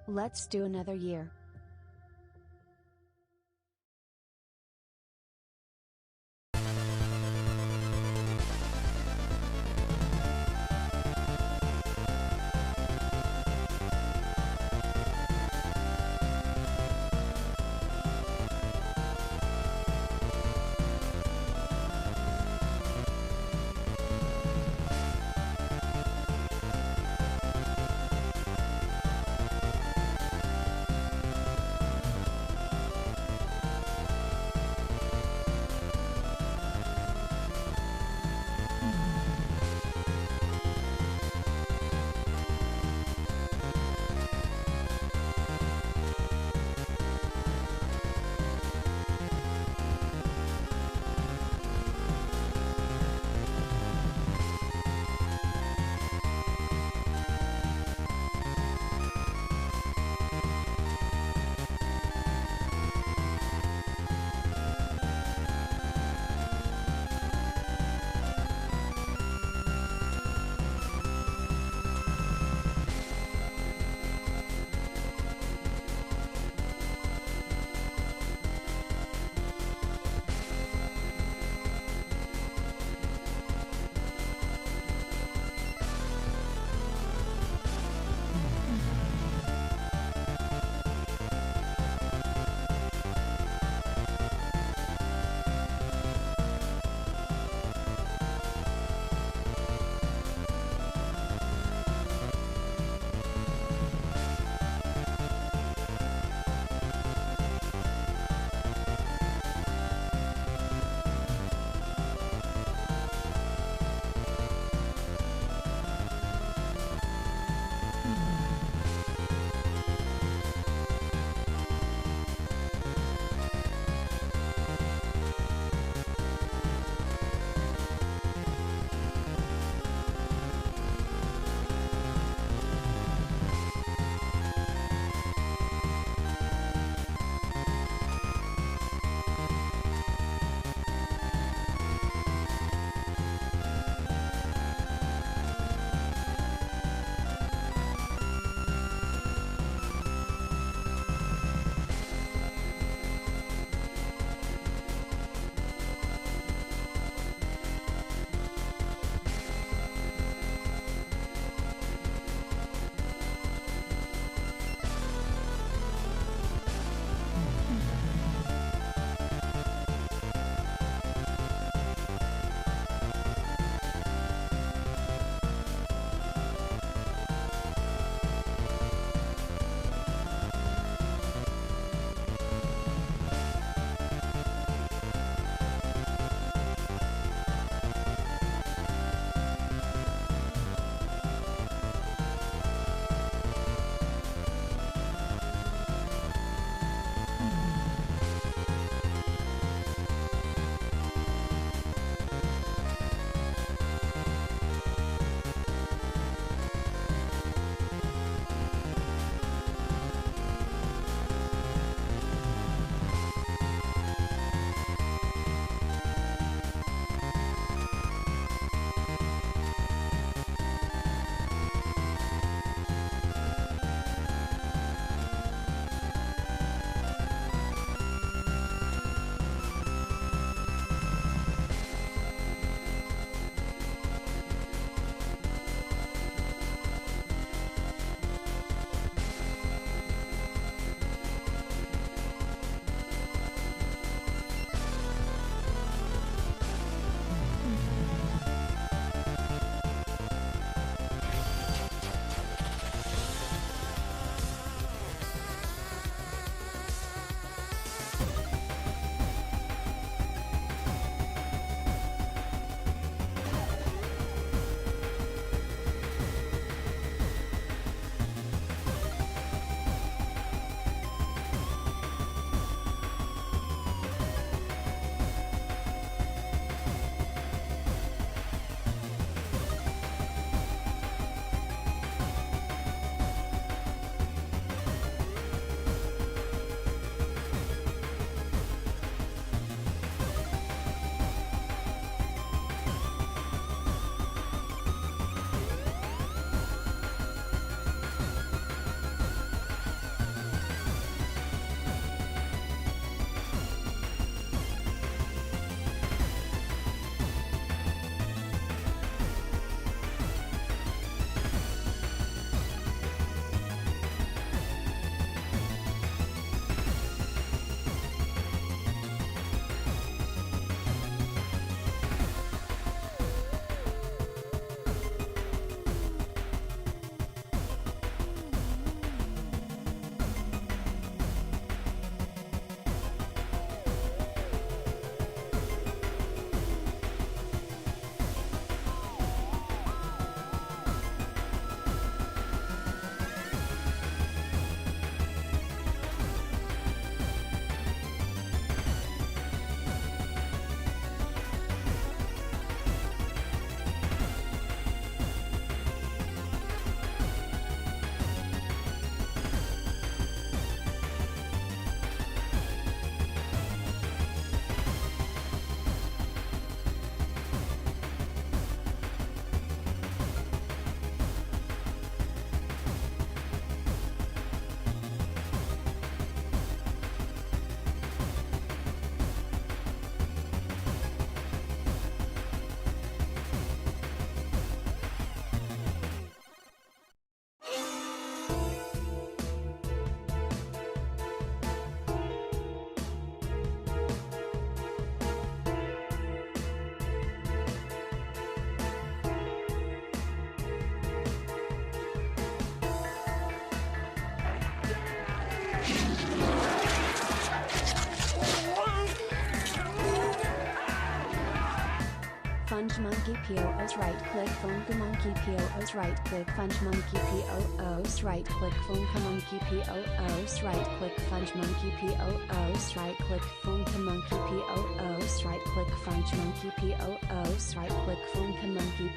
Let's do another year. Funge monkey POOs right click Funga monkey POOs right click Funge monkey POOs right click Funga monkey POOs right click Funge monkey POOs right click Funga monkey POOs right click Funge monkey POOs right click Funga monkey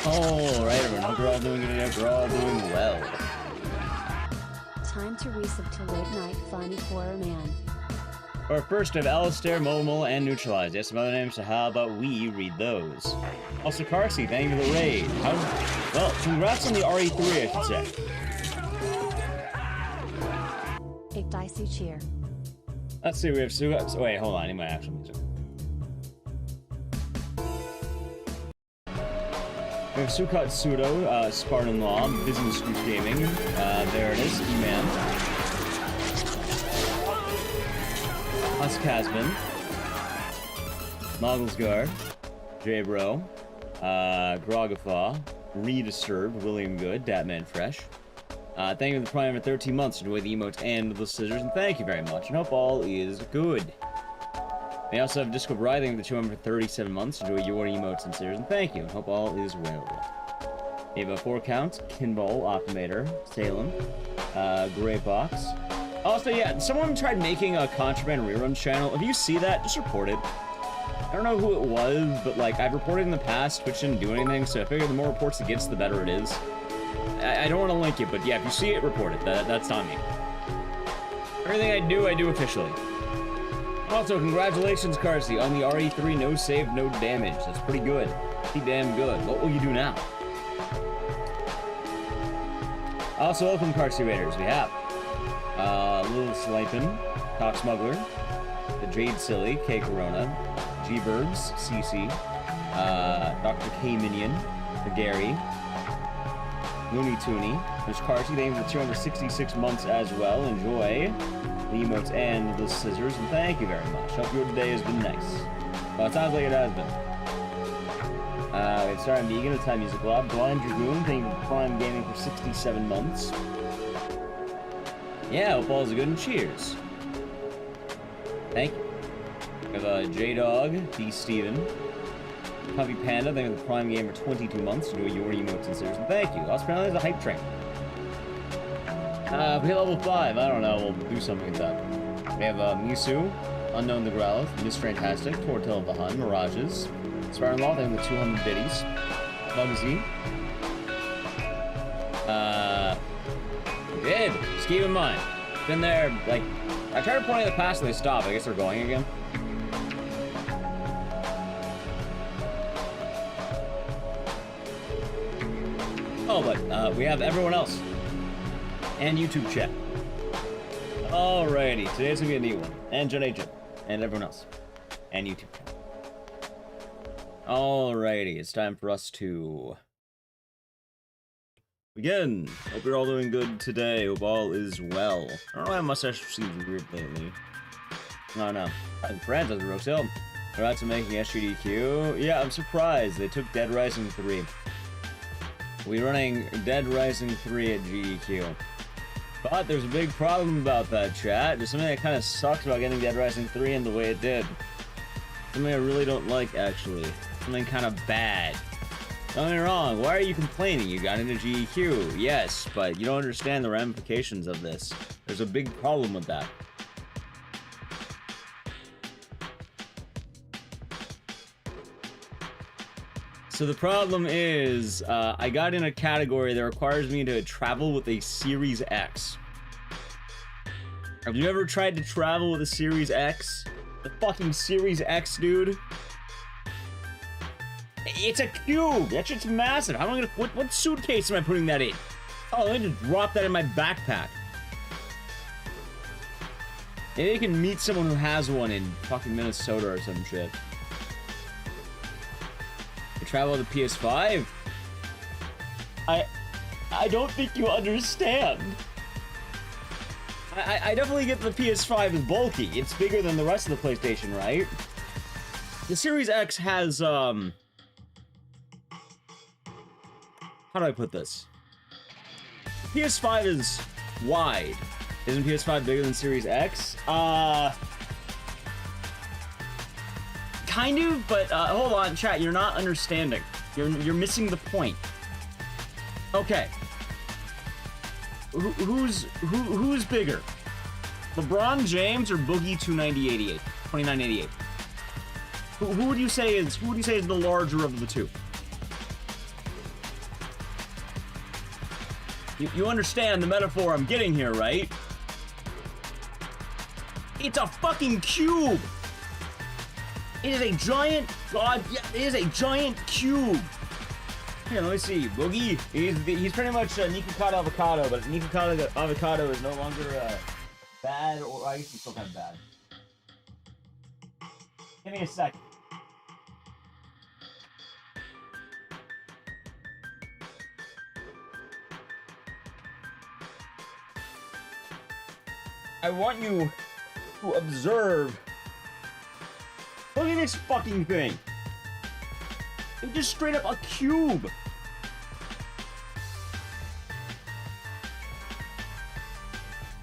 Alright everyone, hope you're all doing good, hope you're all doing well. Time to resub to late night funny horror man. Or first of Alistair, Momo, and Neutralize. Yes, some other names, so how about we read those? Also, Carsey, thank you for the raid. Well, congrats on the RE3, I should say. Ecdycis cheer. Let's see, we have Suga. Wait, hold on, I need my actual music. We have Sukat Pseudo, Spartan Law, Business Group Gaming. There it is, E-Man. Us Casman. Mogglesgar. J-Bro. Grogafaw. Redisturbed, William Good, Datman Fresh. Thank you for the Prime for 13 months. Enjoy the emotes and the scissors, and thank you very much. And hope all is good. We also have Disco Writhing for 237 months. Enjoy your emotes and scissors, and thank you. And hope all is well. We have a 4 counts. Kinball, Optimator, Salem, Gray Box. Also, yeah, someone tried making a Contraband Reruns channel. If you see that, just report it. I don't know who it was, but like, I've reported in the past, Twitch didn't do anything, so I figure the more reports it gets, the better it is. I don't want to link it, but yeah, if you see it, report it. That's not me. Everything I do officially. Also, congratulations, Carsey, on the RE3 no save, no damage. That's pretty good. Pretty damn good. What will you do now? Also, welcome, Carsey Raiders. We have Lil Slipin, Top Smuggler, the Jade Silly, K Corona, G-Birds, CC, Dr. K Minion, the Gary, Looney Tooney. There's Carsey, named for 266 months as well. Enjoy the emotes and the scissors, and thank you very much. Hope your day has been nice. Well, it sounds like it has been. We have Star Vegan, the Time Music Lab, Blind Dragoon, thank you for Prime Gaming for 67 months. Yeah, hope all's good, and cheers. Thank you. We have J-Dog, D. Steven, Puffy Panda, thank you for the Prime Game for 22 months. Enjoy your emotes and scissors, and thank you. Also, apparently there's a hype train. We hit level 5, I don't know, we'll do something with that. We have Misu, Unknown the Growlith, Miss Fantastic, Tortel of the Hun, Mirages, Spartan Law, thank you for 200 biddies, Bugsy. Did, just keep in mind, been there, like, I tried reporting in the past and they stopped, I guess they're going again. Oh, but we have everyone else. And YouTube chat. Alrighty, today's gonna be a new one. And Jen Agent. And everyone else. And YouTube chat. Alrighty, it's time for us to begin. Hope you're all doing good today. Hope all is well. I don't know why my mustache seems weird lately. No, no. Friends, that's Rose Hill. They're out to making SGDQ. Yeah, I'm surprised. They took Dead Rising 3. We're running Dead Rising 3 at GDQ. But there's a big problem about that, chat. There's something that kind of sucks about getting Dead Rising 3 in the way it did. Something I really don't like, actually. Something kind of bad. Don't get me wrong, why are you complaining? You got into GDQ. Yes, but you don't understand the ramifications of this. There's a big problem with that. So the problem is, I got in a category that requires me to travel with a Series X. Have you ever tried to travel with a Series X? The fucking Series X, dude. It's a cube. That shit's massive. How am I gonna? What suitcase am I putting that in? Oh, let me just drop that in my backpack. Maybe I can meet someone who has one in fucking Minnesota or some shit. Travel to PS5? I don't think you understand. I definitely get the PS5 is bulky. It's bigger than the rest of the PlayStation, right? The Series X has, how do I put this? PS5 is wide. Isn't PS5 bigger than Series X? kind of, but hold on, chat. You're not understanding. You're missing the point. Okay. Who's bigger? LeBron James or Boogie 2988? Who would you say is the larger of the two? You understand the metaphor I'm getting here, right? It's a fucking cube. It is a giant, it is a giant cube. Here, let me see. Boogie, he's pretty much Nikocado Avocado, but Nikocado Avocado is no longer bad, or I guess he's still kind of bad. Give me a second. I want you to observe. Look at this fucking thing. It's just straight up a cube.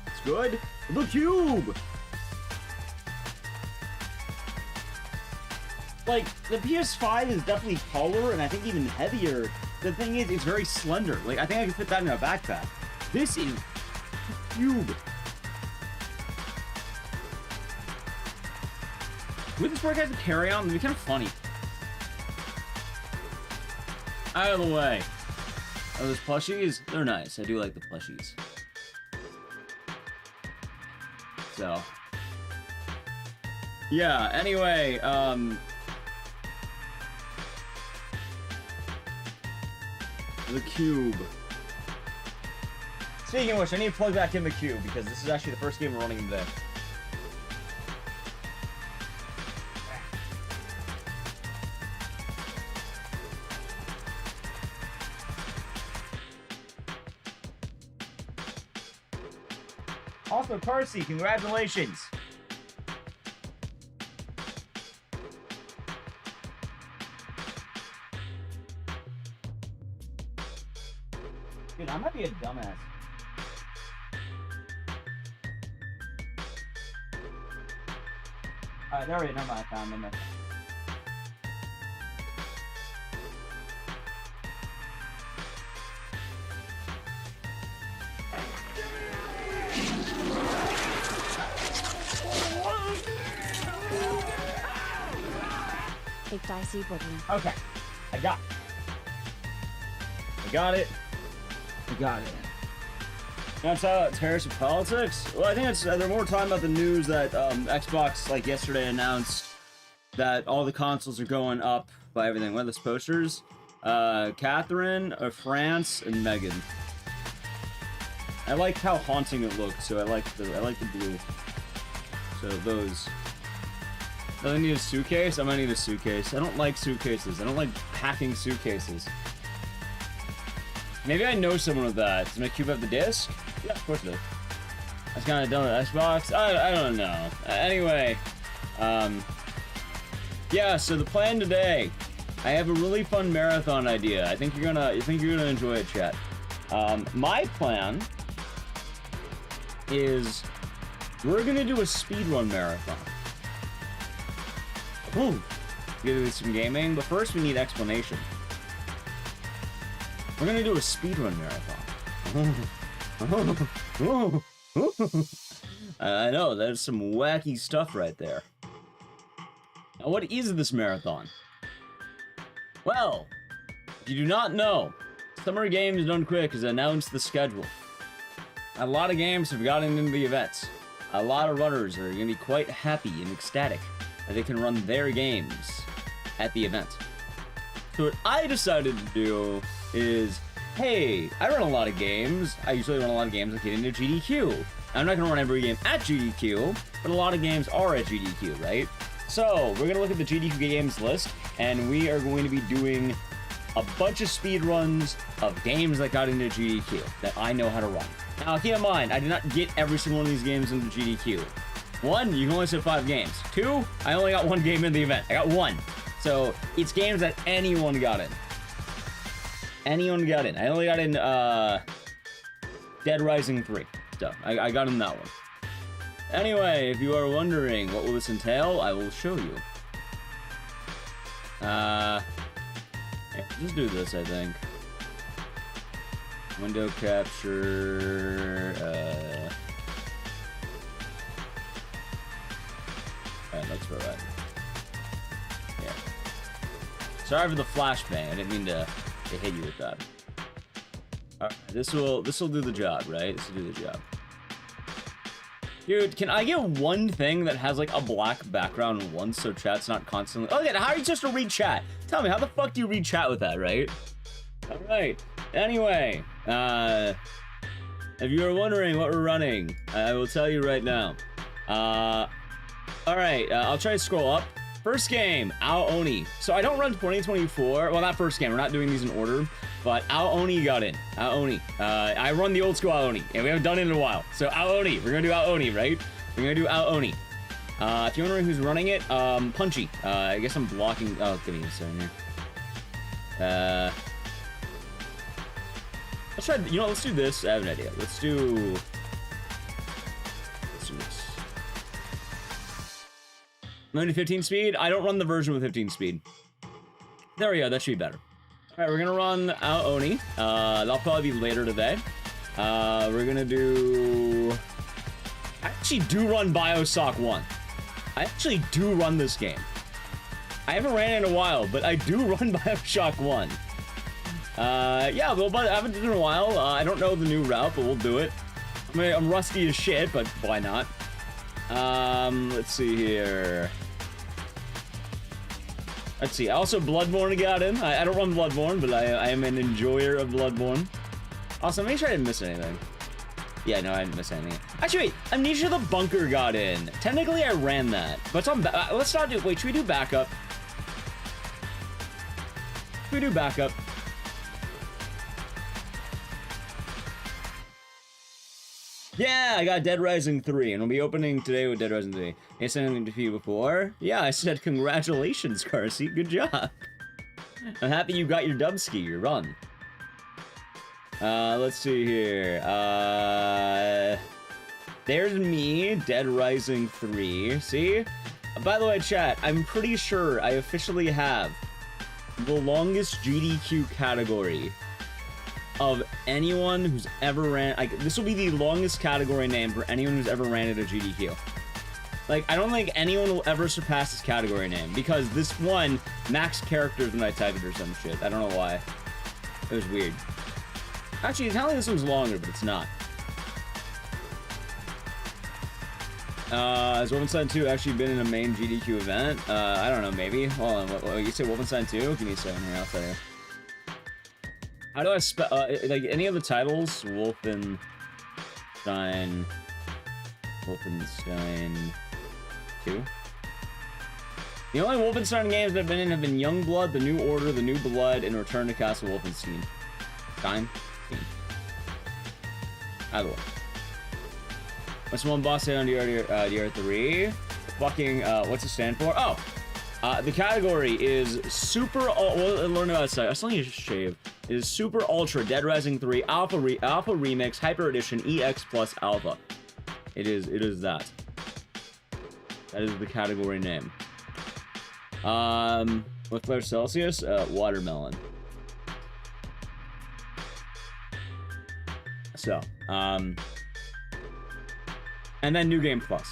It's good. The cube. Like, the PS5 is definitely taller and I think even heavier. The thing is, it's very slender. Like, I think I can fit that in a backpack. This is a cube. Would this work as a carry-on? It'd be kind of funny. Out of the way. Oh, those plushies? They're nice. I do like the plushies. So. Yeah, anyway, the cube. Speaking of which, I need to plug back in the cube because this is actually the first game we're running today. Also, Percy, congratulations! Dude, I might be a dumbass. Alright, there we go. Never mind, I found them. Ecdycis button. Okay, I got it. Now it's terrorist of politics? Well, I think it's they're more talking about the news that Xbox, like yesterday, announced that all the consoles are going up by everything. What are those posters? Catherine of France and Megan. I like how haunting it looks, so I like the blue. So those. Do I need a suitcase? I might need a suitcase. I don't like suitcases. I don't like packing suitcases. Maybe I know someone with that. Does my cube have the disc? Yeah, of course it does. I was kind of done with Xbox. I don't know. Anyway, yeah. So the plan today, I have a really fun marathon idea. I think you're gonna enjoy it, chat. My plan is we're gonna do a speedrun marathon. Ooh, we're gonna do some gaming, but first we need explanation. We're gonna do a speedrun marathon. I know, there's some wacky stuff right there. Now, what is this marathon? Well, if you do not know, Summer Games Done Quick has announced the schedule. A lot of games have gotten into the events. A lot of runners are gonna be quite happy and ecstatic that they can run their games at the event. So what I decided to do is, hey, I run a lot of games. I usually run a lot of games that get into GDQ. I'm not gonna run every game at GDQ, but a lot of games are at GDQ, right? So we're gonna look at the GDQ games list, and we are going to be doing a bunch of speed runs of games that got into GDQ that I know how to run. Now keep in mind, I did not get every single one of these games into GDQ. 1, you can only set 5 games. 2, I only got 1 game in the event. I got 1. So it's games that anyone got in. Anyone got in. I only got in Dead Rising 3. So I got in that one. Anyway, if you are wondering what will this entail, I will show you. Yeah, just do this, I think. Window capture, alright, let's go right. Yeah. Sorry for the flashbang, I didn't mean to hit you with that. Alright, this'll do the job, right? This'll do the job. Dude, can I get one thing that has like a black background once so chat's not constantly... Oh yeah, how are you supposed to read chat? Tell me, how the fuck do you read chat with that, right? Alright, anyway, if you were wondering what we're running, I will tell you right now. Alright, I'll try to scroll up. First game, Ao Oni. So I don't run 2024. Well, not first game. We're not doing these in order. But Ao Oni got in. Ao Oni. I run the old school Ao Oni, and we haven't done it in a while. So Ao Oni. We're gonna do Ao Oni, right? We're gonna do Ao Oni. If you're wondering who's running it, Punchy. I guess I'm blocking. Oh, give me a second here. Let's try. You know, let's do this. I have an idea. Let's do this. I'm going to 15 speed. I don't run the version with 15 speed. There we go. That should be better. All right, we're gonna run Ao Oni. That'll probably be later today. We're gonna do... I actually do run Bioshock 1. I actually do run this game. I haven't ran it in a while, but I do run Bioshock 1. Yeah, well, but I haven't done it in a while. I don't know the new route, but we'll do it. I mean, I'm rusty as shit, but why not? Let's see here. Let's see. Also, Bloodborne got in. I don't run Bloodborne, but I am an enjoyer of Bloodborne. Also, make sure I didn't miss anything. Yeah, no, I didn't miss anything. Actually, wait. Amnesia the Bunker got in. Technically, I ran that. But it's on let's not do... Wait, should we do backup? Should we do backup? Yeah, I got Dead Rising 3, and we'll be opening today with Dead Rising 3. I said anything to you before? Yeah, I said congratulations, Carsey. Good job. I'm happy you got your dubski, your run. Let's see here. There's me, Dead Rising 3. See? By the way, chat, I'm pretty sure I officially have the longest GDQ category of anyone who's ever ran. Like, this will be the longest category name for anyone who's ever ran at a GDQ. Like, I don't think anyone will ever surpass this category name, because this one maxed characters when I typed it or some shit. I don't know why. It was weird. Actually, it's not like this one's longer, but it's not. Has Wolfenstein 2 actually been in a main GDQ event? I don't know, maybe. Hold on, what you say Wolfenstein 2? Give me a second here, I'll tell you. How do I spell, like, any of the titles? Wolfenstein 2? The only Wolfenstein games that I've been in have been Youngblood, The New Order, The New Blood, and Return to Castle Wolfenstein. Either way. What's one boss hit on DR3? Fucking, what's it stand for? Oh! The category is Super... Well, learn about it. I still need to shave. It is Super Ultra Dead Rising 3 Alpha Remix Hyper Edition EX Plus Alpha. It is that. That is the category name. With Claire Celsius, Watermelon. So, and then New Game Plus.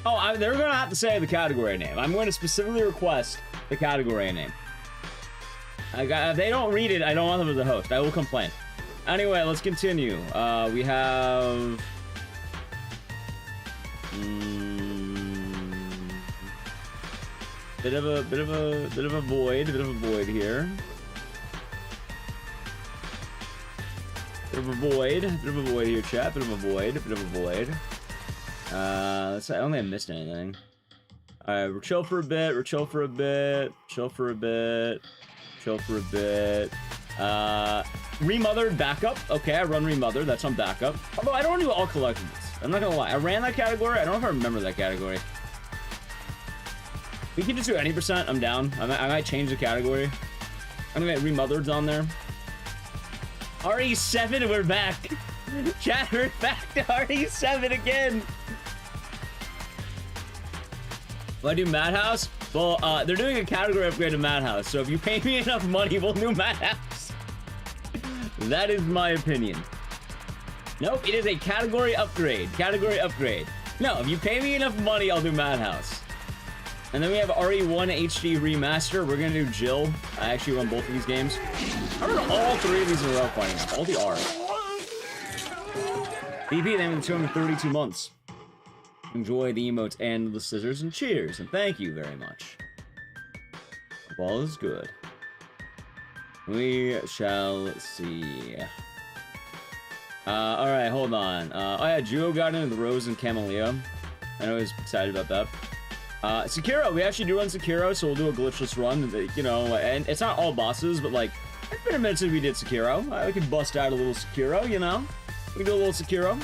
Oh, they're gonna have to say the category name. I'm going to specifically request the category name. If they don't read it, I don't want them as a host. I will complain. Anyway, let's continue. We have... Bit of a void here. Bit of a void here, chat. Bit of a void. Let's say I don't think I missed anything. Alright, we'll chill for a bit. Remothered backup. Okay, I run Remothered. That's on backup. Although I don't do all collectibles. I'm not gonna lie. I ran that category. I don't know if I remember that category. We can just do any percent. I'm down. I might change the category. I'm gonna get Remothered's on there. RE7, we're back. Chat, we're back to RE7 again. Will I do Madhouse? Well, they're doing a category upgrade to Madhouse, so if you pay me enough money, we'll do Madhouse. That is my opinion. Nope, it is a category upgrade. Category upgrade. No, if you pay me enough money, I'll do Madhouse. And then we have RE1 HD Remaster. We're gonna do Jill. I actually run both of these games. I run all 3 of these in a row, funny enough. All the R. BP, they have 232 months. Enjoy the emotes and the scissors, and cheers, and thank you very much. All is good. We shall see. Alright, hold on. Oh yeah, Juo got into the Rose and Camellia. I know he's excited about that. Sekiro, we actually do run Sekiro, so we'll do a glitchless run, you know, and it's not all bosses, but like, it's been a minute since we did Sekiro. We could bust out a little Sekiro, you know? We can do a little Sekiro.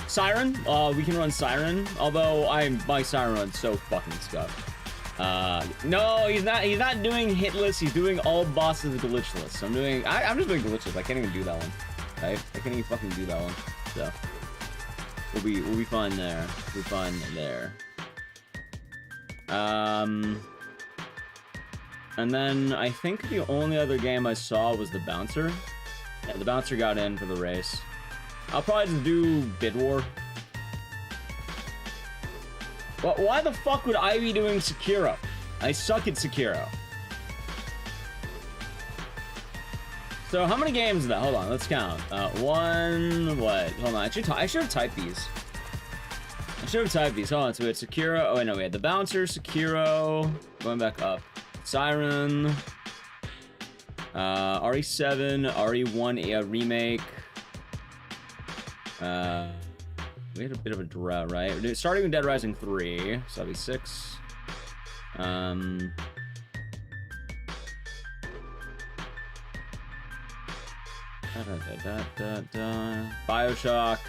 Siren, we can run Siren, although my Siren run's so fucking scuffed. No, he's not doing hitless, he's doing all bosses glitchless. I'm just doing glitchless, I can't even do that one. Right? I can't even fucking do that one. So we'll be fine there. We'll be fine there. And then I think the only other game I saw was the Bouncer. Yeah, the Bouncer got in for the race. I'll probably just do Bid War. Well, why the fuck would I be doing Sekiro? I suck at Sekiro. So how many games is that? Hold on, let's count. One, what? Hold on, I should have typed these. I should have typed these. Hold on, so we had Sekiro. Oh, wait, no, we had the Bouncer, Sekiro. Going back up. Siren. RE7, RE1 remake. We had a bit of a drought, right? We're starting with Dead Rising 3, so that'll be 6. Bioshock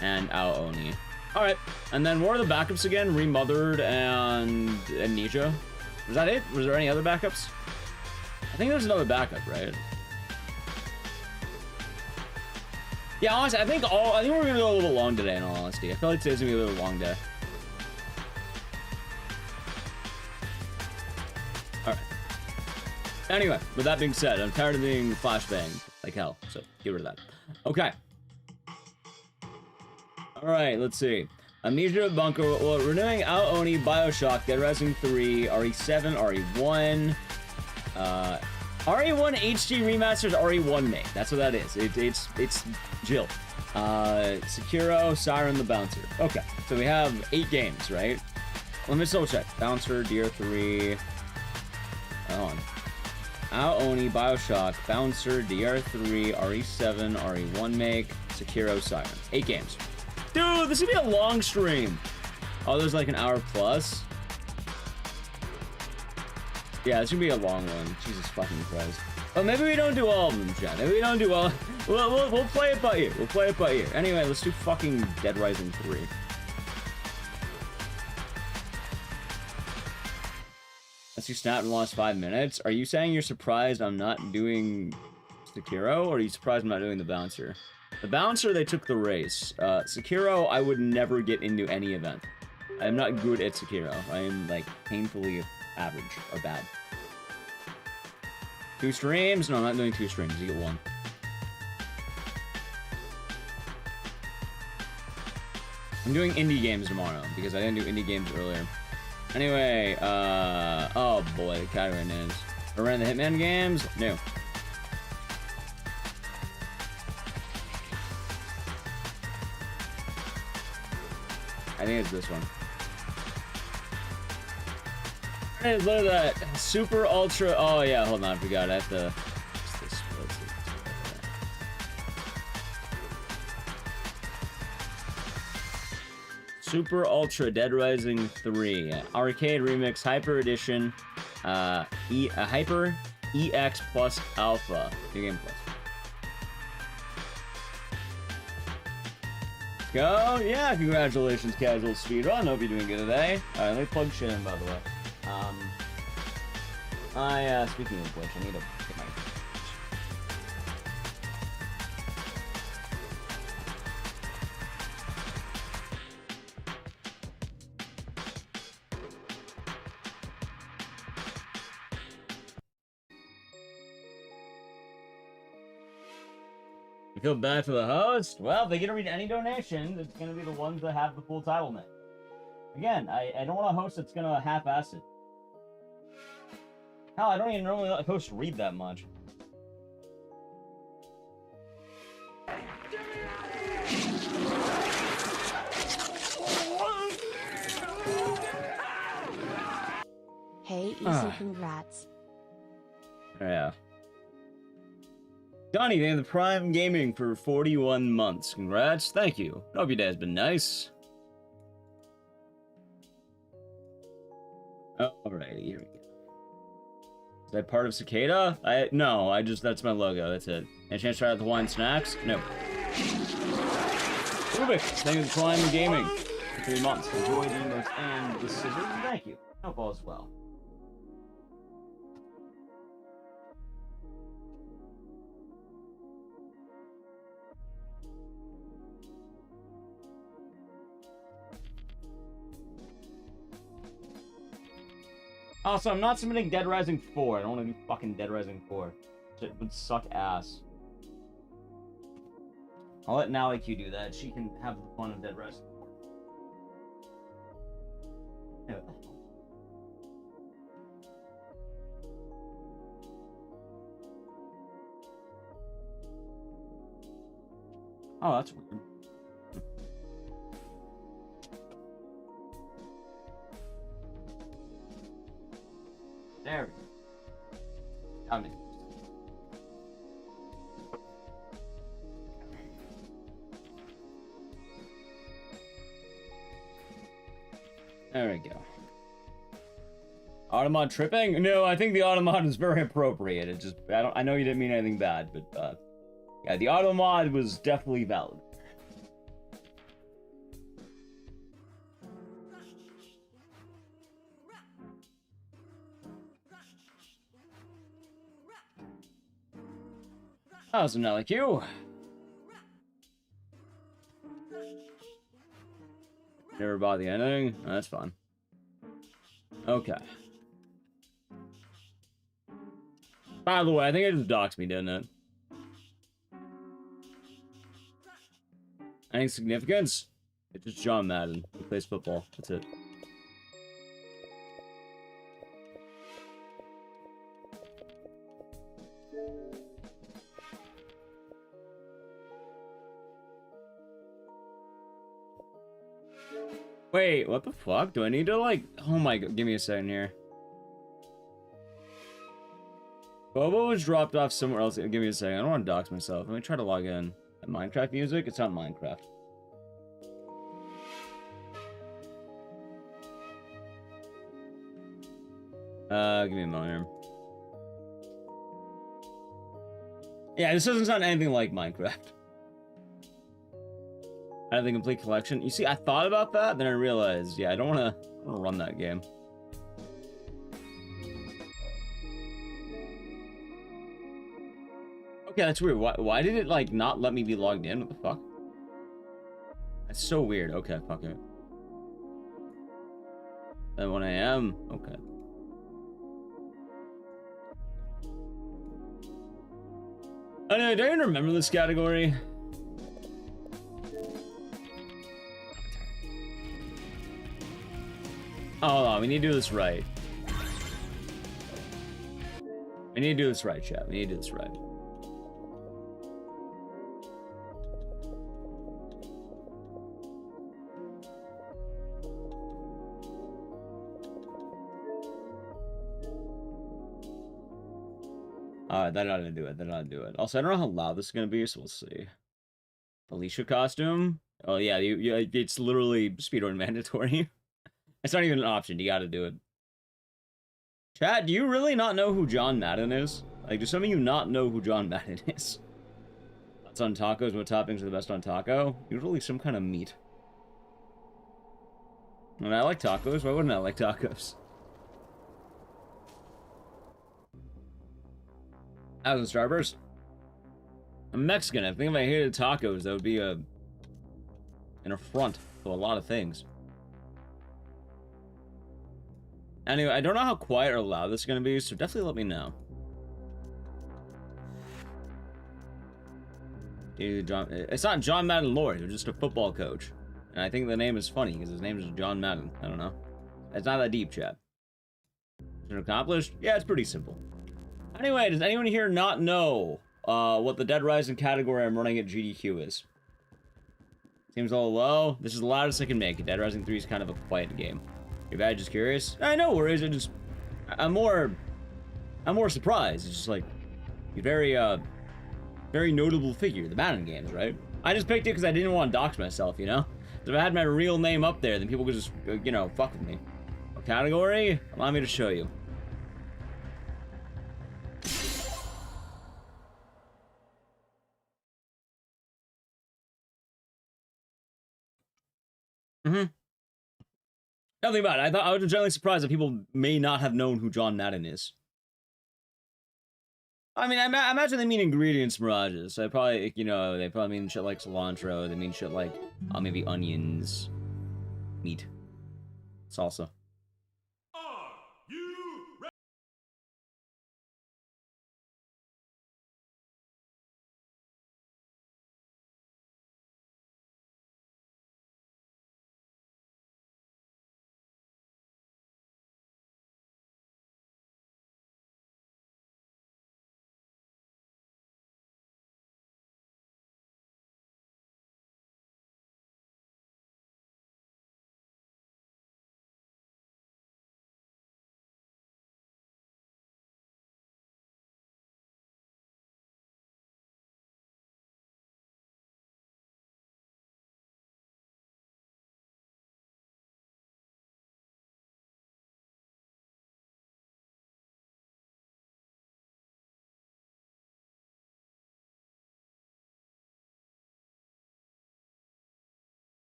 and Ao-Oni. Alright, and then what are the backups again? Remothered and Amnesia. Was that it? Was there any other backups? I think there's another backup, right? Yeah, honestly, I think we're gonna go a little long today, in all honesty. I feel like today's gonna be a little long day. Alright. Anyway, with that being said, I'm tired of being flashbanged like hell, so get rid of that. Okay. Alright, let's see. Amnesia, Bunker, well, we're doing Ao-Oni, Bioshock, Dead Rising 3, RE7, RE1, RE1 HD Remastered RE1 mate. That's what that is. It's Jill. Sekiro, Siren, the Bouncer. Okay, so we have 8 games, right? Let me just double check. Bouncer, DR3. Hold on. Ao-Oni, Bioshock, Bouncer, DR3, RE7, RE1 make, Sekiro, Siren. 8 games. Dude, this is gonna be a long stream. Oh, there's like an hour plus. Yeah, it's gonna be a long one. Jesus fucking Christ. Oh, maybe we don't do all of them, chat. Maybe we don't do all. We'll play it by ear. We'll play it by ear. Anyway, let's do fucking Dead Rising 3. Unless you snapped in the last 5 minutes. Are you saying you're surprised I'm not doing Sekiro, or are you surprised I'm not doing the Bouncer? The Bouncer, they took the race. Sekiro, I would never get into any event. I am not good at Sekiro. I am, like, painfully average or bad. 2 streams? No, I'm not doing 2 streams. You get 1. I'm doing indie games tomorrow because I didn't do indie games earlier. Anyway, oh boy, the category names. I ran the Hitman games? No. I think it's this one. Hey, look at that. Super Ultra. Oh, yeah, hold on. I forgot. I have to. Let's see. Super Ultra Dead Rising 3. Arcade Remix Hyper Edition. Hyper EX Plus Alpha. New Game Plus. Go! Yeah, congratulations, Casual Speedrun. Hope you're doing good today. Alright, let me plug shit in, by the way. Speaking of which, I need to get my... You feel bad for the host? Well, if they get to read any donations, it's gonna be the ones that have the full title name. Again, I don't want a host that's gonna half-ass it. Hell, I don't even normally let hosts read that much. Hey, easy, congrats. Yeah. Donnie, they have the Prime Gaming for 41 months. Congrats. Thank you. I hope your day's been nice. Alrighty, here we go. Is that part of Cicada? No, that's my logo, that's it. Any chance to try out the wine snacks? No. Rubik, thank you for Prime Gaming for 3 months. Enjoy the emotes and the scissors. Thank you. Hope all is well. Also, I'm not submitting Dead Rising 4. I don't want to do fucking Dead Rising 4. Shit would suck ass. I'll let NowIQ do that. She can have the fun of Dead Rising 4. Yeah. Oh, that's weird. There we go. I mean. There we go. Automod tripping? No, I think the Automod is very appropriate. It just, I know you didn't mean anything bad, but, yeah, the Automod was definitely valid. Oh, so not like you. Never bought the ending? Oh, that's fun. Okay. By the way, I think it just doxed me, didn't it? Any significance? It's just John Madden. He plays football. That's it. Wait, what the fuck? Do I need to, like... Oh my god, give me a second here. Bobo was dropped off somewhere else. Give me a second. I don't want to dox myself. Let me try to log in. Minecraft music? It's not Minecraft. Give me a moment here. Yeah, this doesn't sound anything like Minecraft. I have the complete collection. You see, I thought about that, then I realized, yeah, I don't want to run that game. Okay, that's weird. Why did it, like, not let me be logged in? What the fuck? That's so weird. Okay, fuck it. Then 1 AM? Okay. Anyway, do I even remember this category? Oh, hold on, we need to do this right. We need to do this right, chat. We need to do this right. Alright, that ought to do it. That ought to do it. Also, I don't know how loud this is going to be, so we'll see. Alicia costume? Oh, yeah, it's literally speedrun mandatory. It's not even an option. You gotta do it. Chat, do you really not know who John Madden is? Like, do some of you not know who John Madden is? Thoughts on tacos? What toppings are the best on taco? Usually some kind of meat. I mean, I like tacos. Why wouldn't I like tacos? How's the Starburst? I'm Mexican. I think if I hated tacos, that would be an affront to a lot of things. Anyway, I don't know how quiet or loud this is going to be, so definitely let me know. It's not John Madden Lord. He's just a football coach. And I think the name is funny because his name is John Madden. I don't know. It's not that deep, chat. Mission accomplished? Yeah, it's pretty simple. Anyway, does anyone here not know what the Dead Rising category I'm running at GDQ is? Seems a little low. This is the loudest I can make it. Dead Rising 3 is kind of a quiet game. You're bad, just curious? I know, worries. I'm more surprised. It's just like a very notable figure. The Madden games, right? I just picked it because I didn't want to dox myself, you know? If I had my real name up there, then people could just, you know, fuck with me. What category? Allow me to show you. Nothing about it. I was generally surprised that people may not have known who John Madden is. I mean, I imagine they mean ingredients mirages. So probably, you know, they probably mean shit like cilantro. They mean shit like maybe onions, meat, salsa. Are you ready?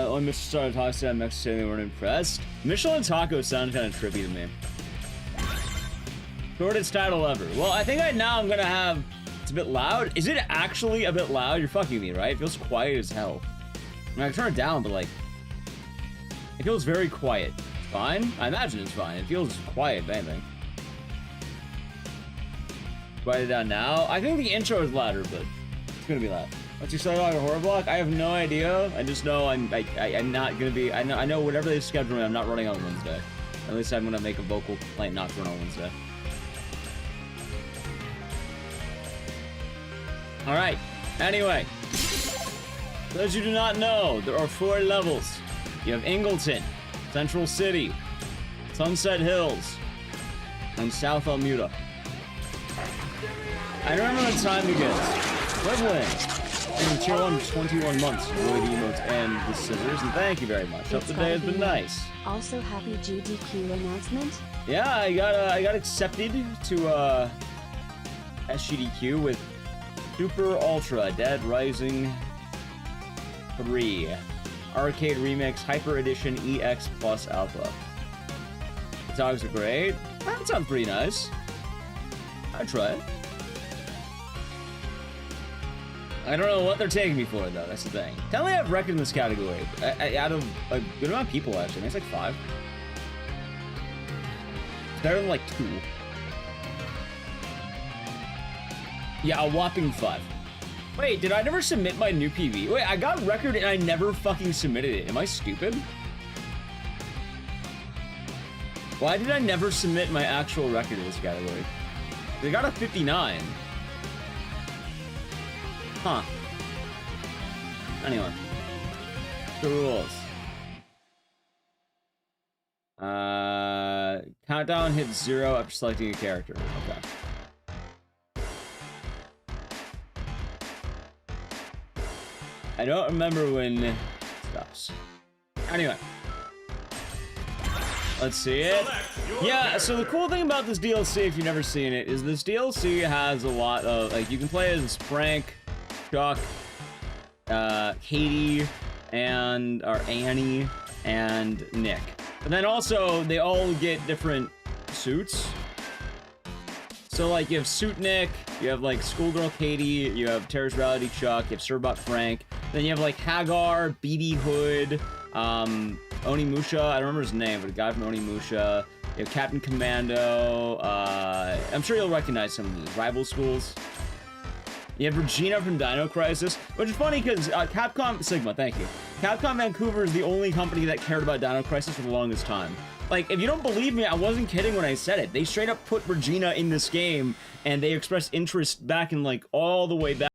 When Mr. started talking to them, Mexico saying they weren't impressed. Michelin Taco sounds kind of trippy to me. Shortest title ever. Well, I think right now I'm gonna have... It's a bit loud. Is it actually a bit loud? You're fucking me, right? It feels quiet as hell. I mean, I can turn it down, but like... It feels very quiet. Fine? I imagine it's fine. It feels quiet, if anything. Quiet it down now. I think the intro is louder, but it's gonna be loud. What's your start on a horror block? I have no idea. I just know I'm not gonna be. I know whatever they schedule me, I'm not running on Wednesday. At least I'm gonna make a vocal complaint not to run on Wednesday. All right. Anyway, for those who do not know, there are 4 levels. You have Ingleton, Central City, Sunset Hills, and South Almuda. I remember when time begins. Leveling. And tier 1 21 months. Enjoy the emotes and the scissors, and thank you very much. Hope the day has been nice. Also, happy GDQ announcement. Yeah, I got accepted to SGDQ with Super Ultra Dead Rising 3 Arcade Remix Hyper Edition EX Plus Alpha. The dogs are great. That sounds pretty nice. I'd try it. I don't know what they're taking me for, though. That's the thing. Tell me I've wrecked in this category. Out of a good amount of people, actually. It's like 5. It's better than like 2. Yeah, a whopping 5. Wait, did I never submit my new PV? Wait, I got record and I never fucking submitted it. Am I stupid? Why did I never submit my actual record in this category? They got a 59. Huh. Anyway. The rules. Countdown hits 0 after selecting a character. Okay. I don't remember when it stops. Anyway. Let's see it. Yeah, so the cool thing about this DLC, if you've never seen it, is this DLC has a lot of, like, you can play as Frank, Chuck, Katie, or Annie, and Nick. But then also, they all get different suits. So like you have Suitnik, you have like Schoolgirl Katie, you have Terrorist Reality Chuck, you have Surbot Frank, then you have like Hagar, BD Hood, Onimusha, I don't remember his name, but a guy from Onimusha. You have Captain Commando, I'm sure you'll recognize some of these. Rival Schools. You have Regina from Dino Crisis, which is funny because Capcom, Sigma, thank you. Capcom Vancouver is the only company that cared about Dino Crisis for the longest time. Like, if you don't believe me, I wasn't kidding when I said it. They straight up put Regina in this game, and they expressed interest back in, like, all the way back.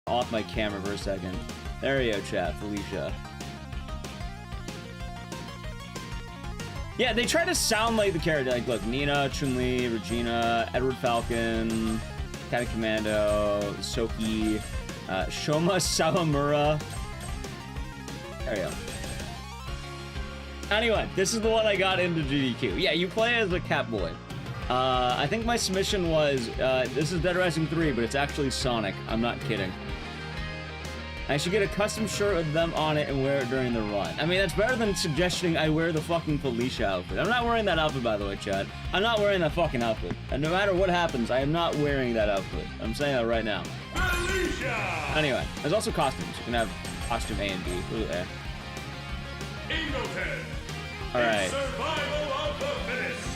Off my camera for a second. There you go, chat, Felicia. Yeah, they try to sound like the character. Like, look, Nina, Chun-Li, Regina, Edward Falcon, Captain Commando, Soki, Shoma Sawamura. There you go. Anyway, this is the one I got into GDQ. Yeah, you play as a Catboy. I think my submission was, this is Dead Rising 3, but it's actually Sonic. I'm not kidding. I should get a custom shirt with them on it and wear it during the run. I mean, that's better than suggesting I wear the fucking Felicia outfit. I'm not wearing that outfit, by the way, Chad. I'm not wearing that fucking outfit. And no matter what happens, I am not wearing that outfit. I'm saying that right now. Felicia! Anyway, there's also costumes. You can have costume A and B. Ooh, eh. Ingleton! Alright. Survival of the fittest!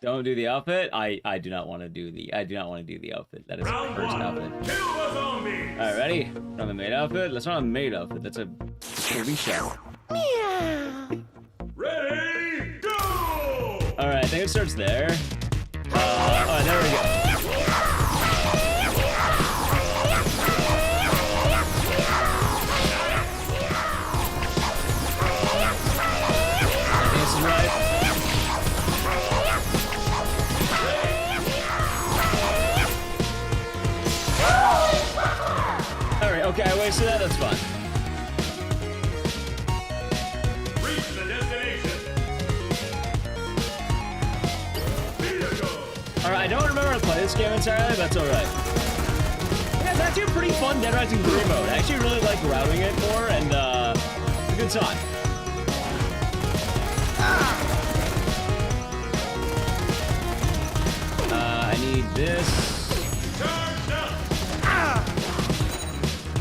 Don't do the outfit. I do not want to do the outfit. That is the Round first one. outfit. Kill the zombies! Alright, ready? Not a maid outfit. That's not a maid outfit. That's a Felicia. Ready, go! Alright, I think it starts there. Alright, there we go. I think this is right. Alright, okay, I wasted that, that's fine. Reach the destination! Vehicle! Alright, I don't remember how to play this game entirely, but that's alright. Yeah, it's actually a pretty fun Dead Rising 3 mode. I actually really like routing it more, and it's a good time. I need this. Charged up!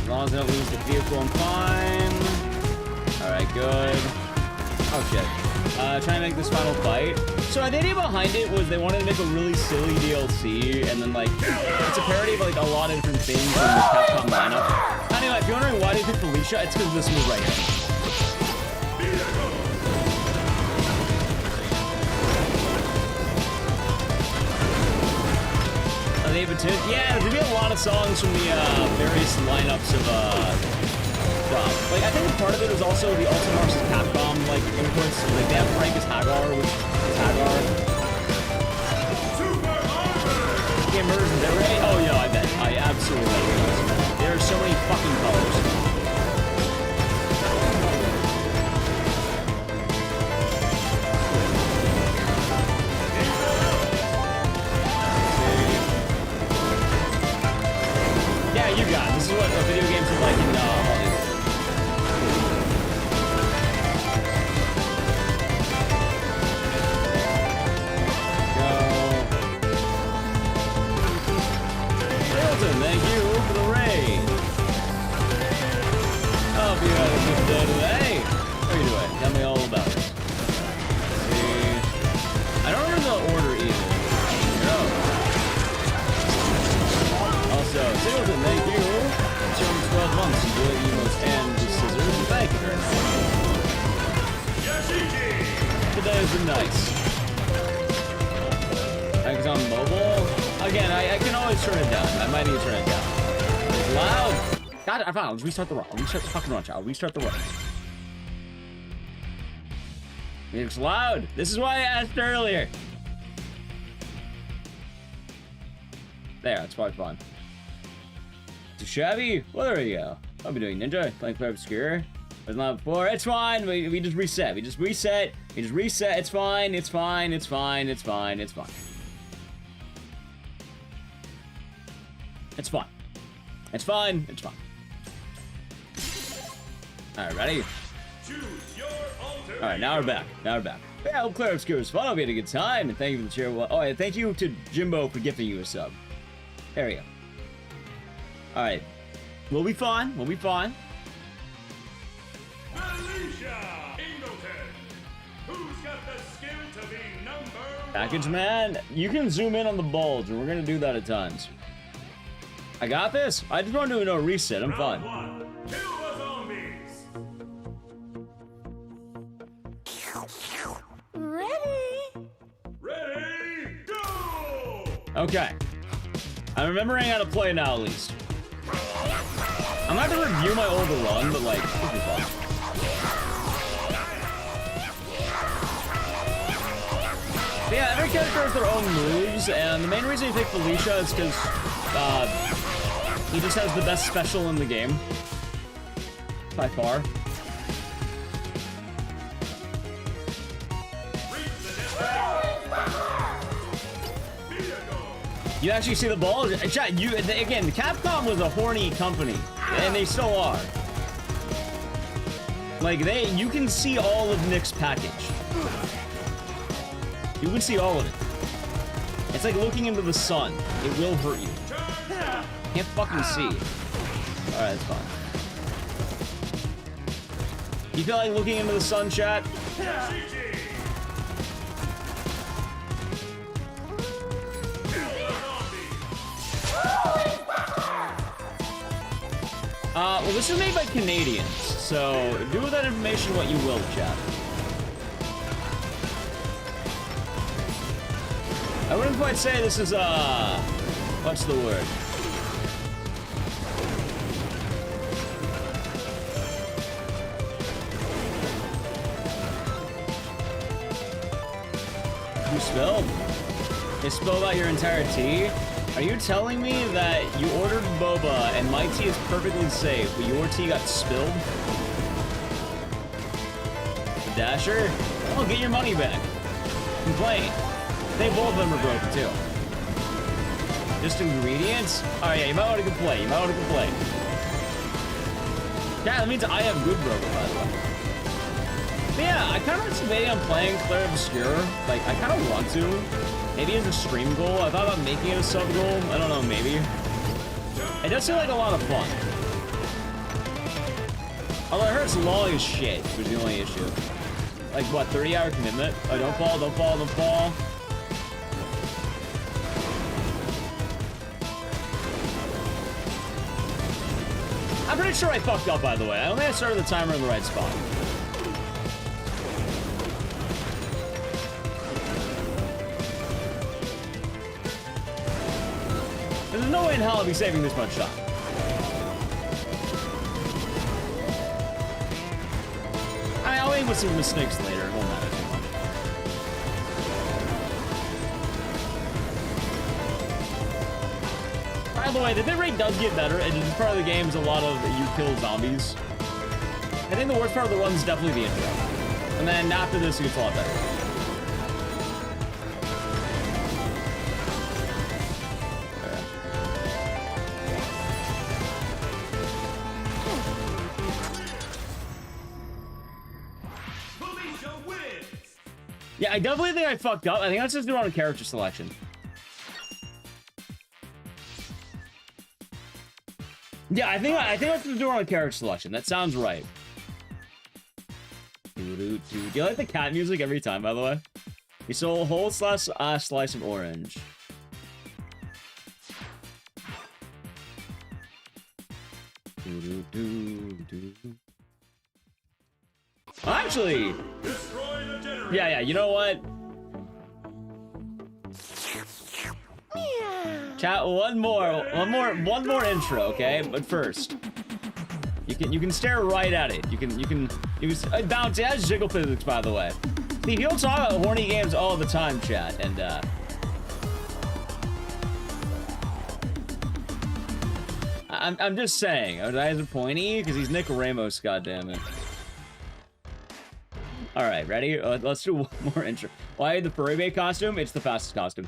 As long as I don't lose the vehicle, I'm fine. Alright, good. Oh shit. Trying to make this final fight. So the idea behind it was they wanted to make a really silly DLC, and then like, it's a parody of like a lot of different things in the Capcom lineup. Anyway, if you're wondering why they picked Felicia, it's because of this move right here. Yeah, there's gonna be a lot of songs from the various lineups of stuff. Like, I think part of it is also the Ultimate vs. Capcom like inputs. Like, they have Frank as Hagar, which is Hagar. Super Armor! Yeah, Murders and Dead Ray? Oh, yeah, I bet. I absolutely bet. There are so many fucking colors. Yeah, you got it. This is what video games are like in Hollywood. Hilton, thank you for the raid. Oh, hope you had a good day today. How are you doing? Tell me all about it. See, I don't remember the order either. Also, Singleton, thank you. It's only 12 months. Enjoy the emotes and the scissors. Thank you very much. Today has been nice. Because on mobile, again, I can always turn it down. I might need to turn it down. It's loud. God, I found. Let's restart the run. Restart the fucking run, child. Restart the run. It's loud. This is why I asked earlier. There, that's probably fun. Too shabby? Well, there we go. I'll be doing Ninja, playing Clear Obscure. Was not before. It's fine. We just reset. We just reset. It's fine. It's fine. It's fine. It's fine. It's fine. It's fine. It's fine. It's fine. Alright, ready? Alright, now we're back. Now we're back. Yeah, I hope Clear Obscure was fun. I hope you had a good time. And thank you for the cheer. Oh, yeah, thank you to Jimbo for gifting you a sub. There we go. Alright. We'll be fine. We'll be fine. Package man, you can zoom in on the bulge, and we're gonna do that at times. I got this. I just want to do a reset. I'm fine. Ready, go! Okay. I'm remembering how to play now, at least. I'm not gonna review my older run, but like, it'll be fun. But yeah, every character has their own moves, and the main reason you pick Felicia is because he just has the best special in the game. By far. You actually see the balls? Chat, again, Capcom was a horny company, and they still are. Like, you can see all of Nick's package. You can see all of it. It's like looking into the sun. It will hurt you. Can't fucking see. Alright, that's fine. You feel like looking into the sun, chat? Well, this is made by Canadians, so do with that information what you will, chat. I wouldn't quite say this is, what's the word? You spilled? They spilled out your entire tea? Are you telling me that you ordered boba and my tea is perfectly safe, but your tea got spilled? The Dasher? Oh, get your money back. Complain. They both of them are broken too. Just ingredients? Oh yeah, you might want to complain. You might want to complain. Yeah, that means I have good boba, by the way. But yeah, I kind of debating on playing Clear Obscure. Like, I kind of want to. Maybe as a stream goal. I thought about making it a sub goal. I don't know, maybe. It does seem like a lot of fun. Although I heard it's long as shit, which is the only issue. Like, what, 30-hour commitment? Oh, don't fall, don't fall, don't fall. I'm pretty sure I fucked up, by the way. I only started the timer in the right spot. There's no way in hell I'll be saving this much time. I'll aim with some mistakes later. It won't matter too much. By the way, the bit rate does get better, and this part of the game is a lot of you kill zombies. I think the worst part of the run is definitely the intro. And then after this, it gets a lot better. Yeah, I definitely think I fucked up. I think that's just the wrong character selection. Yeah, I think that's the door on character selection. That sounds right. Do you like the cat music every time, by the way? You stole a whole slice of orange. Actually, yeah, you know what? Chat, one more intro, okay? But first, you can stare right at it. You can bounce. That's jiggle physics, by the way. Steve, you'll talk about horny games all the time, chat, and I'm just saying. His eyes are pointy because he's Nick Ramos. Goddammit. All right, ready? Let's do one more intro. Why the furry bait costume? It's the fastest costume.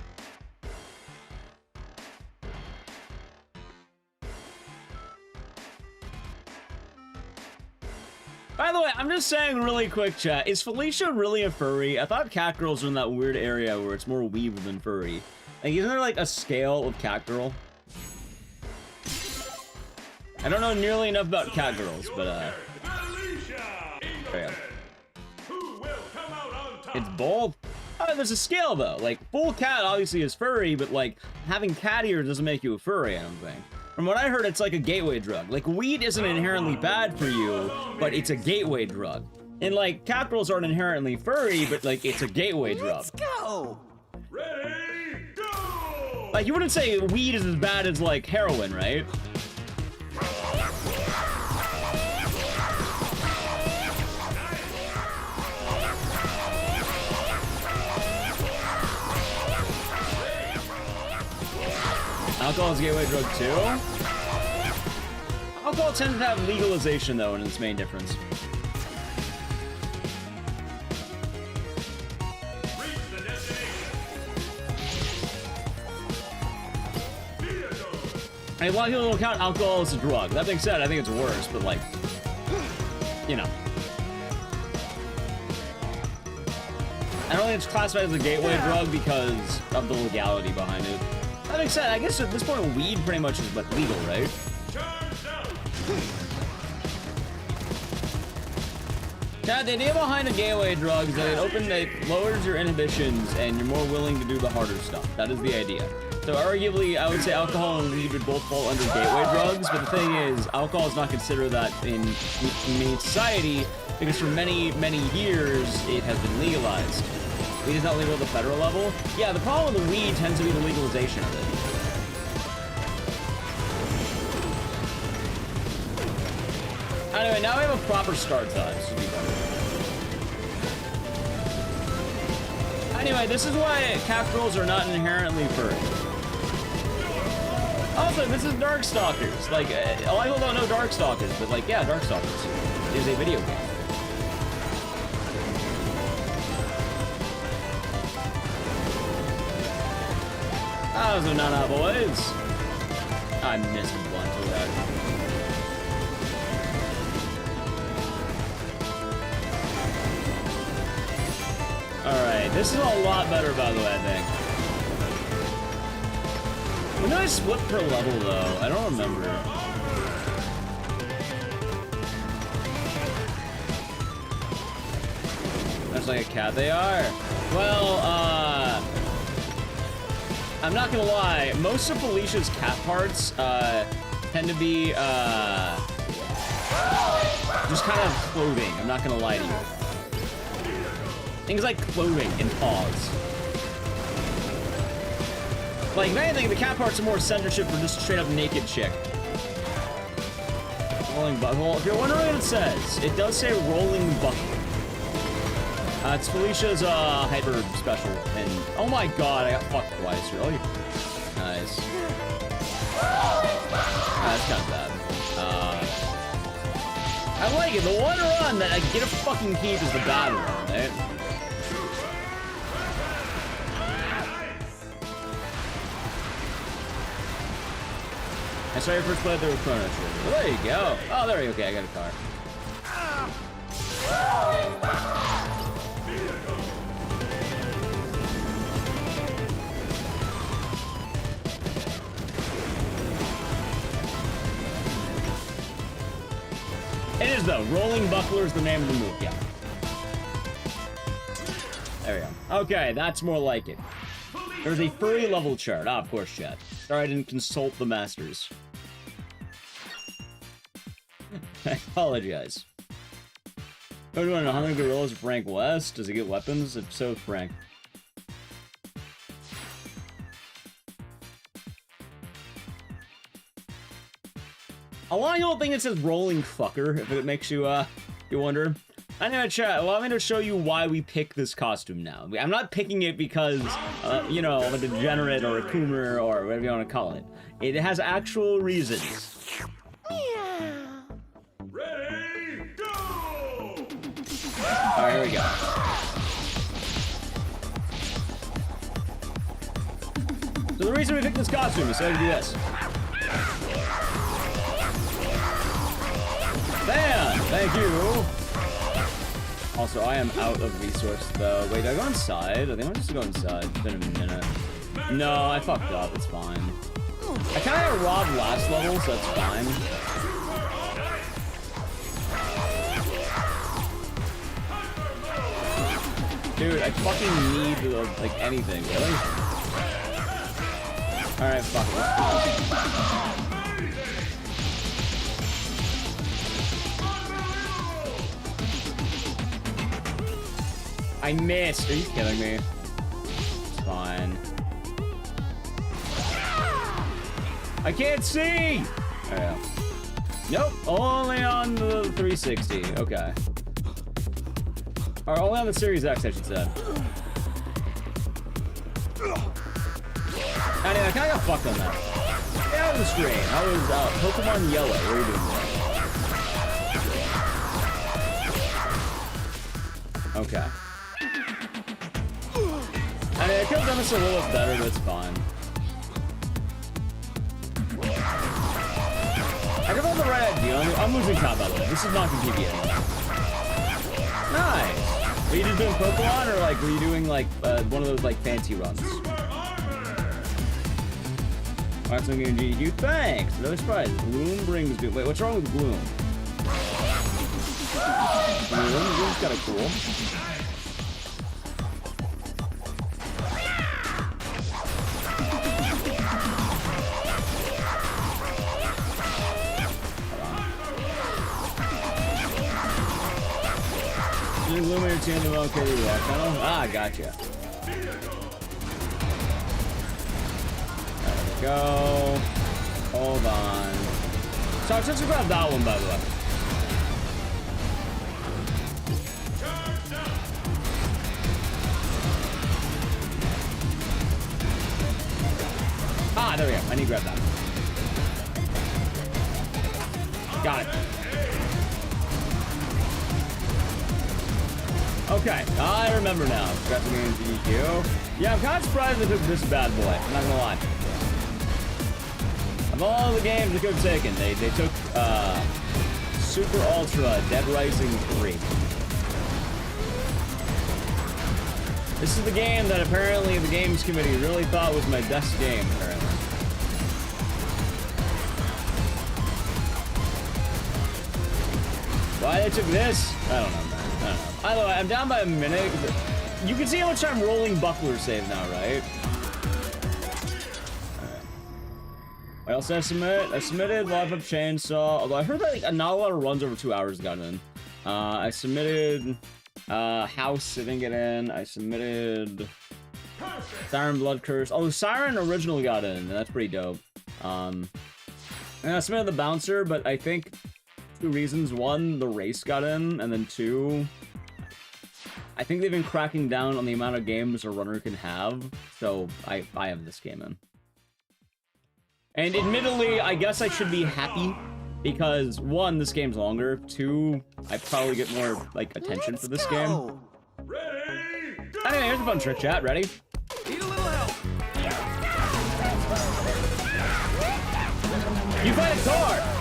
By the way, I'm just saying really quick, chat. Is Felicia really a furry? I thought cat girls are in that weird area where it's more weave than furry. Like, isn't there like a scale of cat girl? I don't know nearly enough about cat girls, but yeah. It's both. Oh, there's a scale though. Like, full cat obviously is furry, but like having cat ears doesn't make you a furry, I don't think. From what I heard, it's like a gateway drug. Like, weed isn't inherently bad for you, but it's a gateway drug. And like, cat girls aren't inherently furry, but like, it's a gateway drug. Let's go. Ready, go. Like, you wouldn't say weed is as bad as like heroin, right? Alcohol is a gateway drug too? Alcohol tends to have legalization though, and its main difference. Reach the destination. And a lot of people don't count alcohol as a drug. That being said, I think it's worse, but like, you know. I don't think it's classified as a gateway drug because of the legality behind it. That makes sense. I guess at this point, weed pretty much is like legal, right? Chad, the idea behind a gateway drug is that it lowers your inhibitions and you're more willing to do the harder stuff. That is the idea. So arguably, I would say alcohol and weed would both fall under gateway drugs, but the thing is, alcohol is not considered that in society because for many, many years, it has been legalized. Weed is not legal at the federal level. Yeah, the problem with the weed tends to be the legalization of it. Anyway, now we have a proper start time. This should be better. Anyway, this is why cat girls are not inherently furry. Also, this is Darkstalkers. Like, a lot of people don't know Darkstalkers, but like, yeah, Darkstalkers is a video game. How's it not, boys? I missed one for that. Alright, this is a lot better, by the way, I think. When did I split per level, though? I don't remember. That's like a cat they are. Well, I'm not gonna lie, most of Felicia's cat parts tend to be just kind of clothing. I'm not gonna lie to you. Things like clothing and paws. Like, if anything, the cat parts are more censorship for just straight up naked chick. Rolling butthole. If you're wondering what it says, it does say rolling butthole. It's Felicia's hyper special, and oh my god, I got fucked twice, really? Nice. That's kind of bad. I like it. The one run that I get a fucking keep is the bad one, right? I saw your first playthrough with Chrono Trigger. Well, there you go. Oh, there you go. Okay, I got a car. is, though. Rolling buckler is the name of the move, yeah. There we go. Okay, that's more like it. There's a furry level chart. Ah, of course, chat. Sorry I didn't consult the masters. I apologize. Go to 100 gorillas, Frank West. Does he get weapons? If so, Frank. A lot of people think it says rolling fucker, if it makes you, you wonder. Anyway, chat, allow me to show you why we pick this costume now. I'm not picking it because, you know, I'm a degenerate or a coomer or whatever you want to call it. It has actual reasons. Ready, go! Alright, here we go. So the reason we picked this costume is so to do this. Bam! Thank you! Also, I am out of resources, though. Wait, do I go inside? I think I'm just going inside. It's been a minute. No, I fucked up. It's fine. I kind of got robbed last level, so it's fine. Dude, I fucking need, like, anything. Really? Alright, fuck it. I missed. Are you kidding me? It's fine. I can't see! Oh, yeah. Nope, only on the 360. Okay. Or only on the Series X, I should say. Anyway, I kinda got fucked on that. Yeah, I was straight. I was Pokemon Yellow. What are you doing there? Okay. I mean, I could have done this a little bit better, but it's fine. I could have the right idea. I'm losing top, by the way. This is not going to give you anything. Nice. Were you just doing Pokemon, or like were you doing like one of those like fancy runs? Alright, so I'm getting GDQ. Thanks. Another surprise. Gloom brings me. Wait, what's wrong with Gloom? Gloom's kind of cool. Illuminator team the wrong carry the rock tunnel. Ah, gotcha. There we go. Hold on. So I just grabbed that one, by the way. Ah, there we go. I need to grab that. Got it. Okay, I remember now. Grabbing in GDQ. Yeah, I'm kind of surprised they took this bad boy. I'm not gonna lie. Of all the games they could have taken, they took Super Ultra Dead Rising 3. This is the game that apparently the games committee really thought was my best game, apparently. Why they took this? I don't know, man. I don't know. By the way, I'm down by a minute. You can see how much time rolling buckler save now, right? What else did I submit? I submitted Live Up Chainsaw, although I heard that like, not a lot of runs over 2 hours got in. I submitted House, I didn't get in. I submitted Siren Blood Curse. Oh, Siren original got in, and that's pretty dope. And I submitted the Bouncer, but I think 2 reasons. 1, the race got in, and then 2, I think they've been cracking down on the amount of games a runner can have, so I have this game in. And admittedly, I guess I should be happy, because 1, this game's longer, 2, I probably get more, like, attention for this game. Ready, go! Anyway, here's a fun trick, chat. Ready? Need a little help. You fight a car!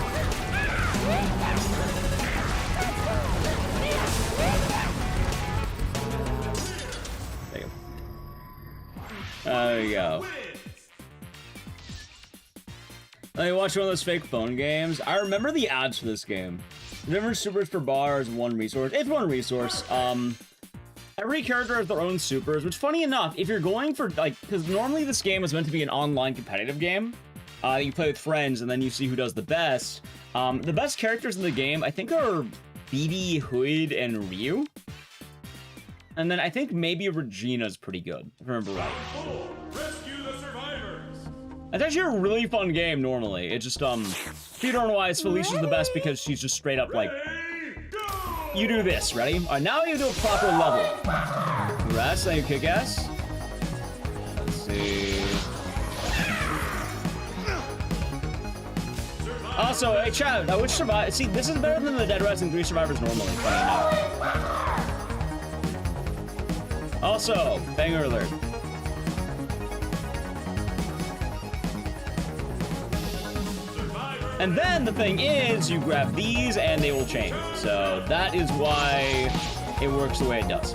There you go. Let me watch one of those fake phone games. I remember the ads for this game. Different supers per bar is one resource. It's one resource. Every character has their own supers, which, funny enough, if you're going for, like, because normally this game is meant to be an online competitive game. You play with friends, and then you see who does the best. The best characters in the game, I think, are BD, Hood, and Ryu. And then I think maybe Regina's pretty good, if I remember right. Rescue the survivors. It's actually a really fun game, normally. It just, speedrun-wise, Felicia's the best because she's just straight up, like, you do this, ready? All right, now you do a proper level. Congrats, thank you, kick-ass. Let's see. Also, hey, chat, which survivor? See, this is better than the Dead Rising 3 survivors normally, funny enough. Also, banger alert. And then the thing is, you grab these and they will change. So that is why it works the way it does.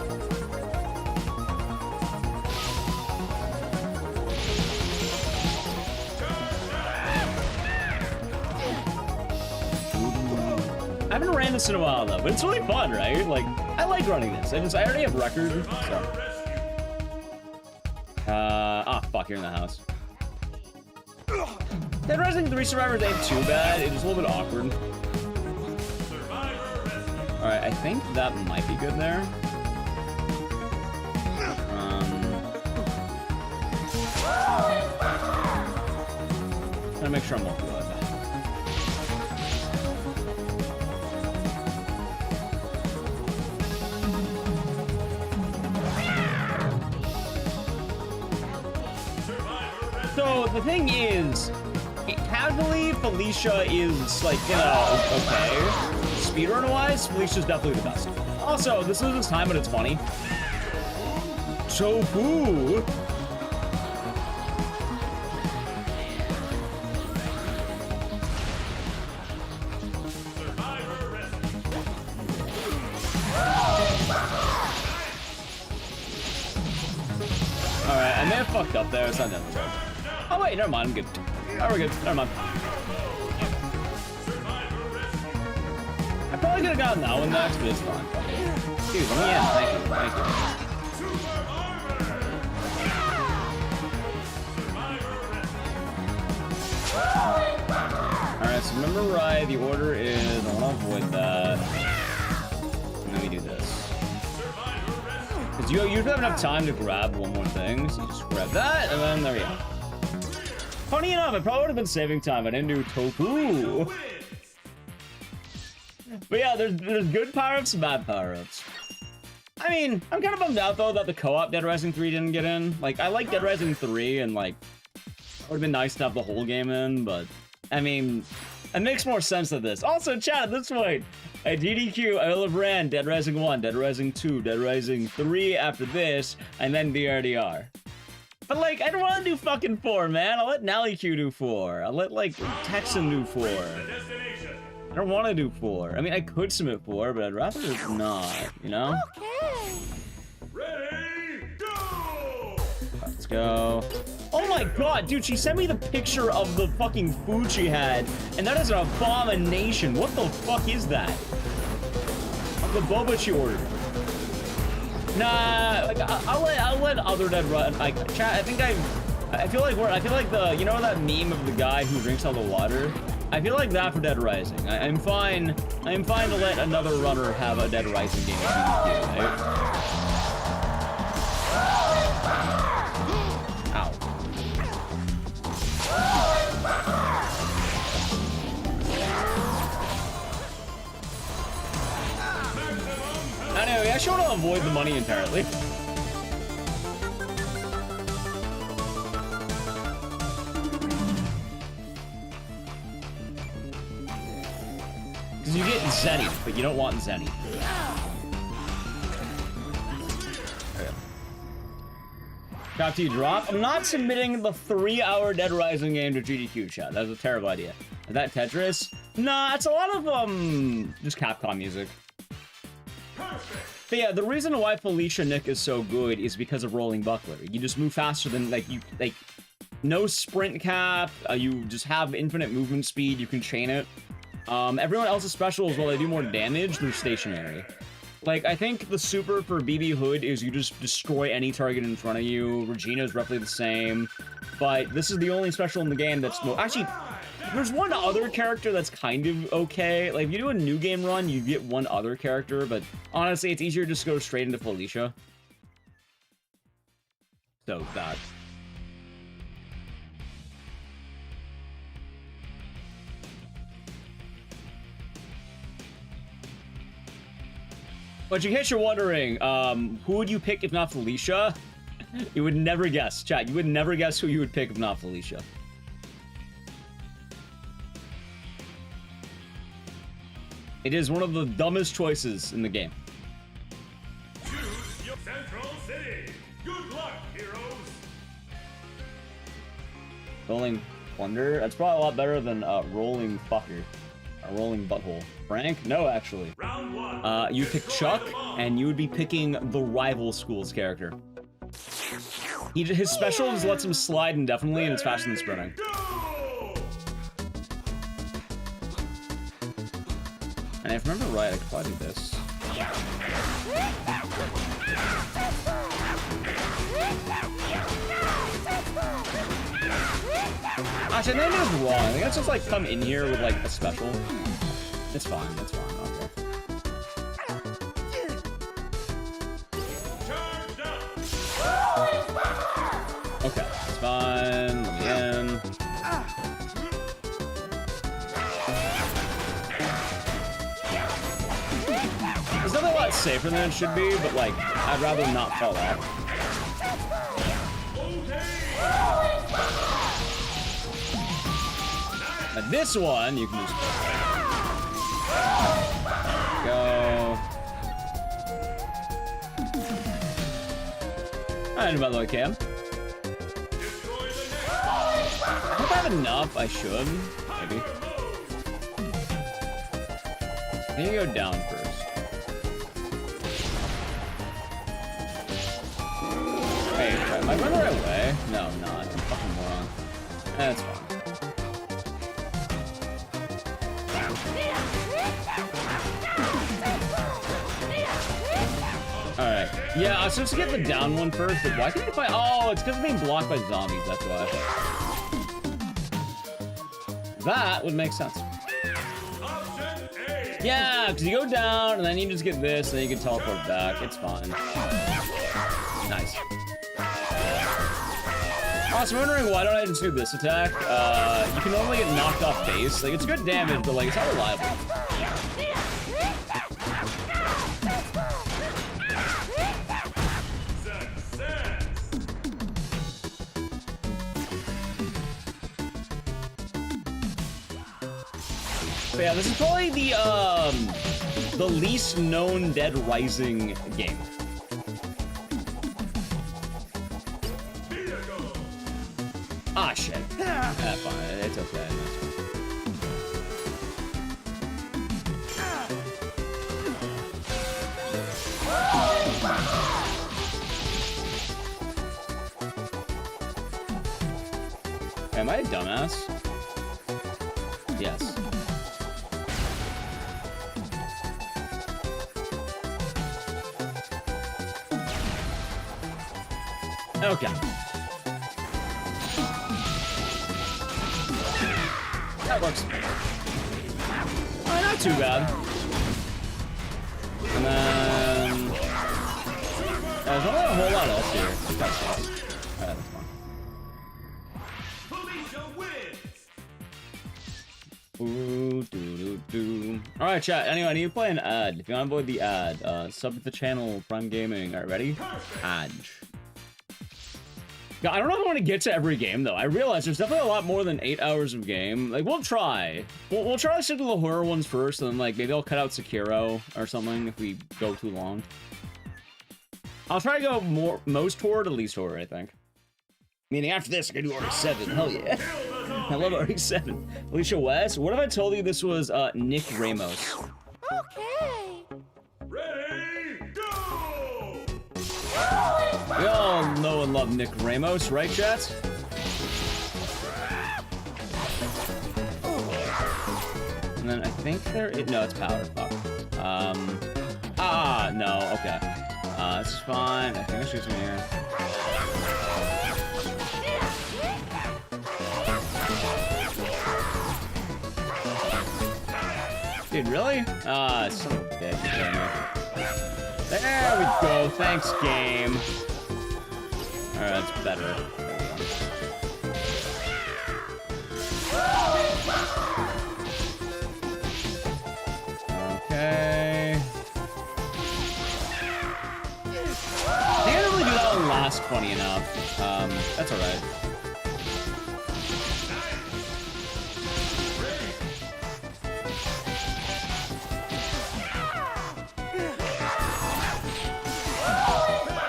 I haven't ran this in a while though, but it's really fun, right? Like, I like running this. I already have record, so. Fuck, you're in the house. Dead Rising 3 survivors ain't too bad. It's a little bit awkward. Alright, I think that might be good there. Gotta make sure I'm looking like that. So the thing is, casually, Felicia is like, you know, okay. Speedrun-wise, Felicia's definitely the best. Also, this is this time when it's funny. Tofu. Alright, I may have fucked up there. It's not that much. Oh wait, never mind, I'm good. Oh, we're good, never mind. I probably could have gotten that one next, but it's fine. Dude, let me in, thank you, thank you. Alright, so remember right, the order is, I want to avoid that. And then we do this. Because you don't have enough time to grab one more thing, so you just grab that, and then there we go. Funny enough, I probably would have been saving time. I didn't do tofu. But yeah, there's good power-ups and bad power-ups. I mean, I'm kind of bummed out, though, that the co-op Dead Rising 3 didn't get in. Like, I like Dead Rising 3, and, like, it would have been nice to have the whole game in, but, I mean, it makes more sense than this. Also, chat, at this point, at GDQ, I will have ran Dead Rising 1, Dead Rising 2, Dead Rising 3 after this, and then DRDR. But, like, I don't want to do fucking 4, man. I'll let NallyQ do 4. I'll let, like, Texan do 4. I don't want to do 4. I mean, I could submit 4, but I'd rather not, you know? Okay. Ready, go! Let's go. Oh my god, dude, she sent me the picture of the fucking food she had, and that is an abomination. What the fuck is that? Of the boba she ordered. Nah, like I'll let other Dead run. Like, chat, I feel like the, you know that meme of the guy who drinks all the water? I feel like that for Dead Rising. I'm fine to let another runner have a Dead Rising game with GDQ, right? Ow. Anyway, I should want to avoid the money entirely. Because you get Zenny, but you don't want Zenny. Okay. Copy drop. I'm not submitting the 3-hour Dead Rising game to GDQ, chat. That was a terrible idea. Is that Tetris? Nah, it's a lot of, just Capcom music. But yeah, the reason why Felicia Nick is so good is because of Rolling Buckler. You just move faster than, like, no sprint cap, you just have infinite movement speed, you can chain it. Everyone else's specials, while they do more damage, they're stationary. Like, I think the super for BB Hood is you just destroy any target in front of you. Regina's roughly the same. But this is the only special in the game that's... Actually, there's one other character that's kind of okay. Like, if you do a new game run, you get one other character. But honestly, it's easier to just go straight into Felicia. So, that... But in case you're wondering, who would you pick if not Felicia? You would never guess. Chat, you would never guess who you would pick if not Felicia. It is one of the dumbest choices in the game. Choose your Central City. Good luck, heroes. Rolling Plunder? That's probably a lot better than Rolling Fucker. A Rolling Butthole. Frank? No, actually. Round one. You pick Chuck, and you would be picking the rival school's character. His special just lets him slide indefinitely, and it's faster than sprinting. Go! And if I remember right, I could probably do this. Actually, I think it's wrong. I think it's just like come in here with like a special. It's fine. That's fine. Okay. Okay, it's fine. Let me in. It's definitely a lot safer than it should be, but like, I'd rather not fall off. Now this one, you can just go. And by the way, Cam. I hope I have enough. I should. Maybe. I need to go down first. Wait, am I going the right way? No, I'm not. I'm fucking moron. That's fine. Alright. Yeah, I was supposed to get the down one first, but why can't I find... Oh, it's because it's being blocked by zombies, that's why. That would make sense. Yeah, because you go down, and then you just get this, and then you can teleport back. It's fine. Nice. I was wondering why don't I just do this attack? You can only get knocked off base. Like, it's good damage, but like, it's not reliable. But yeah, this is probably the least known Dead Rising game. Ah, shit. Fine. It's okay. Am I a dumbass? Yes. Okay. That works. Oh, not too bad. And then... there's not a whole lot else here. That's fine. Alright, that's fine. Ooh, doo, doo, doo. Alright, chat. Anyway, I need to play an ad. If you want to avoid the ad, sub to the channel, Prime Gaming. Alright, ready? Ad. Yeah, I don't know if I want to get to every game, though. I realize there's definitely a lot more than 8 hours of game. Like, we'll try. We'll try to stick to the horror ones first, and then, like, maybe I'll cut out Sekiro or something if we go too long. I'll try to go most horror to least horror, I think. Meaning after this, I can do RE7. Hell yeah. I love RE7. Alicia West, what if I told you this was Nick Ramos? Okay. Ready, go! We all know and love Nick Ramos, right, chat? And then I think no, it's power. Fuck. No, okay. This is fine. I think I shoot some here. Dude, really? Son of a bitch. There we go. Thanks, game. Alright, that's better. Okay. I think I didn't really do that one last funny enough. That's alright.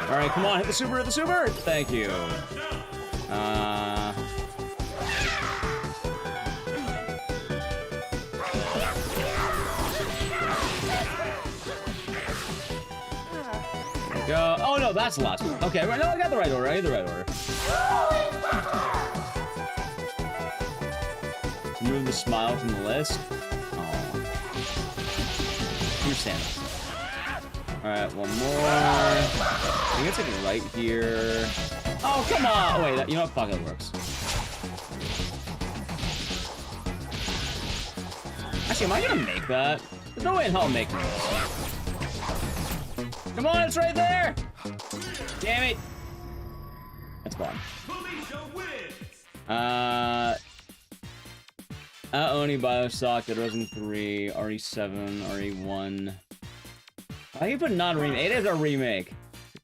Alright, come on, hit the super, hit the super! Thank you. Go. Oh no, that's the last one. Okay, right, no, I got the right order. I got the right order. Remove the smile from the list. Oh. Understand. Alright, one more. I think it's like right here. Oh, come on! Oh, wait, you know what? Fuck, it works. Actually, am I gonna make that? There's no way in hell I'm making this. Come on, it's right there! Damn it! That's fine. Oni, Bioshock, Dead Rising 3, RE7, RE1. How do you put non-remake? It is a remake.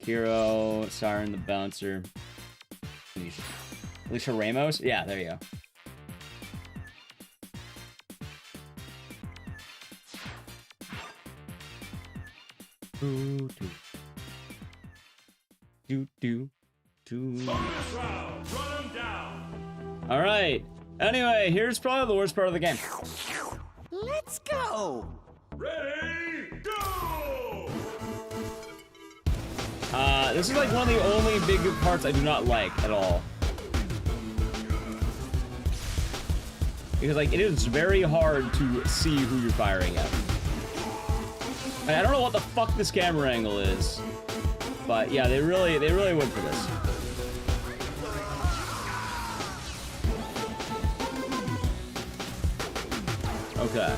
Sekiro, Siren the Bouncer. Alicia Ramos? Yeah, there you go. All right. Anyway, here's probably the worst part of the game. Let's go. Ready, go! This is like one of the only big parts I do not like at all. Because like it is very hard to see who you're firing at. And I don't know what the fuck this camera angle is, but yeah, they really went for this. Okay.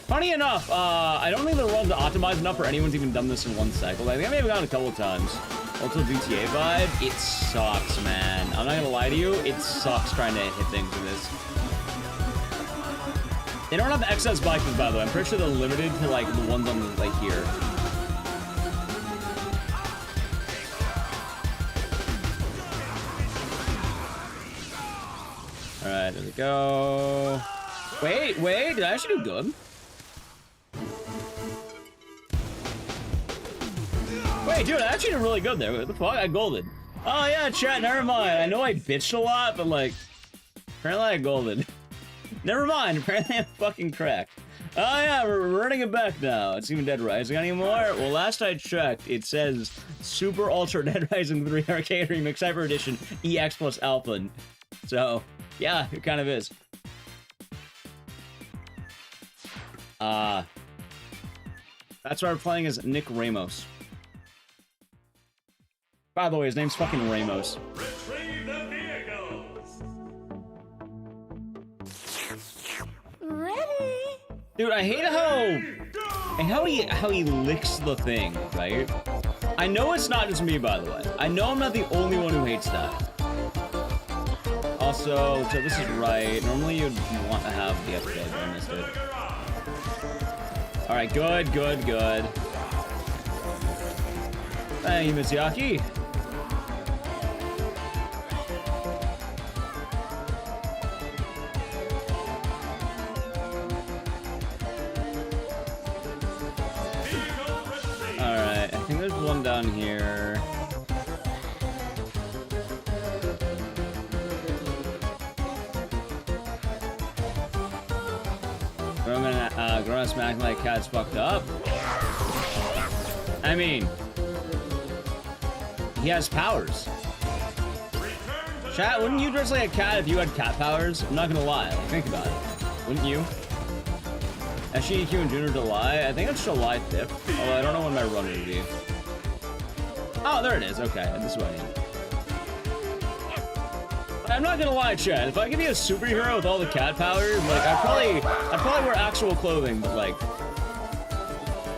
Funny enough, I don't think the runs are optimized enough for anyone's even done this in one cycle. I think I may have gone a couple of times. Also, GTA vibe, it sucks, man. I'm not gonna lie to you, it sucks trying to hit things in this. They don't have excess bikes, by the way. I'm pretty sure they're limited to like the ones on like here. All right, there we go. Wait, did I actually do good? Wait, dude, I actually did really good there. What the fuck? I golded. Oh, yeah, chat, never mind. I know I bitched a lot, but, like, apparently I golded. Never mind, apparently I'm fucking cracked. Oh, yeah, we're running it back now. It's even Dead Rising anymore? Well, last I checked, it says Super Ultra Dead Rising 3 Arcade Remix Hyper Edition EX plus Alpha. So, yeah, it kind of is. That's why we're playing as Nick Ramos. By the way, his name's fucking Ramos. Retrieve the vehicles. Ready? Dude, I hate how he licks the thing, right? I know it's not just me, by the way. I know I'm not the only one who hates that. Also, so this is right. Normally you'd want to have the upgrade, but I missed it. Alright, good. Thank you, Mitsuaki. Alright, I think there's one down here. I'm gonna smack like cat's fucked up. I mean, He has powers. Chat, wouldn't you dress like a cat if you had cat powers? I'm not gonna lie, like, think about it. Wouldn't you? SGDQ in June or July? I think it's July 5th. Although I don't know when my run will be. Oh, there it is. Okay, this is what I need. I'm not gonna lie, chat. If I could be a superhero with all the cat powers, like I'd probably wear actual clothing, but like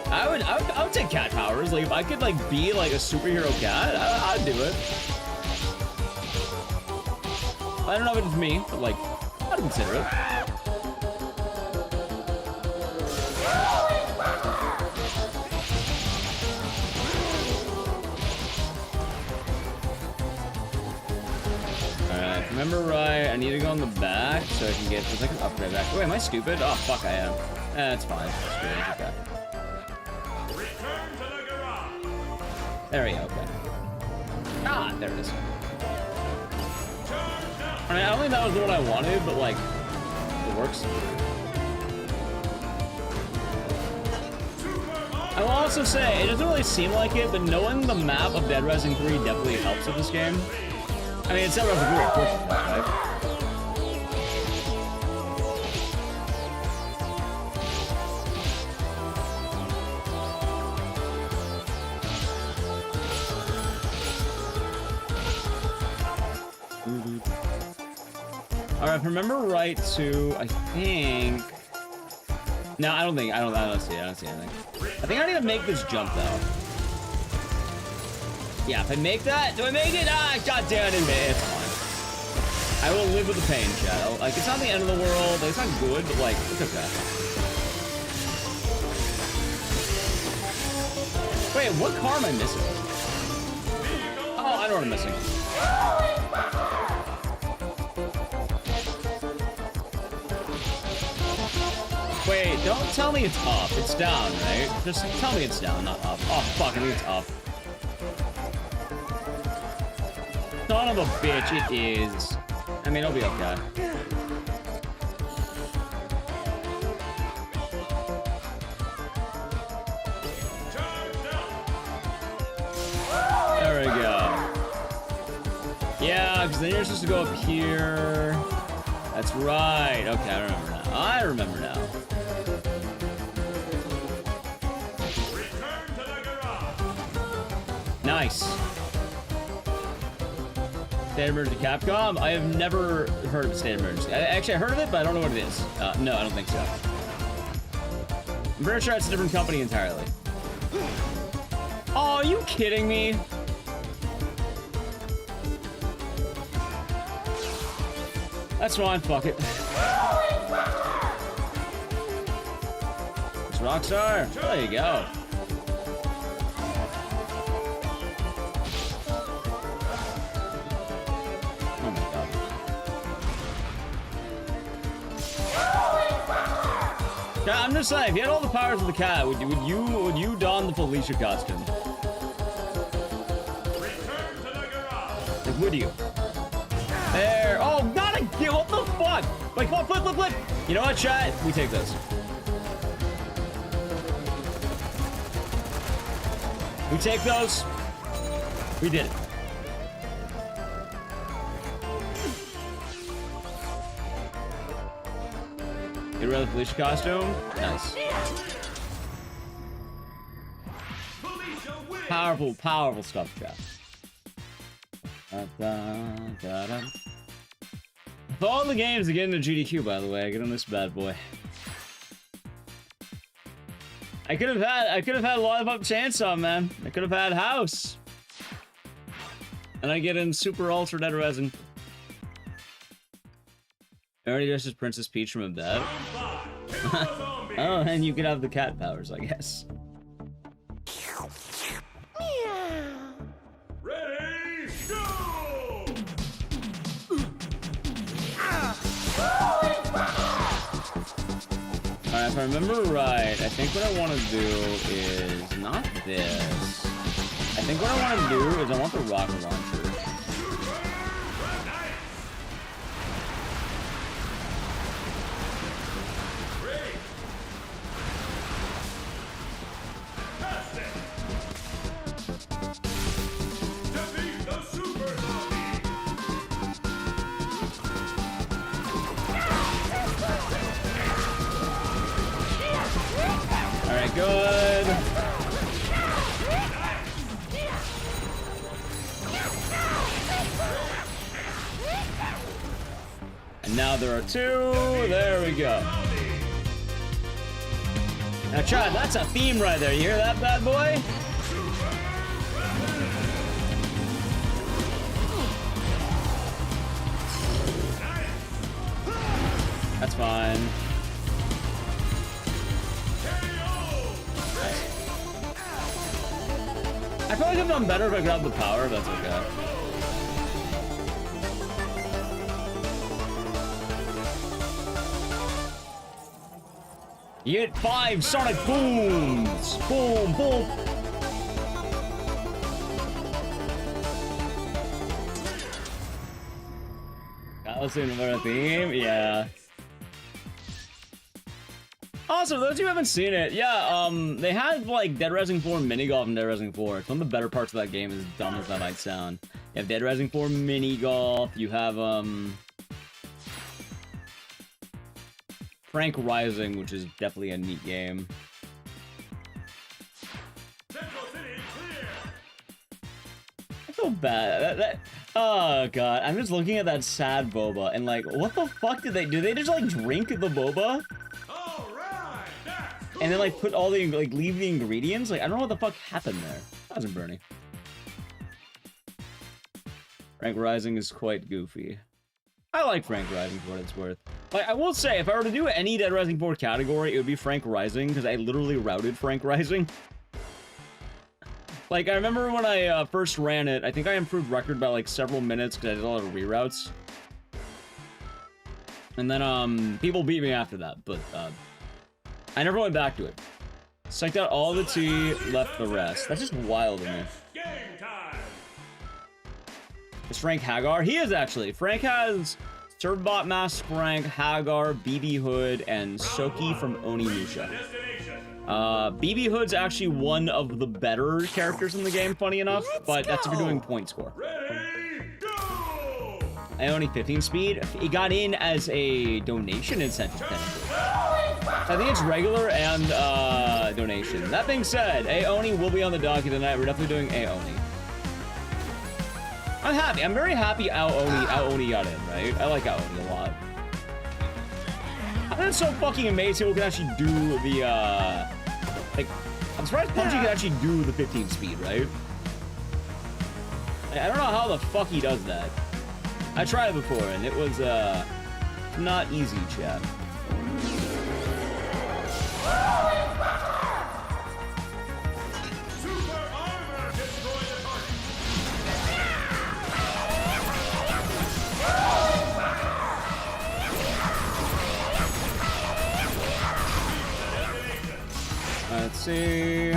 I would take cat powers. Like if I could like be like a superhero cat, I'd do it. I don't know if it's me, but like I'd consider it. Remember right, I need to go on the back so I can get this like an upgrade back. Wait, am I stupid? Oh fuck, I am. It's fine. It's good. Okay. Return to the garage. There we go. Okay. Ah, there it is. I mean, I don't think that was the one I wanted, but like, it works. I will also say, it doesn't really seem like it, but knowing the map of Dead Rising 3 definitely helps with this game. I mean, it's Dead Rising 3, of course it's not, right? Alright, if I remember right to, I think... No, I don't see anything. I think I need to make this jump, though. Yeah, if I make that, do I make it? Ah, goddamn, I didn't make it. It's fine. I will live with the pain, Shadow. Like, it's not the end of the world. Like, it's not good, but, like, it's okay. Wait, what car am I missing? Oh, I know what I'm missing. Wait, don't tell me it's up. It's down, right? Just tell me it's down, not up. Oh, fuck, I think it's up. Son of a bitch, it is. I mean, it'll be okay. There we go. Yeah, because then you're supposed to go up here. That's right. Okay, I remember now. I remember now. Return to the garage. Nice. State Emergency Capcom? I have never heard of State Emergency. Actually, I heard of it, but I don't know what it is. No, I don't think so. I'm pretty sure it's a different company entirely. Oh, are you kidding me? That's fine, fuck it. It's Rockstar. There you go. Yeah, I'm just saying, if you had all the powers of the cat, would you don the Felicia costume? Return to the garage. Like, would you? There. Oh, not again. What the fuck? Like, come on, flip, flip, flip. You know what, chat? We take this. We take those. We did it. Get rid of the Felicia costume. Nice. Powerful, powerful stuff, chat. Of all the games to get into GDQ, by the way, I get on this bad boy. I could have had a lot of up Chainsaw, man. I could have had House. And I get in Super Ultra Dead Resin. I already dressed as Princess Peach from a bed. Oh, and you could have the cat powers, I guess. Ready, go! Alright, if I remember right, I think what I want to do is not this. I think what I want to do is I want the rocket launcher. Defeat! Now there are 2. There we go. Now, Chad, that's a theme right there. You hear that, bad boy? That's fine. I feel like I've done better if I grab the power, but that's okay. You get 5 sonic booms! Boom, boom! That was another theme? Yeah. Also, those of you who haven't seen it, yeah, they had, like, Dead Rising 4 mini golf and Dead Rising 4. It's one of the better parts of that game, as dumb as that might sound. You have Dead Rising 4 mini golf, you have, Frank Rising, which is definitely a neat game. I feel bad. Oh, God. I'm just looking at that sad boba, and, like, what the fuck did they do? They just, like, drink the boba? And then, like, put all the, like, leave the ingredients? Like, I don't know what the fuck happened there. That wasn't Bernie. Frank Rising is quite goofy. I like Frank Rising for what it's worth. Like, I will say, if I were to do any Dead Rising 4 category, it would be Frank Rising, because I literally routed Frank Rising. Like, I remember when I first ran it, I think I improved record by, like, several minutes, because I did a lot of reroutes. And then, people beat me after that, but, I never went back to it. Psyched out all the tea, left the rest. That's just wild to me. Is Frank Hagar? He is actually. Frank has Servbot Mask Frank, Hagar, BB Hood, and Soki from Onimusha. BB Hood's actually one of the better characters in the game, funny enough, but that's if you're doing point score. I only 15 speed. It got in as a donation incentive, technically. I think it's regular and donation. That being said, Aoni will be on the docket tonight. We're definitely doing Aoni. I'm happy. I'm very happy Aoni got in, right? I like Aoni a lot. I think it's so fucking amazing people can actually do the, like, I'm surprised PUBG can actually do the 15 speed, right? I don't know how the fuck he does that. I tried it before, and it was, not easy, chat. Let's see.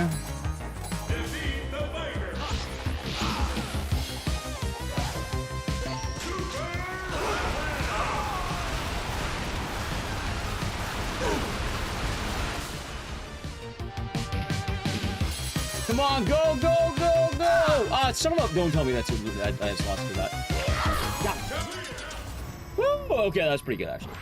Come on, go, go, go, go! Son of a... Don't tell me that's... I just lost for that. Yeah. Woo! Okay, that's pretty good, actually.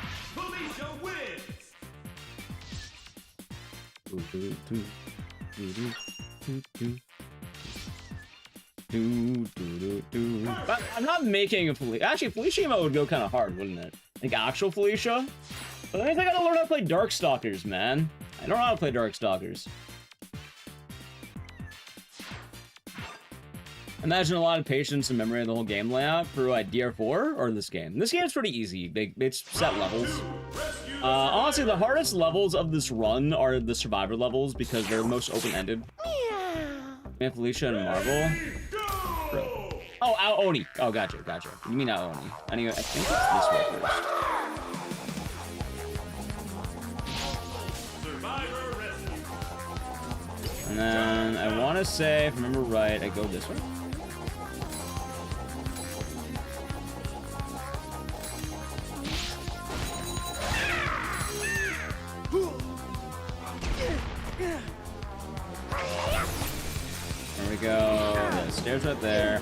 But I'm not making a Felicia. Actually, Felicia mode would go kind of hard, wouldn't it? Like actual Felicia? But I think I gotta learn how to play Darkstalkers, man. I don't know how to play Darkstalkers. Imagine a lot of patience and memory of the whole game layout for DR4 or this game. This game's pretty easy. It's set levels. Honestly, the hardest levels of this run are the Survivor levels because they're the most open-ended. We have Felicia and Marvel. Bro. Oh, Aoni. Oh, gotcha, gotcha. You mean Aoni. Anyway, I think it's this way first. And then I want to say, if I remember right, I go this way. There we go. The stairs right there.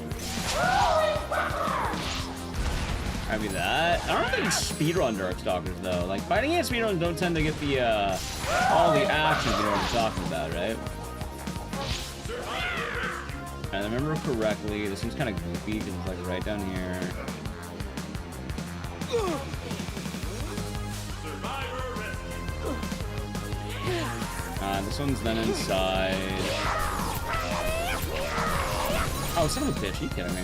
Maybe that. I don't know if I can speedrun Darkstalkers though. Like fighting against speedruns don't tend to get the all the action, you know what I'm talking about, right? And I remember correctly, this seems kind of goofy because it's like right down here. This one's then inside. Oh, son of a bitch, are you kidding me?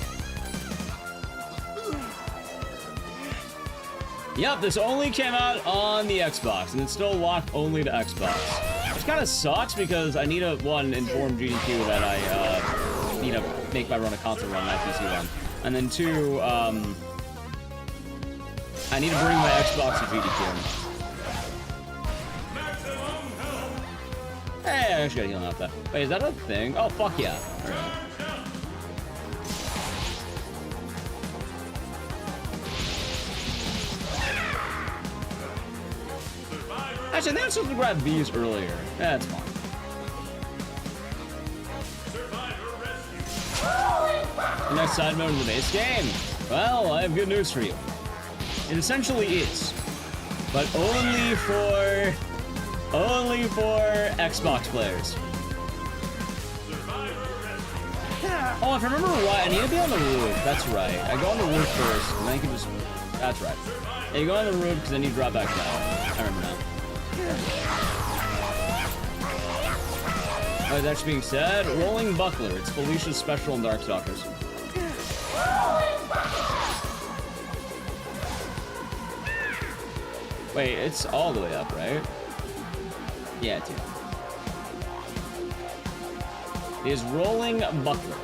Yep, this only came out on the Xbox, and it's still locked only to Xbox. Which kind of sucks because I need to, one, inform GDQ that I need to make my run a console run, not PC run. And then two, I need to bring my Xbox to GDQ. Hey, I just got healing off that. Wait, is that a thing? Oh, fuck yeah. Alright. Actually, I think I was supposed to grab these earlier. That's fine. The next side mode of the base game. Well, I have good news for you. It essentially is, but only for Xbox players. Oh, if I remember right, I need to be on the roof. That's right. I go on the roof first, and then you can just. That's right. Yeah, you go on the roof because then you drop back down. I remember now. Alright, that being said, Rolling Buckler. It's Felicia's special in Darkstalkers. Wait, it's all the way up, right? Yeah, it's here. It is Rolling Buckler.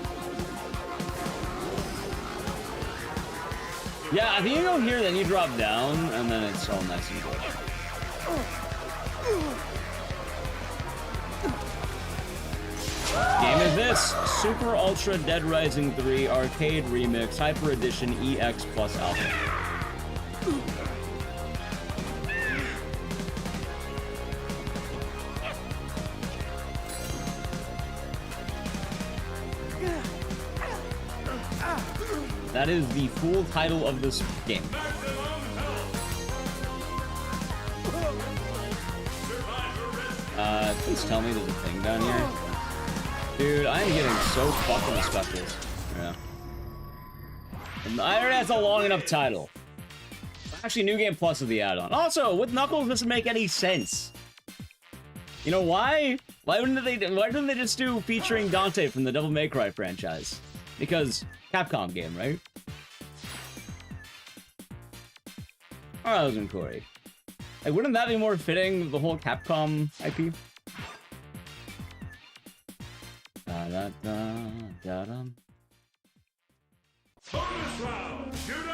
Yeah, I think you go here, then you drop down, and then it's all nice and good. Game is this Super Ultra Dead Rising 3 Arcade Remix Hyper Edition EX Plus Alpha. That is the full title of this game. Please tell me there's a thing down here. Dude, I am getting so fucking with specials. Yeah. And I already has a long enough title. Actually, New Game Plus is the add-on. Also, with Knuckles doesn't make any sense. You know why? Why didn't they just do featuring Dante from the Devil May Cry franchise? Because Capcom game, right? Oh, that was in Corey. Like, wouldn't that be more fitting with the whole Capcom IP?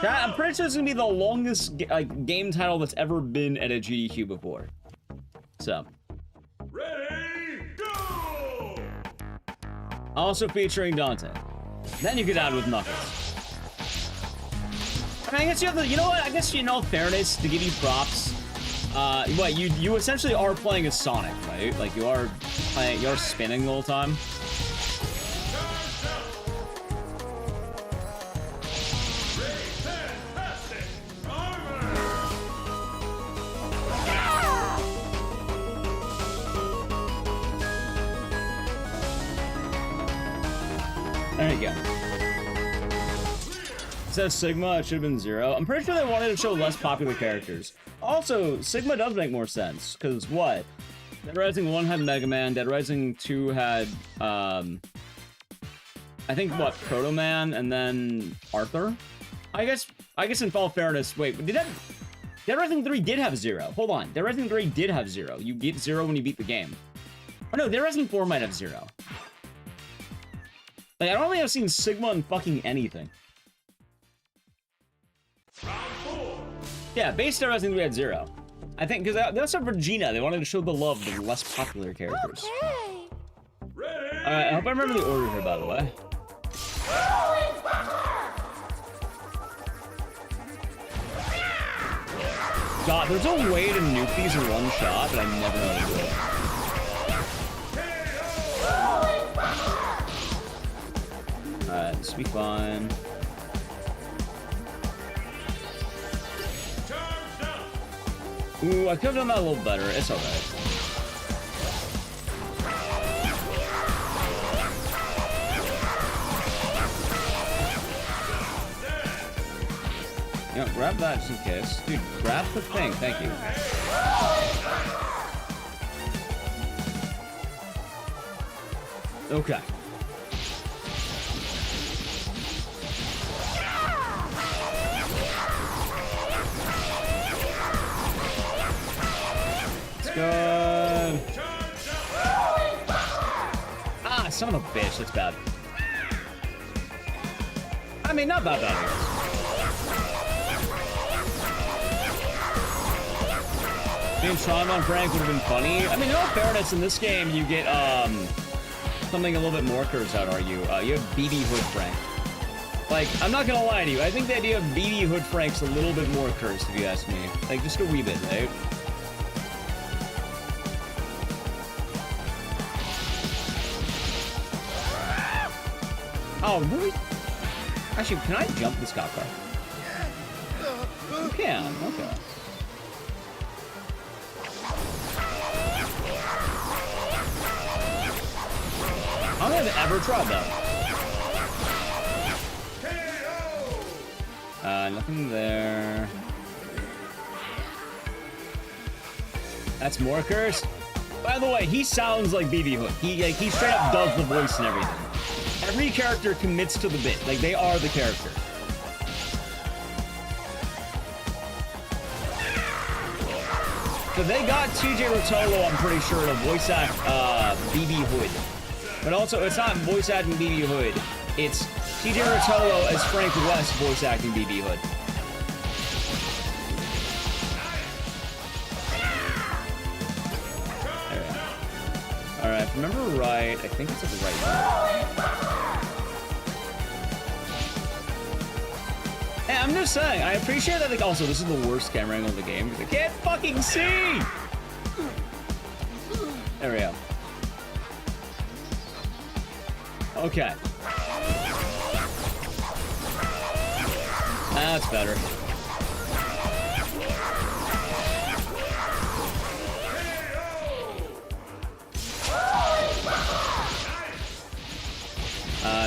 I'm pretty sure it's gonna be the longest game title that's ever been at a GDQ before. So. Ready, go! Also featuring Dante. Then you could add with Knuckles. I mean, I guess you have the, you know what? I guess you know, fairness, to give you props. What, you essentially are playing as Sonic, right? Like, you are spinning the whole time. There you go. It says Sigma, it should have been 0. I'm pretty sure they wanted to show less popular characters. Also, Sigma does make more sense, because what? Dead Rising 1 had Mega Man, Dead Rising 2 had, I think, what, Proto Man, and then Arthur? I guess in all fairness, wait, Dead Rising 3 did have 0. Hold on, Dead Rising 3 did have 0. You get 0 when you beat the game. Oh no, Dead Rising 4 might have 0. Like, I don't think I've seen Sigma in fucking anything. Yeah, base Dead Rising 3 had 0. I think, because they also have Regina. They wanted to show the love of the less popular characters. Okay. Alright, I hope I remember the order here, by the way. God, there's a way to nuke these in one shot, but I never know how to do it. Alright, this will be fine. Ooh, I could have done that a little better. It's alright. You know, grab that just in case. Dude, grab the thing. Thank you. Okay. It's good. Ah, son of a bitch. That's bad. I mean, not that bad, I guess. Being Tron on Frank would have been funny. I mean, in all fairness, in this game, you get, something a little bit more cursed, I'd argue. You have BD Hood Frank. Like, I'm not gonna lie to you, I think the idea of BD Hood Frank's a little bit more cursed, if you ask me. Like, just a wee bit, right? Oh, really? Actually, can I jump this cop car? You can, okay. I don't think I've ever tried that. Nothing there. That's more cursed. By the way, he sounds like BB Hood. He straight up does the voice and everything. Every character commits to the bit. Like, they are the character. So they got TJ Rotolo, I'm pretty sure, to voice act BB Hood. But also, it's not voice acting BB Hood. It's TJ Rotolo as Frank West voice acting BB Hood. Alright, if I remember right, I think it's at the right one. Hey, I'm just saying, I appreciate that, like, also, this is the worst camera angle of the game, because I can't fucking see! There we go. Okay. That's better.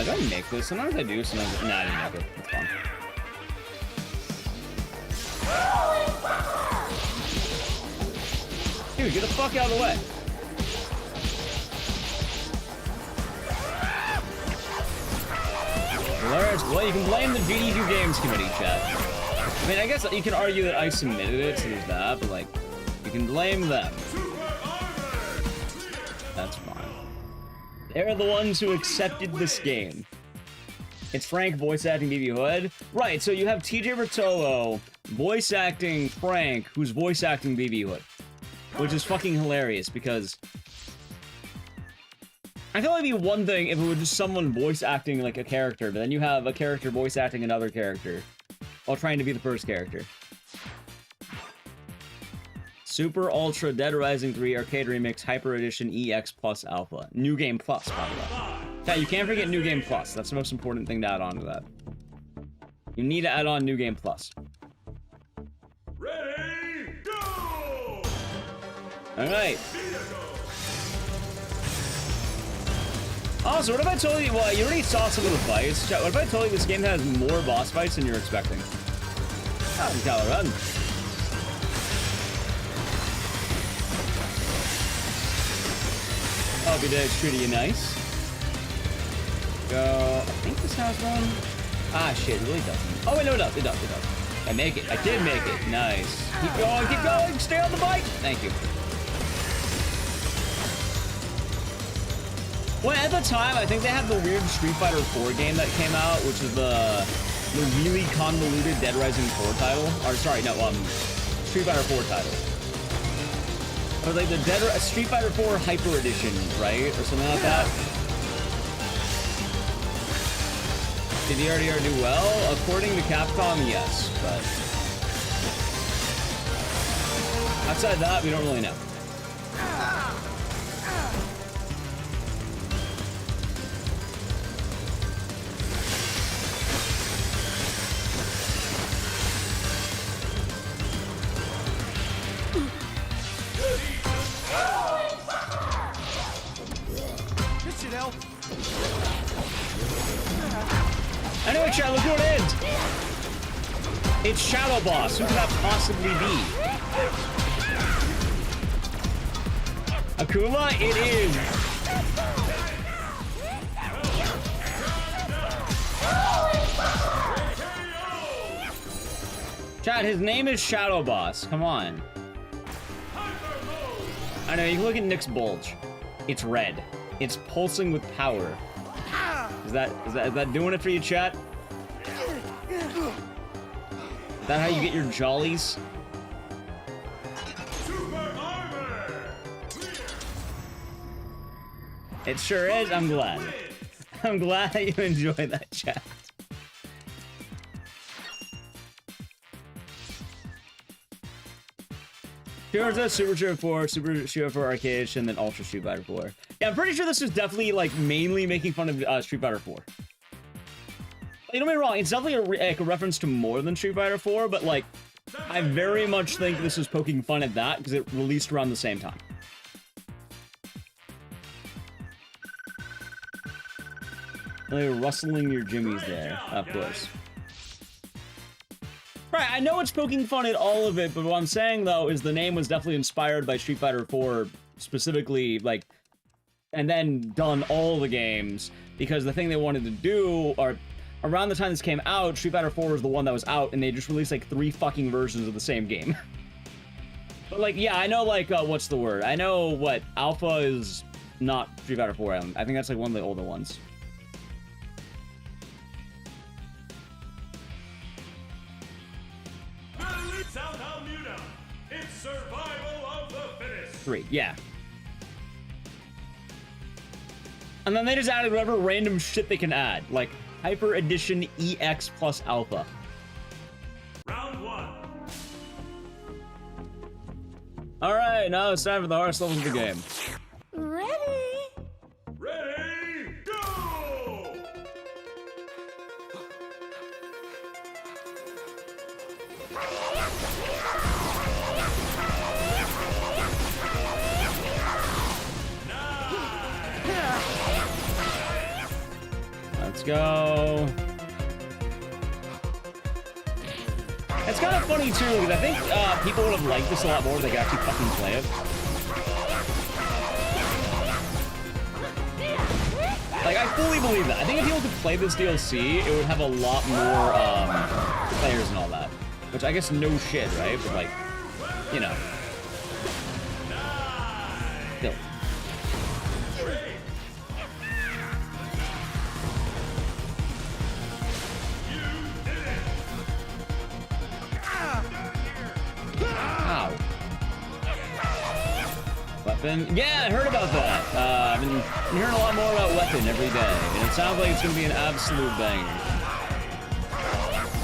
Do I make this? Sometimes I do, sometimes... Nah, I didn't make it. It's fine. Dude, get the fuck out of the way. Well, you can blame the GDQ Games Committee, chat. I mean, I guess you can argue that I submitted it, so there's that, but, like, you can blame them. That's fine. They're the ones who accepted this game. It's Frank voice acting BB Hood. Right, so you have TJ Rotolo voice acting Frank, who's voice acting BB Hood. Which is fucking hilarious, because... I feel like it'd be one thing if it was just someone voice acting like a character, but then you have a character voice acting another character while trying to be the first character. Super Ultra Dead Rising 3 Arcade Remix Hyper Edition EX Plus Alpha. New Game Plus, by the way. Yeah, you can't forget New Game Plus. That's the most important thing to add on to that. You need to add on New Game Plus. Ready, go! Alright. Also, what if I told you, well, you already saw some of the fights. What if I told you this game has more boss fights than you're expecting? Oh, Colorado. Hope your day's treating you nice. Go, I think this has one. Ah, shit, it really doesn't. Oh, wait, no, it does, it does, it does. I make it, I did make it, nice. Keep going, stay on the bike. Thank you. Well, at the time, I think they had the weird Street Fighter 4 game that came out, which is the really convoluted Dead Rising 4 title. Or, sorry, no, Street Fighter 4 title. Or like the Street Fighter 4 Hyper Edition, right? Or something like that. Did the RDR do well? According to Capcom, yes, but... outside that, we don't really know. Anyway, chat, look who it is. It's Shadow Boss. Who could that possibly be? Akuma? It is. Chat, his name is Shadow Boss. Come on. I know, you can look at Nick's bulge. It's red. It's pulsing with power. Is that doing it for you, chat? Is that how you get your jollies? It sure is. I'm glad. I'm glad that you enjoy that, chat. Super Street Fighter 4, Super Street Fighter 4 Arcade, and then Ultra Street Fighter 4. Yeah, I'm pretty sure this is definitely, like, mainly making fun of Street Fighter 4. You don't get me wrong, it's definitely a reference to more than Street Fighter 4, but, like, I very much think this is poking fun at that, because it released around the same time. You're rustling your jimmies there, of course. Right, I know it's poking fun at all of it, but what I'm saying, though, is the name was definitely inspired by Street Fighter 4, specifically, like, and then done all the games, because the thing they wanted to do, or around the time this came out, Street Fighter 4 was the one that was out, and they just released, like, 3 fucking versions of the same game. But, like, yeah, I know, like, what's the word? I know what, Alpha is not Street Fighter 4, I think that's, like, one of the older ones. Yeah. And then they just added whatever random shit they can add, like Hyper Edition EX plus Alpha. Round 1. Alright, now it's time for the hardest levels of the game. Ready? Ready, go! Let's go. It's kind of funny too, because I think people would have liked this a lot more if they could actually fucking play it. Like, I fully believe that. I think if people could play this DLC, it would have a lot more players and all that. Which I guess no shit, right? But like, you know. Still. Ow. Weapon. Yeah, I heard about that. I've been hearing a lot more about Weapon every day, and it sounds like it's gonna be an absolute banger.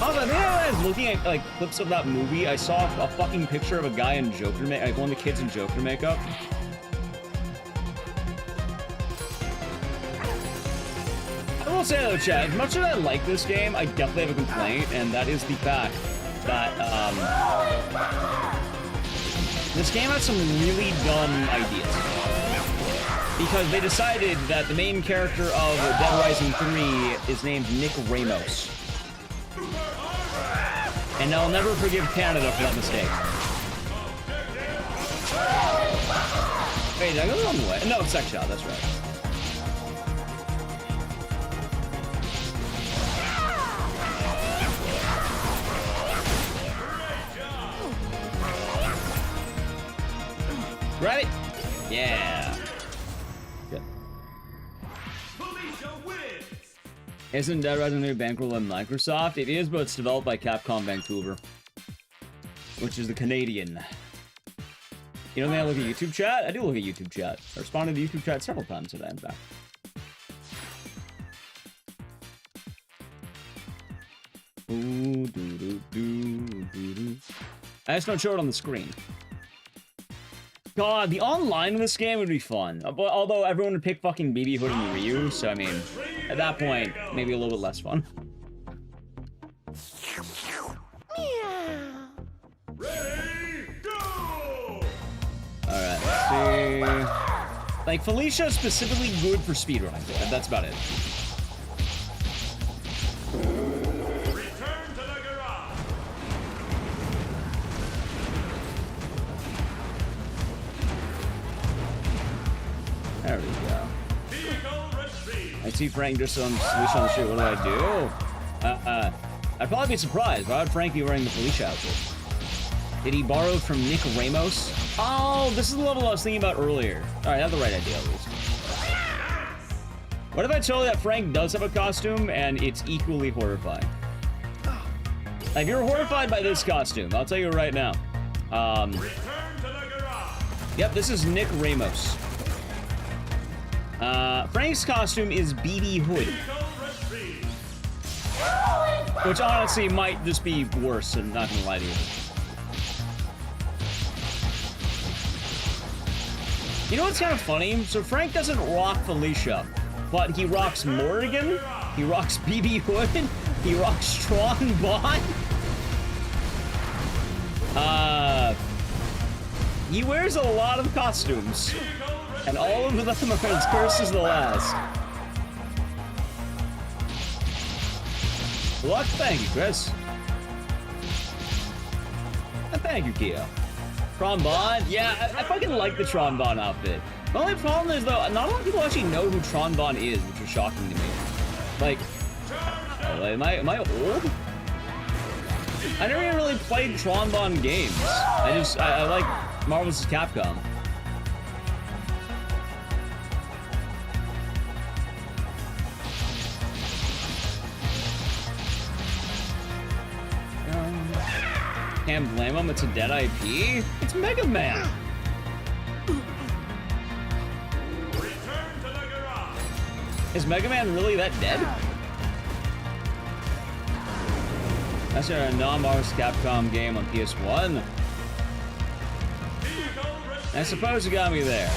Also, I think I was looking at like clips of that movie. I saw a fucking picture of a guy in Joker makeup, like one of the kids in Joker makeup. I will say though, Chad, as much as I like this game, I definitely have a complaint, and that is the fact that this game has some really dumb ideas. Because they decided that the main character of Dead Rising 3 is named Nick Ramos. And I'll never forgive Canada for that mistake. Wait, did I go the wrong way? No, sex shot, that's right. Grab it! Yeah. Good. Isn't Dead Rising 3 bankrolled on Microsoft? It is, but it's developed by Capcom Vancouver, which is the Canadian. You don't think I look at YouTube chat? I do look at YouTube chat. I responded to YouTube chat several times today, in fact. Ooh, doo, doo, doo, doo, doo. I just don't show it on the screen. God, the online in this game would be fun. Although everyone would pick fucking BB Hood and Ryu, so I mean, at that point, maybe a little bit less fun. Ready, go! Alright, let's see. Like, Felicia's specifically good for speedrunning. That's about it. Return to the garage. There we go. Vehicle retrieved. I see Frank just on Felicia on the street. What do I do? I'd probably be surprised. Why would Frank be wearing the Felicia outfit? Did he borrow from Nick Ramos? Oh, this is the level I was thinking about earlier. Alright, I have the right idea at least. What if I told you that Frank does have a costume and it's equally horrifying? Like, you're horrified by this costume, I'll tell you right now. Yep, this is Nick Ramos. Frank's costume is BB Hood. Which honestly might just be worse, I'm not gonna lie to you. You know what's kind of funny? So Frank doesn't rock Felicia, but he rocks Morrigan, he rocks BB Hood, he rocks Tron Bot. He wears a lot of costumes, and all of them are as cursed as the last. What? Thank you, Chris. And thank you, Kia. Tron-Bon? Yeah, I fucking like the Tron-Bon outfit. The only problem is, though, not a lot of people actually know who Tron-Bon is, which is shocking to me. Like, am I old? I never even really played Tron-Bon games. I like Marvel vs. Capcom. Can't blame him, it's a dead IP. It's Mega Man. Is Mega Man really that dead? That's a non-Marvel vs. Capcom game on PS1. I suppose you got me there.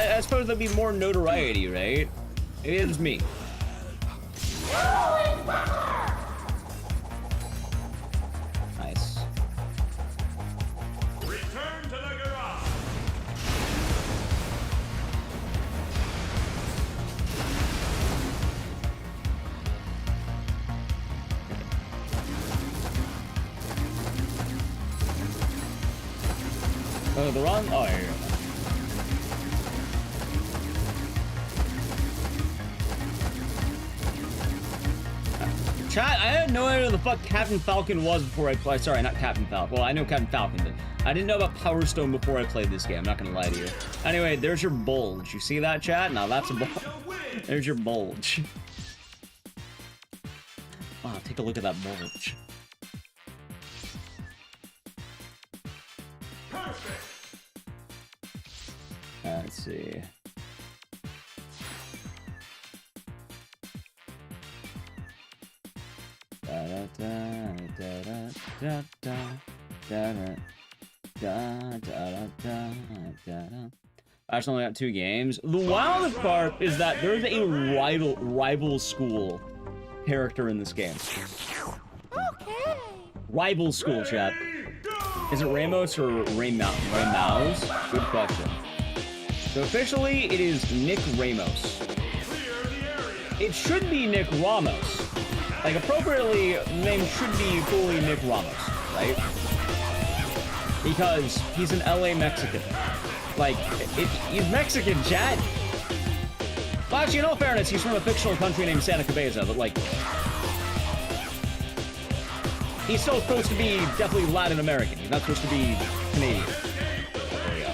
I suppose that'd be more notoriety, right? It is me. Nice. Return to the garage. Oh, the wrong. Oh, here you go. Chat, I had no idea who the fuck Captain Falcon was before I played. Sorry, not Captain Falcon. Well, I know Captain Falcon, but I didn't know about Power Stone before I played this game. I'm not gonna lie to you. Anyway, there's your bulge. You see that, chat? Now that's a bulge. There's your bulge. Wow, take a look at that bulge. Let's see. I actually only got 2 games. The wildest part is that there's a rival school character in this game. Okay. Rival school, chat. Is it Ramos or Ramos? Good question. So officially, it is Nick Ramos. It should be Nick Ramos. Like, appropriately, the name should be fully Nick Ramos, right? Because he's an LA Mexican. Like, he's Mexican, chat. Well, actually, in all fairness, he's from a fictional country named Santa Cabeza, but, like, he's still supposed to be definitely Latin American. He's not supposed to be Canadian. There we go.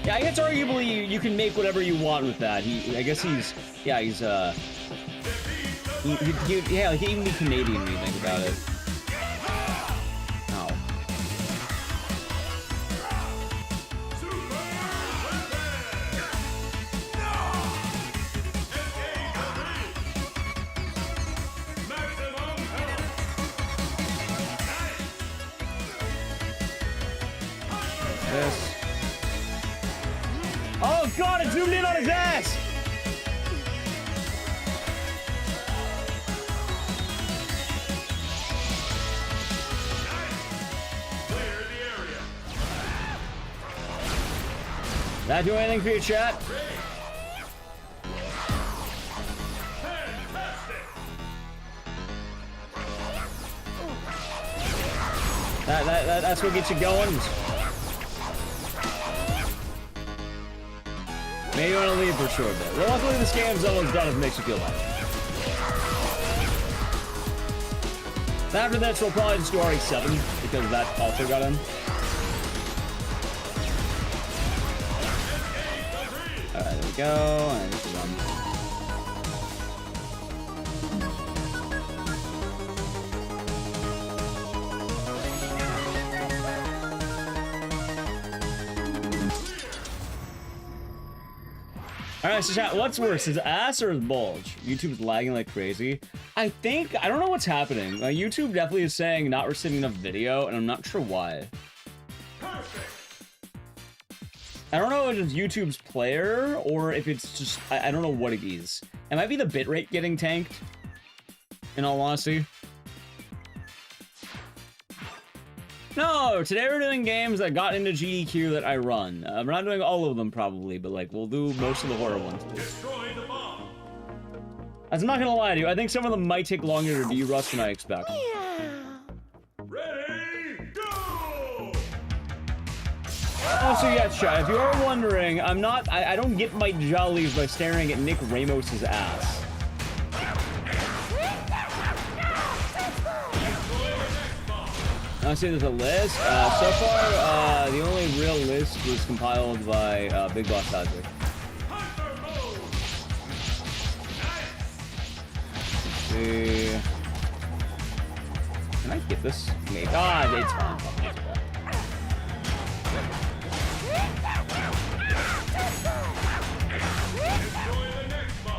Yeah, I guess arguably you can make whatever you want with that. I guess he's, yeah, he can even be Canadian when you think about it. Oh. This. Oh god, it zoomed in on his ass! That do anything for your chat? That's what gets you going. Maybe you want to leave for sure, but well, luckily this game's almost done if it makes you feel like. After this, we'll probably just do RE7 because that also got in. Alright, there we go. And this is on. Alright, so chat, what's worse, is ass or bulge? YouTube's lagging like crazy. I don't know what's happening. YouTube definitely is saying not receiving enough video, and I'm not sure why. I don't know if it's YouTube's player, or if it's just, I don't know what it is. It might be the bitrate getting tanked, in all honesty. No, today we're doing games that got into GDQ that I run. We're not doing all of them probably, but like we'll do most of the horror ones. Destroy the bomb. I'm not gonna lie to you, I think some of them might take longer to de-rust than I expect. Ready, go! Also, yeah, chat, if you are wondering, I don't get my jollies by staring at Nick Ramos's ass. I'll say there's a list. So far, the only real list was compiled by Big Boss Isaac. Let's see. Can I get this? Maybe. Ah, it's fine.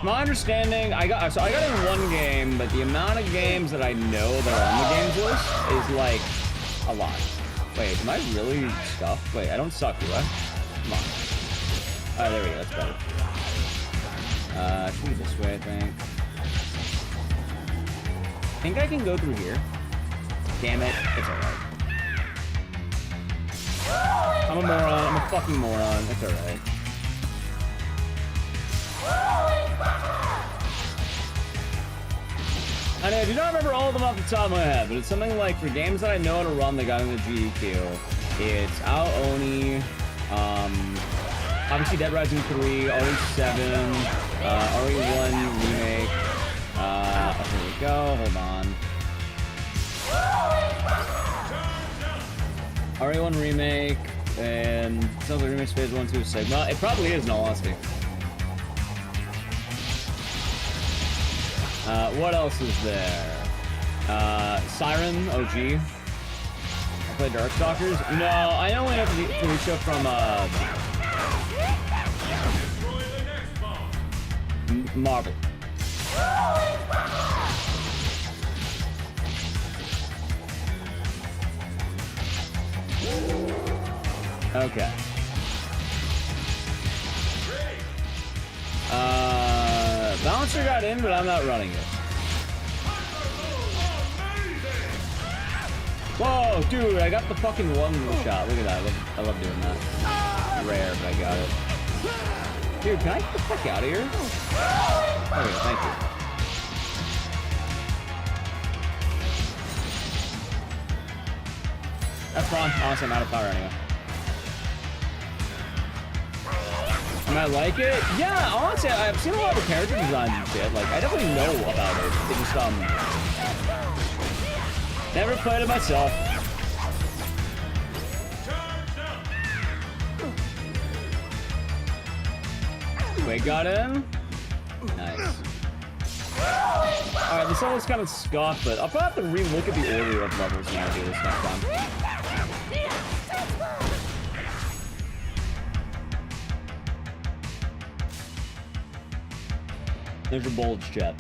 My understanding, I got in one game, but the amount of games that I know that are on the games list is like a lot. Wait, am I really stuffed? Wait, I don't suck, do I? Come on. Alright, there we go, that's better. Should be this way, I think. I think I can go through here. Damn it, it's alright. I'm a moron, I'm a fucking moron, it's alright. I know, I do not remember all of them off the top of my head, but it's something like for games that I know how to run that got in the GDQ, it's Ao Oni, obviously Dead Rising 3, RE7, RE1 Remake, here we go, hold on. RE1 Remake, and sounds like Remake Phase 1, 2, Sigma. It probably is in all honesty. What else is there? Siren, OG. I played Darkstalkers. No, I only know Felicia from, Marvel. Okay. Bouncer got in, but I'm not running it. Whoa, dude, I got the fucking one shot. Look at that. I love doing that. Rare, but I got it. Dude, can I get the fuck out of here? Okay, thank you. That's fine. Honestly, I'm out of power anyway. And I like it? Yeah, honestly, I've seen a lot of character designs and shit. Like, I definitely know about it. It just, never played it myself. Wait, got in? Nice. Alright, this level's kind of scuffed, but I'll probably have to re-look at the order of levels when I do this next time. There's your bulge, chat.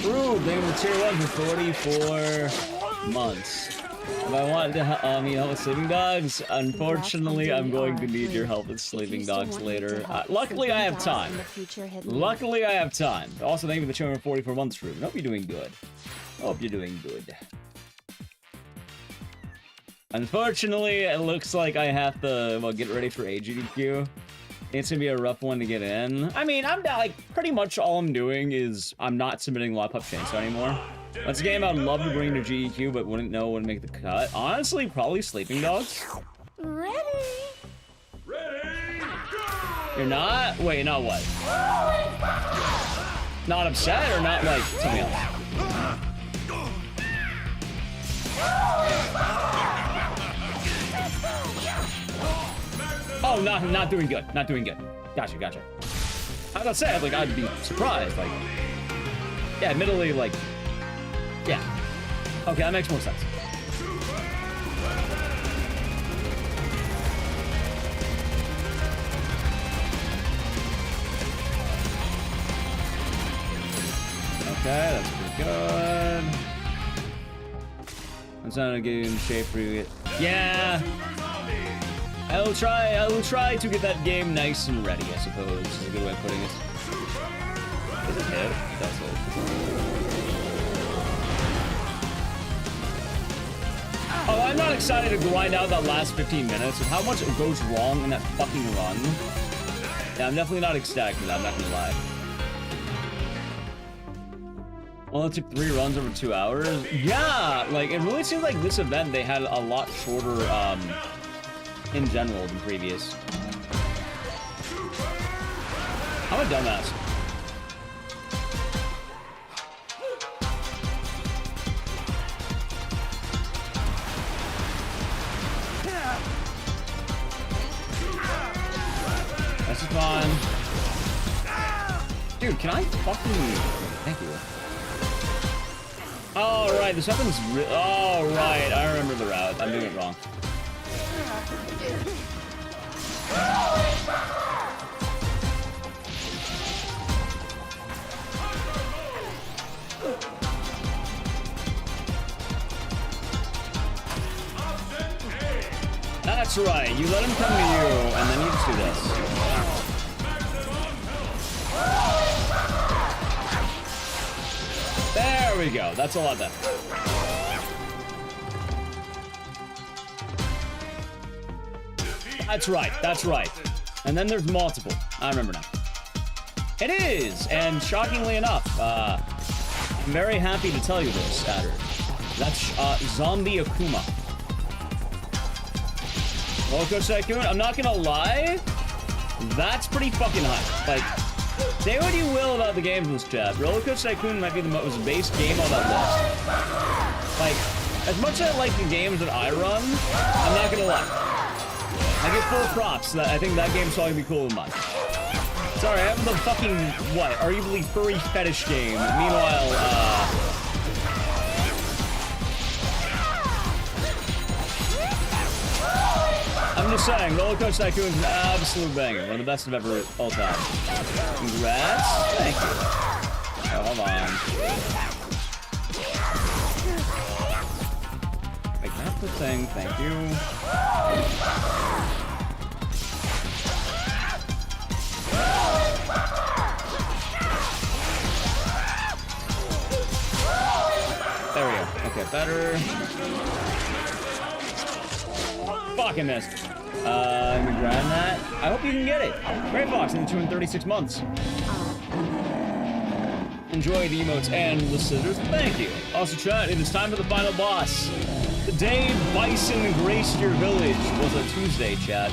Ooh, being the tier 1 for 44 months. If I wanted to need help with sleeping dogs, unfortunately, I'm going to need your help with sleeping dogs later. Luckily, I have time. Luckily, I have time. Also, thank you for the channel for 44 months, Ruben. Hope you're doing good. Hope you're doing good. Unfortunately, it looks like I have to, well, get ready for SGDQ. It's gonna be a rough one to get in. I mean, I'm not, like, pretty much all I'm doing is I'm not submitting Lollipop Chainsaw anymore. What's a game I'd love to bring to GDQ but wouldn't make the cut? Honestly, probably Sleeping Dogs. Ready? Ready, go! You're not? Wait, not what? Not upset or not like something else? Oh, not doing good. Not doing good. Gotcha. I was gonna say, like, I'd be surprised. Like, yeah, admittedly, like, yeah. Okay, that makes more sense. Okay, that's pretty good. I'm trying to get in shape for you. Yeah. I will try to get that game nice and ready, I suppose, is a good way of putting it. Does it hit? It does hit. Oh, I'm not excited to grind out that last 15 minutes with how much goes wrong in that fucking run. Yeah, I'm definitely not ecstatic for that, I'm not gonna lie. Only took 3 runs over 2 hours. Yeah, like, it really seems like this event, they had a lot shorter, in general than previous. I'm a dumbass. This is fun. Dude, can I fucking... Thank you. Oh, right, this weapon's oh, right, I remember the route. I'm doing it wrong. That's right, you let him come to you, and then you just do this. There we go. That's a lot better. That's right. That's right. And then there's multiple. I remember now. It is! And shockingly enough, I'm very happy to tell you this, Adder. That's Zombie Akuma. Loco Tycoon, I'm not gonna lie, that's pretty fucking hype. Like, say what you will about the games in this chat, Roller Coaster Tycoon might be the most based game on that list. Like, as much as I like the games that I run, I'm not gonna lie. I get full props that I think that game's probably gonna be cooler than mine. Sorry, I have the fucking, what, arguably furry fetish game. Meanwhile, I'm just saying, Roller Coaster Tycoon is an absolute banger. One of the best I've ever all time. Congrats. Thank you. Oh, hold on. Make that the thing. Thank you. There we go. Okay, better. Fucking missed. Let me grab that. I hope you can get it. Great Fox in the 236 months. Enjoy the emotes and the scissors. Thank you. Also, chat, it is time for the final boss. The day Bison graced your village was a Tuesday, chat.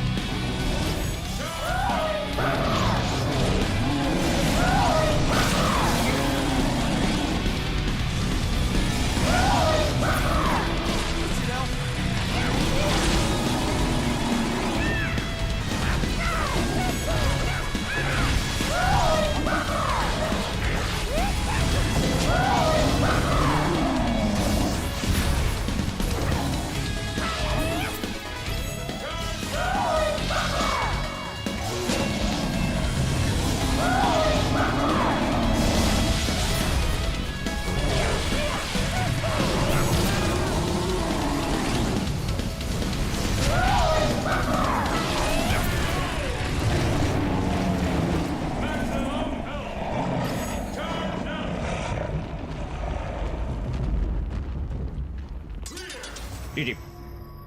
GG.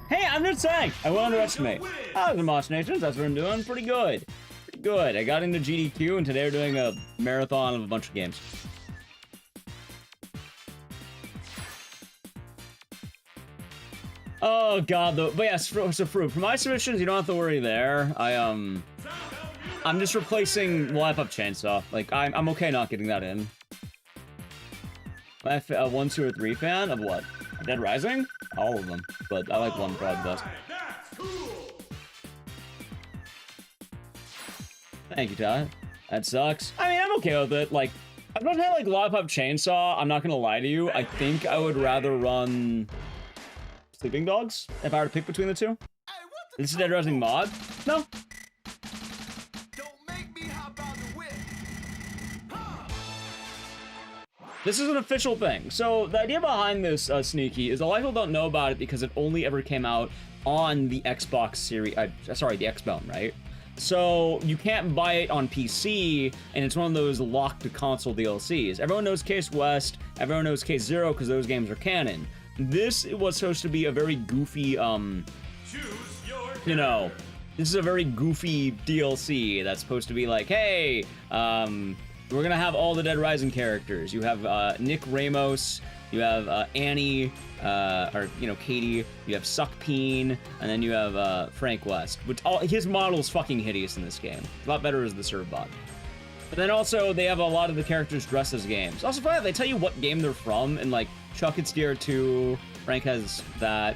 Hey, I'm just saying, I won't underestimate. Oh, the Mosh Nations, that's what I'm doing. Pretty good. Pretty good. I got into GDQ, and today we're doing a marathon of a bunch of games. Oh god, though. But yes, so for my submissions, you don't have to worry there. I'm just replacing Life Up Chainsaw. Like, I'm okay not getting that in. I'm a 1, 2, or 3 fan of what? Dead Rising? All of them. But I like 1 probably the best. Thank you, Ty. That sucks. I mean, I'm okay with it. Like, I've not had like Life Up Chainsaw. I'm not gonna lie to you. I think I would rather run Sleeping Dogs if I were to pick between the two. This is Dead Rising mod? No. This is an official thing. So the idea behind this Sneaky is a lot of people don't know about it because it only ever came out on the Xbox series, sorry, the Xbone, right? So you can't buy it on PC, and it's one of those locked to console DLCs. Everyone knows Case West, everyone knows Case Zero because those games are canon. This was supposed to be a very goofy, you know, this is a very goofy DLC that's supposed to be like, hey, we're gonna have all the Dead Rising characters. You have Nick Ramos, you have Annie, or you know, Katie. You have Suckpeen, and then you have Frank West. Which his model is fucking hideous in this game. A lot better as the serve bot. But then also they have a lot of the characters dressed as games. Also, funny, they tell you what game they're from, and like Chuck it's Gear 2, Frank has that.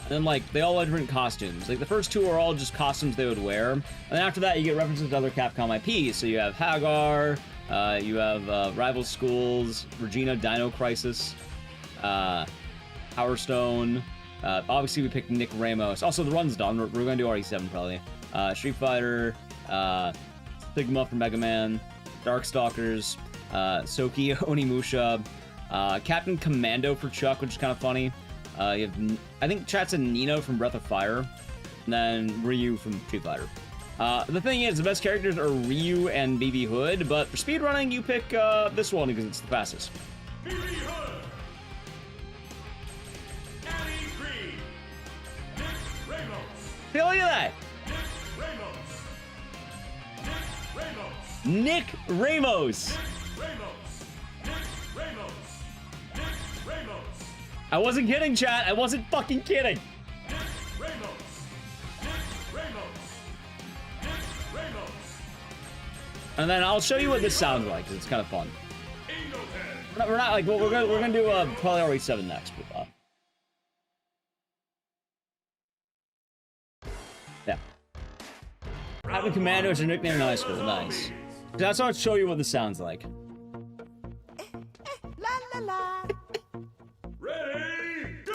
And then, like, they all have different costumes. Like, the first 2 are all just costumes they would wear. And then after that, you get references to other Capcom IPs. So you have Hagar, you have Rival Schools, Regina Dino Crisis, Power Stone. Obviously, we picked Nick Ramos. Also, the run's done. We're going to do RE7, probably. Street Fighter, Sigma from Mega Man, Darkstalkers, Soki Onimusha, Captain Commando for Chuck, which is kind of funny. You have, I think chat said Nino from Breath of Fire, and then Ryu from Street Fighter. The thing is, the best characters are Ryu and BB Hood, but for speedrunning, you pick this one because it's the fastest. BB Hood! Annie Green! Nick Ramos! Hey, look at that! Nick Ramos! Nick Ramos! Nick Ramos! Nick Ramos! Nick Ramos! Nick Ramos! I wasn't kidding, chat. I wasn't fucking kidding. Nick Ramos! Nick Ramos! Nick Ramos! And then I'll show you what this sounds like, because it's kind of fun. We're not like, well, we're gonna do probably RE7 next, but yeah. Captain Commando is your nickname in high school. Nice. That's how I'll show you what this sounds like. La la la. Ready, go!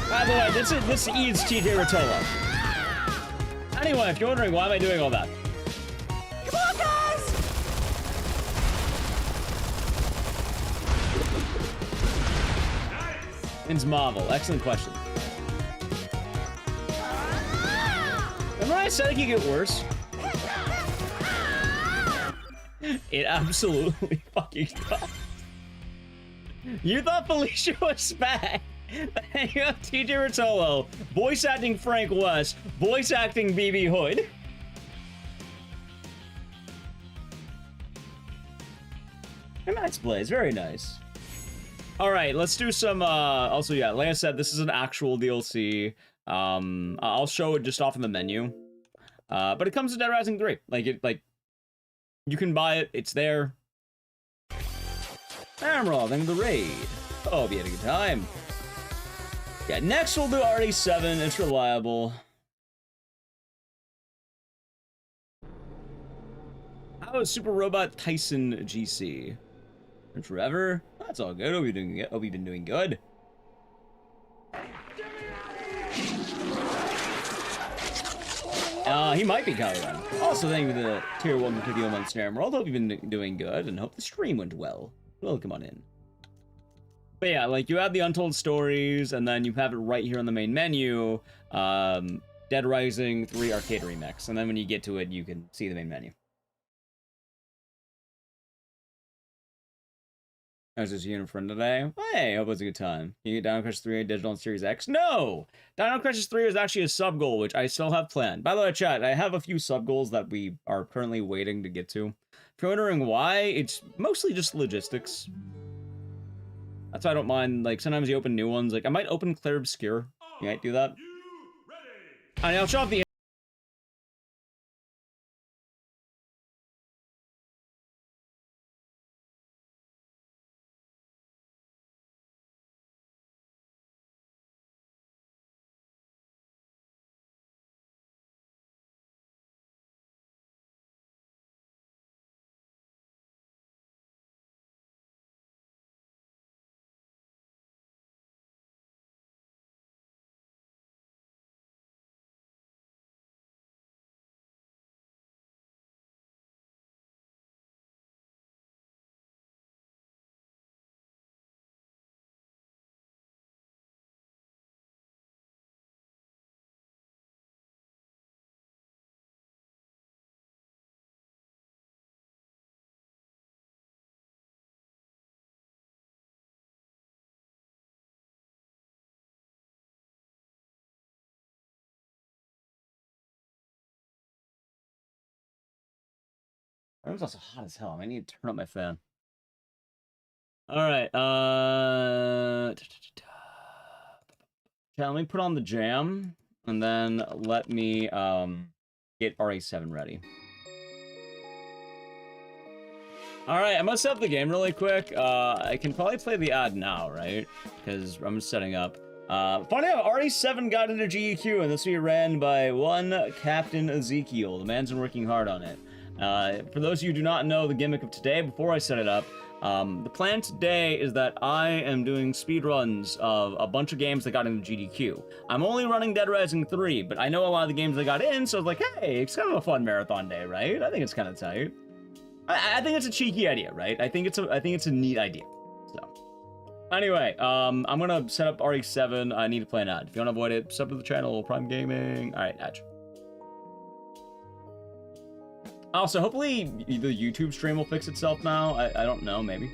By the way, this eats TJ Rotolo. Anyway, if you're wondering why am I doing all that? Come on, guys! Wins Marvel. Excellent question. Remember I said it could get worse? It absolutely fucking does. You thought Felicia was back. Then you have TJ Rotolo, voice acting Frank West, voice acting BB Hood. And nice plays, very nice. All right, let's do some. Also, yeah, like I said, this is an actual DLC. I'll show it just off in the menu. But it comes to Dead Rising 3. Like you can buy it. It's there. Emerald and the raid. Oh, be having a good time. Yeah, next we'll do RE7. It's reliable. How is Super Robot Tyson GC? And forever? That's all good. Hope you've been doing good. He might be coloring. Also, thank you for the tier 1 video months, Emerald. Hope you've been doing good and hope the stream went well. Welcome on in. But yeah, like you have the Untold Stories, and then you have it right here on the main menu. Dead Rising 3 Arcade Remix, and then when you get to it, you can see the main menu. I was just seeing a friend today. Hey, hope it's a good time. You get Dino Crisis 3 digital on Series X? No! Dino Crisis 3 is actually a sub goal, which I still have planned. By the way, chat, I have a few sub goals that we are currently waiting to get to. If you're wondering why, it's mostly just logistics. That's why I don't mind, like, sometimes you open new ones. Like, I might open Clair Obscure. You might do that. I mean, I'll show off the room's also hot as hell. I need to turn up my fan. Alright, let me put on the jam, and then let me, get RA7 ready. Alright, I'm gonna set up the game really quick. I can probably play the ad now, right? Because I'm setting up. Funny how RA7 got into GDQ, and this will be ran by one Captain Ezekiel. The man's been working hard on it. For those of you who do not know the gimmick of today, before I set it up, the plan today is that I am doing speedruns of a bunch of games that got into GDQ. I'm only running Dead Rising 3, but I know a lot of the games that got in, so I was like, hey, it's kind of a fun marathon day, right? I think it's kind of tight. I think it's a cheeky idea, right? I think it's a neat idea. So, anyway, I'm gonna set up RE7. I need to play an ad. If you want to avoid it, sub to the channel, Prime Gaming. All right, ad. Also, hopefully the YouTube stream will fix itself now. I don't know, maybe.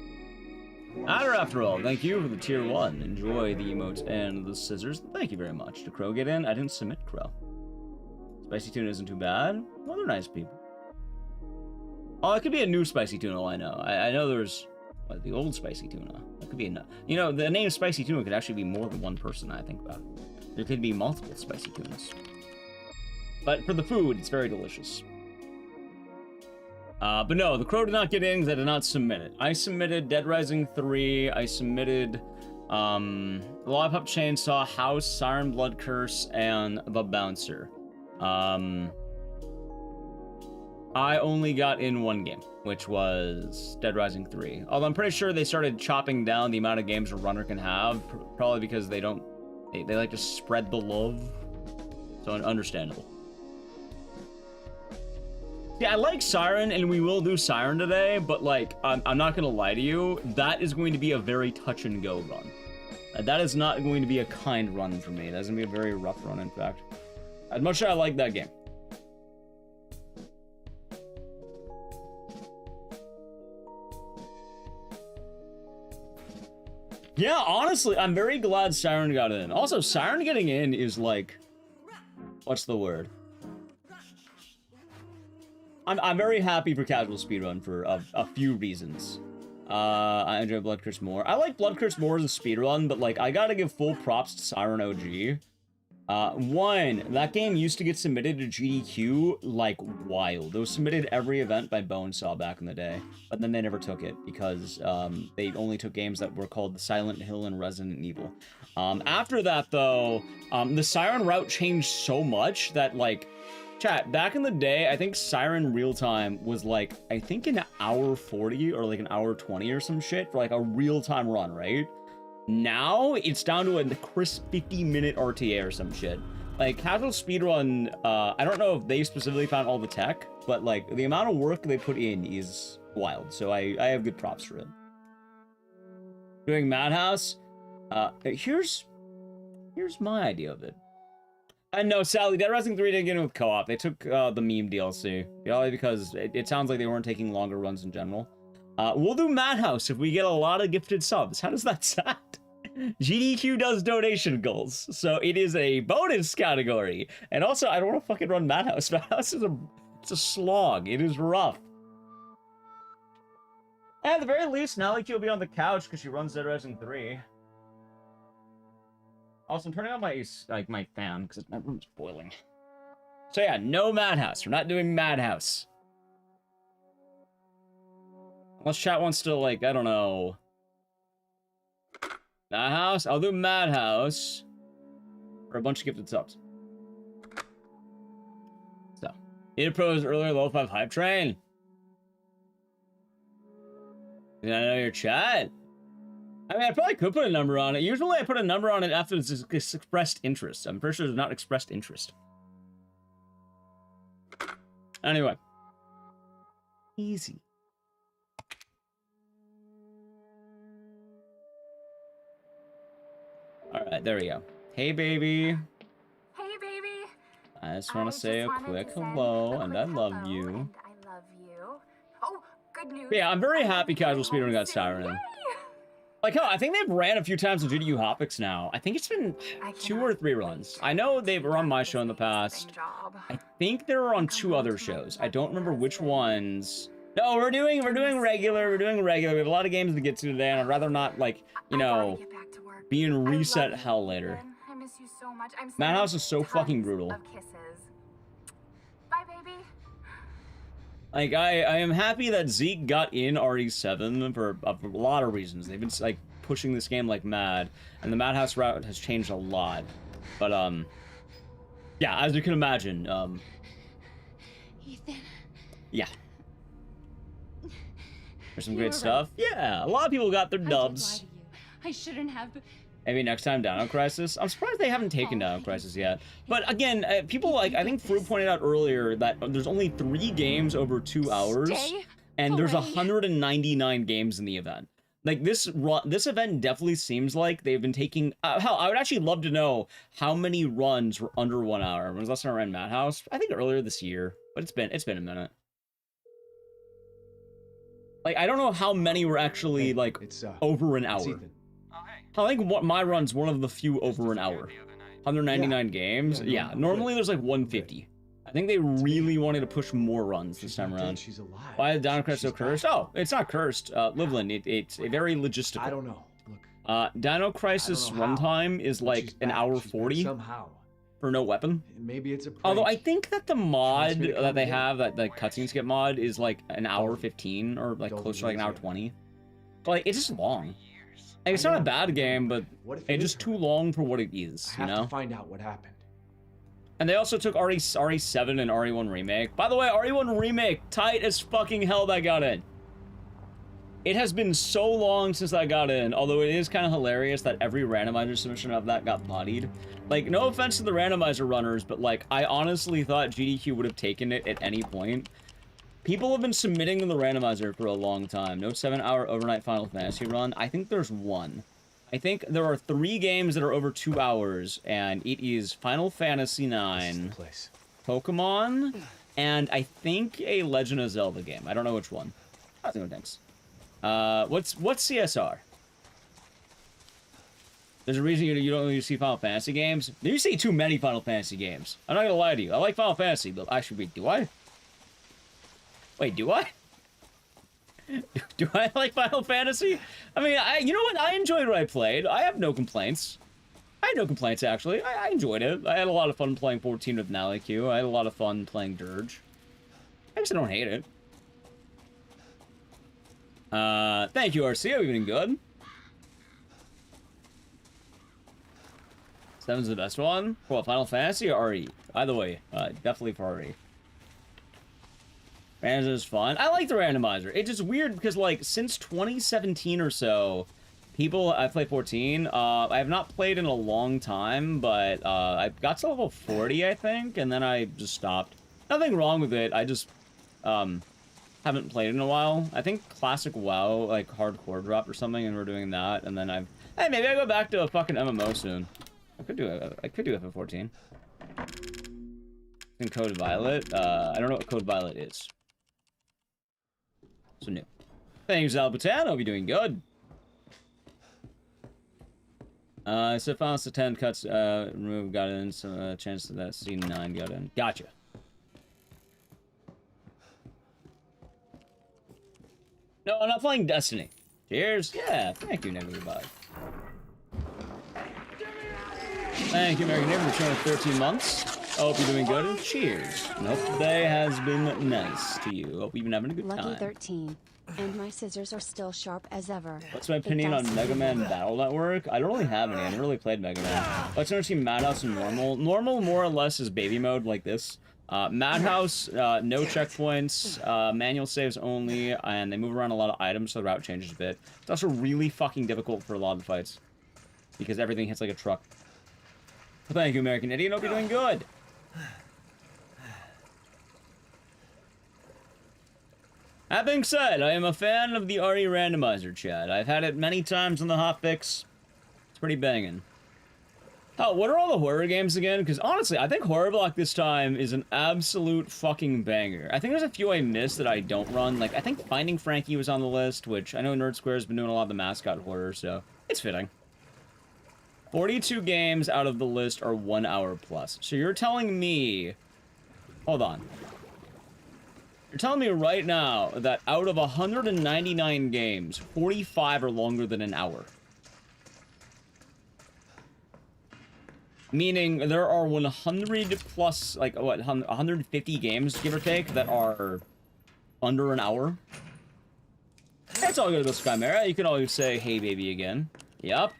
Adder, after all, thank you for the tier 1. Enjoy the emotes and the scissors. Thank you very much. Did Crow get in? I didn't submit Crow. Spicy Tuna isn't too bad. Well, they're nice people. Oh, it could be a new Spicy Tuna, I know. I know there's the old Spicy Tuna. That could be a... You know, the name Spicy Tuna could actually be more than one person, I think about it. There could be multiple Spicy Tunas. But for the food, it's very delicious. But no, the Crow did not get in because I did not submit it. I submitted Dead Rising 3. I submitted Lollipop Chainsaw, House, Siren Blood Curse, and The Bouncer. I only got in one game, which was Dead Rising 3. Although I'm pretty sure they started chopping down the amount of games a runner can have, probably because they like to spread the love. So understandable. Yeah, I like Siren, and we will do Siren today, but, like, I'm not gonna lie to you, that is going to be a very touch-and-go run. That is not going to be a kind run for me. That's gonna be a very rough run, in fact. As much as I like that game. Yeah, honestly, I'm very glad Siren got in. Also, Siren getting in is, like... What's the word? I'm very happy for casual speedrun for a few reasons. I enjoy Blood Curse more. I like Blood Curse more as a speedrun, but like I gotta give full props to Siren OG. One, that game used to get submitted to GDQ like wild. It was submitted every event by Bonesaw back in the day, but then they never took it because they only took games that were called the Silent Hill and Resident Evil. After that though, the Siren route changed so much that like, chat, back in the day, I think Siren real time was like, I think an hour 40 or like an hour 20 or some shit for like a real time run, right? Now it's down to a crisp 50-minute RTA or some shit. Like casual speedrun, I don't know if they specifically found all the tech, but like the amount of work they put in is wild. So I have good props for it. Doing Madhouse, here's my idea of it. No, Sally, Dead Rising 3 didn't get in with co-op. They took the meme DLC. Probably because it sounds like they weren't taking longer runs in general. We'll do Madhouse if we get a lot of gifted subs. How does that sound? GDQ does donation goals, so it is a bonus category. And also, I don't want to fucking run Madhouse. Madhouse is it's a slog. It is rough. At the very least, now like you'll be on the couch because she runs Dead Rising 3. Also, I'm turning on my fan because my room's boiling. So yeah, no Madhouse. We're not doing Madhouse. Unless chat wants to, like, I don't know. Madhouse? I'll do Madhouse. For a bunch of gifted subs. So. Need pros earlier, level 5 hype train. Did I know your chat? I mean, I probably could put a number on it. Usually I put a number on it after it's expressed interest. I'm pretty sure there's not expressed interest. Anyway. Easy. Alright, there we go. Hey, baby. Hey, baby. I just want to say a quick hello, and I love you. And I love you. Oh, good news. But yeah, I'm very happy Casual Speedrunning got Siren. Like, hell, I think they've ran a few times on GDQ Hotfix now. I think it's been 2 or 3 runs. I know they've run my show in the past. I think they were on 2 other shows. I don't remember which ones. No, we're doing regular. We're doing regular. We have a lot of games to get to today, and I'd rather not, like, you know, be in reset hell later. I miss you so much. Madhouse is so fucking brutal. Bye, baby. Like, I am happy that Zeke got in RE7 for a lot of reasons. They've been, like, pushing this game like mad, and the Madhouse route has changed a lot. But, yeah, as you can imagine, Ethan. Yeah. There's some great stuff. Yeah, a lot of people got their dubs. I shouldn't have. Maybe next time Dino Crisis. I'm surprised they haven't taken Dino Crisis yet. But again, people like, I think Fru pointed out earlier that there's only 3 games over 2 hours, and there's 199 games in the event. Like, this event definitely seems like they've been taking, hell, I would actually love to know how many runs were under 1 hour. When was the last time I ran Madhouse? I think earlier this year, but it's been a minute. Like, I don't know how many were actually, like, over an hour. I think my run's one of the few over an hour. 199 games? Yeah, normally there's like 150. I think they really wanted to push more runs this time around. Why is Dino Crisis so cursed? Oh, it's not cursed. Livlin, it's a very logistical. I don't know. Dino Crisis runtime is like an hour 40 for no weapon. Maybe it's a prank. Although I think that the mod that they have, that the cutscene skip mod, is like an hour 15 or like close to like an hour 20. But like, it's just long. Like, it's not a bad game, but it's just too long for what it is, you know? I have to find out what happened. And they also took RE7 and RE1 Remake. By the way, RE1 Remake, tight as fucking hell that got in. It has been so long since I got in, although it is kind of hilarious that every randomizer submission of that got bodied. Like, no offense to the randomizer runners, but like, I honestly thought GDQ would have taken it at any point. People have been submitting to the randomizer for a long time. No 7-hour overnight Final Fantasy run. I think there's 1. I think there are 3 games that are over 2 hours, and it is Final Fantasy IX, Pokemon, and I think a Legend of Zelda game. I don't know which one. I think thanks. What's CSR? There's a reason you don't really see Final Fantasy games. You see too many Final Fantasy games. I'm not gonna lie to you. I like Final Fantasy, but actually, wait, do I? Wait, do I? Do I like Final Fantasy? I mean, you know what? I enjoyed what I played. I have no complaints. I had no complaints, actually. I enjoyed it. I had a lot of fun playing 14 with Naliq. I had a lot of fun playing Dirge. I guess I don't hate it. Thank you, RC. We've been good. 7's the best one. Well, Final Fantasy or RE? Either way, definitely for RE. Randomizer is fun. I like the randomizer. It's just weird because, like, since 2017 or so, I played 14. I have not played in a long time, but I got to level 40, I think, and then I just stopped. Nothing wrong with it. I just haven't played in a while. I think Classic WoW, like, hardcore dropped or something, and we're doing that, and then hey, maybe I go back to a fucking MMO soon. I could do FF14. And Code Violet. I don't know what Code Violet is. So new. Thanks, Albertan. Hope you're doing good. So Finals to 10 cuts, remove, got in, so chance that C9 got in. Gotcha. No, I'm not playing Destiny. Cheers. Yeah, thank you, Neighbor. Goodbye. Thank you, American Neighbor, for showing 13 months. Hope you're doing good, and cheers. And hope today has been nice to you. Hope you've been having a good time. Lucky 13. And my scissors are still sharp as ever. What's my opinion on Mega Man Battle Network? I don't really have any. I never really played Mega Man. Let's never see Madhouse and Normal. Normal, more or less, is baby mode like this. Madhouse, no checkpoints, manual saves only, and they move around a lot of items, so the route changes a bit. It's also really fucking difficult for a lot of fights, because everything hits like a truck. Well, thank you, American Idiot. Hope you're doing good. That being said, I am a fan of the RE randomizer, chat. I've had it many times on the hotfix. It's pretty banging. Oh, what are all the horror games again? Because honestly, I think Horror Block this time is an absolute fucking banger. I think there's a few I missed that I don't run. Like, I think Finding Frankie was on the list, which I know Nerd Square has been doing a lot of the mascot horror, so it's fitting. 42 games out of the list are 1 hour plus. So you're telling me... Hold on. You're telling me right now that out of 199 games, 45 are longer than an hour. Meaning there are 100 plus, like, what, 150 games, give or take, that are under an hour? It's all good with Skymera. You can always say, hey, baby, again. Yep.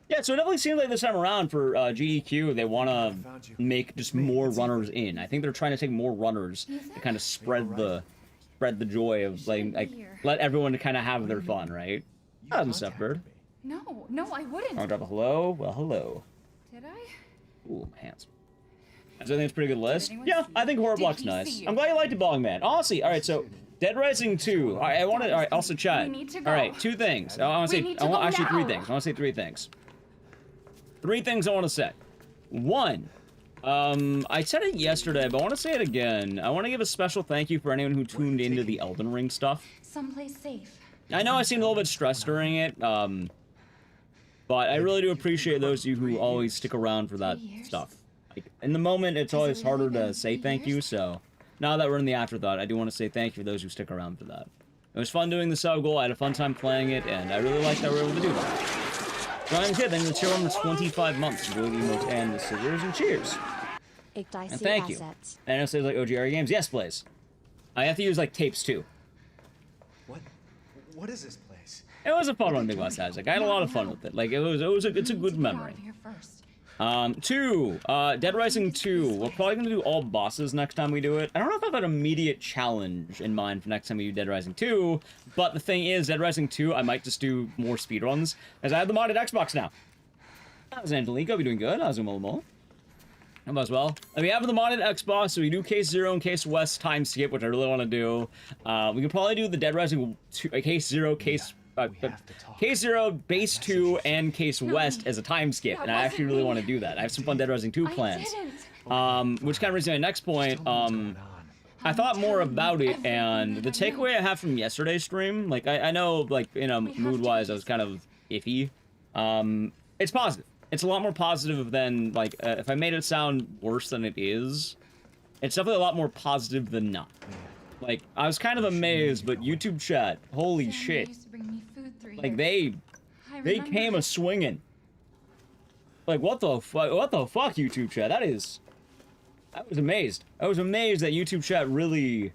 Yeah, so it definitely seems like this time around for GDQ, they want to make just more runners in. I think they're trying to take more runners to kind of spread the joy of, like let everyone kind of have their fun, right? How's the bird? No, I wouldn't. I'll drop a hello. Well, hello. Did I? Ooh, my hands. So I think it's a pretty good list. Yeah, I think Horror Block's nice. I'm glad you liked it, Bong Man. Honestly, all right, so Dead Rising 2. All right, I want to. All right, also chat. We need to go. All right, two things. I want to say. Actually, three things. I want to say three things. Three things I want to say. One, I said it yesterday, but I want to say it again. I want to give a special thank you for anyone who tuned into the Elden Ring stuff. Someplace safe. I know I seemed a little bit stressed during it, but I really do appreciate those of you who always stick around for that stuff. Like, in the moment, it's always harder to say thank you, so now that we're in the afterthought, I do want to say thank you for those who stick around for that. It was fun doing the sub goal, I had a fun time playing it, and I really liked that we were able to do that. Ryan Kid, thank you for the cheer for 25 months. Enjoy the emotes and the scissors, and cheers. Ecdycis And thank you. assets. And it says like OGR games. Yes, please. I have to use like tapes too. What is this place? It was a fun one, Big West has. Like I had a lot of fun with it. Like it's a good memory. Two, Dead Rising 2. We're probably gonna do all bosses next time we do it. I don't know if I have an immediate challenge in mind for next time we do Dead Rising 2, but the thing is, Dead Rising 2, I might just do more speedruns, as I have the modded Xbox now. How's Angelica? We doing good? How's Umolo? How about as well? We have the modded Xbox, so we do Case 0 and Case West time skip, which I really want to do. We can probably do the Dead Rising 2, Case 0, Case 0, Base 2, and Case West as a time skip, and I actually really want to do that. I have some fun Dead Rising 2 plans. Which kind of brings me to my next point. I thought more about it, and the takeaway I have from yesterday's stream, like, I know, like, you know, mood-wise, I was kind of iffy. It's positive. It's a lot more positive than, like, if I made it sound worse than it is, it's definitely a lot more positive than not. Like, I was kind of amazed, but YouTube chat, holy shit. Like, they came a-swinging. Like, what the fuck, YouTube chat? I was amazed. I was amazed that YouTube chat really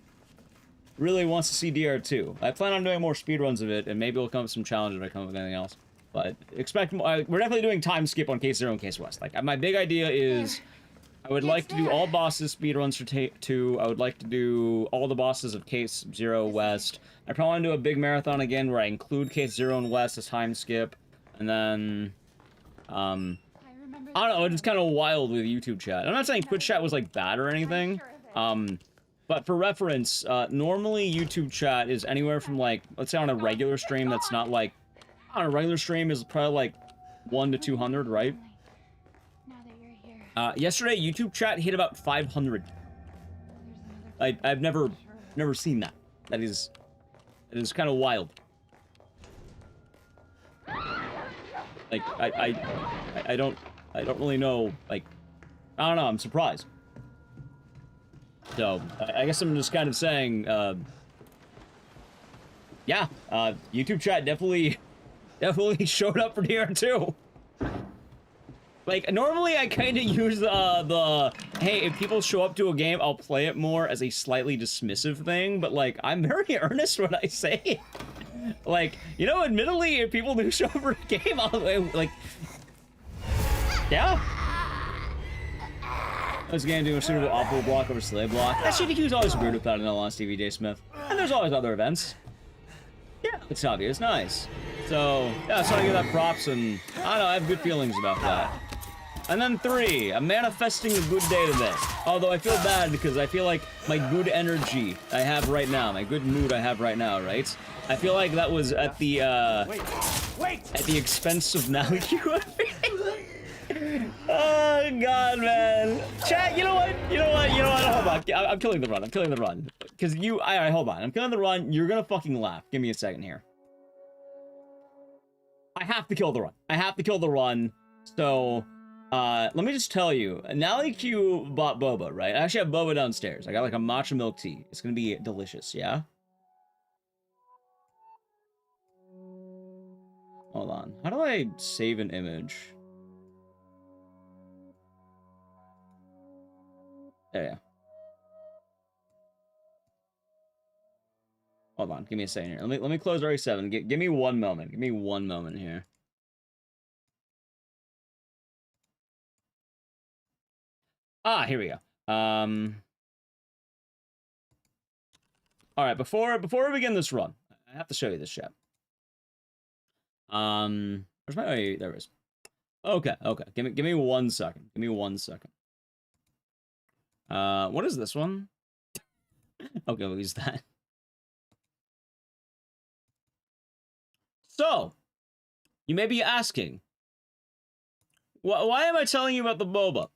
wants to see DR2. I plan on doing more speedruns of it, and maybe we'll come up with some challenges if I come up with anything else. But expect more. We're definitely doing time skip on Case 0 and Case West. Like, my big idea is I would like to do all bosses speedruns for 2. I would like to do all the bosses of Case 0 West. I probably want to do a big marathon again where I include Case 0 and West as time skip. And then, I don't know, it's kind of wild with YouTube chat. I'm not saying Twitch chat was, like, bad or anything. But for reference, normally YouTube chat is anywhere from, like, let's say on a regular stream that's not, like, on a regular stream is probably, like, 1 to 200, right? Yesterday, YouTube chat hit about 500. I've never seen that. That is kind of wild. Like, I don't really know, like, I don't know, I'm surprised. So, I guess I'm just kind of saying, yeah, YouTube chat definitely showed up for DR2. Like, normally I kind of use the, hey, if people show up to a game, I'll play it more as a slightly dismissive thing, but, like, I'm very earnest when I say it. Like, you know, admittedly, if people do show up for a game, I'll, like, yeah. This game doing a suitable optimal block over slave block. SGDQ is always weird without an L on Stevie J. Smith. And there's always other events. Yeah, it's obvious, nice. So, yeah, so I give that props, and I don't know, I have good feelings about that. And then 3, I'm manifesting a good day today. Although I feel bad because I feel like my good energy I have right now, my good mood I have right now, right? I feel like that was at the, Wait! at the expense of Naliq. Oh, God, man. Chat, you know what? Hold on. I'm killing the run. Because alright, hold on. I'm killing the run. You're gonna fucking laugh. Give me a second here. I have to kill the run. So, let me just tell you. Naliq bought boba, right? I actually have boba downstairs. I got like a matcha milk tea. It's gonna be delicious, yeah? Hold on. How do I save an image? There you go. Hold on, give me a second here. Let me close RE7. Give me 1 moment. Give me 1 moment here. Ah, here we go. All right, before we begin this run, I have to show you this shit. Where's my? Oh, there it is. Okay. Give me 1 second. Give me 1 second. What is this one? Okay, we'll use that. So, you may be asking, why am I telling you about the boba?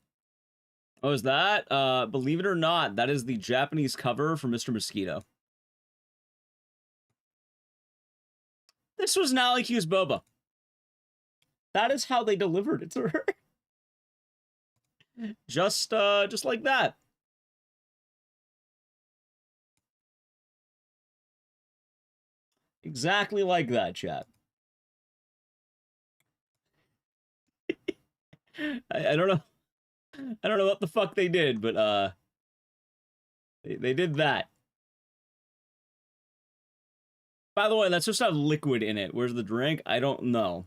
Oh, is that? Believe it or not, that is the Japanese cover for Mr. Mosquito. This was Naliq's boba. That is how they delivered it to her. Just like that. Exactly like that, chat. I don't know. I don't know what the fuck they did, but they did that. By the way, that's just have liquid in it. Where's the drink? I don't know.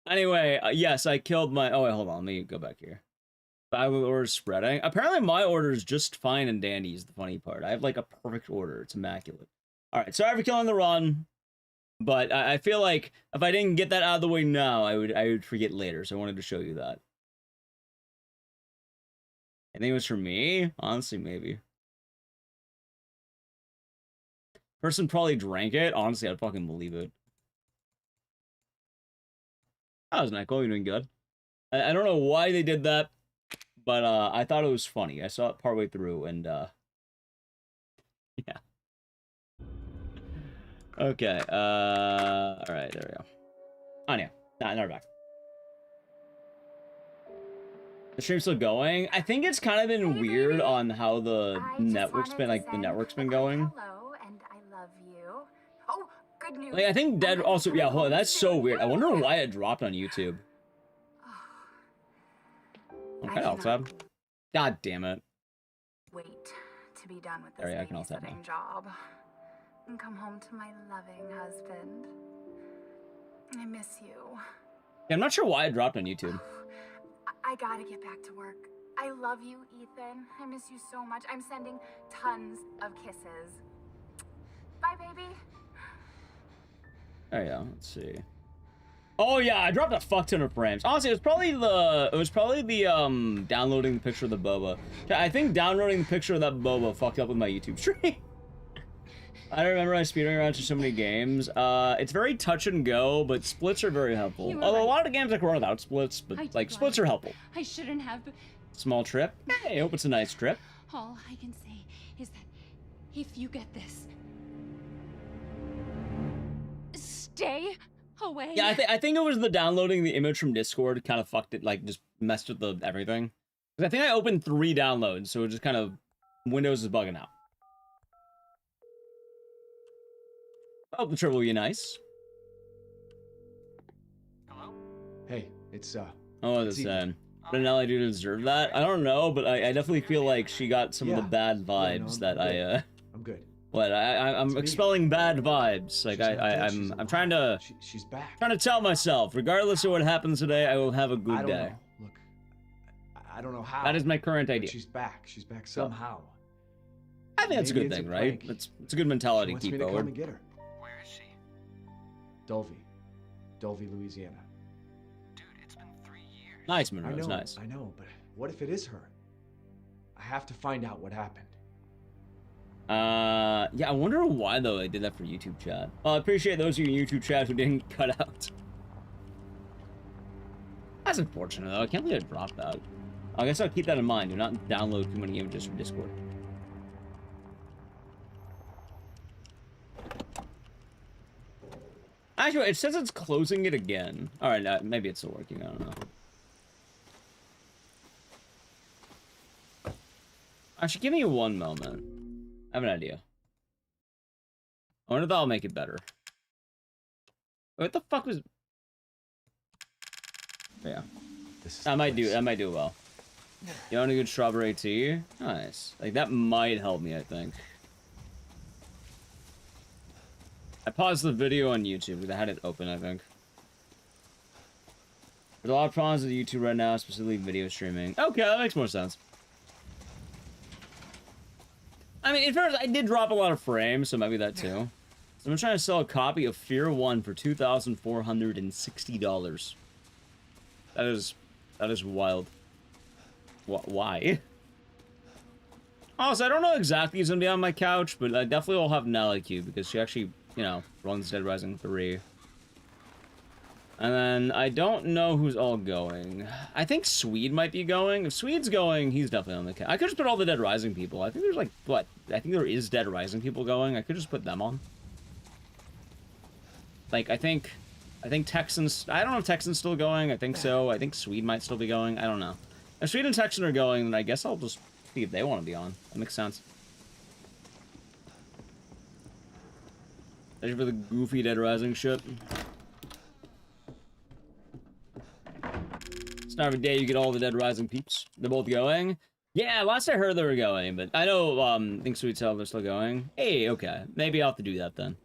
Anyway, yes, I killed my... Oh, wait, hold on. Let me go back here. 5 orders spreading. Apparently, my order is just fine and dandy is the funny part. I have, like, a perfect order. It's immaculate. All right, sorry for killing the run, but I feel like if I didn't get that out of the way now, I would forget later, so I wanted to show you that. I think it was for me? Honestly, maybe. Person probably drank it. Honestly, I'd fucking believe it. That was not cool. You're doing good. I don't know why they did that, but I thought it was funny. I saw it partway through, and yeah. Okay. All right. There we go. Oh yeah. Nah, never back. The stream's still going. I think it's kind of been weird on how the network's been, like, the network's been going. Hello, and I love you. Oh, good news. Like, I think Dead also, yeah, hold on, that's so weird. I wonder why it dropped on YouTube. Okay, I'll tab. God damn it. Wait to be done with this There, yeah, I can alt tab babysitting job and come home to my loving husband. I miss you. Yeah, I'm not sure why it dropped on YouTube. I gotta get back to work. I love you, Ethan. I miss you so much. I'm sending tons of kisses. Bye, baby. There you go. Let's see. Oh yeah, I dropped a fuck ton of frames. Honestly, it was probably the downloading the picture of the boba. I think downloading the picture of that boba fucked up with my YouTube stream. I don't remember my speedrunning around to so many games. It's very touch and go, but splits are very helpful. Although a lot of games I can run without splits, but like splits are helpful. I shouldn't have. Small trip. Hey, I hope it's a nice trip. All I can say is that if you get this, stay away. Yeah, I think it was the downloading the image from Discord kind of fucked it, like just messed with the everything. 'Cause I think I opened 3 downloads, so it just kind of Windows is bugging out. Oh, the trip will be nice. Hey, it's Oh, it's that's Ethan. sad. What did Ellie do to deserve that? I don't know, but I definitely feel like she got some of the bad vibes that I'm good. What I'm me. expelling bad vibes. Like She's not dead, she's I'm trying to She's back. tell myself, regardless of what happens today, I will have a I good don't day. know. Look, I don't know how. That is my current but idea. She's back. She's back somehow. I think that's a Maybe good it's thing, a right? prank. It's a good mentality She to wants me keep to come forward. and get her. Where is she? Dulvey, Louisiana. Dude, it's been 3 years. Nice, Monroe's I know, nice. I know, but what if it is her? I have to find out what happened. Yeah, I wonder why though they did that for YouTube chat. Well, I appreciate those of you in YouTube chat who didn't cut out. That's unfortunate though. I can't believe I dropped that. I guess I'll keep that in mind. Do not download too many images from Discord. Actually, it says it's closing it again. All right, maybe it's still working. I don't know. Actually, give me one moment. I have an idea. I wonder if that'll make it better. What the fuck was? Yeah, that might do it well. You want a good strawberry tea? Nice. Like that might help me, I think. I paused the video on YouTube because I had it open, I think. There's a lot of problems with YouTube right now, specifically video streaming. Okay, that makes more sense. I mean, in fairness, I did drop a lot of frames, so maybe that too. So I'm trying to sell a copy of Fear 1 for $2,460. That is wild. Why? Also, I don't know exactly who's gonna be on my couch, but I definitely will have Nallyq because she actually, you know, runs Dead Rising 3. And then I don't know who's all going. I think Swede might be going. If Swede's going, he's definitely on the couch. I could just put all the Dead Rising people. I think there's like, what? I think there is Dead Rising people going. I could just put them on. Like, I think Texan's... I don't know if Texan's still going. I think so. I think Swede might still be going. I don't know. If Swede and Texan are going, then I guess I'll just see if they want to be on. That makes sense. Thank you for the goofy Dead Rising shit. It's not every day you get all the Dead Rising peeps. They're both going. Yeah, last I heard they were going, but I know, I think Sweet Cell they're still going. Hey, okay. Maybe I'll have to do that then.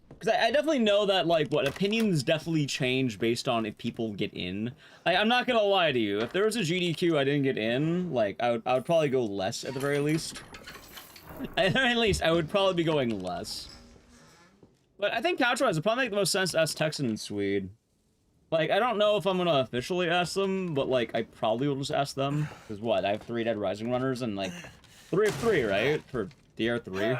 Because I definitely know that, like, what, opinions definitely change based on if people get in. I'm not gonna lie to you. If there was a GDQ I didn't get in, like, I would probably go less at the very least. At the very least, I would probably be going less. But I think couch-wise, it'd probably make the most sense to ask Texan and Swede. Like, I don't know if I'm gonna officially ask them, but, like, I probably will just ask them. Because, what, I have 3 Dead Rising runners and, like, 3 of 3, right? For DR3.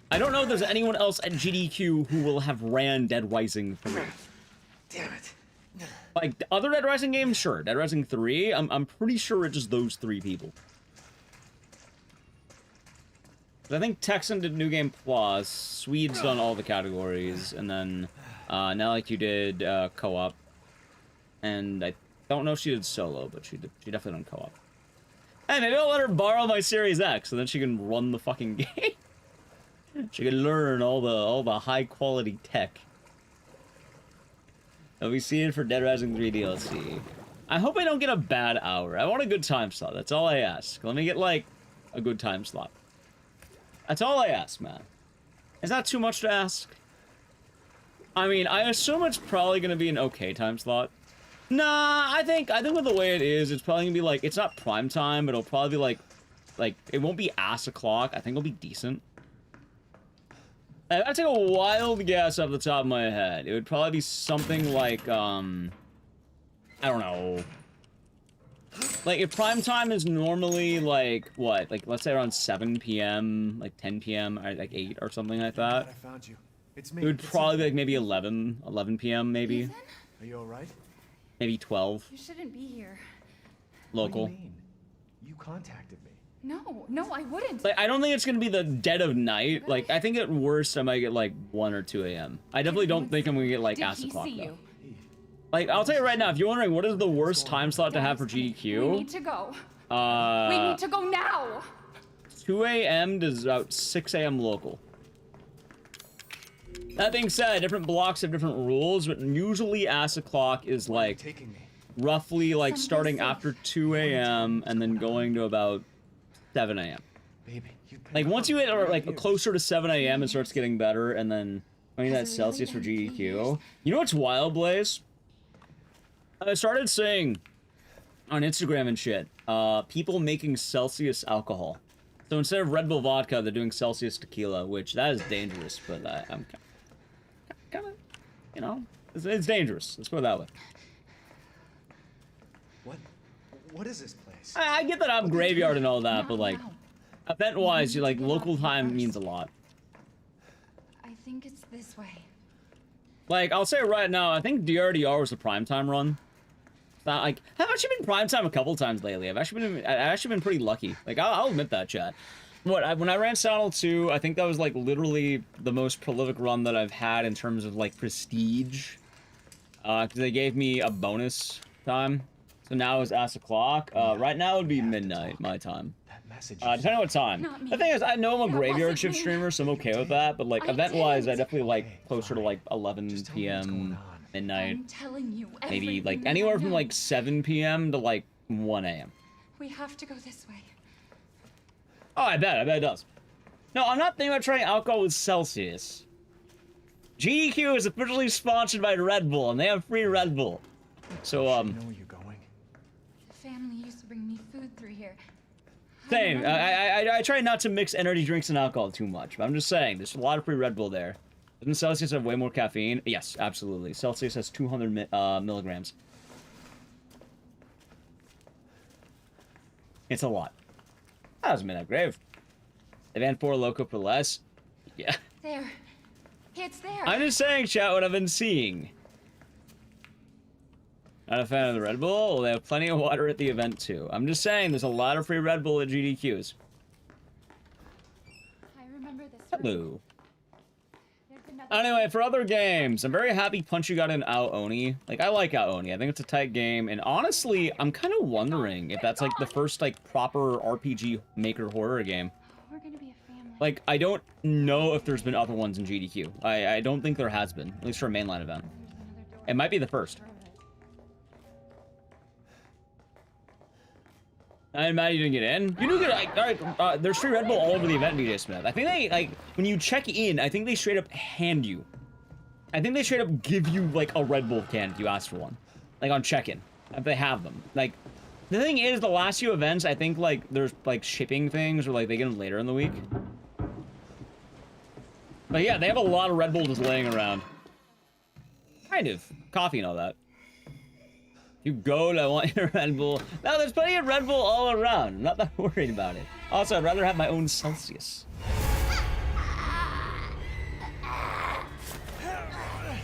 I don't know if there's anyone else at GDQ who will have ran Dead Rising 3. Damn it. Like, the other Dead Rising games, sure. Dead Rising 3, I'm pretty sure it's just those 3 people. I think Texan did New Game Plus, Swede's done all the categories, and then Nallyq did co-op. And I don't know if she did solo, but she definitely done co-op. Hey, maybe I'll let her borrow my Series X, so then she can run the fucking game. She can learn all the high quality tech. I'll be seeing for Dead Rising 3 DLC. I hope I don't get a bad hour. I want a good time slot. That's all I ask. Let me get like a good time slot. That's all I ask, man. Is that too much to ask? I mean, I assume it's probably gonna be an okay time slot. Nah, I think with the way it is, it's probably gonna be like, it's not prime time, but it'll probably be like it won't be ass o'clock. I think it'll be decent. I'd take a wild guess off the top of my head. It would probably be something like, I don't know. Like, if prime time is normally, like, what? Like, let's say around 7 p.m., like 10 p.m., or like 8 or something like that. I found you. It's me. It would probably be like maybe 11 p.m. maybe. Ethan? Are you alright? Maybe 12. You shouldn't be here. Local. What do you mean? You contacted me. No, I wouldn't. Like, I don't think it's gonna be the dead of night. Like, I think at worst I might get like 1 or 2 a.m. I definitely don't think I'm gonna get like acid clock though. Like, I'll tell you right now, if you're wondering what is the worst time slot to have for GDQ, We need to go. we need to go now. 2 a.m. to about 6 a.m. local. That being said, different blocks have different rules, but usually acid clock is like roughly like starting after 2 a.m. and then going to about 7 a.m. Like once you hit like closer to 7 a.m. it starts getting better, and then I mean that's Celsius for GDQ. You know what's wild, Blaze? I started seeing on Instagram and shit, people making Celsius alcohol. So instead of Red Bull vodka, they're doing Celsius tequila, which that is dangerous, but I'm kind of, you know, it's dangerous. Let's put it that way. What is this place? I get that I'm graveyard and all that, but like, event-wise, you like local time means a lot. I think it's this way. Like, I'll say right now, I think DRDR was a primetime run. Not like I've actually been primetime a couple times lately. I've actually been pretty lucky. Like I'll admit that, chat. When I ran Saddle 2, I think that was like literally the most prolific run that I've had in terms of like prestige. Because they gave me a bonus time. So now it's acid clock. Right now it would be midnight my time. Depending on what time. The thing is, I know I'm a graveyard shift streamer, so I'm okay with that. But like event-wise, I definitely like closer to like 11 p.m. midnight. I'm telling you, maybe like anywhere from like 7 p.m. to like 1 a.m. We have to go this way. Oh, I bet it does. No, I'm not thinking about trying alcohol with Celsius. GDQ is officially sponsored by Red Bull, and they have free Red Bull. So, know where you're going. The family used to bring me food through here. Same. I try not to mix energy drinks and alcohol too much, but I'm just saying, there's a lot of free Red Bull there. Doesn't Celsius have way more caffeine? Yes, absolutely. Celsius has 200 milligrams. It's a lot. That was Midnight Grave. Event 4 Loco for less. Yeah. There. It's there. I'm just saying, chat, what I've been seeing. Not a fan of the Red Bull? Well, they have plenty of water at the event, too. I'm just saying, there's a lot of free Red Bull at GDQs. I remember this. Hello. Anyway, for other games, I'm very happy Punchy got an Ao Oni. Like, I like Ao Oni. I think it's a tight game, and honestly, I'm kind of wondering if that's, like, the first, like, proper RPG Maker horror game. We're gonna be a family. Like, I don't know if there's been other ones in GDQ. I don't think there has been, at least for a mainline event. It might be the first. I'm mad you didn't get in. You do get, like, alright, there's free Red Bull all over the event, DJ Smith. I think they, like, when you check in, I think they straight up hand you. I think they straight up give you, like, a Red Bull can if you ask for one. Like, on check-in. If they have them. Like, the thing is, the last few events, I think, like, there's, like, shipping things, or, like, they get them later in the week. But yeah, they have a lot of Red Bull just laying around. Kind of. Coffee and all that. You gold, I want your Red Bull. No, there's plenty of Red Bull all around. I'm not that worried about it. Also, I'd rather have my own Celsius.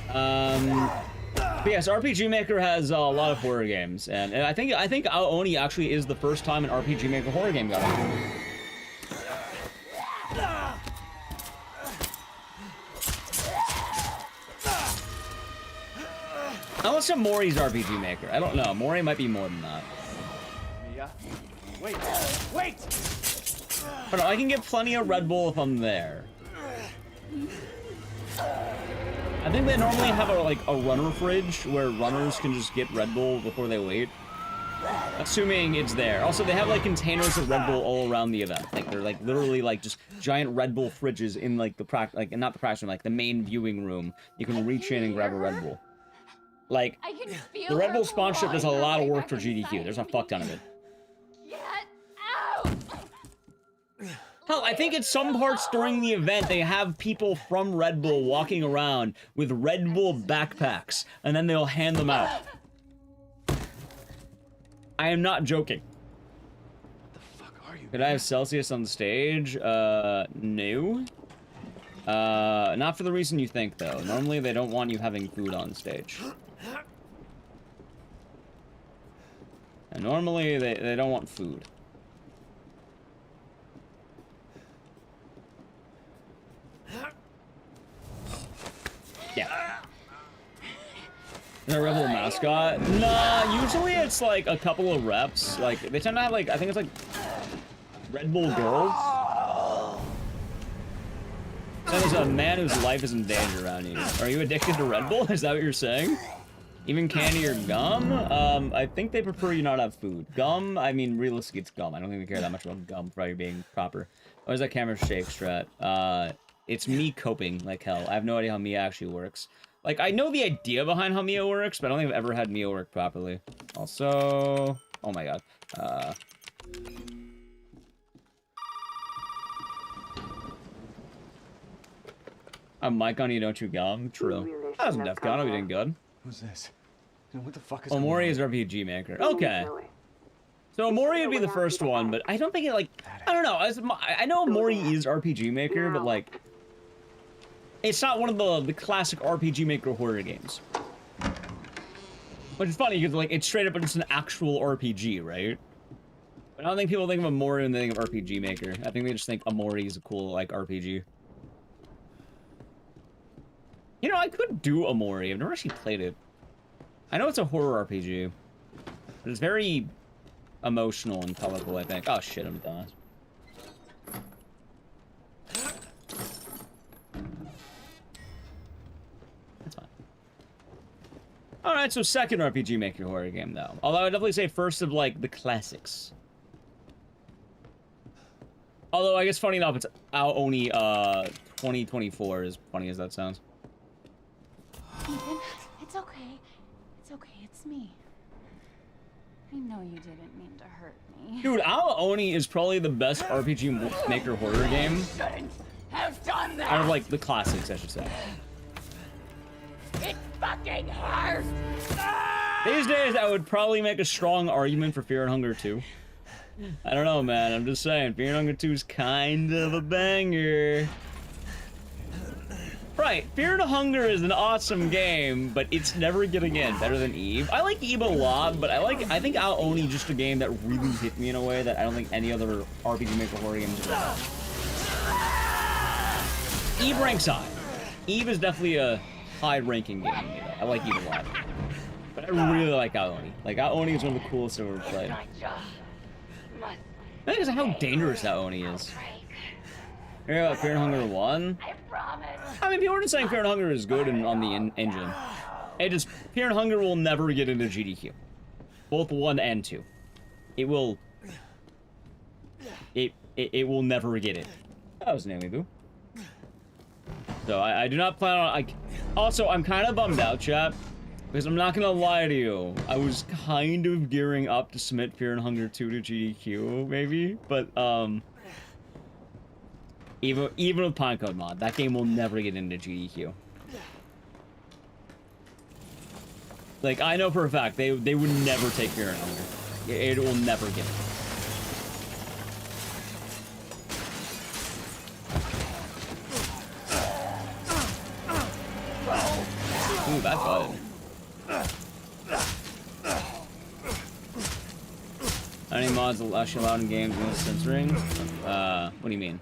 But yes, RPG Maker has a lot of horror games, and I think Ao Oni actually is the first time an RPG Maker horror game got out. Unless it's Mori's RPG Maker. I don't know. Mori might be more than that. Mia, wait! But no, I can get plenty of Red Bull if I'm there. I think they normally have a runner fridge where runners can just get Red Bull before they wait. Assuming it's there. Also, they have like containers of Red Bull all around the event. Like they're like literally like just giant Red Bull fridges in like the not the practice room, like the main viewing room. You can reach in and grab a Red Bull. Like, the Red Bull sponsorship does a lot of work for GDQ. There's a fuck ton of it. Get out! Hell, I think at some parts during the event, they have people from Red Bull walking around with Red Bull backpacks, and then they'll hand them out. I am not joking. What the fuck are you? Could I have Celsius on the stage? No. Not for the reason you think, though. Normally, they don't want you having food on stage. And normally, they don't want food. Yeah. Is there a Rebel mascot? Nah, usually it's like a couple of reps. Like, they tend to have like, I think it's like Red Bull girls. There's a man whose life is in danger around you. Are you addicted to Red Bull? Is that what you're saying? Even candy or gum? I think they prefer you not have food. Gum, I mean, realistically, it's gum. I don't think we care that much about gum, probably being proper. Why is that camera shake, Strat? It's me coping like hell. I have no idea how Mia actually works. Like, I know the idea behind how Mia works, but I don't think I've ever had Mia work properly. Also, oh my god. I'm mic on you, don't you gum? True. That was DEF CON, I'll be doing good. Who's this? What the fuck is Omori is RPG Maker. Okay. So Omori would be the first one, but I don't think it, like, I don't know. I know Omori is RPG Maker, but, like, it's not one of the classic RPG Maker horror games. Which is funny, because, like, it's straight up just an actual RPG, right? But I don't think people think of Omori when they think of RPG Maker. I think they just think Omori is a cool, like, RPG. You know, I could do Omori. I've never actually played it. I know it's a horror RPG. But it's very emotional and colorful, I think. Oh shit, I'm done. That's fine. Alright, so second RPG Maker horror game, though. Although I'd definitely say first of, like, the classics. Although, I guess funny enough, it's out only, 2024, as funny as that sounds. Ethan, it's okay. It's okay, it's me. I know you didn't mean to hurt me. Dude, Ao Oni is probably the best RPG Maker horror game. Have done that. Out of, like, the classics, I should say. It fucking hurts. These days, I would probably make a strong argument for Fear and Hunger 2. I don't know, man. I'm just saying, Fear and Hunger 2 is kind of a banger. Right, Fear and Hunger is an awesome game, but it's never gonna get better than Eve. I like Eve a lot, but I think Ao Oni just a game that really hit me in a way that I don't think any other RPG Maker horror games do. Eve ranks high. Eve is definitely a high-ranking game. You know? I like Eve a lot. But I really like Ao Oni. Like, Ao Oni is one of the coolest I've ever played. I think it's how dangerous Ao Oni is. Hear about Fear and Hunger 1? I mean, people are just saying Fear and Hunger is good on the engine. It just, Fear and Hunger will never get into GDQ. Both 1 and 2. It will... It will never get it. That was Naomi Boo. So, I do not plan on... Also, I'm kind of bummed out, chat. Because I'm not gonna lie to you. I was kind of gearing up to submit Fear and Hunger 2 to GDQ, maybe. But, Even with Pinecode mod, that game will never get into GDQ. Like, I know for a fact, they would never take Fear and Hunger. It will never get it. Ooh, that's good. Any mods actually allowed in games with censoring? What do you mean?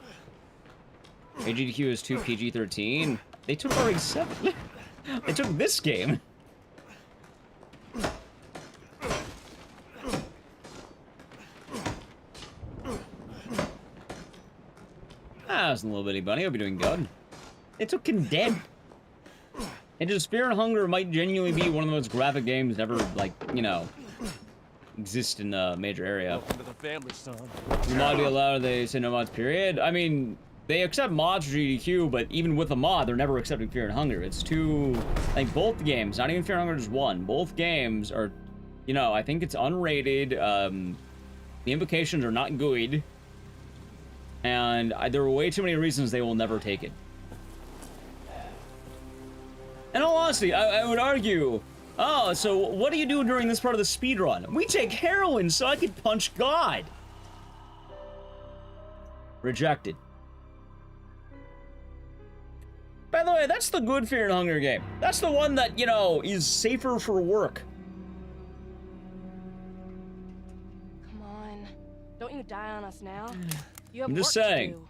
AGDQ is 2 PG-13. They took RE7. They took this game. Ah, it's a little bitty bunny. Hope you're doing good. They took Condemned. And just Fear and Hunger might genuinely be one of the most graphic games ever, like, you know, exist in a major area. Welcome to the family, son. You mod be allowed, they say no mods, period. I mean, they accept mods for GDQ, but even with a mod, they're never accepting Fear and Hunger. It's two, like, both games, not even Fear and Hunger, just one. Both games are, you know, I think it's unrated. The implications are not good. And there are way too many reasons they will never take it. In all honesty, I would argue, oh, so what do you do during this part of the speedrun? We take heroin so I could punch God. Rejected. By the way, that's the good Fear and Hunger game. That's the one that, you know, is safer for work. Come on. Don't you die on us now. You have I'm just work to saying. do.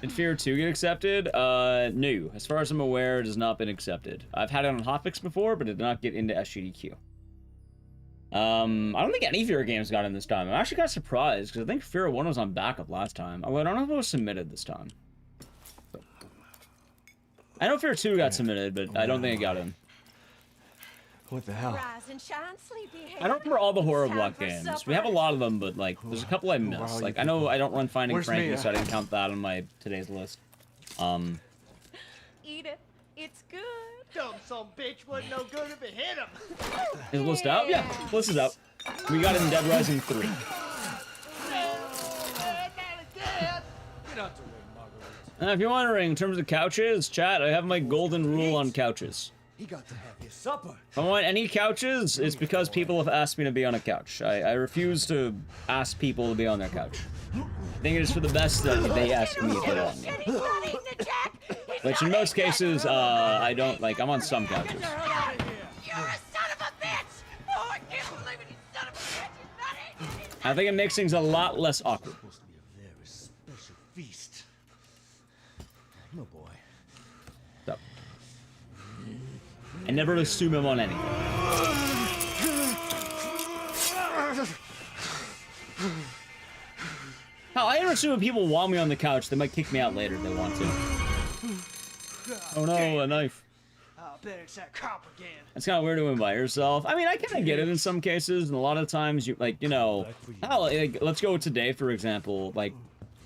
Did Fear 2 get accepted? No. As far as I'm aware, it has not been accepted. I've had it on hotfix before, but it did not get into SGDQ. I don't think any Fear games got in this time. I'm actually kind of surprised, because I think Fear 1 was on backup last time. Although I don't know if it was submitted this time. I know Fear 2 got submitted, but I don't think it got in. What the hell? Rise and shine, sleepyhead. I don't remember all the horror Time block for games. supper. We have a lot of them, but like, there's a couple I missed. Like, I know I don't run Finding Where's Frankie, Mia? so I didn't count that on my today's list. Eat it. It's good. Dumb some bitch wasn't no good if it hit him. Is the list out? Yeah, the list is out. We got it in Dead Rising 3. If you're wondering, in terms of couches, chat, I have my golden rule on couches. He got to have his supper. If I want any couches, it's because people have asked me to be on a couch. I refuse to ask people to be on their couch. I think it is for the best that they ask me to get on. Which in most cases, I don't, like, I'm on some couches. You're a son of a bitch! Oh, I can't believe it, you son of a bitch! He's not eating. I think it makes things a lot less awkward. Supposed to be a very special feast. No boy. So. I never assume I'm on anything. Hell, I never assume if people want me on the couch, they might kick me out later if they want to. Oh no, a knife. I bet it's that cop again. It's kind of weird to win by yourself. I mean, I kind of get it in some cases, and a lot of times, you like, you know, hell, like, let's go today, for example. Like,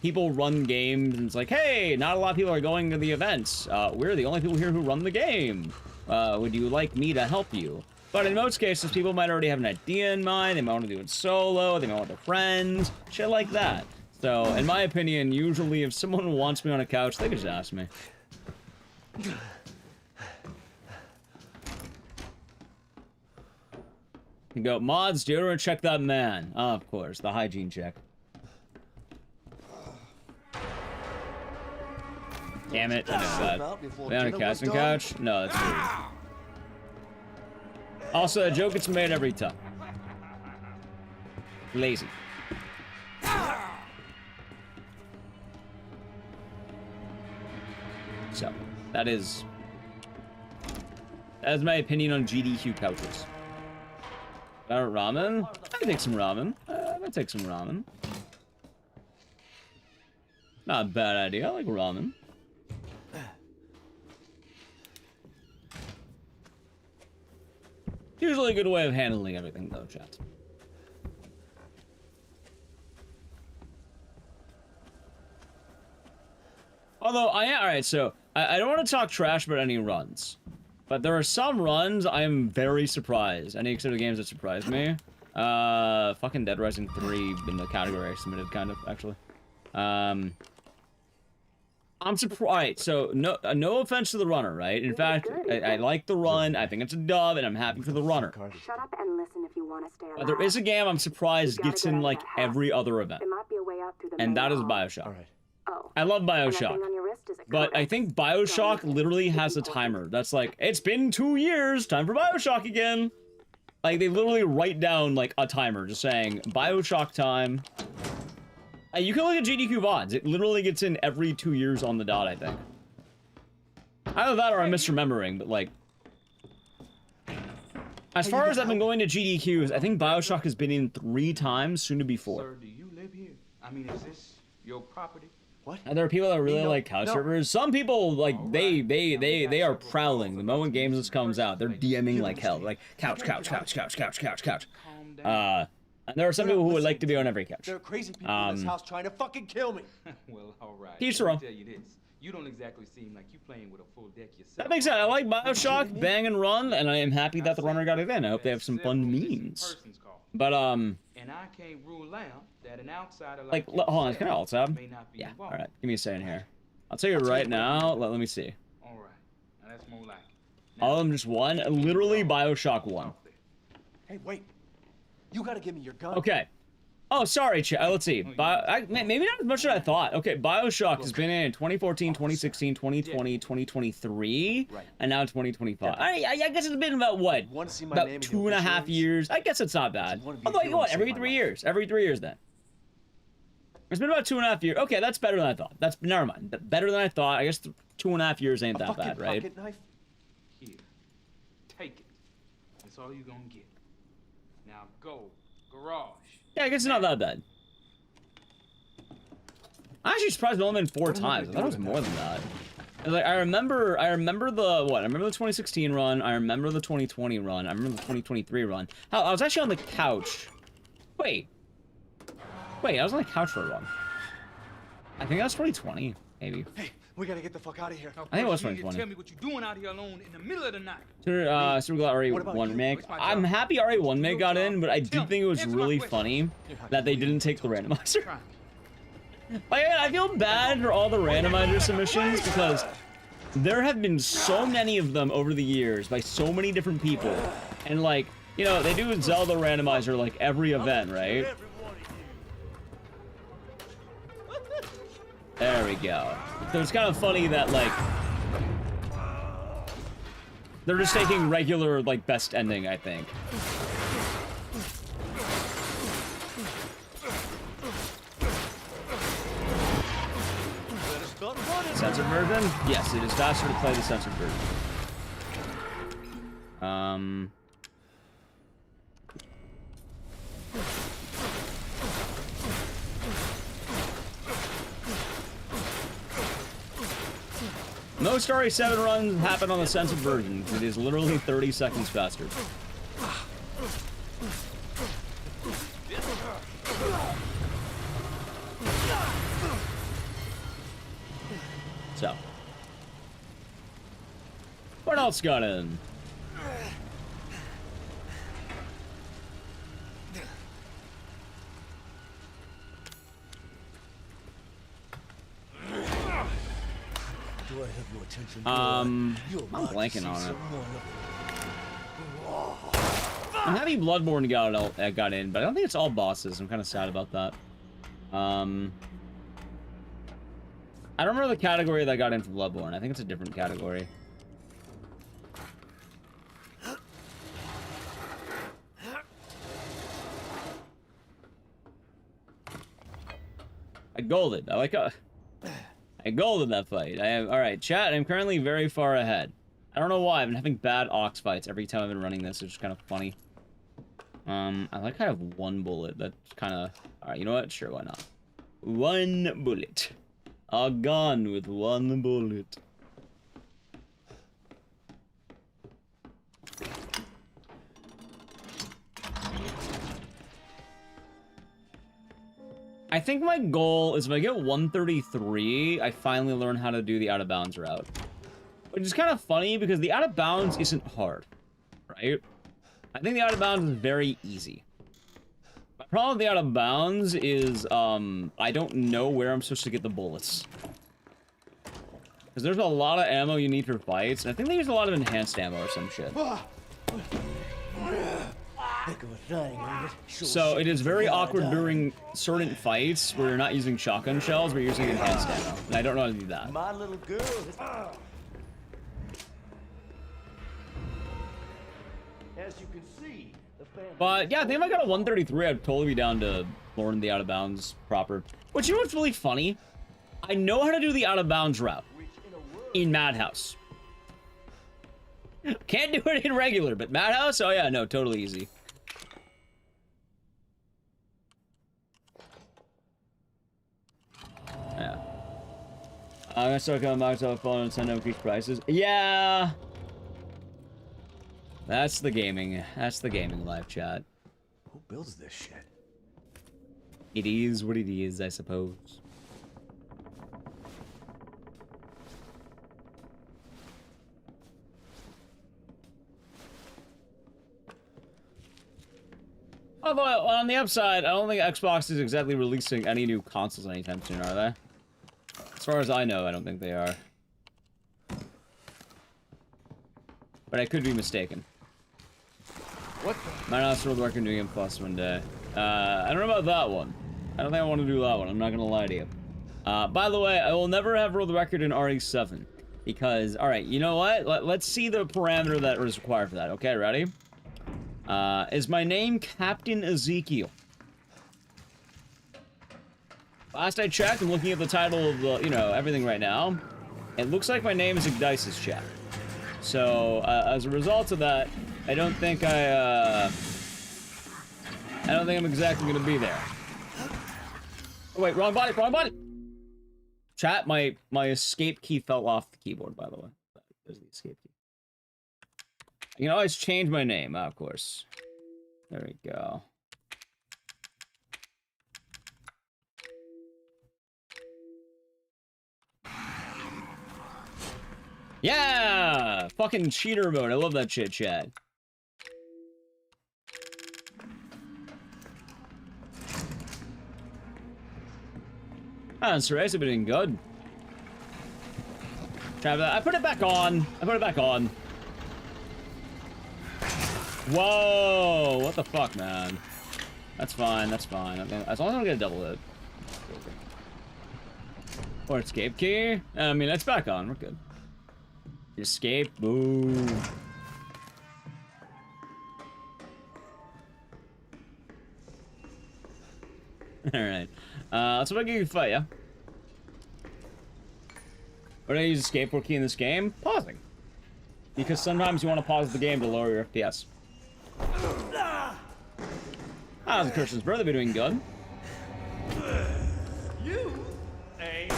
people run games, and it's like, hey, not a lot of people are going to the events. We're the only people here who run the game. Would you like me to help you? But in most cases, people might already have an idea in mind. They might want to do it solo. They might want their friends. Shit like that. So, in my opinion, usually if someone wants me on a couch, they can just ask me. You go, mods, deodorant, check that man. Oh, of course, the hygiene check. Damn it, I missed that. We on a casting couch? No, that's weird. Also, a joke gets made every time. Lazy. So, that is my opinion on GDQ couches. Ramen? I can take some ramen. I might take some ramen. Not a bad idea. I like ramen. Usually a good way of handling everything, though, chat. Although, alright, so, I don't want to talk trash about any runs. But there are some runs I am very surprised. Any except the games that surprised me. Fucking Dead Rising 3 in the category I submitted, kind of, actually. I'm surprised. So, no offense to the runner, right? In fact, I like the run. I think it's a dub, and I'm happy for the runner. Shut up and listen if you want to stay alive. But there is a game I'm surprised gets in, like, every other event. There might be a way out through the And main that is hall. Bioshock. All right. Oh. I love And that Bioshock. thing on your wrist is a But I codex. think Bioshock literally has a timer. That's like, it's been 2 years, time for Bioshock again. Like, they literally write down, like, a timer, just saying, Bioshock time. You can look at GDQ VODs. It literally gets in every 2 years on the dot, I think. Either that or I'm misremembering, but, like... As far as I've been going to GDQs, I think Bioshock has been in 3 times, soon to be 4. Sir, do you live here? I mean, is this your property? What? And there are people that really like couch servers. Some people, like, they are prowling. The moment Games List comes out, they're DMing like hell. Like, couch. And there are some people who would like to be on every couch. There are crazy people in this house trying to fucking kill me. Well, all right. Each Let their me own. tell you this. You don't exactly seem like you playing with a full deck yourself. That makes sense. I like Bioshock, Bang and Run, and I am happy that the runner got it in. I hope they have some fun memes. But, And I can't rule out that an outsider like, hold on, can I alt tab? Yeah, alright. Give me a second here. I'll tell you right now. Let me see. All right. Now that's more like it. All of them just one? Literally Bioshock 1. Hey, wait. You gotta give me your gun. Okay. Oh, sorry, chat. Let's see. Maybe not as much as I thought. Okay, Bioshock has been in 2014, 2016, 2020, 2023, and now 2025. I guess it's been about, what? About 2.5 years. I guess it's not bad. Although, what? Every 3 years. Every 3 years, then. It's been about 2.5 years. Okay, that's better than I thought. That's never mind. Better than I thought. I guess 2.5 years ain't that bad, right? Pocket knife? Here. Take it. That's all you're gonna get. Now go. Garage. Yeah, I guess it's not that bad. I'm actually surprised it's only been 4 times. I thought it was more than that. Like, I remember the, what? I remember the 2016 run. I remember the 2020 run. I remember the 2023 run. Hell, I was actually on the couch. Wait, I was on the couch for a run. I think that was 2020, maybe. Hey, we gotta get the fuck out of here. I think it was 2020. Tell me what you're doing out here alone in the middle of the night. Super glad RE1 remake. I'm happy RE1 remake got in, but I did think it was really funny that they didn't take the randomizer. Like, I feel bad for all the randomizer submissions because there have been so many of them over the years by so many different people. And like, you know, they do Zelda randomizer like every event, right? There we go. So it's kind of funny that like they're just taking regular like best ending, I think. Censored version? Yes, it is faster to play the censored version. Most RE7 runs happen on the censored version. It is literally 30 seconds faster. So, what else got in? Do I have your attention? I'm blanking on it. I'm happy Bloodborne got in, but I don't think it's all bosses. I'm kind of sad about that. I don't remember the category that got in for Bloodborne. I think it's a different category. I golded. I golded that fight. Alright, chat, I'm currently very far ahead. I don't know why. I've been having bad ox fights every time I've been running this. It's just kind of funny. I like I have 1 bullet. That's kind of... Alright, you know what? Sure, why not? 1 bullet. A gun with 1 bullet. I think my goal is if I get 133, I finally learn how to do the out of bounds route. Which is kind of funny because the out of bounds isn't hard, right? I think the out of bounds is very easy. My problem with the out of bounds is I don't know where I'm supposed to get the bullets. Because there's a lot of ammo you need for fights, and I think they use a lot of enhanced ammo or some shit. So it is very awkward during certain fights where you're not using shotgun shells, but you're using enhanced ammo. And I don't know how to do that. My little girl is... As you can see, the family... But yeah, I think if I got a 133, I'd totally be down to learn the out of bounds proper. But you know what's really funny? I know how to do the out of bounds route in Madhouse. Can't do it in regular, but Madhouse? Oh yeah, no, totally easy. Yeah. I'm gonna start coming back to a phone and send them increased prices. Yeah. That's the gaming live chat. Who builds this shit? It is what it is, I suppose. Although, on the upside, I don't think Xbox is exactly releasing any new consoles anytime soon, are they? As far as I know, I don't think they are. But I could be mistaken. What the? Might not World Record New Game Plus one day. I don't know about that one. I don't think I want to do that one. I'm not gonna lie to you. By the way, I will never have World Record in RE7. Because, alright, you know what? Let's see the parameter that is required for that. Okay, ready? Is my name Captain Ezekiel? Last I checked, I'm looking at the title of the, you know, everything right now. It looks like my name is Ecdycis, chat. So, as a result of that, I don't think I'm exactly gonna be there. Oh, wait, wrong body, wrong body! Chat, my escape key fell off the keyboard, by the way. There's the escape key. You can always change my name, of course. There we go. Yeah! Fucking cheater mode. I love that shit, chat. Ah, Ceres, I've been doing good. I put it back on. I put it back on. Whoa! What the fuck, man? That's fine, that's fine. As long as I don't get a double hit. Or escape key? I mean, it's back on. We're good. Escape. Boom. Alright. So what do you fight, yeah? When I use a skateboard key in this game? Pausing. Because sometimes you want to pause the game to lower your FPS. How's the Christians, brother? Be doing good. You ain't.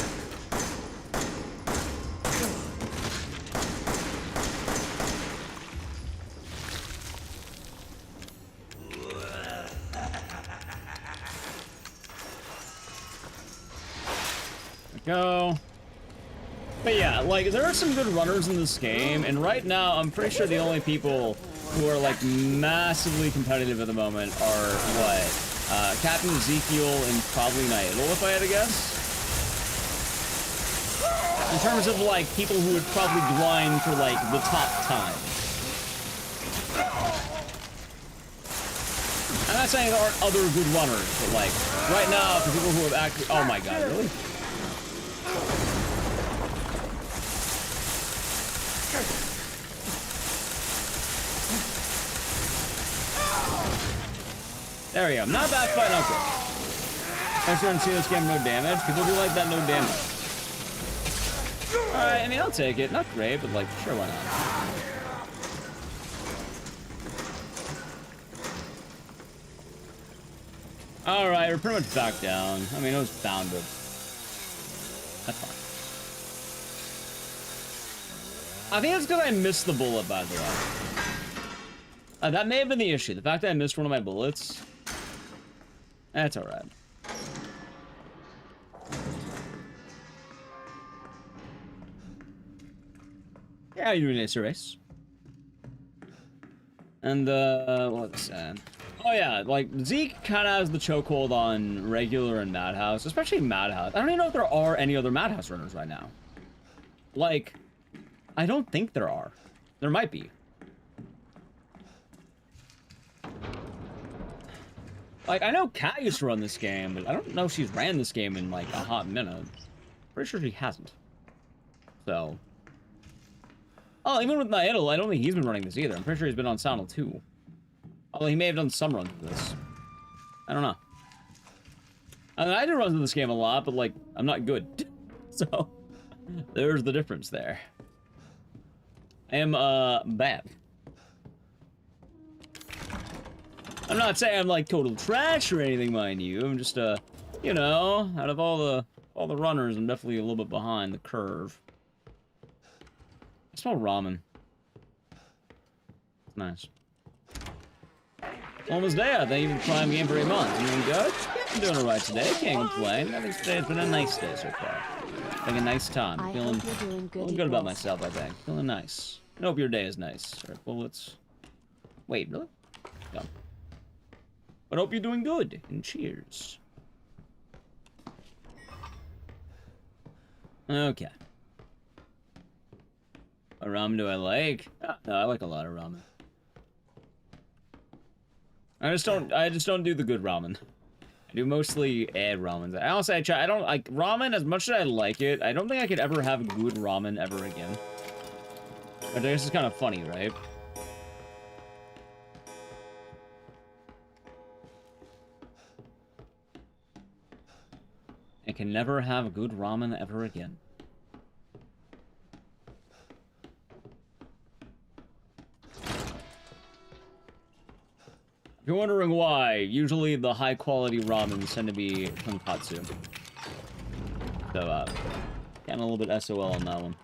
Go. But yeah, like, there are some good runners in this game, and right now, I'm pretty sure the only people who are, like, massively competitive at the moment are, what? Captain Ezekiel and probably Naidal, if I had to guess? In terms of, like, people who would probably grind for, like, the top time. I'm not saying there aren't other good runners, but, like, right now, for people who have actually... Oh my god, really? There we go. Not bad fight, okay. I'm sure to see this game no damage. People do like that no damage. Alright, I mean, I'll take it. Not great, but like, sure, why not? Alright, we're pretty much back down. I mean, it was bound to... That's fine. I think it's because I missed the bullet, by the way. That may have been the issue. The fact that I missed one of my bullets. That's alright. Yeah, you're doing this race. And, what's that? Oh yeah, like, Zeke kind of has the chokehold on regular and Madhouse, especially Madhouse. I don't even know if there are any other Madhouse runners right now. Like, I don't think there are. There might be. Like, I know Kat used to run this game, but I don't know if she's ran this game in, like, a hot minute. Pretty sure she hasn't. So. Oh, even with Naidal, I don't think he's been running this either. I'm pretty sure he's been on Soundle too. Although he may have done some runs of this. I don't know. I mean, I do runs of this game a lot, but, like, I'm not good. So, there's the difference there. I am, bad. I'm not saying I'm like total trash or anything, mind you. I'm just, you know, out of all the runners, I'm definitely a little bit behind the curve. I smell ramen. It's nice. Almost there. Thank you for the Prime game for 8 months. You doing good? Yeah, I'm doing alright today. Can't complain. I think today's been a nice day so far. Like a nice time. Feeling good about myself, I think. Feeling nice. I hope your day is nice. Alright, bullets. Wait, really? Go. But I hope you're doing good, and cheers. Okay. What ramen do I like? No, I like a lot of ramen. I just don't do the good ramen. I do mostly ramens. I honestly, I don't like ramen as much as I like it. I don't think I could ever have good ramen ever again. But I guess it's kind of funny, right? and can never have good ramen ever again. If you're wondering why, usually the high-quality ramens tend to be tonkatsu. So, getting a little bit SOL on that one.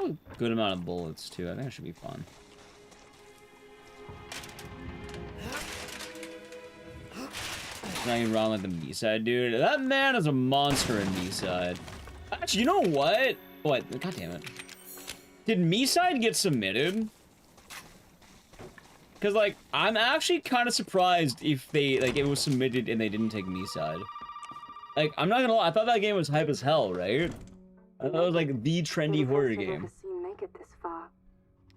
A good amount of bullets, too. I think it should be fun. Not even wrong with the B-side, dude. That man is a monster in B-side. Actually, you know what? What? God damn it. Did Me-side get submitted? Because, like, I'm actually kind of surprised if they, like, it was submitted and they didn't take Me-side. Like, I'm not gonna lie, I thought that game was hype as hell, right? I thought it was, like, the trendy horror game.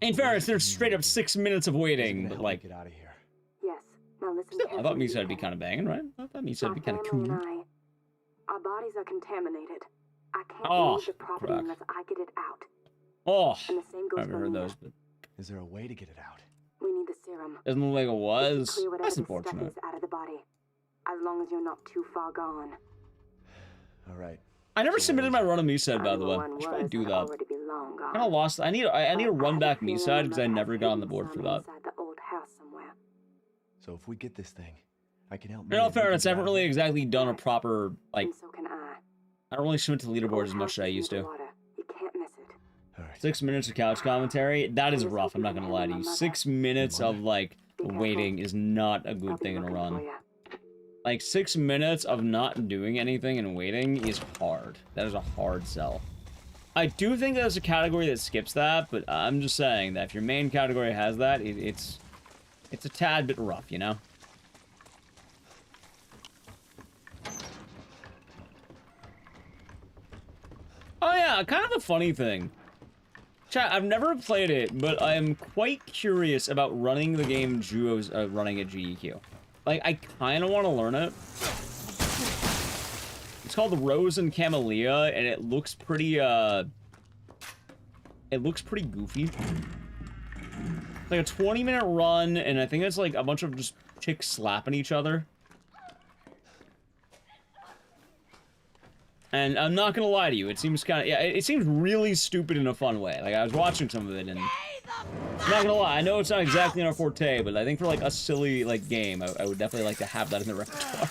In fairness, there's straight up 6 minutes of waiting, but, like... Get out of here. Yes. Now listen. I thought Me-side would be kind of banging, right? I thought Me-side would be kind of cool. Our bodies are contaminated. I can't leave the property unless I get it out. Oh, and the same goes I haven't heard those, but... Is there a way to get it out? We need the serum. Doesn't look like it was. That's unfortunate. Is out of the body. As long as you're not too far gone. All right. I never submitted my run on Me-side, by the way. I should probably do that. I kind of lost. I need to run back Me-side because I never got on the board for that. So if we get this thing, I can help. In all fairness, I haven't really exactly done a proper, like... I don't really submit to leaderboards as much as I used to. 6 minutes of couch commentary? That is rough, I'm not gonna lie to you. 6 minutes of, like, waiting is not a good thing in a run. Like, 6 minutes of not doing anything and waiting is hard. That is a hard sell. I do think there's a category that skips that, but I'm just saying that if your main category has that, it's a tad bit rough, you know? Oh yeah, kind of a funny thing. Chat, I've never played it, but I am quite curious about running the game Juo's running at GDQ. Like, I kind of want to learn it. It's called Rose and Camellia, and it looks pretty, goofy. It's like a 20-minute run, and I think it's like a bunch of just chicks slapping each other. And I'm not gonna lie to you, it seems kind of, yeah, it seems really stupid in a fun way. Like, I was watching some of it, and I'm not gonna lie, I know it's not exactly in our forte, but I think for, like, a silly, like, game, I would definitely like to have that in the repertoire.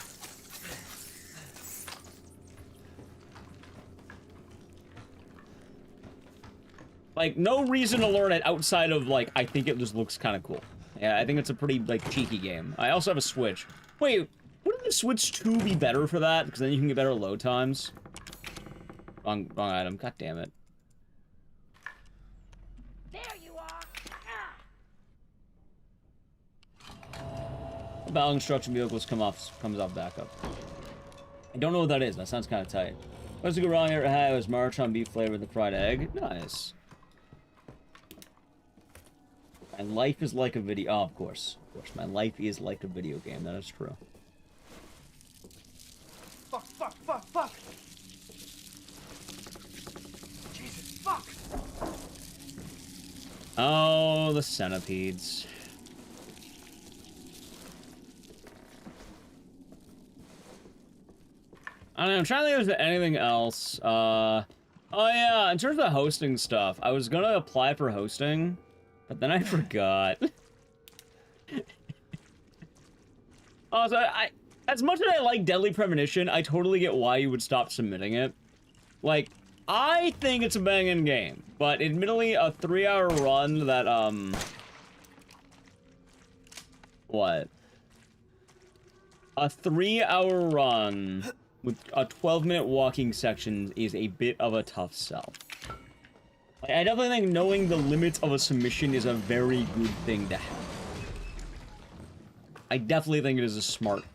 Like, no reason to learn it outside of, like, I think it just looks kind of cool. Yeah, I think it's a pretty, like, cheeky game. I also have a Switch. Wait, wouldn't the Switch 2 be better for that? Because then you can get better load times. Wrong item. God damn it. There you are. Battle instruction vehicles comes off backup. I don't know what that is. That sounds kind of tight. What's the go wrong here? It was March on beef flavor with the fried egg. Nice. My life is like a video. Oh, of course. Of course. My life is like a video game. That is true. Fuck, fuck, fuck, fuck! Jesus, fuck! Oh, the centipedes. I don't know, I'm trying to think if there's anything else. Oh yeah, in terms of the hosting stuff, I was gonna apply for hosting, but then I forgot. Also, as much as I like Deadly Premonition, I totally get why you would stop submitting it. Like, I think it's a banging game, but admittedly, a 3-hour run that, what? A 3-hour run with a 12-minute walking section is a bit of a tough sell. Like, I definitely think knowing the limits of a submission is a very good thing to have. I definitely think it is a smart thing.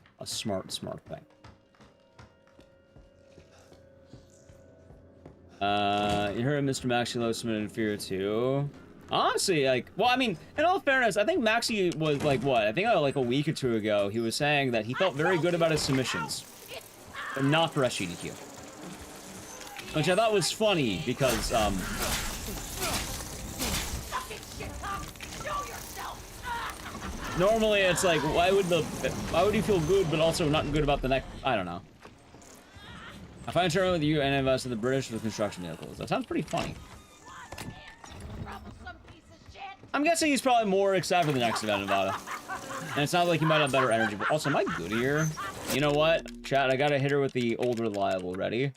You heard Mr. Maxilo submitted Inferior 2. Honestly, like, well, I mean, in all fairness, I think Maxi was, like, what? I think, like, a week or two ago, he was saying that he felt very good about his submissions. But not for SGDQ. Which I thought was funny, because, normally it's like, why would you feel good, but also not good about the next, I don't know. I find trouble with you and invest in the British with construction vehicles. That sounds pretty funny. I'm guessing he's probably more excited for the next event, Nevada. And it's not like he might have better energy. But also, am I good here? You know what? Chat, I gotta hit her with the old reliable. Ready?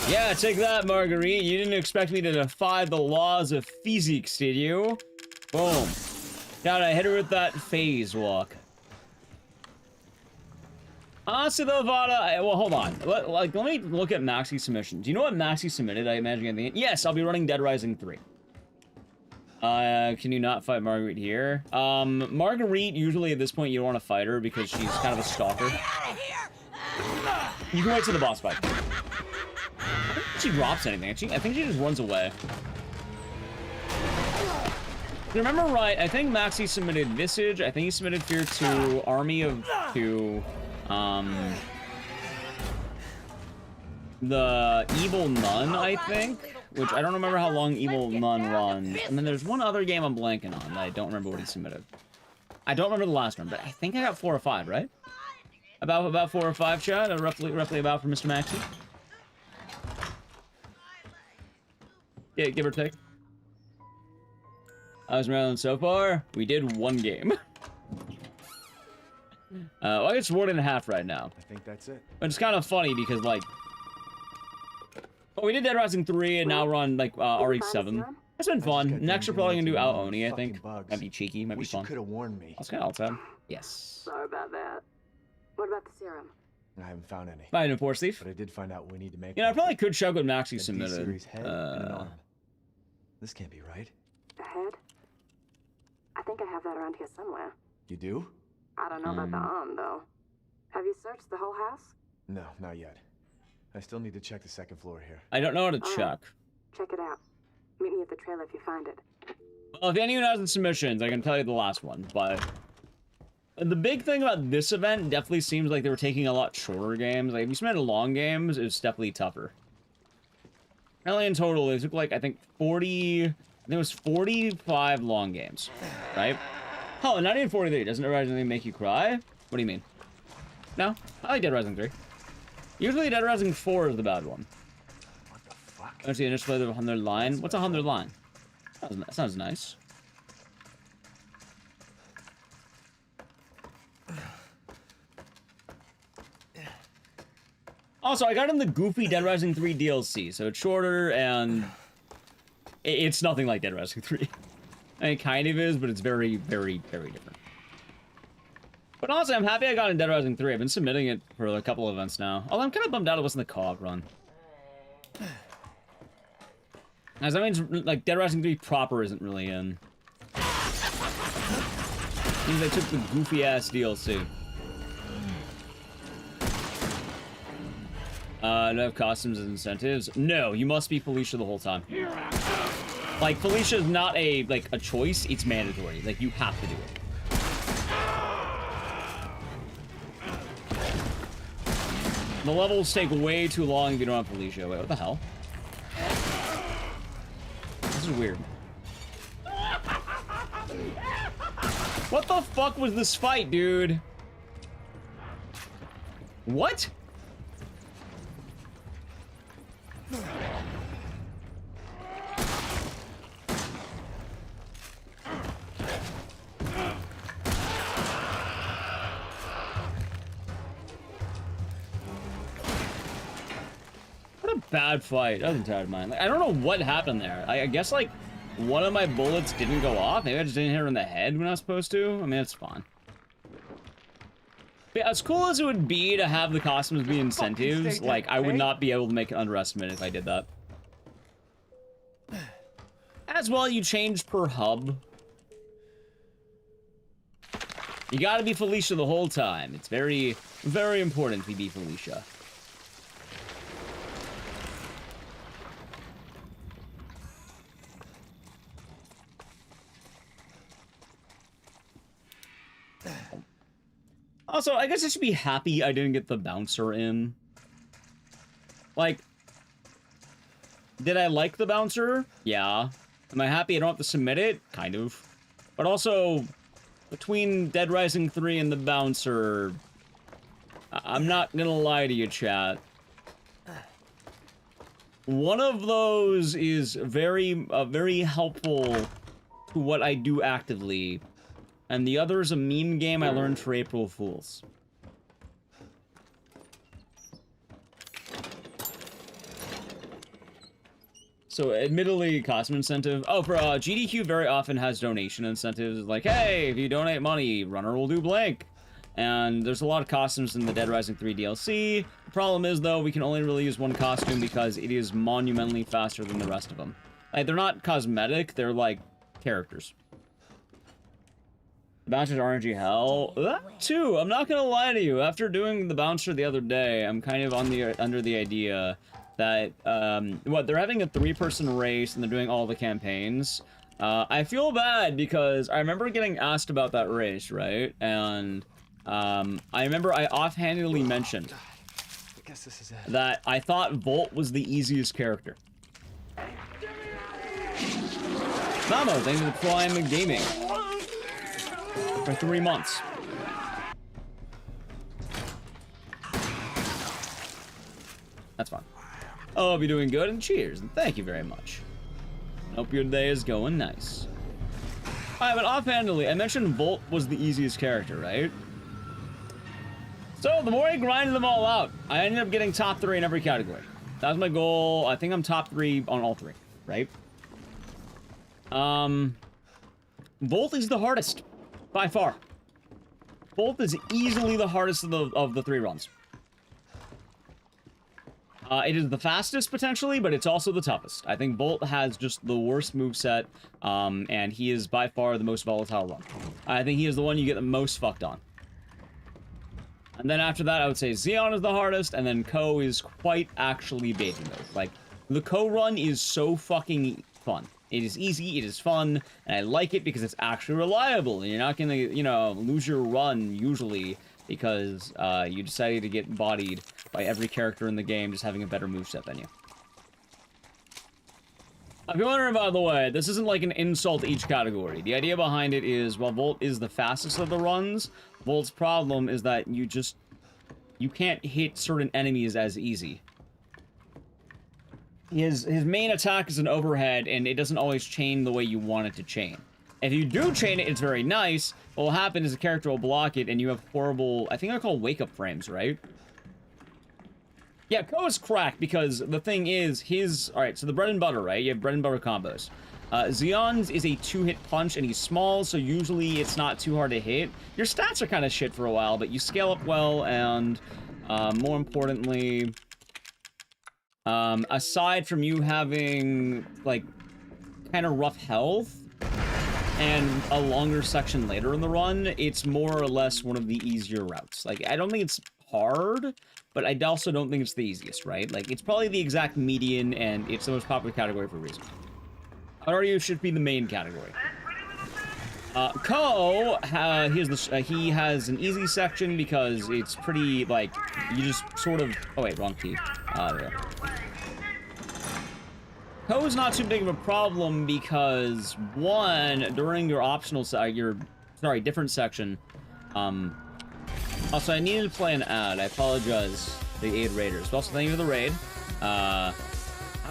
Yeah, take that, Marguerite. You didn't expect me to defy the laws of physics, did you? Boom. Gotta hit her with that phase walk. Honestly, though, Vada, well, hold on. Let me look at Maxi submission. Do you know what Maxi submitted? I imagine at the end. Yes, I'll be running Dead Rising 3. Can you not fight Marguerite here? Marguerite, usually at this point, you don't want to fight her because she's kind of a stalker. You can wait till the boss fight. I don't think she drops anything. I think she just runs away. If I remember right, I think Maxi submitted Visage. I think he submitted Fear 2, Army of 2. The Evil Nun, I think, which I don't remember how long Evil Nun runs. And then there's one other game I'm blanking on that I don't remember what he submitted. I don't remember the last one, but I think I got 4 or 5, right? About 4 or 5, chat, roughly about for Mr. Maxi. Yeah, give or take. How's Maryland so far? We did 1 game. Well, I guess 1.5 right now. I think that's it. But it's kind of funny because, like... Well, we did Dead Rising 3, and now we're on, like, RE7. It's been fun. Next, we're probably gonna do Ao Oni, I think. Might be cheeky, might be fun. Could have warned me. Let's get outside. Yes. Sorry about that. What about the serum? I haven't found any. Bye, no Force Thief. But I did find out we need to make. You know, I probably could check what Maxi submitted. Head and an arm. This can't be right. The head? I think I have that around here somewhere. You do? I don't know about the arm, though. Have you searched the whole house? No, not yet. I still need to check the second floor here. I don't know how to check. Check it out. Meet me at the trailer if you find it. Well, if anyone has the submissions, I can tell you the last one, but... The big thing about this event definitely seems like they were taking a lot shorter games. Like, if you submitted long games, it's definitely tougher. Apparently in total, it took like, I think 40... I think it was 45 long games, right? Oh, not even 43. Doesn't Dead Rising 3 make you cry? What do you mean? No? I like Dead Rising 3. Usually Dead Rising 4 is the bad one. What the fuck? Let's see, initial 100 line. What's a 100 line? That sounds nice. Also, I got in the goofy Dead Rising 3 DLC, so it's shorter and it's nothing like Dead Rising 3. I mean, it kind of is, but it's very, very, very different. But honestly, I'm happy I got in Dead Rising 3. I've been submitting it for a couple of events now. Although I'm kind of bummed out it wasn't the co-op run. As that means, like, Dead Rising 3 proper isn't really in. It means I took the goofy-ass DLC. Do I have costumes as incentives? No, you must be Felicia the whole time. Like, Felicia is not a choice, it's mandatory. Like, you have to do it. The levels take way too long if you don't have Felicia. Wait, what the hell? This is weird. What the fuck was this fight, dude? What? What a bad fight. That was tired of mine. Like, I don't know what happened there. I guess, like, one of my bullets didn't go off. Maybe I just didn't hit her in the head when I was supposed to. I mean, it's fine. But yeah, as cool as it would be to have the costumes be incentives, like, I would not be able to make an underestimate if I did that. As well, you change per hub. You gotta be Felicia the whole time. It's very, very important to be Felicia. Also, I guess I should be happy I didn't get the bouncer in. Like, did I like the bouncer? Yeah. Am I happy I don't have to submit it? Kind of. But also, between Dead Rising 3 and the bouncer, I'm not gonna lie to you, chat. One of those is very helpful to what I do actively, and the other is a meme game I learned for April Fools. So, admittedly, costume incentive. Oh, for GDQ very often has donation incentives. Like, hey, if you donate money, runner will do blank. And there's a lot of costumes in the Dead Rising 3 DLC. The problem is, though, we can only really use one costume because it is monumentally faster than the rest of them. Like, they're not cosmetic, they're, like, characters. The Bouncer's RNG hell? That too, I'm not gonna lie to you. After doing the Bouncer the other day, I'm kind of under the idea that, they're having a 3-person race and they're doing all the campaigns. I feel bad because I remember getting asked about that race, right? And, I remember I offhandedly mentioned that I thought Volt was the easiest character. Mamo, thank you for Prime Gaming. For 3 months. That's fine. Oh, I'll be doing good, and cheers, and thank you very much. Hope your day is going nice. Alright, but offhandedly, I mentioned Volt was the easiest character, right? So, the more I grinded them all out, I ended up getting top 3 in every category. That was my goal. I think I'm top 3 on all 3, right? Volt is the hardest, by far. Volt is easily the hardest of the 3 runs. It is the fastest, potentially, but it's also the toughest. I think Volt has just the worst moveset, and he is by far the most volatile run. I think he is the one you get the most fucked on. And then after that, I would say Xeon is the hardest, and then Ko is quite actually baby mode. Like, the Ko run is so fucking fun. It is easy, it is fun, and I like it because it's actually reliable, and you're not gonna, you know, lose your run, usually, because, you decided to get bodied by every character in the game just having a better moveset than you. If you're wondering, by the way, this isn't like an insult to each category. The idea behind it is, while Volt is the fastest of the runs, Volt's problem is that you can't hit certain enemies as easy. His main attack is an overhead, and it doesn't always chain the way you want it to chain. If you do chain it, it's very nice. What will happen is the character will block it, and you have horrible, I think they're called wake-up frames, right? Yeah, Ko is cracked because the thing is, alright, so the bread and butter, right? You have bread and butter combos. Xeon's is a 2-hit punch, and he's small, so usually it's not too hard to hit. Your stats are kind of shit for a while, but you scale up well, and more importantly, aside from you having, like, kind of rough health, and a longer section later in the run, it's more or less one of the easier routes. Like, I don't think it's hard, but I also don't think it's the easiest, right? Like, it's probably the exact median, and it's the most popular category for a reason. I'd argue it should be the main category. Ko, he has an easy section because it's pretty, like, you just sort of... Oh, wait, wrong key. There. Ko is not too big of a problem because, one, during your optional different section, also, I needed to play an ad. I apologize, the aid raiders. But also, thank you for the raid. How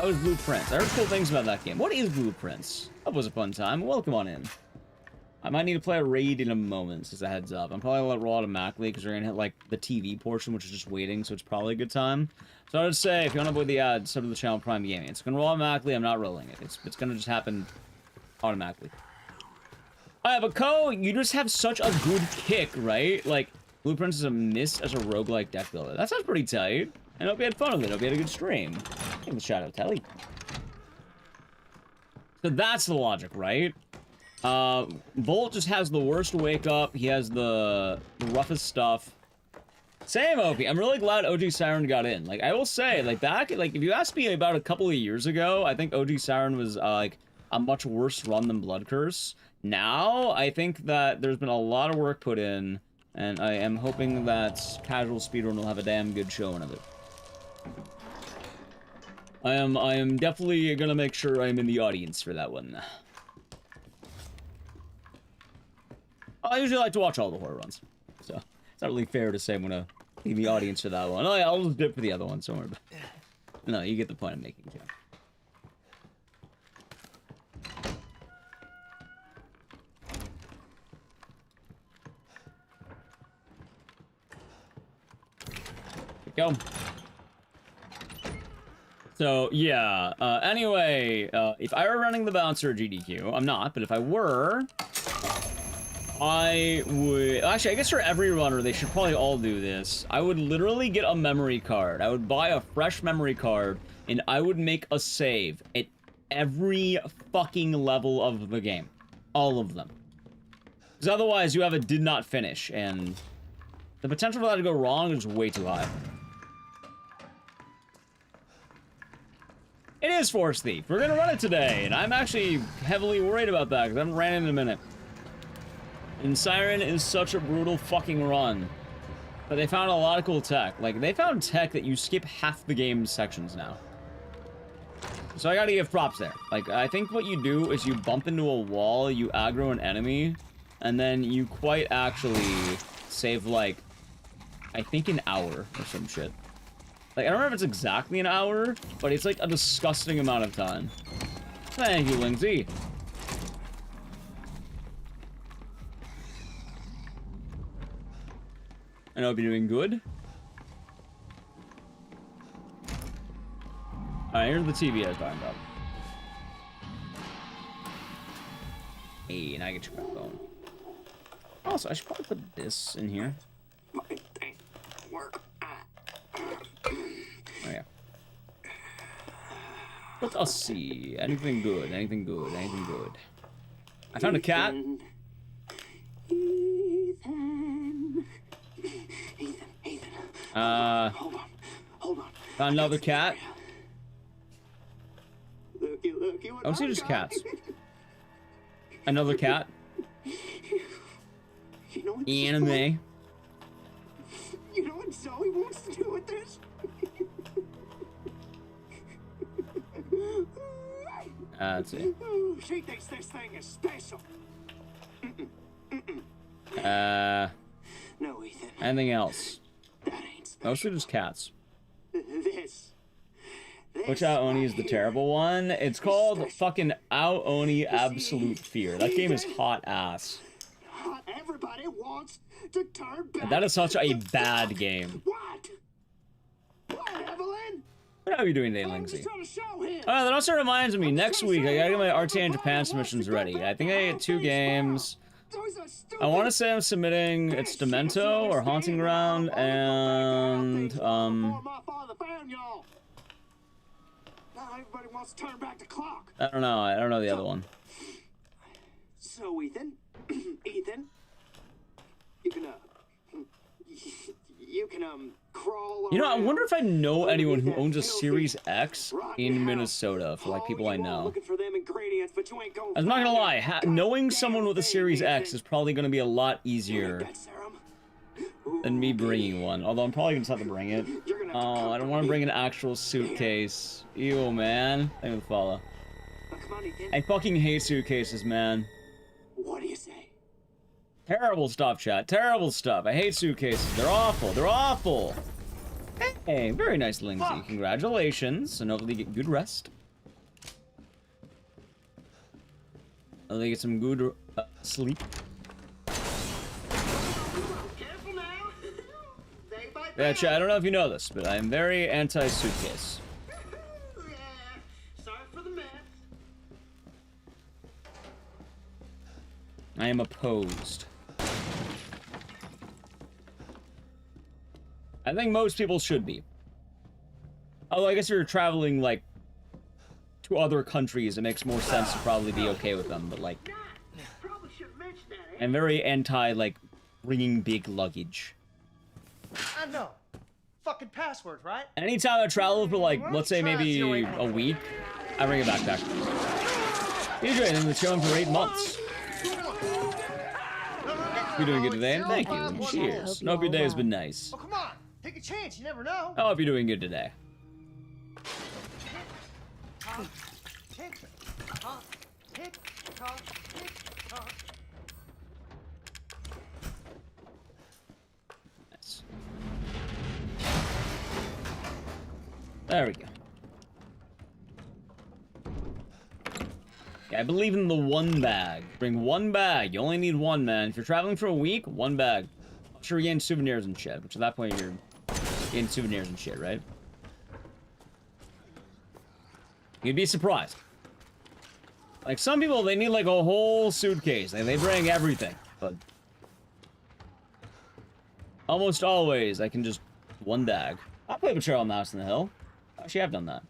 is Blueprints? I heard cool things about that game. What is Blueprints? That was a fun time. Welcome on in. I might need to play a raid in a moment, as a heads up. I'm probably gonna let roll automatically because we're gonna hit, like, the TV portion, which is just waiting, so it's probably a good time. So I would say, if you want to avoid the ad, sub to the channel Prime Gaming. It's gonna roll automatically. I'm not rolling it. It's gonna just happen automatically. Alright, but Ko, you just have such a good kick, right? Like, Blueprints is a miss as a roguelike deck builder. That sounds pretty tight. I hope you had fun with it. I hope you had a good stream. Give the shout out, Telly. So that's the logic, right? Volt just has the worst wake up. He has the roughest stuff. Same, OP. I'm really glad OG Siren got in. Like, I will say, like, back, like, if you asked me about a couple of years ago, I think OG Siren was, like, a much worse run than Blood Curse. Now, I think that there's been a lot of work put in, and I am hoping that Casual Speedrun will have a damn good showing of it. I am definitely gonna make sure I'm in the audience for that one. I usually like to watch all the horror runs, so it's not really fair to say I'm gonna Leave the audience for that one. Oh yeah, I'll just dip for the other one somewhere. No, you get the point I'm making too. Go. So yeah. Anyway, if I were running the Bouncer GDQ, I'm not, but if I were, I would actually. I guess for every runner, they should probably all do this. I would literally get a memory card. I would buy a fresh memory card, and I would make a save at every fucking level of the game, all of them. Because otherwise, you have a did not finish, and the potential for that to go wrong is way too high. It is Force Thief. We're gonna run it today, and I'm actually heavily worried about that because I haven't ran it in a minute. And Siren is such a brutal fucking run. But they found a lot of cool tech. Like, they found tech that you skip half the game's sections now. So I gotta give props there. Like, I think what you do is you bump into a wall, you aggro an enemy, and then you quite actually save, like, I think an hour or some shit. Like, I don't remember if it's exactly an hour, but it's like a disgusting amount of time. Thank you, Lindsay. I hope you're doing good. Alright, here's the TV I was talking about. Hey, now I get your backbone. Also, I should probably put this in here. Oh, yeah. Let us see. Anything good, anything good, anything good. I found a cat. Hold on. Found another cat. Looky, I don't see just cats. Another cat. You know what Anime. You know what Zoe wants to do with this? Let's see. She thinks this thing is special. No, Ethan. Anything else? That ain't special. Mostly just cats. This Which Aoni is the terrible one? It's called fucking Aoni Absolute Fear. That game is hot ass. Everybody wants to turn back. And that is such a bad game. What, Evelyn? What are you doing today, Lindsay? Trying to show him. That also reminds me, next week I gotta get my RTA in Japan submissions ready. I think I get 2 games. I want to say I'm submitting it's Demento or Haunting Ground and Everybody wants to turn back the clock. I don't know the other one. So Ethan, you can crawl. You know, I wonder if I know anyone who owns a Series X in Minnesota for like people I know. I'm not gonna lie, knowing someone with a Series X is probably gonna be a lot easier than me bringing one. Although I'm probably gonna just have to bring it. Oh, I don't want to bring an actual suitcase. Ew, man. Thank you for the follow. I fucking hate suitcases, man. What do you say? Terrible stuff, chat. Terrible stuff. I hate suitcases. They're awful. They're awful. Hey, very nice, Lindsay. Congratulations, and hopefully you get good rest. Hopefully you get some good sleep. Yeah, chat, I don't know if you know this, but I am very anti-suitcase. Sorry for the mess. I am opposed. I think most people should be. Although I guess if you're traveling, like, to other countries, it makes more sense to probably be okay with them, but, like, I'm very anti, like, bringing big luggage. I know. Fucking passwords, right? Anytime I travel for, like, let's say maybe a week, I bring a backpack. DJ, I've been chilling for 8 months. You're doing good today, and thank you. Cheers. Hope your day has been nice. Oh, come on. Take a chance. You never know. I hope you're doing good today. Nice. There we go. Yeah, I believe in the one bag. Bring one bag. You only need one, man. If you're traveling for a week, one bag. I'm sure you gain souvenirs and shit, which at that point you're getting souvenirs and shit, right? You'd be surprised. Like, some people, they need, like, a whole suitcase. Like, they bring everything. But almost always, I can just... one bag. I'll play Patrol Mouse in the Hill. Actually, I've done that.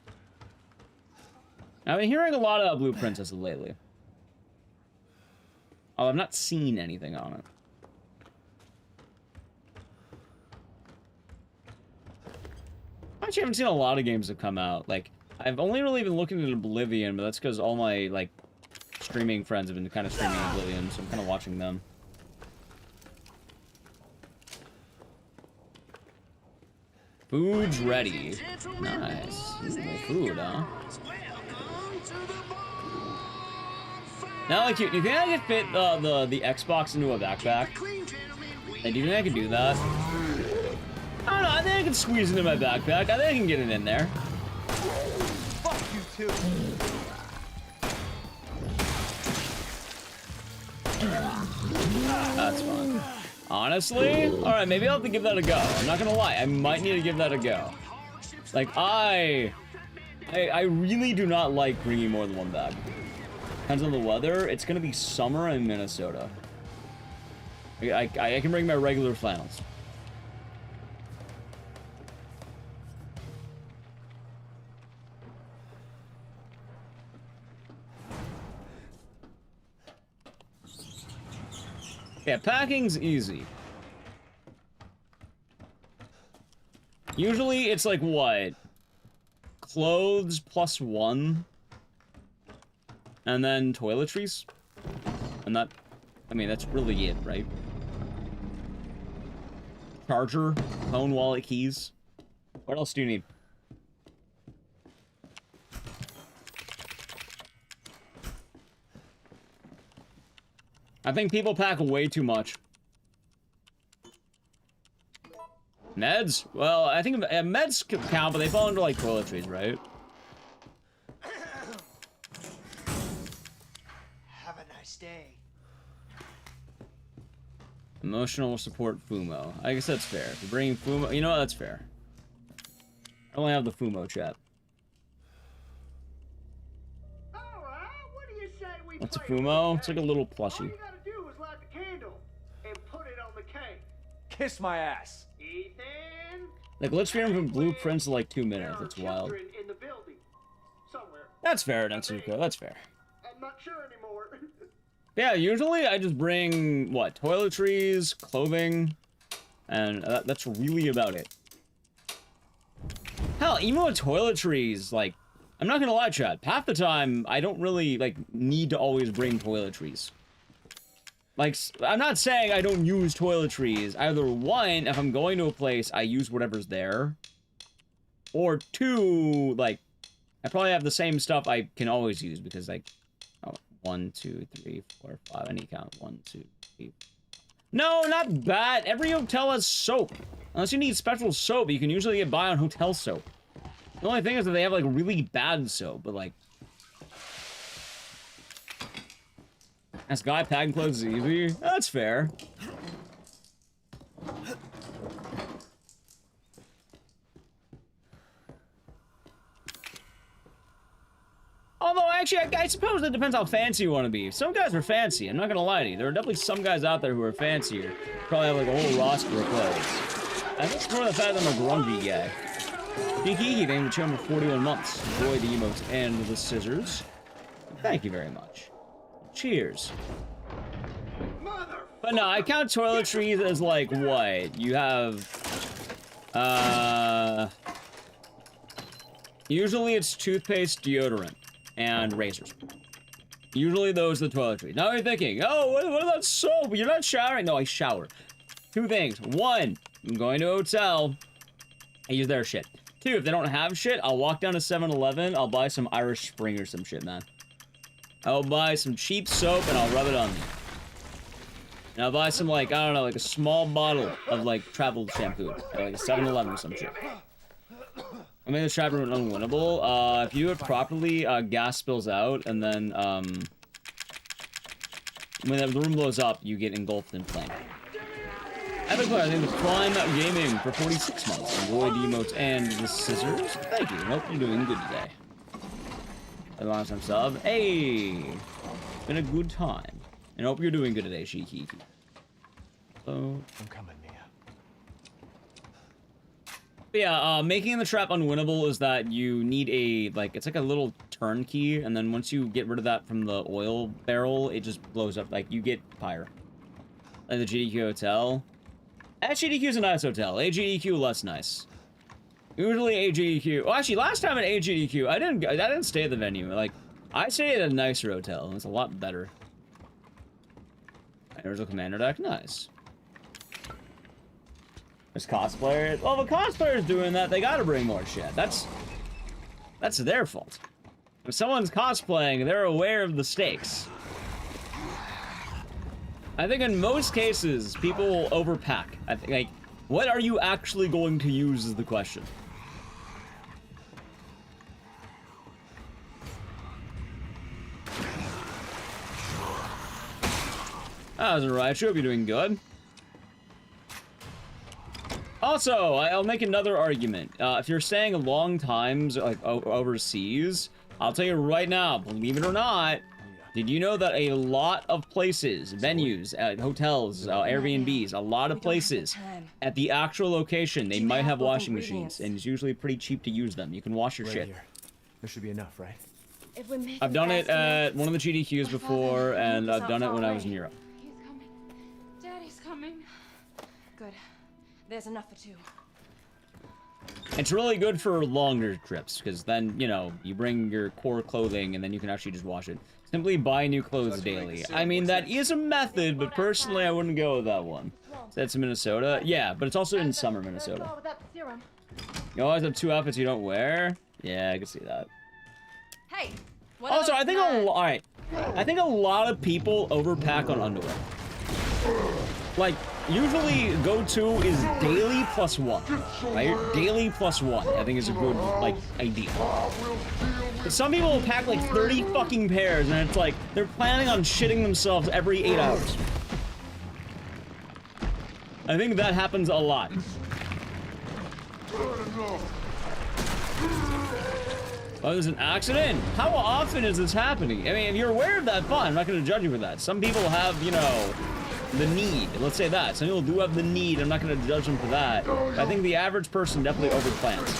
I've been hearing a lot about Blue Princess lately. Oh, I've not seen anything on it. Actually, I haven't seen a lot of games that come out. Like, I've only really been looking at Oblivion, but that's because all my, like, streaming friends have been kind of streaming Oblivion, so I'm kind of watching them. Food's ready. Nice. Ooh, food, huh? Now, like, you think I could fit the Xbox into a backpack? Like, do you think I could do that? I don't know. I think I can squeeze it in my backpack. I think I can get it in there. Fuck you too. That's fun. Honestly? Alright, maybe I'll have to give that a go. I'm not gonna lie, I might need to give that a go. Like, I really do not like bringing more than one bag. Depends on the weather. It's gonna be summer in Minnesota. I can bring my regular flannels. Yeah, packing's easy. Usually it's like, what? Clothes plus 1. And then toiletries. And that, I mean, that's really it, right? Charger, phone, wallet, keys. What else do you need? I think people pack way too much. Meds? Well, I think meds count, but they fall under, like, toiletries, right? Have a nice day. Emotional support Fumo. I guess that's fair. If you're bringing Fumo... You know what? That's fair. I only have the Fumo chat. What's a Fumo? It's like a little plushie. Kiss my ass. Ethan? Like, let's hear him from Blueprints in like 2 minutes. That's wild. In the building. Somewhere. That's fair, Natsuko. That's fair. I'm not sure anymore. Yeah, usually I just bring, what, toiletries, clothing, and that's really about it. Hell, even with toiletries, like, I'm not gonna lie, chat, half the time, I don't really, like, need to always bring toiletries. Like, I'm not saying I don't use toiletries. Either one, if I'm going to a place, I use whatever's there. Or two, like, I probably have the same stuff I can always use, because, like, oh, 1, 2, 3, 4, 5, I need to count. 1, 2, 3. No, not that. Every hotel has soap. Unless you need special soap, you can usually get by on hotel soap. The only thing is that they have, like, really bad soap, but, like... This guy packing clothes is easy. That's fair. Although, actually, I suppose that depends how fancy you want to be. Some guys are fancy, I'm not gonna lie to you. There are definitely some guys out there who are fancier. Probably have, like, a whole roster of clothes. I think it's more the fact that I'm a grungy guy. Kiki, thank you for channel for 41 months. Enjoy the emotes and the scissors. Thank you very much. Cheers. But no, I count toiletries as, like, what? You have, usually it's toothpaste, deodorant, and razors. Usually those are the toiletries. Now you're thinking, oh, what about soap? You're not showering. No, I shower. 2 things. 1, I'm going to a hotel. I use their shit. 2, if they don't have shit, I'll walk down to 7-Eleven. I'll buy some Irish Spring or some shit, man. I'll buy some cheap soap and I'll rub it on me. And I'll buy some, like, I don't know, like a small bottle of, like, travel shampoo. At, like, a 7-Eleven or some shit. I made the trap room unwinnable. If you do it properly, gas spills out, and then, when the room blows up, you get engulfed in flame. Epic Player, I think it's Prime Gaming for 46 months. Enjoy the emotes and the scissors. Thank you. Hope you're doing good today. A long time sub. Hey! Been a good time. And hope you're doing good today, Shiki. So, I'm coming, Mia. But yeah, making the trap unwinnable is that you need a, like, it's like a little turn key, and then once you get rid of that from the oil barrel, it just blows up. Like, you get fire. Like the GDQ hotel. SGDQ is a nice hotel. AGDQ less nice. Usually AGDQ. Well, actually, last time at AGDQ, I didn't stay at the venue. Like, I stayed at a nicer hotel. It's a lot better. Original commander deck, nice. There's cosplayers. Well, the cosplayers doing that, they gotta bring more shit. That's their fault. If someone's cosplaying, they're aware of the stakes. I think in most cases, people will overpack. I think, like, what are you actually going to use is the question. That was alright. I hope you're doing good. Also, I'll make another argument. If you're staying long times, like, overseas, I'll tell you right now, believe it or not, did you know that a lot of places, venues, hotels, Airbnbs, a lot of places, at the actual location, they might have washing machines, and it's usually pretty cheap to use them. You can wash your shit. There should be enough, right? I've done it at one of the GDQs before, and I've done it when I was in Europe. He's coming. Daddy's coming. Good. There's enough for two. It's really good for longer trips, because then, you know, you bring your core clothing, and then you can actually just wash it. Simply buy new clothes daily. I mean, that is a method, but personally, I wouldn't go with that one. That's in Minnesota? Yeah, but it's also in summer Minnesota. You always have two outfits you don't wear? Yeah, I can see that. Hey. Also, I think alright. I think a lot of people overpack on underwear. Like, usually go-to is daily +1, right? Daily +1, I think is a good, like, idea. But some people will pack like 30 fucking pairs, and it's like, they're planning on shitting themselves every 8 hours. I think that happens a lot. Oh, there's an accident? How often is this happening? I mean, if you're aware of that, fine. I'm not going to judge you for that. Some people have, you know, the need. Let's say that. Some people do have the need. I'm not going to judge them for that. But I think the average person definitely overplans.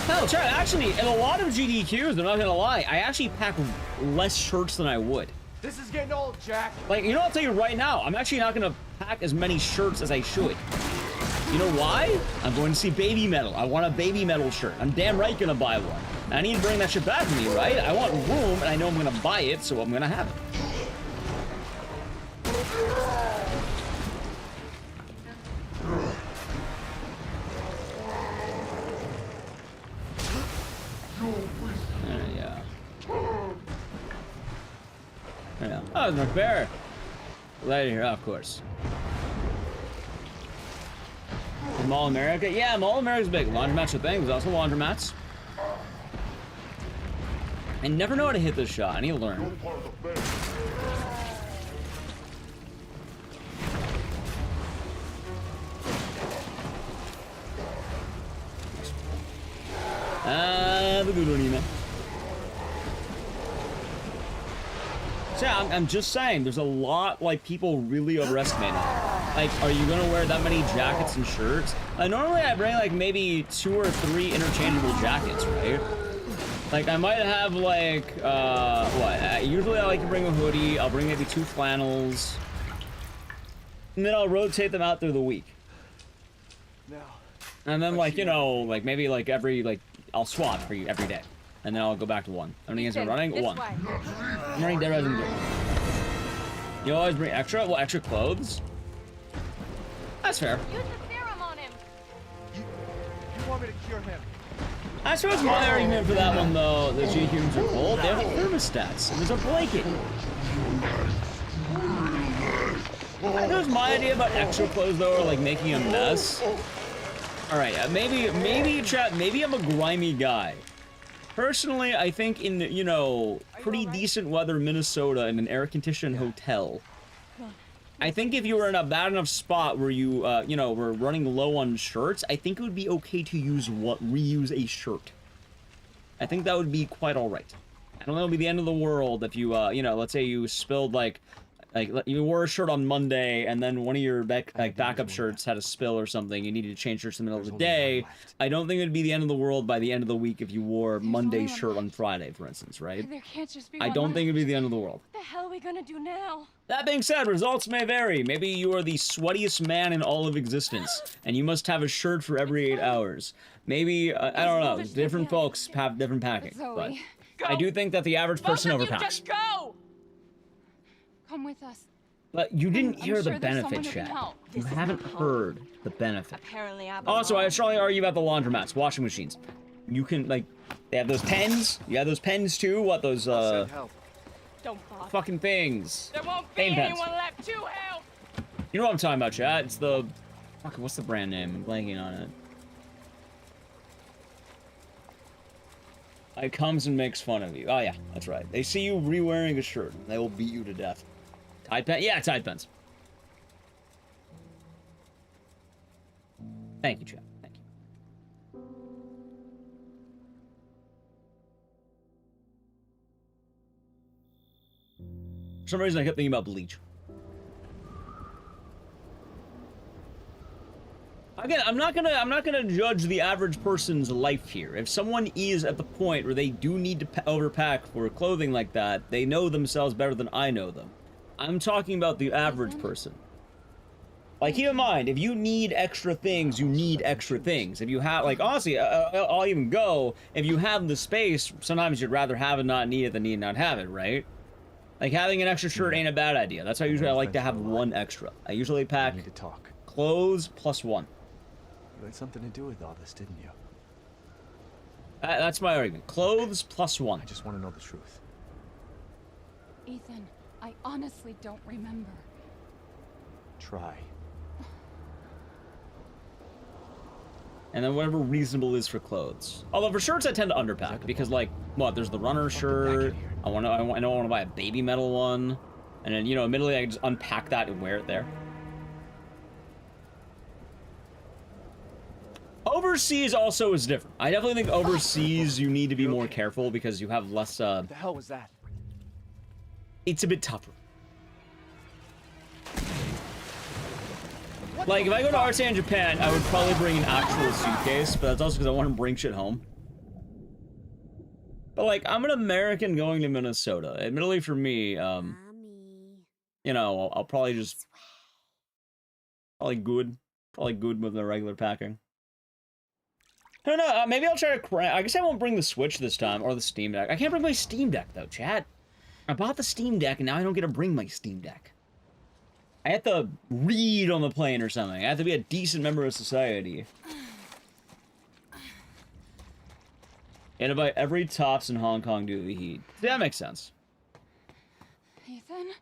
Hell, Chad, actually, in a lot of GDQs, I'm not going to lie, I actually pack less shirts than I would. This is getting old, Jack. Like, you know, I'll tell you right now, I'm actually not going to pack as many shirts as I should. You know why? I'm going to see Baby Metal. I want a Baby Metal shirt. I'm damn right gonna buy one. I need to bring that shit back with me, right? I want room, and I know I'm gonna buy it, so I'm gonna have it. Yeah. Yeah. Oh, there's McBear. Right here, of course. Mall America? Yeah, Mall America's big. Laundromats are a thing. There's also laundromats. I never know how to hit this shot. I need to learn. The good one, man. So yeah, I'm just saying, there's a lot, like, people really overestimate it. Like, are you gonna wear that many jackets and shirts? Normally I bring, like, maybe 2 or 3 interchangeable jackets, right? Like, I might have, like, usually I like to bring a hoodie, I'll bring maybe 2 flannels, and then I'll rotate them out through the week. And then, like, you know, like, maybe, like, I'll swap for you every day. And then I'll go back to 1. How many games am I running? 1. I'm running Dead Rising 2. You always bring extra? Well, extra clothes? That's fair. Use the serum on him. You want me to cure him? I suppose my argument for that one, though, the G-Humans are cold. They have thermostats, and there's a blanket. There's my idea about extra clothes though, or like making a mess. All right, maybe chat. Maybe I'm a grimy guy. Personally, I think in, you know, pretty decent weather Minnesota in an air-conditioned hotel, I think if you were in a bad enough spot where you, you know, were running low on shirts, I think it would be okay to reuse a shirt. I think that would be quite all right. I don't know, it would be the end of the world if you, you know, let's say you spilled, like you wore a shirt on Monday and then one of your backup shirts had a spill or something. You needed to change shirts in the middle of the day. I don't think it would be the end of the world by the end of the week if you wore Monday's shirt on Friday, for instance, right? There can't just be I don't think it would be the end of the world. What the hell are we gonna do now? That being said, results may vary. Maybe you are the sweatiest man in all of existence, and you must have a shirt for every 8 hours. Maybe, I don't know, different folks have different packing, but I do think that the average person overpacks. Just go! Come with us. But you didn't hear sure the there's benefit, someone who can chat. help. You haven't heard the benefit. Apparently, Also, I strongly argue about the laundromats, washing machines. You can, like, they have those pens. You have those pens too. What, those, Don't bother. fucking things. There won't be Pain pens. anyone left to help. You know what I'm talking about, chat. It's the, fuck, what's the brand name? I'm blanking on it. It comes and makes fun of you. Oh yeah, that's right. They see you re-wearing a shirt, and they will beat you to death. Tide pen? Yeah, Tide pens. Thank you, chat. Thank you. For some reason, I kept thinking about bleach. Again, I'm not gonna judge the average person's life here. If someone is at the point where they do need to overpack for clothing like that, they know themselves better than I know them. I'm talking about the average person. Like, keep in mind, if you need extra things, you need extra things. If you have, like, honestly, I'll even go, if you have the space, sometimes you'd rather have it not need it than need not have it, right? Like, having an extra shirt ain't a bad idea. That's why usually I like to have one extra. I usually pack clothes plus one. You had something to do with all this, didn't you? That's my argument. Clothes plus one. I just want to know the truth. Ethan, I honestly don't remember. Try. And then whatever reasonable is for clothes. Although for shirts I tend to underpack because, like, what, there's the runner shirt. I know I want to buy a baby metal one, and then, you know, admittedly I can just unpack that and wear it there. Overseas also is different. I definitely think overseas you need to be more careful because you have less, What the hell was that? It's a bit tougher. Like, if I go to Arsan Japan, I would probably bring an actual suitcase, but that's also because I want to bring shit home. But, like, I'm an American going to Minnesota. Admittedly for me, you know, I'll probably just... Probably good with the regular packing. I don't know, maybe I'll try to crank. I guess I won't bring the Switch this time, or the Steam Deck. I can't bring my Steam Deck, though, chat. I bought the Steam Deck, and now I don't get to bring my Steam Deck. I have to read on the plane or something. I have to be a decent member of society. And about every tops in Hong Kong due to the heat. That makes sense. Ethan?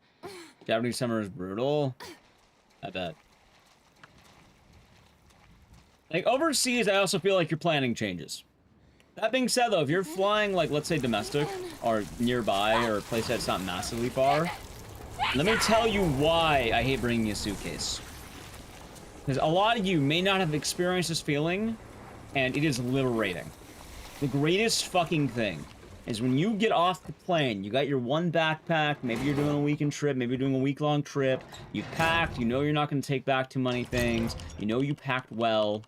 Japanese summer is brutal. I bet. Like, overseas, I also feel like your planning changes. That being said, though, if you're flying, like, let's say domestic, or nearby, or a place that's not massively far, let me tell you why I hate bringing a suitcase. Because a lot of you may not have experienced this feeling, and it is liberating. The greatest fucking thing is when you get off the plane, you got your one backpack, maybe you're doing a weekend trip, maybe you're doing a week-long trip, you've packed, you know you're not going to take back too many things, you know you packed well.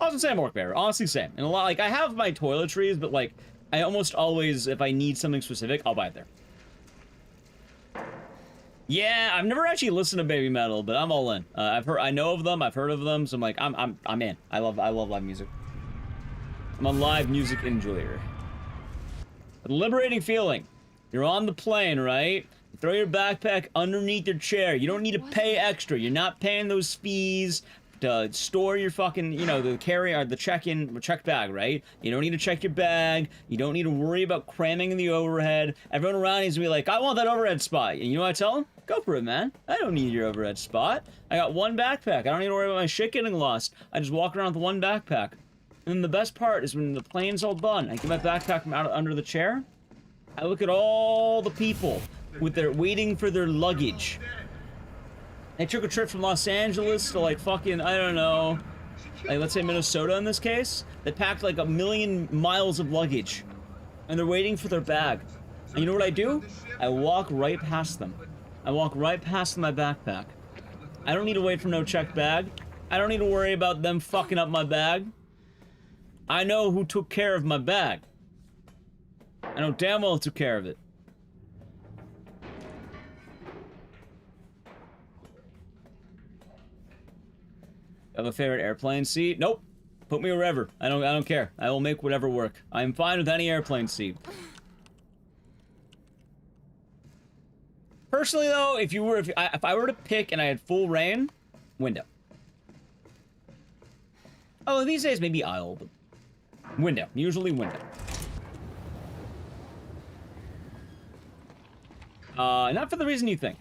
Also, same work better. Honestly, same. And a lot, like, I have my toiletries, but, like, I almost always, if I need something specific, I'll buy it there. Yeah, I've never actually listened to Baby Metal, but I'm all in. I know of them, I've heard of them, so I'm like, I'm in. I love live music. I'm a live music enjoyer. A liberating feeling. You're on the plane, right? You throw your backpack underneath your chair. You don't need to pay extra. You're not paying those fees to store your fucking, you know, the carry or the check bag, right? You don't need to check your bag. You don't need to worry about cramming in the overhead. Everyone around needs to be like, I want that overhead spot. And you know what I tell them? Go for it, man. I don't need your overhead spot. I got one backpack. I don't need to worry about my shit getting lost. I just walk around with one backpack. And the best part is when the plane's all done, I get my backpack from out under the chair. I look at all the people with their waiting for their luggage. I took a trip from Los Angeles to like fucking, I don't know, like let's say Minnesota in this case. They packed like 1,000,000 miles of luggage and they're waiting for their bag. And you know what I do? I walk right past them. I walk right past my backpack. I don't need to wait for no checked bag. I don't need to worry about them fucking up my bag. I know who took care of my bag. I know damn well who took care of it. Have a favorite airplane seat? Nope. Put me wherever. I don't care. I will make whatever work. I'm fine with any airplane seat. Personally though, if I were to pick and I had full reign, window. Oh, these days maybe aisle, but window. Usually window. Not for the reason you think.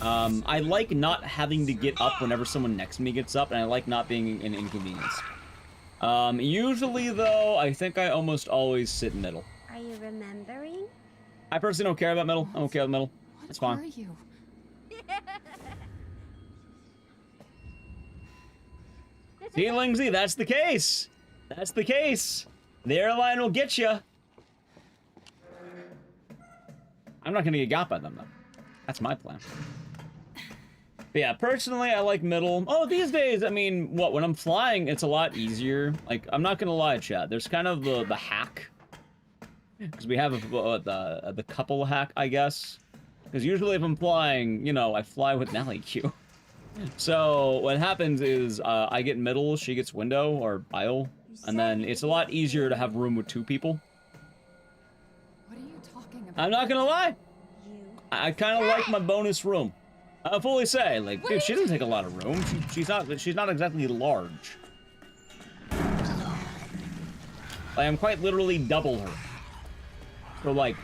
I like not having to get up whenever someone next to me gets up, and I like not being an inconvenience. Usually, though, I think I almost always sit middle. Are you remembering? I personally don't care about middle. I don't care about middle. It's fine. Where are you? See, Lingsley, that's the case. That's the case. The airline will get you. I'm not gonna get got by them, though. That's my plan. But yeah, personally, I like middle. Oh, these days, I mean, what, when I'm flying, it's a lot easier. Like, I'm not gonna lie, chat. There's kind of the hack. Because we have the couple hack, I guess. Because usually if I'm flying, you know, I fly with an LEQ. So, what happens is, I get middle, she gets window, or aisle. And then it's a lot easier to have room with two people. What are you talking about? I'm not gonna lie. I kind of like my bonus room. I'll fully say, like, dude, she doesn't take a lot of room. She's not exactly large. I am quite literally double her. So, like,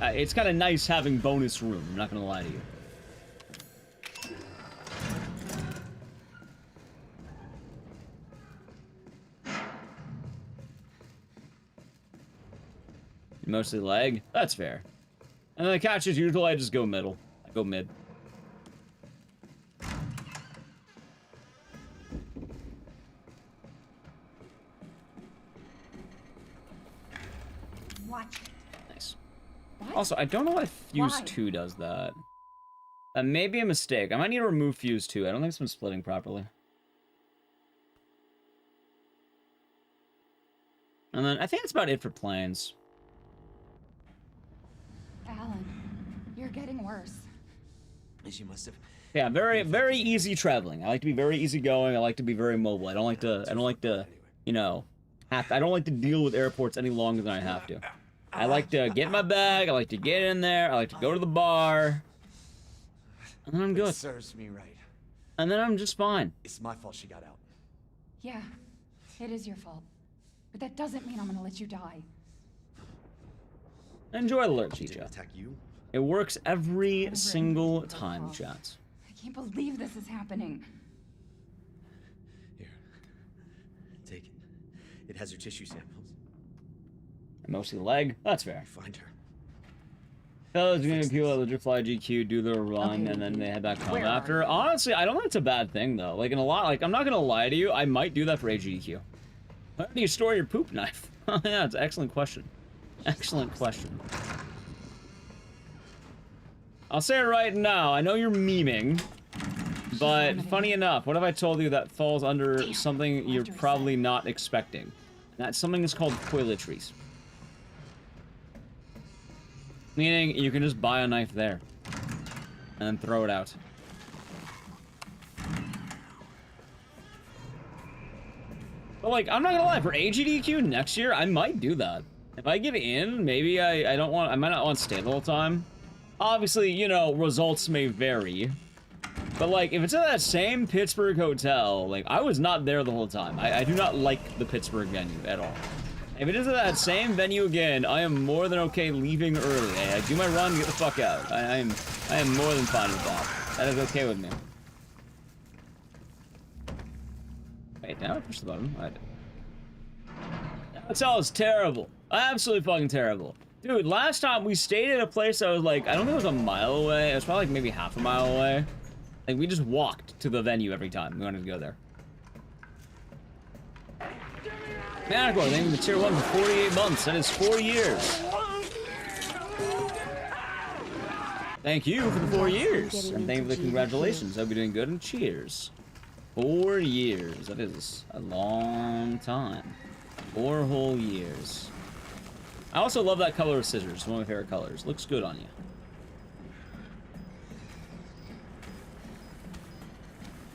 it's kind of nice having bonus room. I'm not gonna lie to you. Mostly leg. That's fair. And then the catch is usual. I just go middle. I go mid. Watch it. Nice. What? Also, I don't know why Fuse Why? 2 does that. That may be a mistake. I might need to remove Fuse 2. I don't think it's been splitting properly. And then I think that's about it for planes. Alan, you're getting worse. She must have. Yeah, very easy traveling. I like to be very easygoing. I like to be very mobile. I don't like to, you know, I don't like to deal with airports any longer than I have to. I like to get my bag. I like to get in there. I like to go to the bar. And then I'm good. It serves me right. And then I'm just fine. It's my fault she got out. Yeah, it is your fault. But that doesn't mean I'm gonna let you die. Enjoy the alert, She didn't chat. attack you. It works every single time, chat. I can't believe this is happening. Here. Take it. It has her tissue samples. Mostly leg. That's fair. Find her. Fellas, gonna people that legit fly GQ, do their run, and then they head back home after. Honestly, I don't think it's a bad thing though. Like in a lot, like I'm not gonna lie to you, I might do that for SGDQ. Where do you store your poop knife? Yeah, it's an excellent question. Excellent question. I'll say it right now. I know you're memeing, but funny enough, what have I told you that falls under something you're probably not expecting? That something is called toiletries. Meaning, you can just buy a knife there. And then throw it out. But like, I'm not gonna lie, for SGDQ next year, I might do that. If I get in, maybe I might not want to stay the whole time. Obviously, you know, results may vary. But like, if it's at that same Pittsburgh hotel, like, I was not there the whole time. I do not like the Pittsburgh venue at all. If it is at that same venue again, I am more than okay leaving early. I do my run, get the fuck out. I am more than fine with that. That is okay with me. Wait, now I push the button. I did. That hotel is terrible. Absolutely fucking terrible. Dude, last time we stayed at a place that was like, I don't think it was a mile away. It was probably like maybe half a mile away. Like, we just walked to the venue every time we wanted to go there. Manacor, thank you for the tier 1 for 48 months. That is 4 years. Thank you for the 4 years. And thank you for the congratulations. Hope you're doing good and cheers. 4 years. That is a long time. 4 whole years. I also love that color of scissors. It's one of my favorite colors. Looks good on you.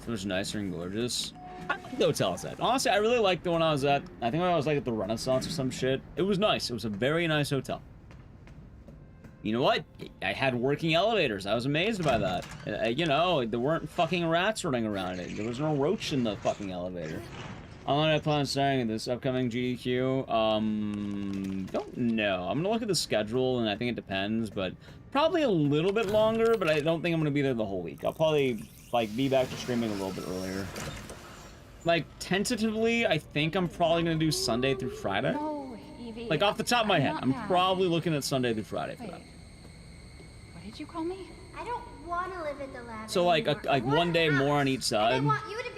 So much nicer and gorgeous. I like the hotel I was at. Honestly, I really liked the one I was at. I think I was like at the Renaissance or some shit. It was nice. It was a very nice hotel. You know what? I had working elevators. I was amazed by that. You know, there weren't fucking rats running around it. There was no roach in the fucking elevator. I plan on starting in this upcoming GDQ. Don't know. I'm gonna look at the schedule, and I think it depends, but probably a little bit longer, but I don't think I'm gonna be there the whole week. I'll probably, like, be back to streaming a little bit earlier. Like, tentatively, I think I'm probably gonna do Sunday through Friday. No, Evie. Like, off the top of my head, I'm mad. probably looking at Sunday through Friday for that. What did you call me? I don't want to live at the lab So, like, one day more on each side.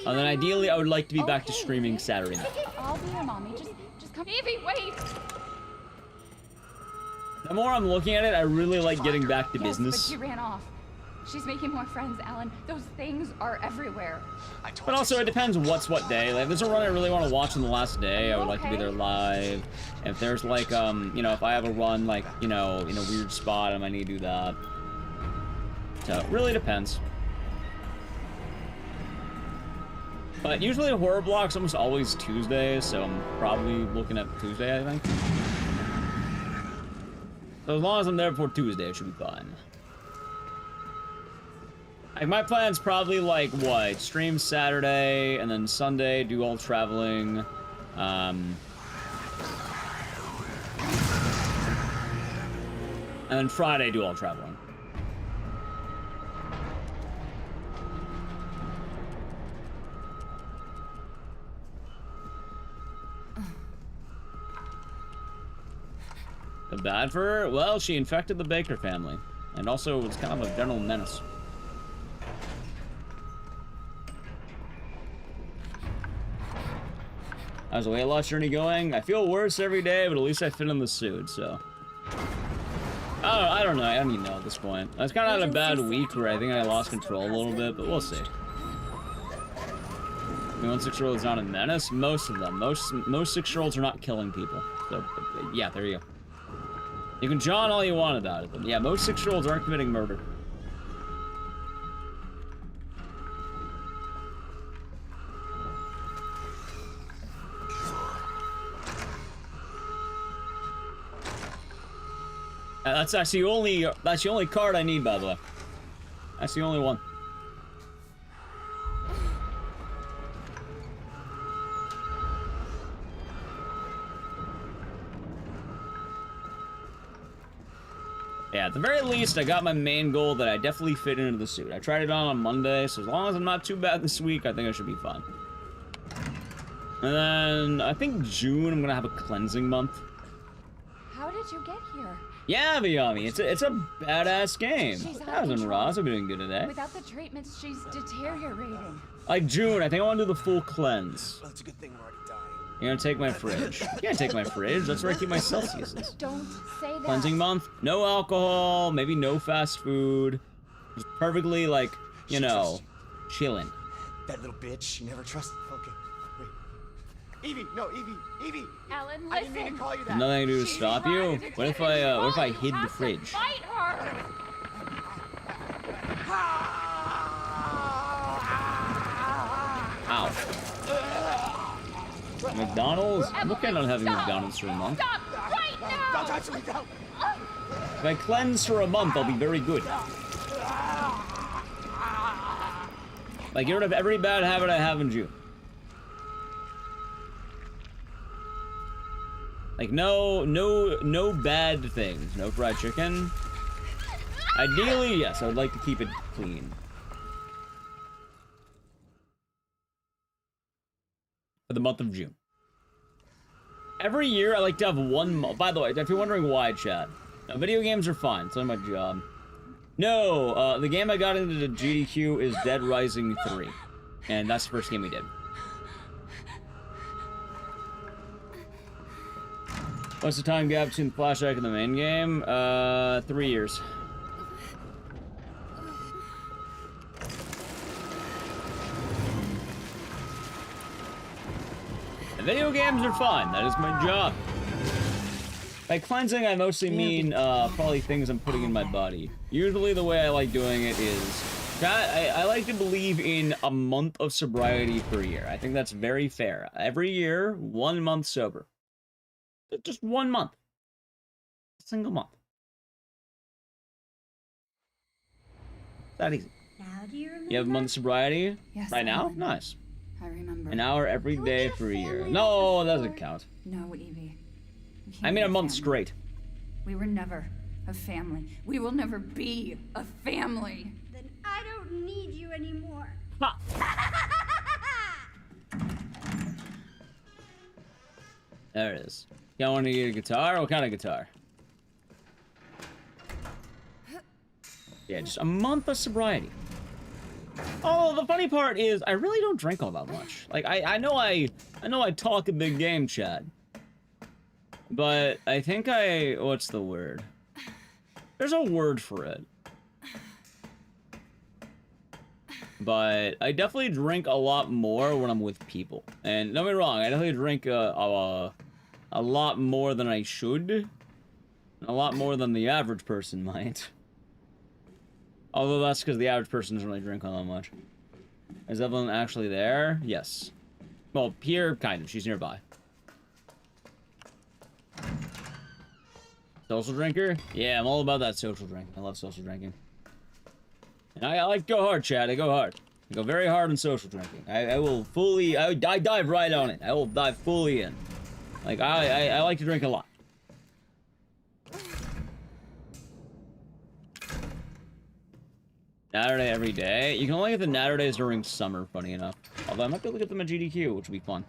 And then ideally, I would like to be back to streaming Saturday night. I'll be your mommy. Just come. Evie, wait. The more I'm looking at it, I really like getting back to Yes, business. but she ran off. She's making more friends, Alan. Those things are everywhere. But also, it depends what's what day. Like, if there's a run I really want to watch on the last day, I would like to be there live. If there's, like, you know, if I have a run, like, you know, in a weird spot, I might need to do that. So, it really depends. But usually, horror block's almost always Tuesdays, so I'm probably looking at Tuesday, I think. So, as long as I'm there before Tuesday, it should be fine. Like, my plan's probably, like, what? Stream Saturday, and then Sunday, do all traveling. And then Friday, do all traveling. Bad for her? Well, she infected the Baker family. And also was kind of a general menace. How's the weight loss journey going? I feel worse every day, but at least I fit in the suit, so. I don't know. I don't even know at this point. I was kind of had a bad week where I think I lost control a little bit, but we'll see. I mean, 6-year-old is not a menace. Most of them. Most 6-year-olds are not killing people. So, yeah, there you go. You can John all you want about it, but yeah, most 6-year-olds aren't committing murder. That's the only card I need, by the way. That's the only one. Yeah, at the very least, I got my main goal that I definitely fit into the suit. I tried it on Monday, so as long as I'm not too bad this week, I think I should be fine. And then, I think June, I'm gonna have a cleansing month. How did you get here? Yeah, Viami, it's a badass game. How's Ross? I'm doing good today. Without the treatments, she's deteriorating. Like June, I think I want to do the full cleanse. Well, it's a good thing we're already dying. You're gonna take my fridge. You can't take my fridge. That's where I keep my Celsiuses. Don't say that. Cleansing month. No alcohol. Maybe no fast food. Just perfectly, like, you know, chilling. That little bitch. You never trust. Okay. Wait. Evie, no, Evie. Alan, listen. I didn't mean to call you that. Nothing I can do to stop you. What if I hid the fridge? Fight her. Ow. McDonald's? I'm okay on having McDonald's for a month. Stop right now. Don't touch me, don't. If I cleanse for a month, I'll be very good. Like, get rid of every bad habit I have in June. Like, no bad things. No fried chicken. Ideally, yes, I would like to keep it clean. For the month of June. Every year, I like to have one month. By the way, if you're wondering why, chat. No, video games are fine. It's not my job. No, the game I got into the GDQ is Dead Rising 3. And that's the first game we did. What's the time gap between the flashback and the main game? 3 years. The video games are fun. That is my job. By cleansing, I mostly mean probably things I'm putting in my body. Usually the way I like doing it is... I like to believe in a month of sobriety per year. I think that's very fair. Every year, 1 month sober. Just 1 month. A single month. That easy. Now do you remember? You have a month of sobriety? Yes, right now? remember. Nice. I remember. An hour every day for a year. No, that doesn't count. No, Evie. I mean a month straight. We were never a family. We will never be a family. Then I don't need you anymore. Ha! There it is. Y'all want to get a guitar? What kind of guitar? Yeah, just a month of sobriety. Oh, the funny part is I really don't drink all that much. Like I know I talk a big game, Chad. But I think what's the word? There's a word for it. But I definitely drink a lot more when I'm with people. And don't get me wrong, I definitely drink a lot more than I should. A lot more than the average person might. Although that's because the average person doesn't really drink all that much. Is Evelyn actually there? Yes. Well, here, kind of. She's nearby. Social drinker? Yeah, I'm all about that social drink. I love social drinking. And I like to go hard, Chad. I go hard. I go very hard on social drinking. I will fully... I dive right on it. I will dive fully in. Like, I like to drink a lot. Saturday every day. You can only get the Natterdays during summer, funny enough. Although I might be able to get them at GDQ, which would be fun.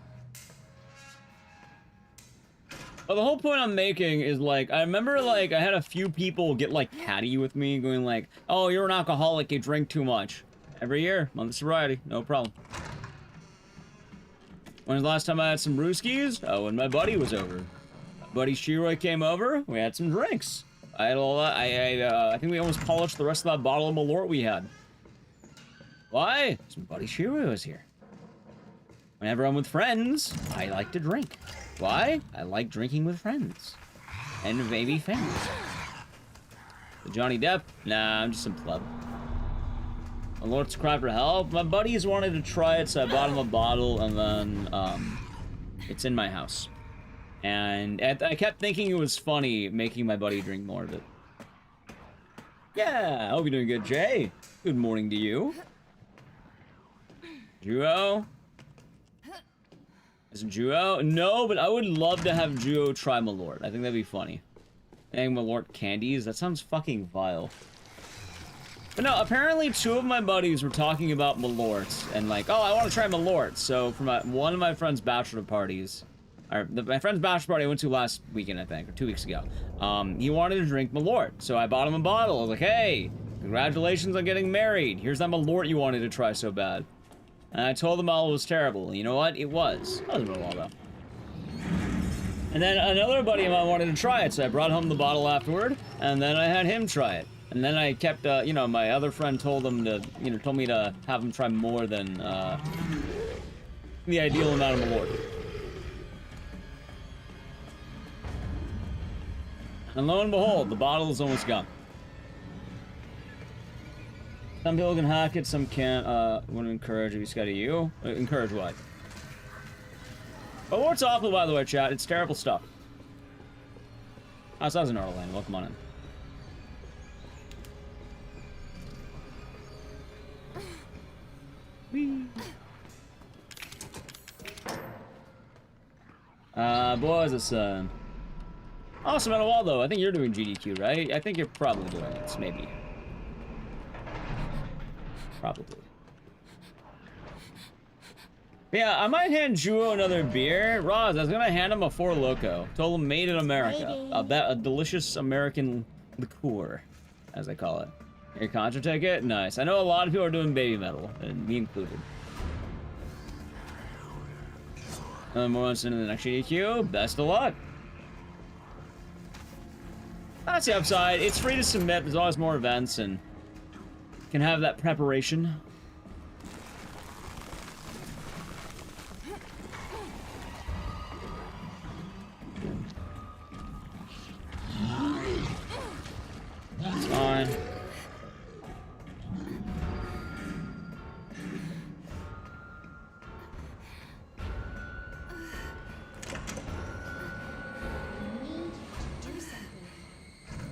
But the whole point I'm making is, like, I remember, like, I had a few people get, like, catty with me, going like, oh, you're an alcoholic, you drink too much. Every year, month of sobriety, no problem. When was the last time I had some brewskis? Oh, when my buddy was over. My buddy Shiroi came over, we had some drinks. I had a lot, I think we almost polished the rest of that bottle of Malort we had. Why? Because my buddy Shiroi was here. Whenever I'm with friends, I like to drink. Why? I like drinking with friends. And maybe families. Johnny Depp? Nah, I'm just some pleb. Malort's cry for help. My buddies wanted to try it, so I bought him a bottle, and then, it's in my house. And I kept thinking it was funny making my buddy drink more of it. Yeah, I hope you're doing good, Jay. Good morning to you. Duo? Is it Juo? No, but I would love to have Juo try Malort. I think that'd be funny. Dang, Malort candies? That sounds fucking vile. But no, apparently 2 of my buddies were talking about Malort. And like, oh, I want to try Malort. So for one of my friend's bachelor parties... my friend's bachelor party I went to last weekend, I think, or 2 weeks ago. He wanted to drink Malort. So I bought him a bottle. I was like, hey, congratulations on getting married. Here's that Malort you wanted to try so bad. And I told them all it was terrible. You know what? It was. It wasn't real well, though. And then another buddy of mine wanted to try it, so I brought home the bottle afterward, and then I had him try it. And then I kept, you know, my other friend told him to, you know, told me to have him try more than, the ideal amount of Malort. And lo and behold, the bottle is almost gone. Some people can hack it, some can't. Want to encourage if you got to you. Encourage what? Oh, it's awful, by the way, chat. It's terrible stuff. How's in Orlando? Welcome on in. Boys, it's awesome at a wall though. I think you're doing GDQ, right? I think you're probably doing it, maybe. Probably. Yeah, I might hand Juo another beer. Roz, I was gonna hand him a Four Loko. Told him made in America. A delicious American liqueur, as they call it. Your Contra ticket? Nice. I know a lot of people are doing baby metal, and me included. Another more months into the next GDQ. Best of luck. That's the upside. It's free to submit. There's always more events, and you can have that preparation. It's fine.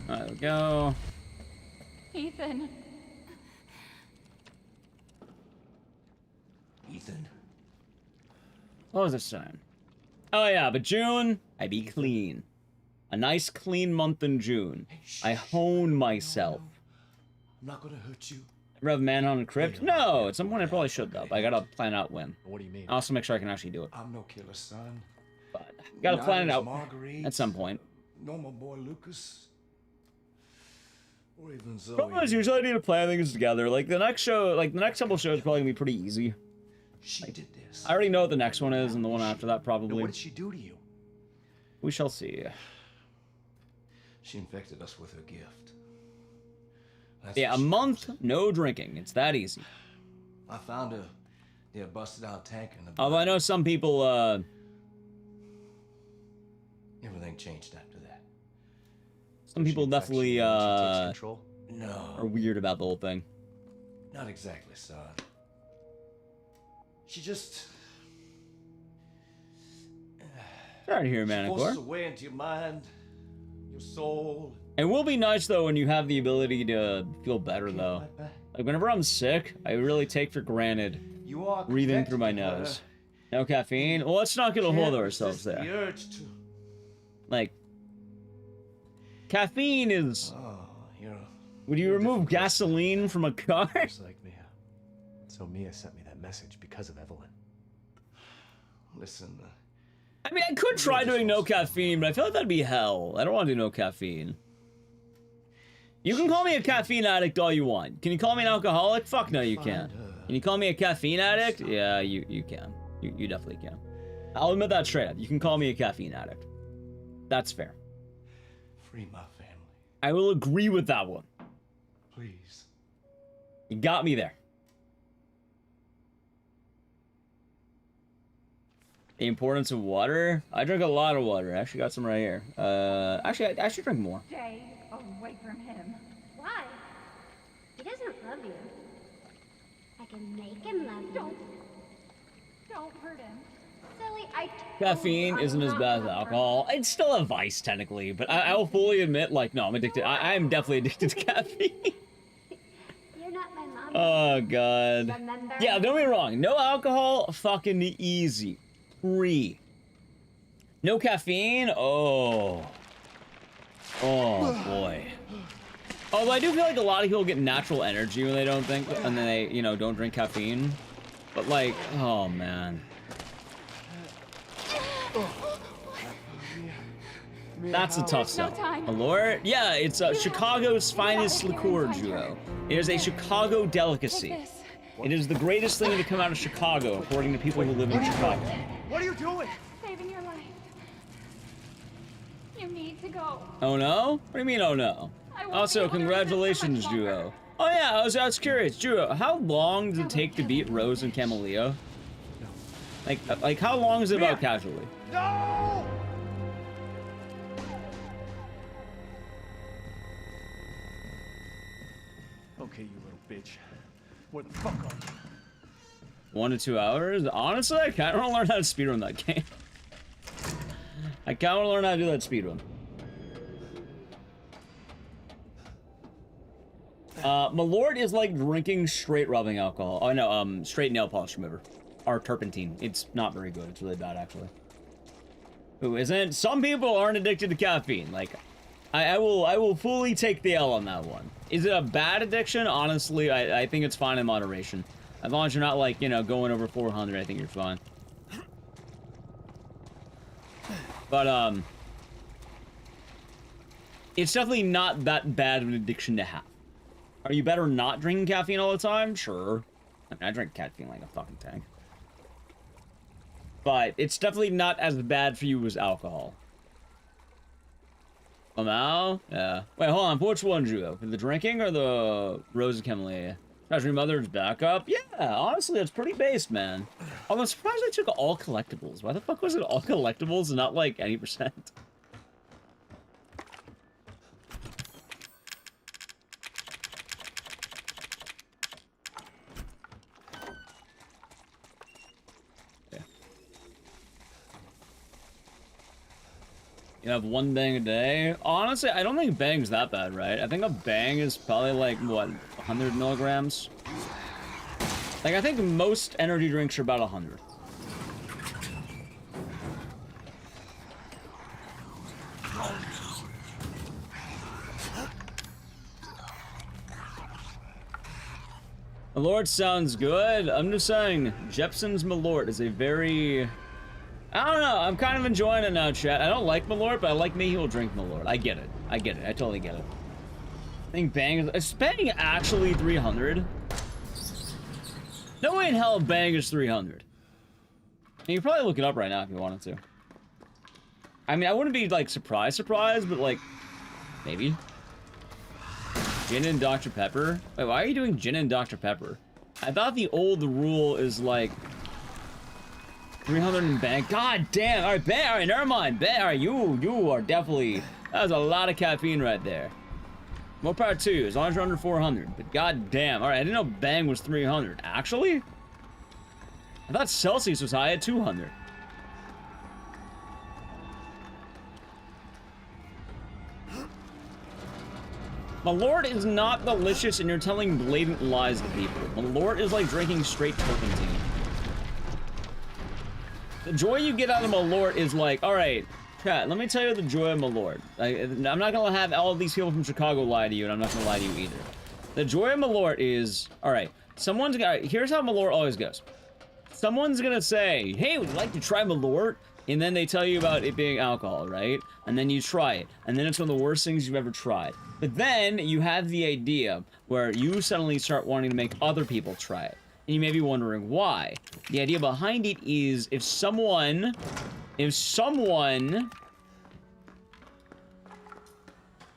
Alright, there we go. Ethan. Ethan. What was this time? Oh yeah, but June, I be clean. A nice clean month in June. I hone myself. I'm not gonna hurt you. Ever have Manhunt and Crypt? No, at some point I probably should though. But I gotta plan out when. What do you mean? I also make sure I can actually do it. I'm no killer, son. But gotta plan it out Marguerite, at some point. No, my boy Lucas. Or even Zoe. Problem is, usually I need to plan things together. Like the next show, like the next couple shows, probably gonna be pretty easy. She did this. I already know what the next one is, and the one after that probably. What did she do to you? We shall see. She infected us with her gift. Yeah, a month, no drinking. It's that easy. I found a busted out tank in the. Although I know some people. Everything changed after that. Some people definitely No. are weird about the whole thing. Not exactly, son. She just. Sorry to hear, She Manicor. forces away into your mind, your soul. It will be nice though when you have the ability to feel better though. Like whenever I'm sick, I really take for granted You are breathing through my connected to nose. her. No caffeine. Well, let's not get a hold of Can't ourselves resist there. The urge to. Like, caffeine is. Oh, you're. Would you remove gasoline from a car? Just like Mia. So Mia sent me that message because of Evelyn. Listen. I mean, I could try doing no caffeine, but I feel like that'd be hell. I don't want to do no caffeine. You can call me a caffeine addict all you want. Can you call me an alcoholic? Fuck no, you can't. Can you call me a caffeine addict? Yeah, you can. You definitely can. I'll admit that straight up. You can call me a caffeine addict. That's fair. Free my family. I will agree with that one. Please. You got me there. The importance of water? I drink a lot of water. I actually got some right here. Actually, I should drink more. Stay away from him. Why? He doesn't love you. I can make him love you. Don't hurt him. Silly, I Caffeine isn't as bad as alcohol. It's still a vice, technically, but I will fully admit, like, no, I'm addicted. I'm definitely addicted to caffeine. You're not my mom. Oh, God. Remember? Yeah, don't get me wrong. No alcohol, fucking easy. Free. No caffeine? Oh. Oh, boy. Although I do feel like a lot of people get natural energy when they don't think, and then they, you know, don't drink caffeine. But, like, oh, man. That's a tough sell. Allure? Yeah, it's Chicago's finest liqueur, Juo. It is a Chicago delicacy. It is the greatest thing to come out of Chicago, according to people who live in Chicago. What are you doing? Saving your life. You need to go. Oh no? What do you mean, oh no? Also, congratulations, Juo. Oh yeah, I was curious, Juo, how long does it take to beat Rose and Camellia? Like how long is it about casually? No! Okay, you little bitch. Where the fuck are you? 1 to 2 hours? Honestly, I kinda wanna learn how to speedrun that game. I kinda wanna learn how to do that speedrun. Malort is like drinking straight rubbing alcohol. Oh no, straight nail polish remover. Or turpentine. It's not very good. It's really bad, actually. Who isn't? Some people aren't addicted to caffeine. Like, I will fully take the L on that one. Is it a bad addiction? Honestly, I think it's fine in moderation. As long as you're not, like, you know, going over 400, I think you're fine. But, it's definitely not that bad of an addiction to have. Are you better not drinking caffeine all the time? Sure. I mean, I drink caffeine like a fucking tank. But it's definitely not as bad for you as alcohol. Oh, now? Yeah. Wait, hold on. For which one, Drew? For the drinking or the Rose of Camellia? Treasury Mother's backup? Yeah, honestly, that's pretty based, man. I'm surprised I took all collectibles. Why the fuck was it all collectibles and not, like, any percent? You have one bang a day? Honestly, I don't think bang's that bad, right? I think a bang is probably like, what, 100 milligrams? Like, I think most energy drinks are about 100. Malort sounds good. I'm just saying, Jepson's Malort is a very... I don't know. I'm kind of enjoying it now, chat. I don't like Malort, but I like me who will drink Malort. I get it. I get it. I totally get it. I think Bang is Bang actually 300? No way in hell Bang is 300. You can probably look it up right now if you wanted to. I mean, I wouldn't be, like, surprised, but, like, maybe. Gin and Dr. Pepper? Wait, why are you doing gin and Dr. Pepper? I thought the old rule is, like... 300 and Bang. God damn. All right, Bang. All right, never mind. Bang. All right, you are definitely... That was a lot of caffeine right there. More power to you, as long as you're under 400. But god damn. All right, I didn't know Bang was 300. Actually? I thought Celsius was high at 200. Malort is not delicious and you're telling blatant lies to people. Malort is like drinking straight turpentine. The joy you get out of Malort is like, alright, chat, let me tell you the joy of Malort. I'm not gonna have all of these people from Chicago lie to you, and I'm not gonna lie to you either. The joy of Malort is, alright, here's how Malort always goes. Someone's gonna say, hey, would you like to try Malort? And then they tell you about it being alcohol, right? And then you try it. And then it's one of the worst things you've ever tried. But then you have the idea where you suddenly start wanting to make other people try it. And you may be wondering why. The idea behind it is if someone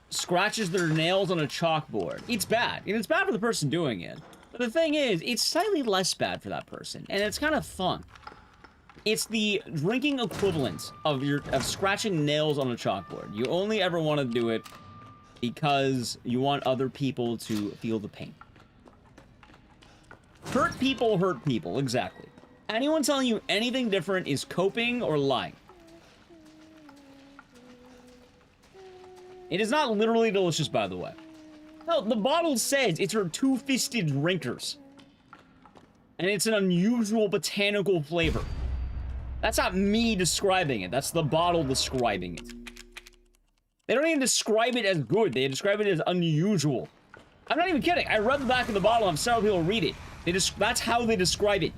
scratches their nails on a chalkboard, it's bad. And it's bad for the person doing it. But the thing is, it's slightly less bad for that person. And it's kind of fun. It's the drinking equivalent of scratching nails on a chalkboard. You only ever want to do it because you want other people to feel the pain. Hurt people, exactly. Anyone telling you anything different is coping or lying. It is not literally delicious, by the way. No, the bottle says it's for two-fisted drinkers. And it's an unusual botanical flavor. That's not me describing it. That's the bottle describing it. They don't even describe it as good. They describe it as unusual. I'm not even kidding. I read the back of the bottle and several people read it. That's how they describe it.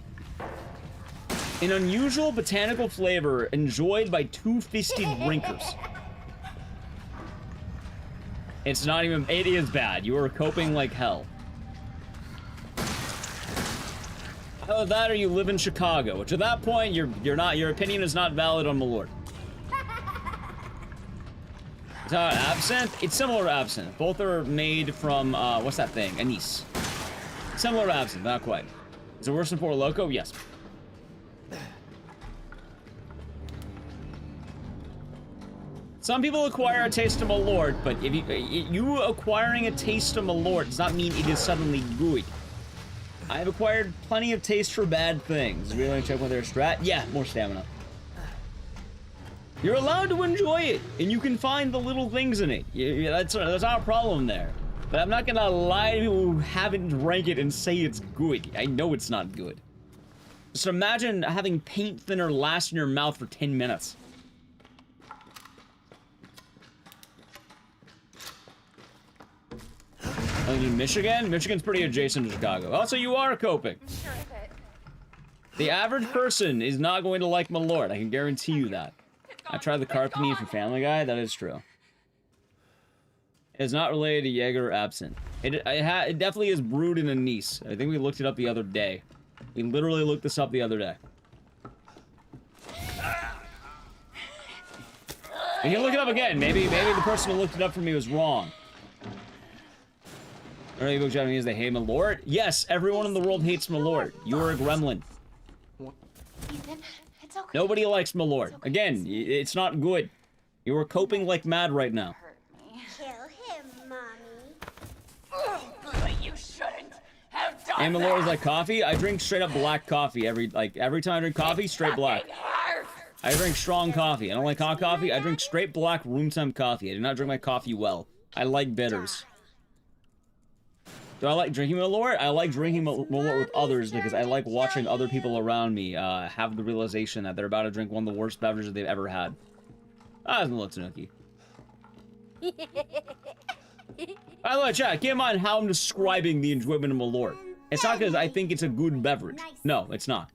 An unusual botanical flavor enjoyed by two-fisted drinkers. It's not even... It is bad. You are coping like hell. Either that or you live in Chicago, which at that point, you're not... Your opinion is not valid on Malort. Absinthe? It's similar to absinthe. Both are made from, what's that thing? Anise. Similar to absinthe, not quite. Is it worse than Four Loko? Yes. Some people acquire a taste of Malort, but if you acquiring a taste of Malort does not mean it is suddenly good. I've acquired plenty of taste for bad things. Really check with their strat? Yeah, more stamina. You're allowed to enjoy it, and you can find the little things in it. That's not a problem there. But I'm not gonna lie to people who haven't drank it and say it's good. I know it's not good. Just imagine having paint thinner last in your mouth for 10 minutes. In Michigan? Michigan's pretty adjacent to Chicago. Also, you are coping. I'm sure of it. The average person is not going to like Malort. I can guarantee you that. I tried the carp panini from Family Guy. That is true. It is not related to Jaeger or Absinthe. It definitely is brewed in anise. I think we looked it up the other day. We literally looked this up the other day. We can look it up again. Maybe the person who looked it up for me was wrong. Early book Japanese, they hate Malort. Yes, everyone in the world hates Malort. You're a gremlin. Ethan, it's okay. Nobody likes Malort. Again, it's not good. You are coping like mad right now. Kill him, Mommy. You shouldn't have done And Malort is like coffee. I drink straight up black coffee every time I drink coffee, straight black. I drink strong coffee. I don't like hot coffee. I drink straight black room temp coffee. I do not drink my coffee well. I like bitters. Do I like drinking Malort? I like drinking Malort with others because I like watching other people around me have the realization that they're about to drink one of the worst beverages they've ever had. Ah, it's Malort Tanuki. By the way, chat, keep in mind how I'm describing the enjoyment of Malort. It's not because I think it's a good beverage. No, it's not.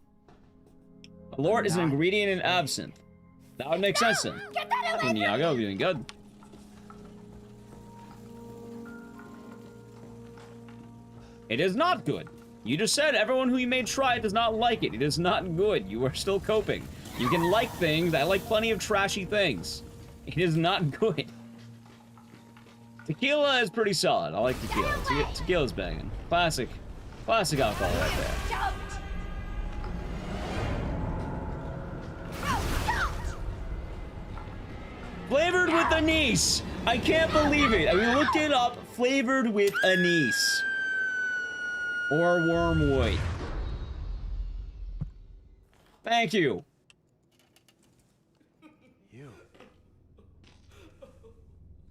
Malort is an ingredient in absinthe. That would make sense then. Niago, doing good. It is not good. You just said everyone who you made try it does not like it. It is not good. You are still coping. You can like things. I like plenty of trashy things. It is not good. Tequila is pretty solid. I like tequila. Tequila's banging. Classic alcohol right there. Flavored with anise. I can't believe it. We looked it up. Flavored with anise. Or wormwood. Thank you.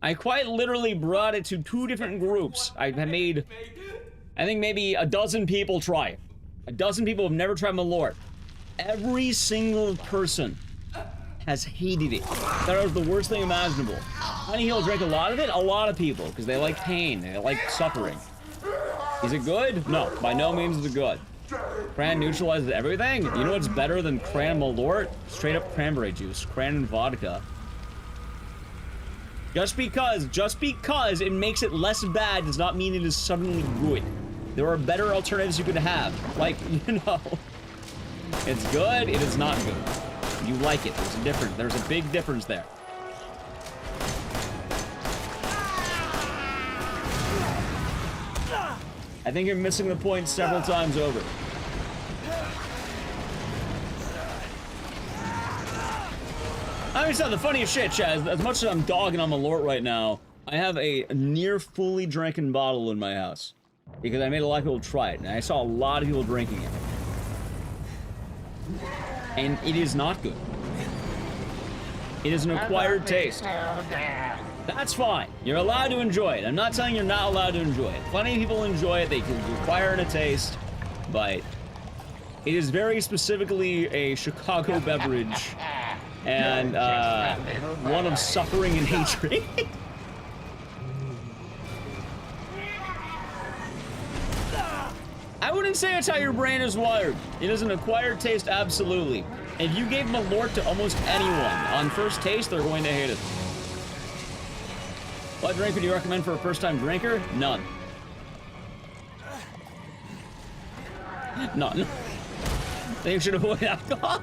I quite literally brought it to 2 different groups. I made, I think maybe a dozen people try it. A dozen people have never tried Malort. Every single person has hated it. That was the worst thing imaginable. Honey Hill drank a lot of it? A lot of people, because they like pain, they like suffering. Is it good? No, by no means is it good. Cran neutralizes everything? You know what's better than cran Malort? Straight up cranberry juice. Cran and vodka. Just because it makes it less bad does not mean it is suddenly good. There are better alternatives you could have. Like, you know. It's good, it is not good. You like it, there's a difference. There's a big difference there. I think you're missing the point several times over. I mean, it's not the funniest shit, Chaz. As much as I'm dogging on Malort right now, I have a near fully drinking bottle in my house. Because I made a lot of people try it, and I saw a lot of people drinking it. And it is not good. It is an acquired taste. That's fine. You're allowed to enjoy it. I'm not saying you're not allowed to enjoy it. Plenty of people enjoy it. They can acquire a taste. But it is very specifically a Chicago beverage. And one of suffering and hatred. I wouldn't say it's how your brain is wired. It is an acquired taste, absolutely. If you gave Malort to almost anyone, on first taste, they're going to hate it. What drink would you recommend for a first-time drinker? None. None. Think you should avoid alcohol?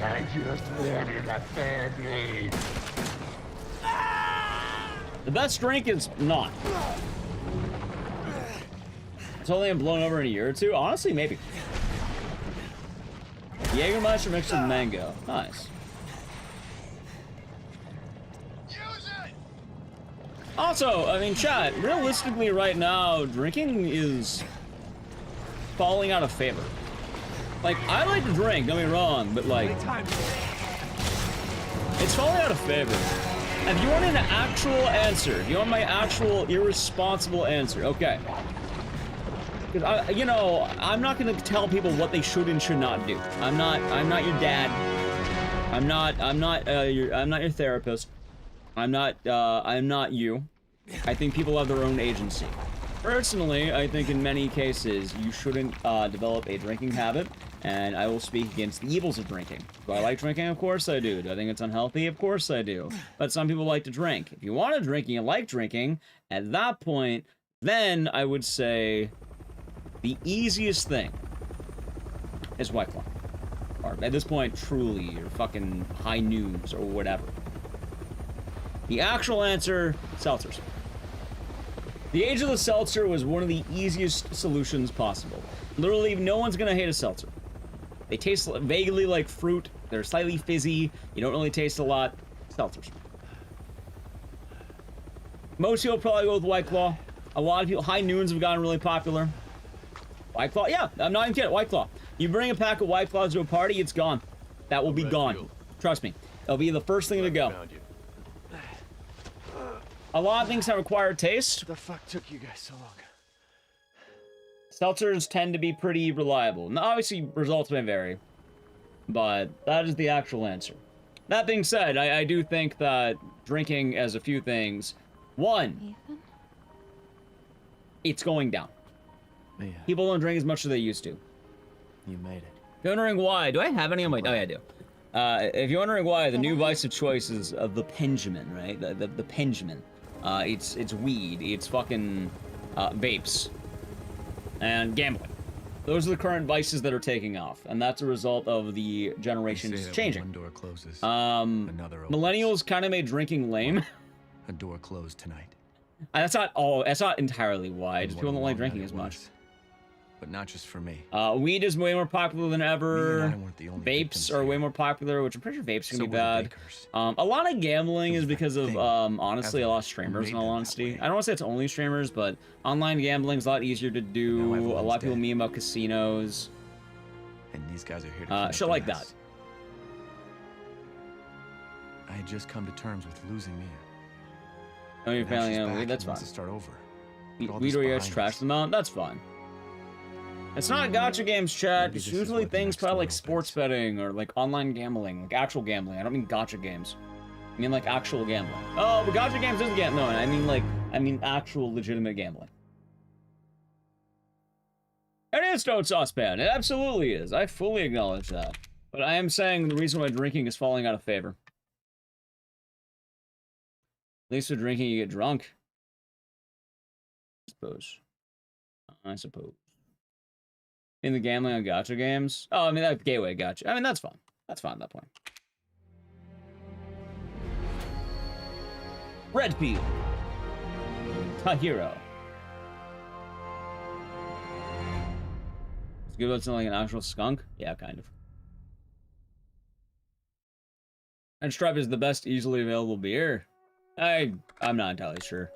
I just wanted a family. The best drink is not. It's only been blown over in a year or two? Honestly, maybe. Jägermeister mixed with mango. Nice. Also, I mean, chat, realistically right now, drinking is falling out of favor. Like, I like to drink, don't get me wrong, but like, it's falling out of favor. If you want an actual answer, if you want my actual irresponsible answer, okay. Because you know, I'm not gonna tell people what they should and should not do. I'm not your dad. I'm not your therapist. I'm not you. I think people have their own agency. Personally, I think in many cases you shouldn't develop a drinking habit, and I will speak against the evils of drinking. Do I like drinking? Of course I do. Do I think it's unhealthy? Of course I do. But some people like to drink. If you want to drink and you like drinking, at that point, then I would say the easiest thing is White Claw. Or at this point, Truly, or fucking High Noons, or whatever. The actual answer, seltzers. The age of the seltzer was one of the easiest solutions possible. Literally, no one's gonna hate a seltzer. They taste vaguely like fruit. They're slightly fizzy. You don't really taste a lot. Seltzers. Most people probably go with White Claw. A lot of people, High Noons have gotten really popular. White Claw, yeah, I'm not even kidding. White Claw. You bring a pack of White Claws to a party, it's gone. That will be gone. Trust me. It'll be the first thing to go. A lot of things have acquired taste. What the fuck took you guys so long? Seltzers tend to be pretty reliable. Now, obviously, results may vary, but that is the actual answer. That being said, I do think that drinking has a few things. One, Ethan? It's going down. Yeah. People don't drink as much as they used to. You made it. If you're wondering why, do I have any on my... Oh, yeah, I do. If you're wondering why, the new vice of choice is the Benjamin, right? The Benjamin. It's weed, it's fucking vapes, and gambling. Those are the current vices that are taking off, and that's a result of the generations changing. One door closes, another opens. Millennials kind of made drinking lame. A door closed tonight. That's not entirely why. Just people don't like drinking as much. But not just for me. Weed is way more popular than ever. Vapes Vapes are way more popular, which I'm pretty sure vapes can be bad. A lot of gambling is because of, honestly, a lot of streamers, in all honesty. I don't want to say it's only streamers, but online gambling is a lot easier to do. A lot of people meme about casinos. And these guys are here to shit like that. I had just come to terms with losing Mia. Oh, you're failing on weed? That's fine. Weed or you guys trash them out? That's fine. It's not gacha games, chat. It's usually things probably like sports betting or like online gambling, like actual gambling. I don't mean gacha games. I mean like actual gambling. Oh, but gacha games isn't gambling. No, I mean actual legitimate gambling. It is Stone Saucepan. It absolutely is. I fully acknowledge that. But I am saying the reason why drinking is falling out of favor. At least with drinking, you get drunk. I suppose. In the gambling on gacha games? Oh, I mean, that gateway gacha. I mean, that's fun. That's fine at that point. Red Peel. Tahiro. It's good about something like an actual skunk? Yeah, kind of. And Stripe is the best easily available beer. I'm not entirely sure.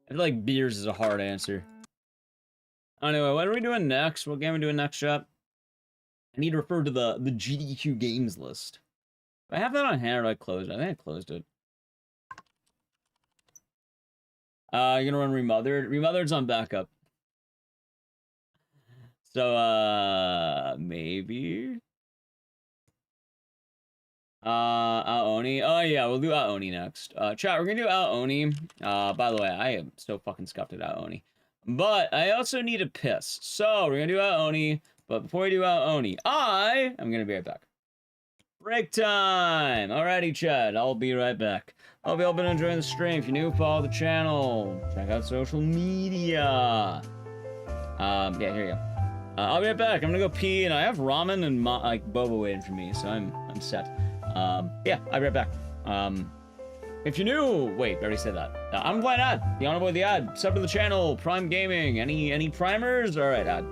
I feel like beers is a hard answer. Anyway, what are we doing next? What game are we doing next, chat? I need to refer to the GDQ games list. Do I have that on hand or do I close it? I think I closed it. You're gonna run Remothered? Remothered's on backup. So, maybe? Aoni. Oh yeah, we'll do Aoni next. Chat, we're gonna do Aoni. By the way, I am so fucking scuffed at Aoni. But I also need to piss. So we're gonna do Aoni. But before we do Aoni, I'm gonna be right back. Break time! Alrighty, chat, I'll be right back. Hope you all been enjoying the stream. If you're new, follow the channel. Check out social media. Yeah, here you go. I'll be right back. I'm gonna go pee, and I have ramen and like boba waiting for me, so I'm set. Yeah, I'll be right back. If you're new, wait, I already said that. I'm Blind Ad, the Honor Boy the Ad. Sub to the channel, Prime Gaming. Any primers? All right, Ad.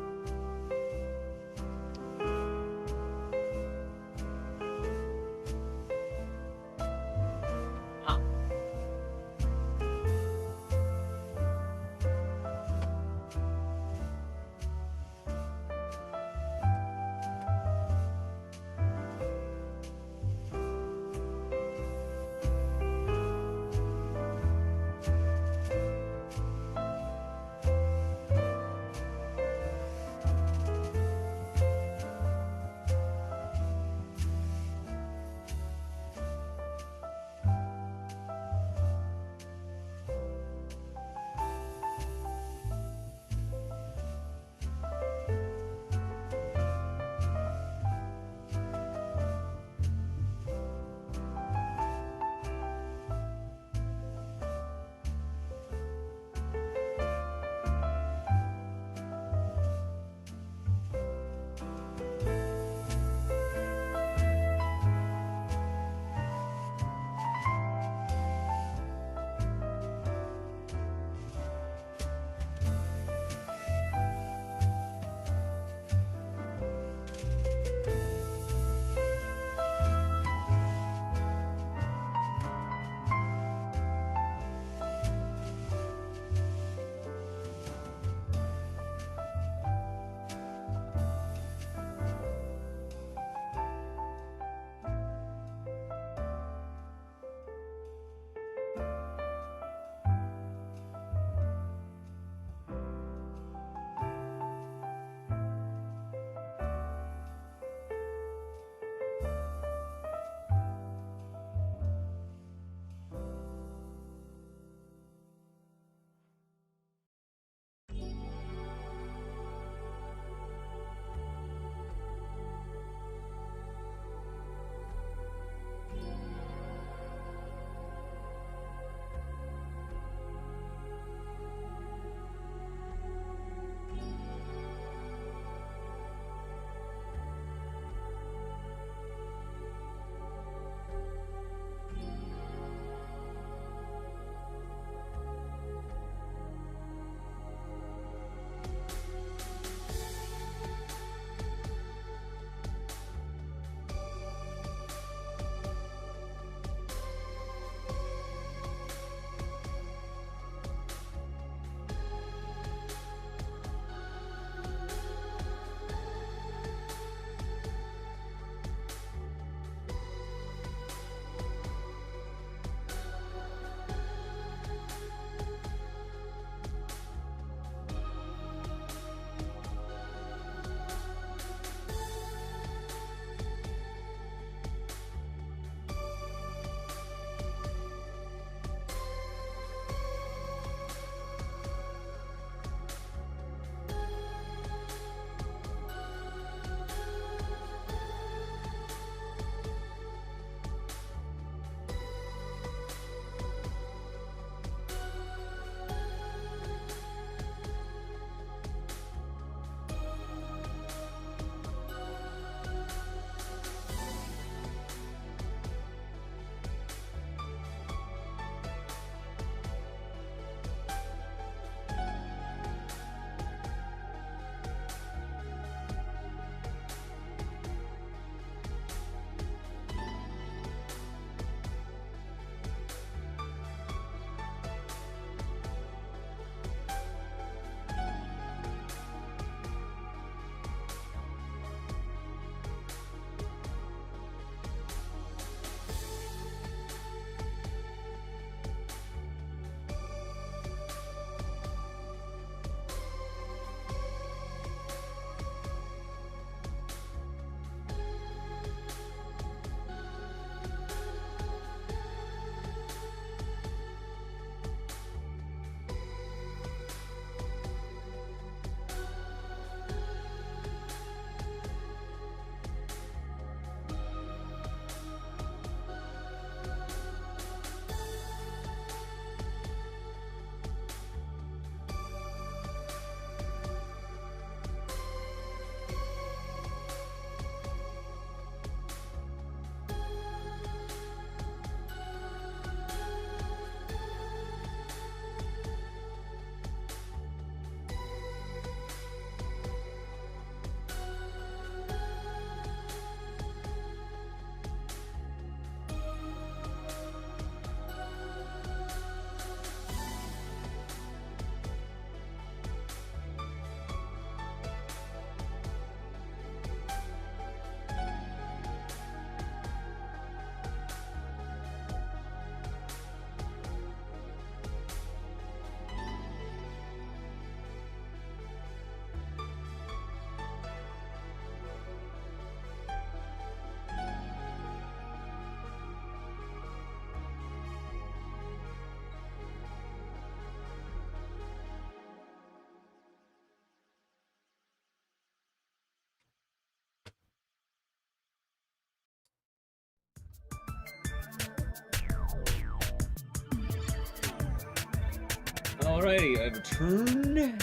Alrighty, I've returned.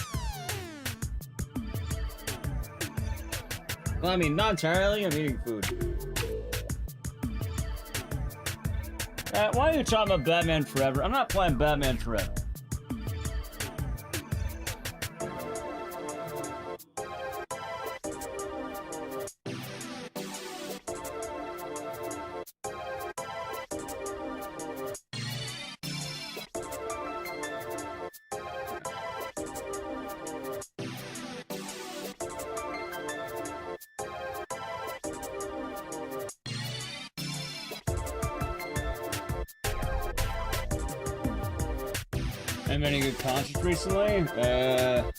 Well, I mean, not entirely. I'm eating food. Why are you talking about Batman Forever? I'm not playing Batman Forever. Have any good concerts recently? Nah.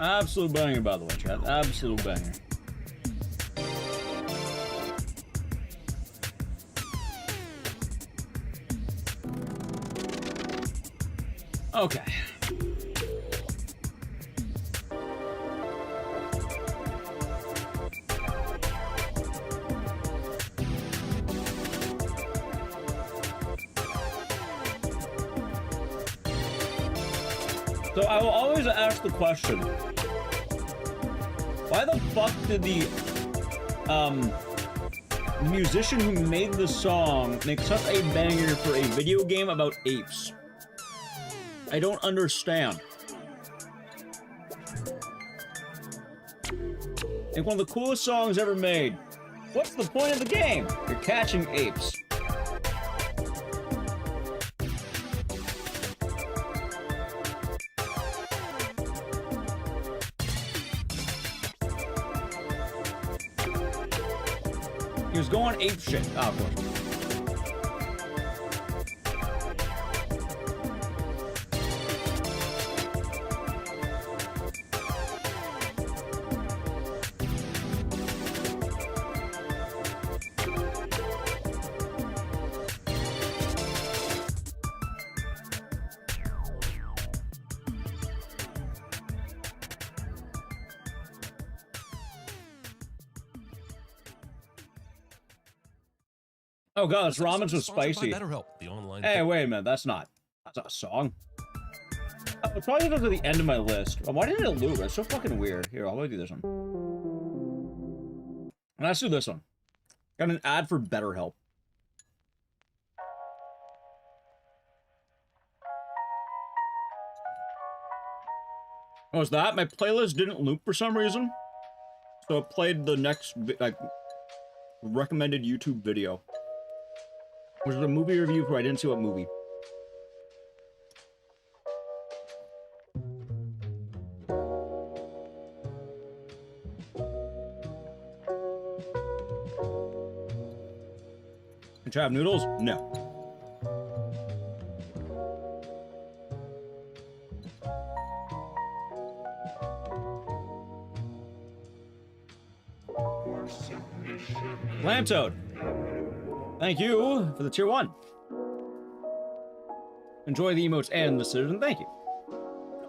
Absolute banger, by the way, chat. Absolute banger. Okay. So I will always ask the question, why the fuck did the musician who made the song make such a banger for a video game about apes? I don't understand. Like one of the coolest songs ever made. What's the point of the game? You're catching apes. He was going ape shit. Oh, of course. Oh god, this ramen's so spicy. Hey, wait a minute, that's not a song. Oh, it's probably because of the end of my list. Why didn't it loop? It's so fucking weird. Here, I'll do this one. And let's do this one. Got an ad for BetterHelp. Oh, is that? My playlist didn't loop for some reason. So it played the next, like, recommended YouTube video. Which is a movie review for I didn't see what movie. Did you have noodles? No. Lamb Toad. Thank you for the tier 1. Enjoy the emotes and the scissors, and thank you.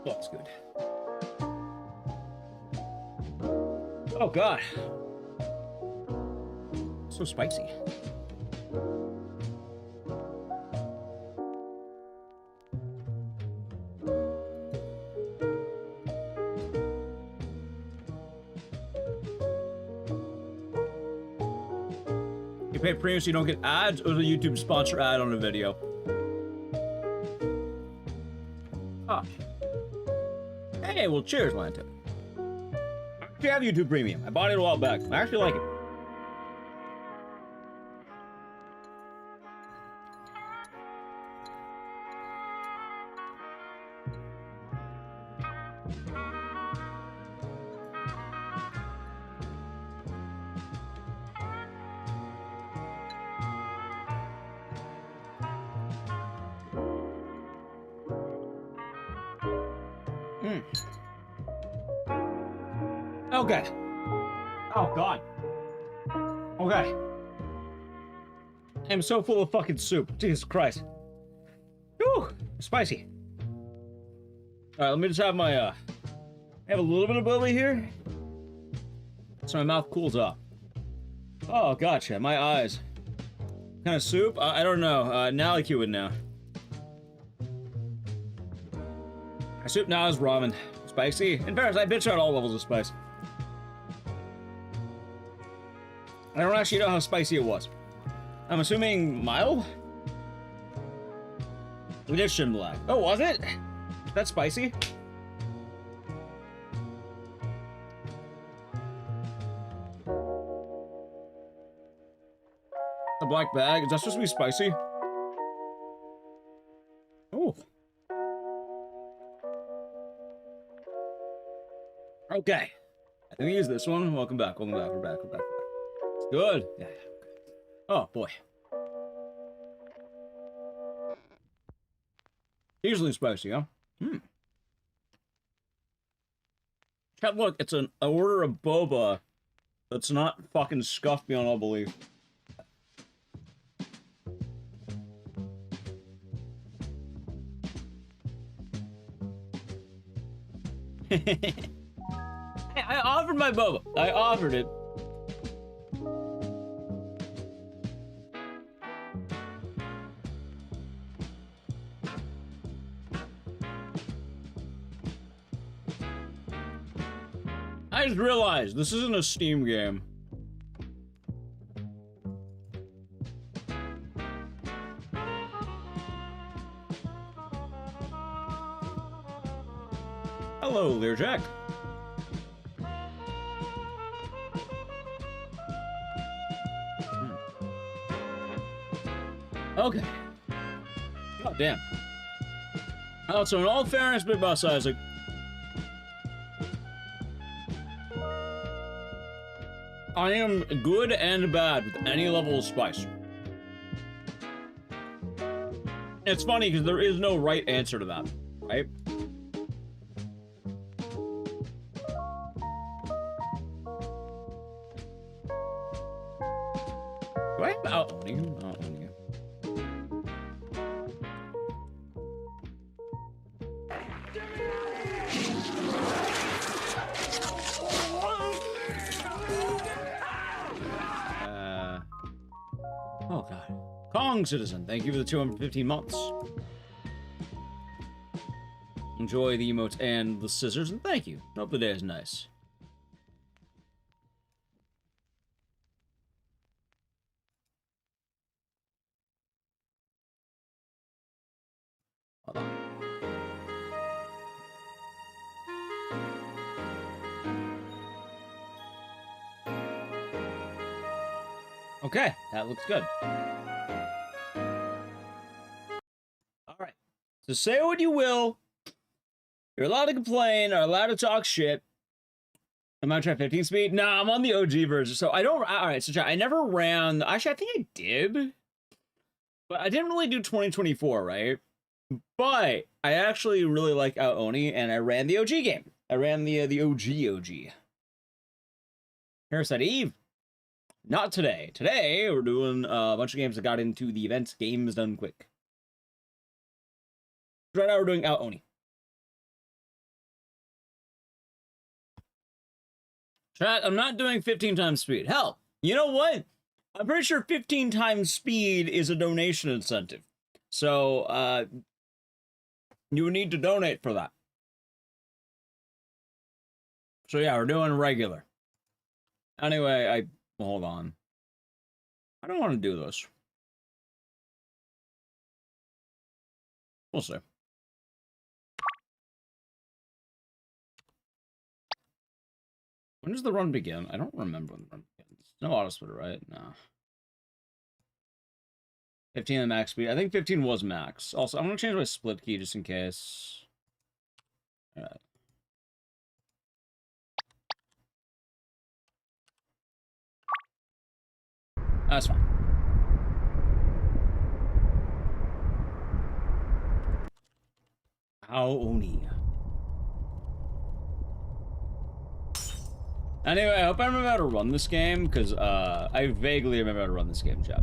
That looks good. Oh god. So spicy. Pay premium so you don't get ads, or the YouTube sponsor ad on a video. Ah. Hey, well, cheers, Lanta. I actually have YouTube Premium. I bought it a while back. I actually like it. Okay. Oh, God. Okay. I'm so full of fucking soup. Jesus Christ. Whew. Spicy. Alright, let me just have my, have a little bit of bubbly here. So my mouth cools off. Oh, gotcha. My eyes. What kind of soup? I don't know. Now like you would know. My soup now is ramen. Spicy. In fairness, I bitch out all levels of spice. I don't actually know how spicy it was. I'm assuming mild? Edition black. Oh, was it? That's spicy? A black bag? Is that supposed to be spicy? Oh. Okay. I think we use this one. Welcome back. Welcome back. We're back. We're back. It's good. Yeah. Oh, boy. Usually spicy, huh? Chat, look, it's an order of boba that's not fucking scuffed beyond all belief. I offered my boba. I offered it. I just realized this isn't a Steam game. Hello, Learjack. Okay. God damn. Oh, so in all fairness, Big Boss Isaac, I am good and bad with any level of spice. It's funny because there is no right answer to that, right? Do I have outlining? Outlining. Oh god. Kong Citizen, thank you for the 215 months. Enjoy the emotes and the scissors, and thank you. Hope the day is nice. Hold on. Okay, that looks good. Alright. So say what you will. You're allowed to complain, or allowed to talk shit. Am I trying 15 speed? Nah, I'm on the OG version. So I don't... Alright, so I never ran... Actually, I think I did. But I didn't really do 2024, right? But I actually really like Aoni, and I ran the OG game. I ran the OG. Parasite Eve. Not today. Today, we're doing a bunch of games that got into the events games done quick. Right now, we're doing Aoni. Chat, I'm not doing 15 times speed. Hell, you know what? I'm pretty sure 15 times speed is a donation incentive. So, you would need to donate for that. So yeah, we're doing regular. Anyway, hold on. I don't want to do this. We'll see. When does the run begin? I don't remember when the run begins. No auto splitter, right? No. 15 the max speed. I think 15 was max. Also, I'm going to change my split key just in case. Alright. That's fine. Aoni. Anyway, I hope I remember how to run this game, because I vaguely remember how to run this game, chat.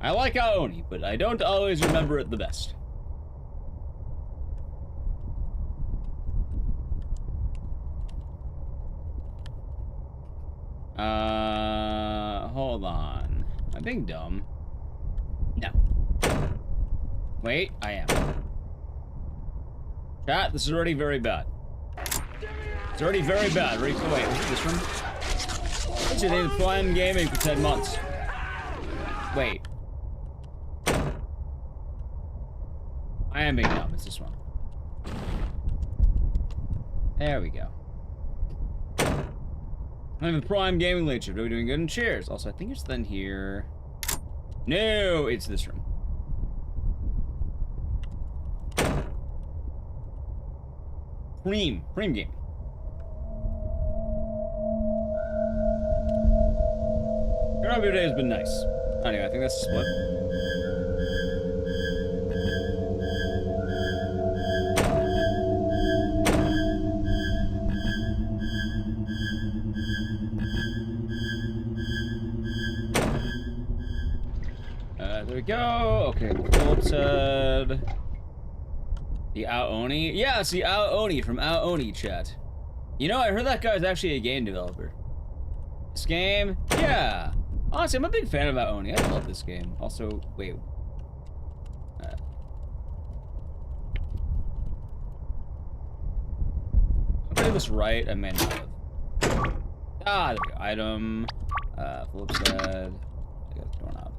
I like Aoni, but I don't always remember it the best. Hold on. Am I being dumb? No. Wait, I am. Chat, this is already very bad. It's already very bad. Wait, is it this one? What's your name? Prime Gaming for 10 months. Wait. I am being dumb. It's this one. There we go. I'm the Prime Gaming Leader. Are we doing good? And cheers. Also, I think it's then here. No, it's this room. Prime Gaming. Your day has been nice. Anyway, I think that's a split. There we go. Okay, Phillips said the Aoni. Yeah, it's the Aoni from Aoni, chat. You know, I heard that guy's actually a game developer. This game? Yeah. Honestly, I'm a big fan of Aoni. I love this game. Also, wait. If I did this right, I may not have. Ah, there we go. Item. Phillips said. I got the doorknob.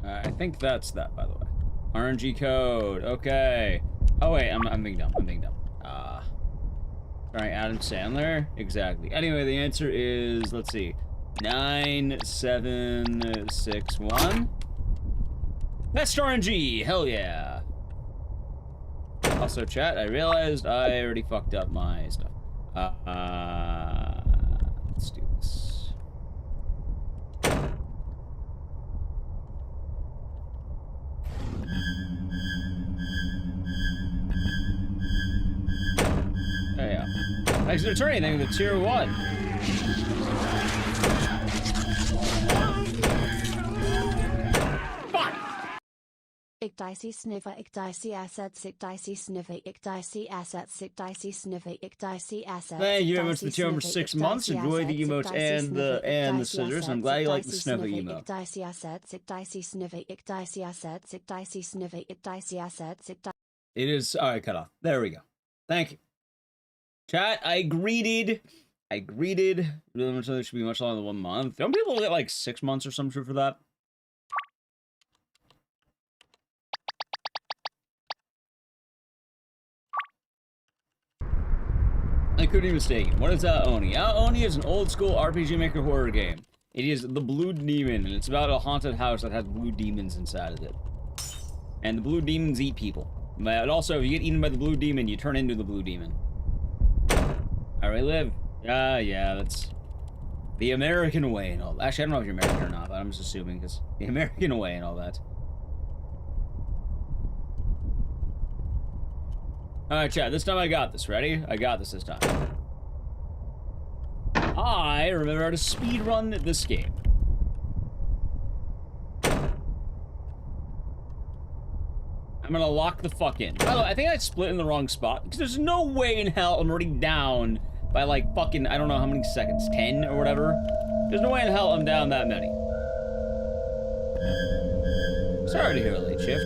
I think that's that, by the way. RNG code. Okay. Oh wait, I'm being dumb. I'm being dumb. Sorry, Adam Sandler. Exactly. Anyway, the answer is, let's see, 9761. Best RNG. Hell yeah. Also, chat, I realized I already fucked up my stuff. Let's do this. There you go. Thanks for returning. Thank you for tier 1. Ecdycis sniffer, Ecdycis assets, Ecdycis sniffer, Ecdycis assets, Ecdycis sniffer, Ecdycis assets. Thank you very much for the tier for 6 months. Enjoy the emotes and the scissors. I'm glad you like the sniffer emote. Ecdycis assets, Ecdycis sniffer, Ecdycis assets, Ecdycis sniffer, Ecdycis assets, It is alright, cut off. There we go. Thank you. Chat, I greeted. Really much it should be much longer than 1 month. Don't people get like 6 months or some shit for that? I couldn't be mistaken. What is Aoni? Aoni is an old school RPG Maker horror game. It is the Blue Demon, and it's about a haunted house that has blue demons inside of it. And the blue demons eat people. But also, if you get eaten by the blue demon, you turn into the blue demon. I relive. Yeah, that's the American way and all that. Actually, I don't know if you're American or not, but I'm just assuming, because the American way and all that. Alright, chat, this time I got this. Ready? I got this time. I remember how to speedrun this game. I'm gonna lock the fuck in. By the way, I think I split in the wrong spot, because there's no way in hell I'm already down by like fucking, I don't know how many seconds, 10 or whatever. There's no way in hell I'm down that many. Sorry to hear a late shift.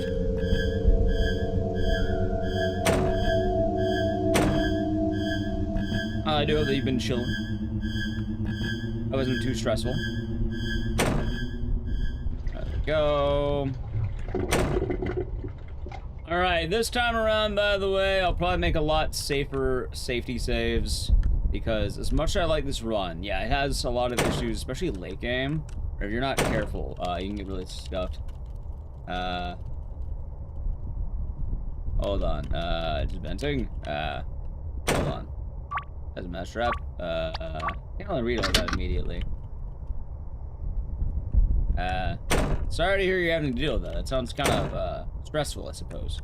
I do hope that you've been chilling. That wasn't too stressful. There we go. Alright, this time around, by the way, I'll probably make a lot safer safety saves. Because as much as I like this run, yeah, it has a lot of issues, especially late game. Or if you're not careful, you can get really scuffed. Hold on. Just venting. Hold on. That's a mess trap. Can't only read all that immediately. Sorry to hear you're having to deal with that. That sounds kind of, stressful, I suppose.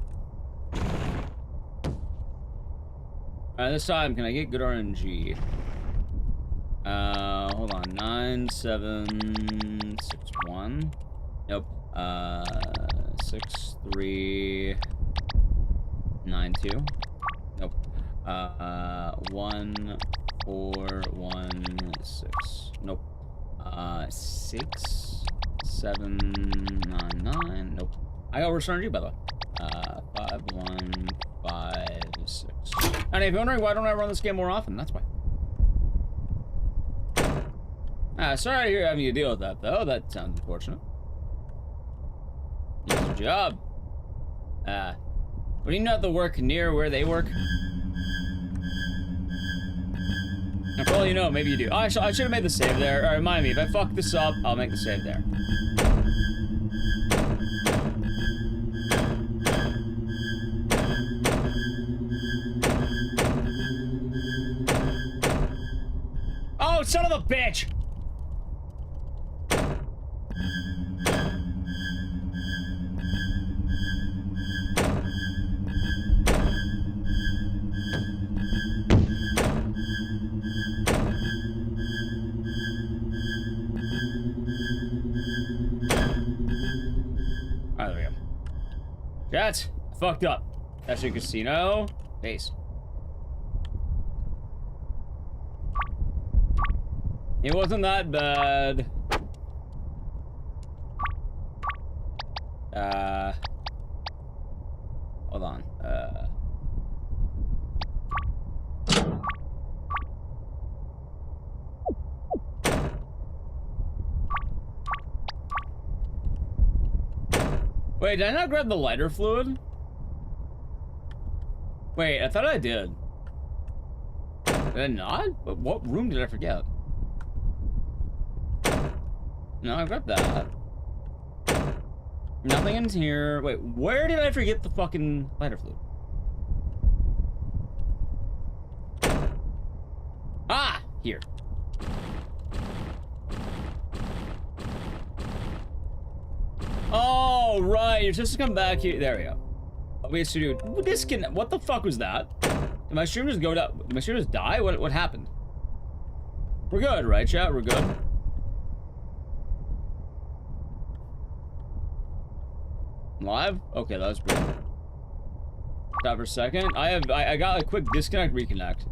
Alright, this time, can I get good RNG? Hold on. 9761. Nope. 6392. Nope. 1416. Nope. 6799. Nope. I got worse RNG by the way. 5156. And if you're wondering why don't I run this game more often, that's why. Sorry to hear having to deal with that, though. That sounds unfortunate. It's your job. Would you not have to work near where they work? And for all you know, maybe you do. Oh, I should have made the save there. Alright, remind me, if I fuck this up, I'll make the save there. Oh, son of a bitch! Alright, there we go. Chat, fucked up. That's your casino. Base. It wasn't that bad. Hold on. Wait, did I not grab the lighter fluid? Wait, I thought I did. Did I not? What room did I forget? No, I grabbed that. Nothing in here. Wait, where did I forget the fucking lighter fluid? Ah! Here. Oh, right. You're supposed to come back here. There we go. Wait, so dude, disconnect. What the fuck was that? Did my stream just go down? Did my stream just die? What happened? We're good, right, chat? We're good. Live? Okay, that was pretty. Stop for a second. I got a quick disconnect, reconnect.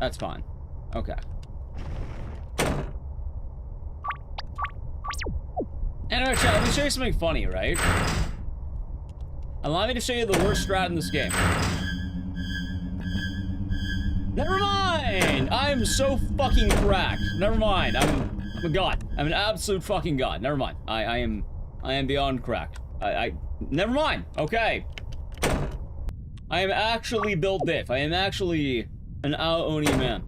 That's fine. Okay. Anyway, chat, let me show you something funny, right? Allow me to show you the worst strat in this game. Never mind! I'm so fucking cracked. Never mind. I'm a god. I'm an absolute fucking god. Never mind. I am beyond cracked. Never mind. Okay. I am actually built diff. I am actually an Aoni man.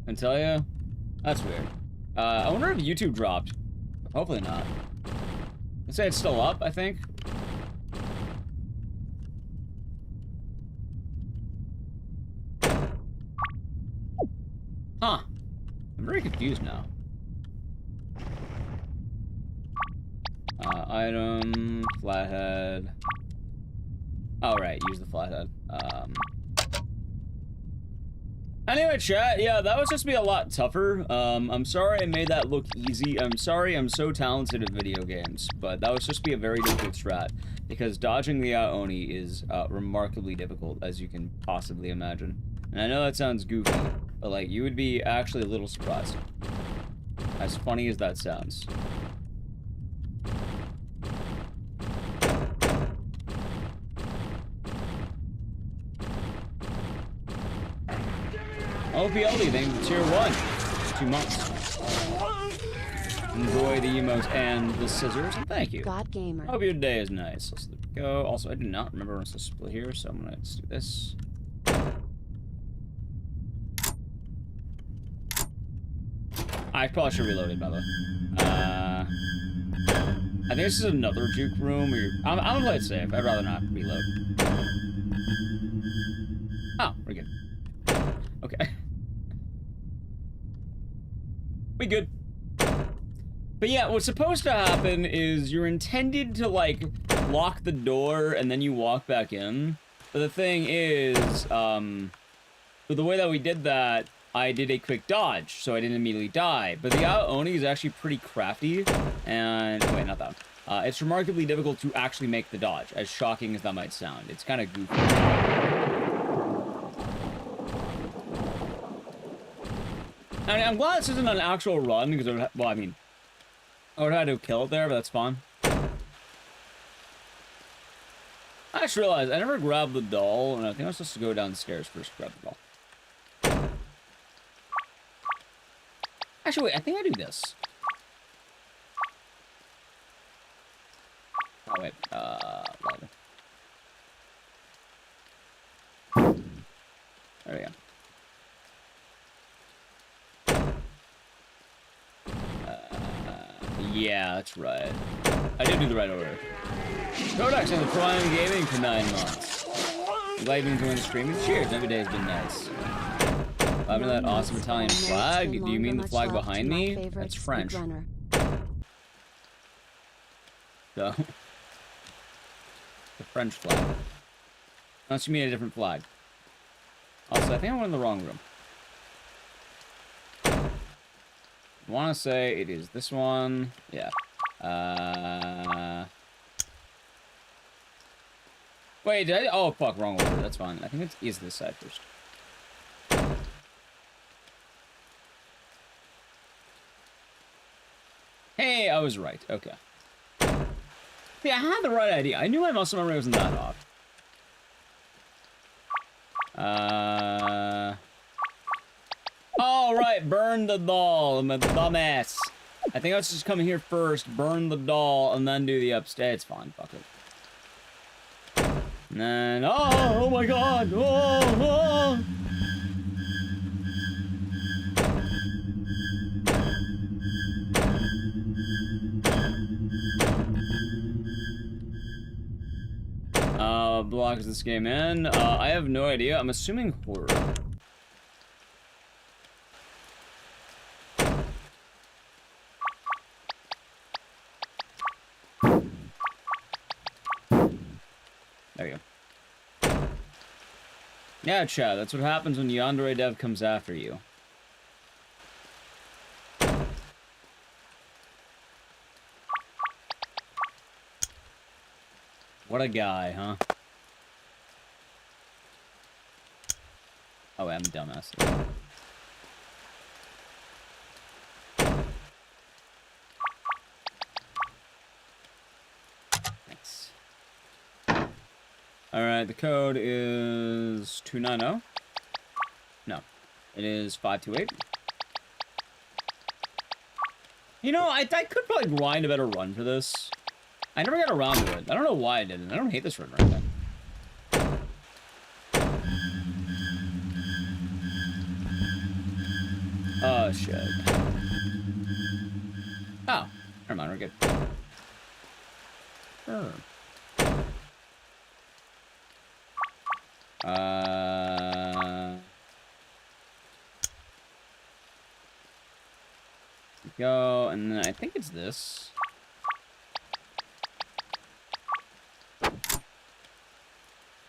I can tell you? That's weird. I wonder if YouTube dropped. Hopefully not. Let's say it's still up, I think. Huh. I'm very confused now. Item, flathead. Oh, right, use the flathead. Anyway, chat, yeah, that was just be a lot tougher. I'm sorry I made that look easy. I'm sorry I'm so talented at video games, but that was just be a very difficult strat, because dodging the Aoni is remarkably difficult, as you can possibly imagine. And I know that sounds goofy, but like, you would be actually a little surprised. As funny as that sounds. OPLD, thank you for tier 1. 2 months. Enjoy the emotes and the scissors, and thank you. God Gamer. Hope your day is nice. Let's go. Also, I do not remember what's the split here, so I'm gonna do this. I probably should reload it, by the way. I think this is another juke room where I'm gonna play it safe. I'd rather not reload. Oh, we're good. Okay. We good. But yeah, what's supposed to happen is you're intended to, like, lock the door and then you walk back in. But the thing is, with the way that we did that, I did a quick dodge, so I didn't immediately die. But the Oni is actually pretty crafty, and wait, not that one. It's remarkably difficult to actually make the dodge, as shocking as that might sound. It's kind of goofy. I mean, I'm glad this isn't an actual run, because, well, I mean, I would have had to kill it there, but that's fine. I just realized I never grabbed the doll, and I think I was supposed to go downstairs first to grab the doll. Actually, wait, I think I do this. Oh, wait, ladder. There we go. Yeah, that's right. I did do the right order. Codex on the Prime Gaming for 9 months. Glad you've been enjoying the streaming. Cheers, every day has been nice. Loving that awesome Italian flag. Do you mean the flag behind me? That's French. So, the French flag. Unless you mean a different flag. Also, I think I went in the wrong room. I want to say it is this one. Yeah. Wait, did I? Oh, fuck, wrong order. That's fine. I think it is this side first. Hey, I was right. Okay. Yeah, I had the right idea. I knew my muscle memory wasn't that off. Oh, right. Burn the doll. I'm a dumbass. I think I was just coming here first, burn the doll, and then do the upstairs. It's fine. Fuck it. And then, oh my god. Oh. Blocks this game in. I have no idea. I'm assuming horror. There you go. Yeah, Chad, that's what happens when Yandere Dev comes after you. What a guy, huh? Oh, wait, I'm a dumbass. Thanks. Alright, the code is 290. No, it is 528. You know, I could probably grind a better run for this. I never got around to it. I don't know why I didn't. I don't hate this run right now. Oh, shit. Oh, never mind, we're good. Sure. Go, and then I think it's this.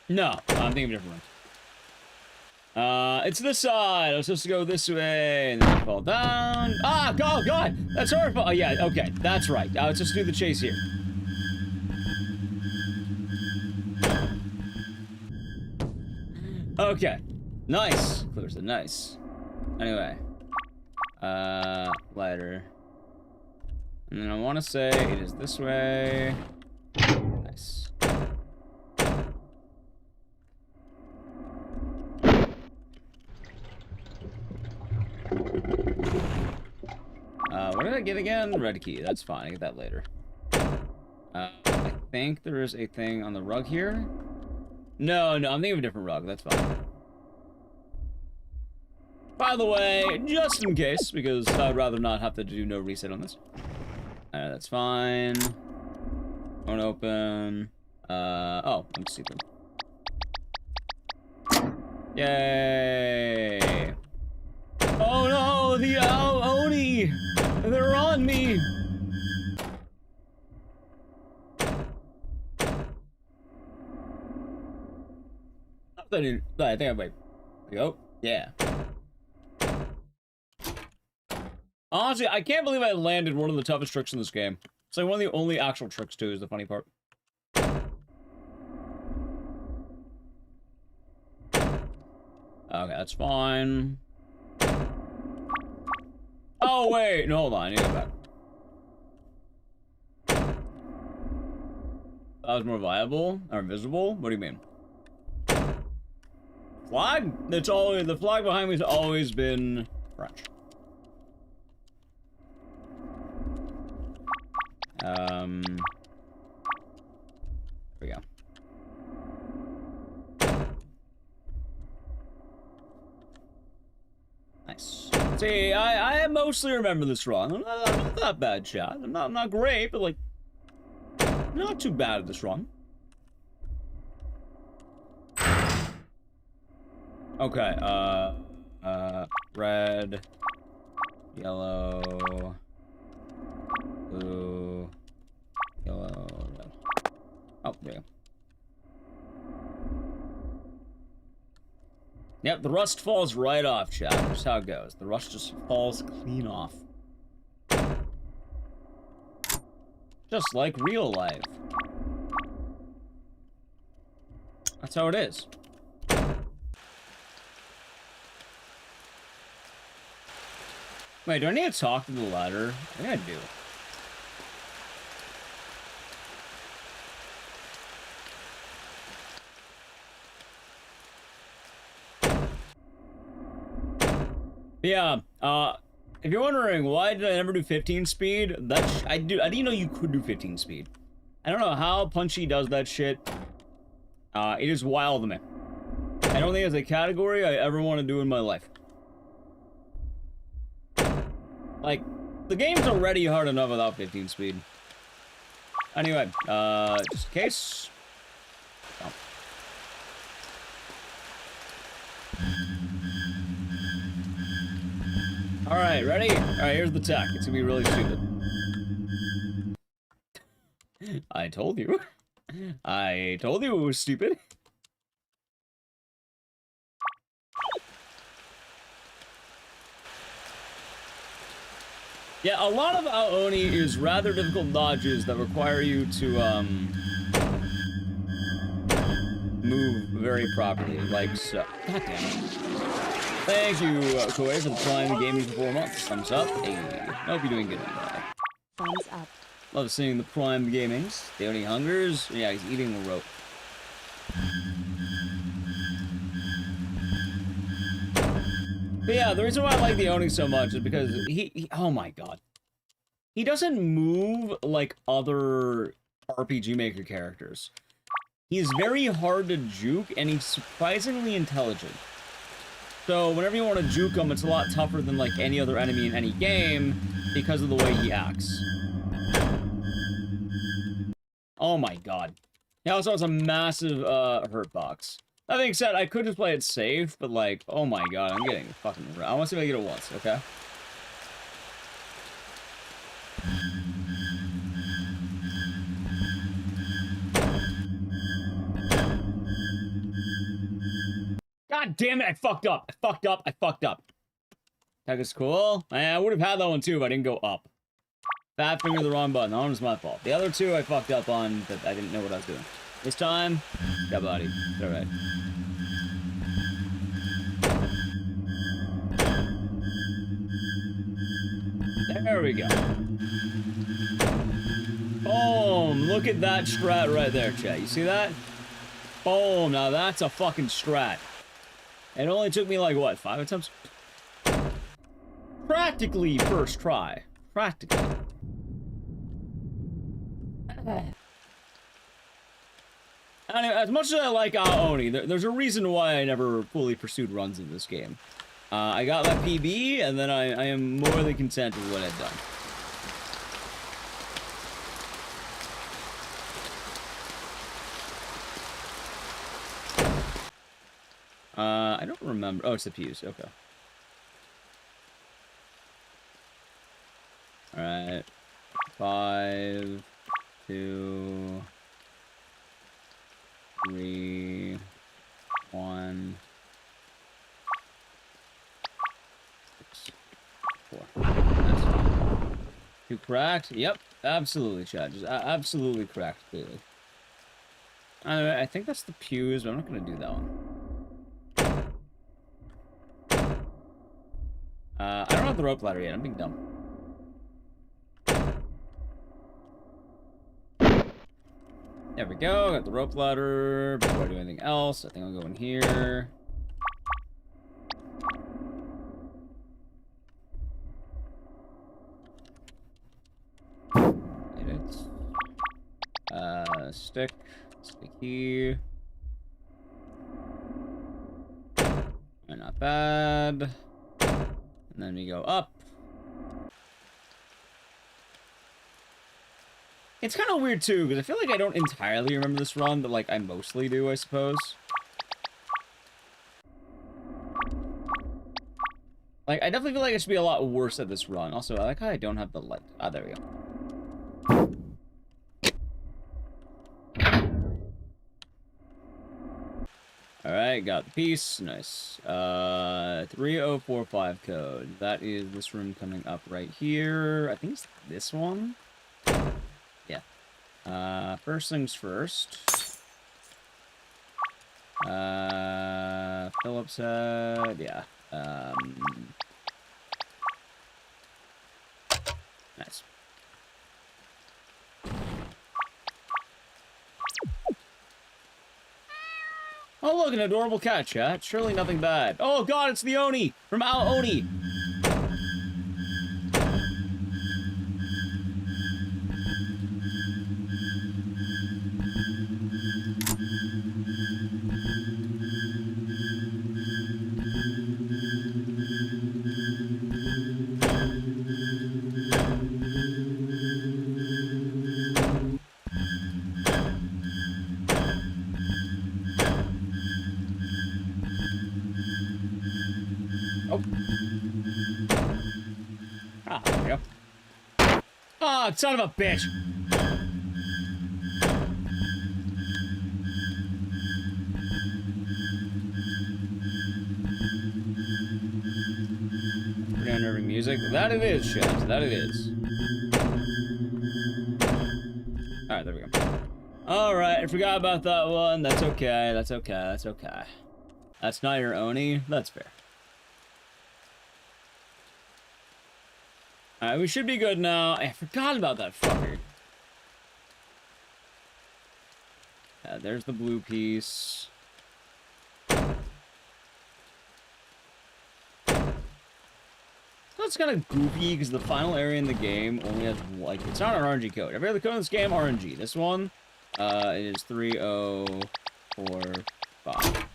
No, I'm thinking of a different one. It's this side. I was supposed to go this way, and then fall down. Ah, oh god, that's our fault. Oh yeah, okay, that's right. Let's just do the chase here. Okay, nice. Clears it, nice. Anyway, ladder, and then I want to say it is this way. Nice. What did I get again? Red key. That's fine. I get that later. I think there is a thing on the rug here. No, I'm thinking of a different rug. That's fine. By the way, just in case, because I'd rather not have to do no reset on this. That's fine. Won't open. Oh, let's see them. Yay! Oh no, the Oni! They're on me! I think I might go. Yeah. Honestly, I can't believe I landed one of the toughest tricks in this game. It's like one of the only actual tricks, too, is the funny part. Okay, that's fine. Oh, wait. No, hold on. I need to go back. That was more viable or visible? What do you mean? Flag? It's always, the flag behind me has always been French. There we go. Nice. See, I mostly remember this wrong. I'm not that bad, chat. I'm not great, but like, not too bad at this wrong. Okay, red, yellow, blue, yellow, red. Oh, there you go. Yep, the rust falls right off, chat. That's how it goes. The rust just falls clean off. Just like real life. That's how it is. Wait, do I need to talk to the ladder? I think I do. Yeah, if you're wondering why did I never do 15 speed, I didn't know you could do 15 speed. I don't know how Punchy does that shit. It is wild to me. I don't think it's a category I ever want to do in my life. Like, the game's already hard enough without 15 speed. Anyway, just in case. Oh. Alright, ready? Alright, here's the tech. It's gonna be really stupid. I told you. I told you it was stupid. Yeah, a lot of Aoni is rather difficult dodges that require you to, move very properly, like so. God damn it. Thank you, Koei, for playing the game for 4 months. Thumbs up. Hey, I hope you're doing good. Thumbs up. Love seeing the Prime Gamings. The Oni hungers. Yeah, he's eating the rope. But yeah, the reason why I like the Oni so much is because he oh my god. He doesn't move like other RPG Maker characters. He's very hard to juke, and he's surprisingly intelligent. So whenever you want to juke him, it's a lot tougher than like any other enemy in any game because of the way he acts. Oh my god. He also has a massive hurt box. That being said, I could just play it safe, but like, oh my god, I'm getting fucking... I want to see if I get it once, okay? God damn it, I fucked up. I fucked up. Tech is cool. I would have had that one too if I didn't go up. Fat finger the wrong button. That one was my fault. The other two I fucked up on, but I didn't know what I was doing. This time, got body. Alright. There we go. Boom! Look at that strat right there, chat. You see that? Boom! Now that's a fucking strat. It only took me like, what, 5 attempts? Practically first try. Practically. Anyway, as much as I like Aoni, there's a reason why I never fully pursued runs in this game. I got my PB, and then I am more than content with what I've done. I don't remember. Oh, it's the pews. Okay. Alright. 5, 2, 3, 1, 6, 4. That's fine. 2 cracked? Yep. Absolutely, Chad. Just absolutely cracked, clearly. I think that's the pews, but I'm not going to do that one. I don't have the rope ladder yet. I'm being dumb. There we go. Got the rope ladder. Before I do anything else, I think I'll go in here. Stick here. Not bad. And then we go up. It's kind of weird too, because I feel like I don't entirely remember this run, but like I mostly do, I suppose. Like, I definitely feel like I should be a lot worse at this run. Also, I like how I don't have the light. Ah, there we go. Alright, got the piece. Nice. 3045 code. That is this room coming up right here. I think it's this one. Yeah. First things first. Phillips head. Yeah. Nice. Oh, look, an adorable cat, chat. Surely nothing bad. Oh, God, it's the Oni from Ao Oni. Oh, son of a bitch! Pretty unnerving music. That it is, chat. That it is. Alright, there we go. Alright, I forgot about that one. That's okay. That's okay. That's okay. That's not your Oni. That's fair. Alright, we should be good now. I forgot about that fucker. There's the blue piece. That's kind of goofy because the final area in the game only has, like, it's not an RNG code. Every other code in this game, RNG. This one, it is 3045.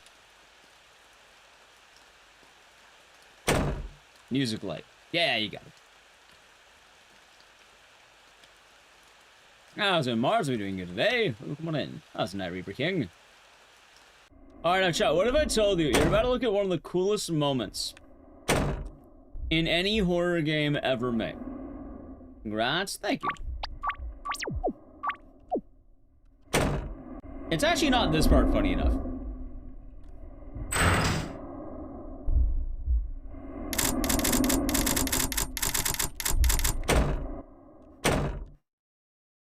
Music light. Yeah, you got it. How's it, Mars? Are we doing good today? Ooh, come on in. How's Night Reaper King? Alright, now, chat, what if I told you you're about to look at one of the coolest moments in any horror game ever made? Congrats. Thank you. It's actually not this part funny enough.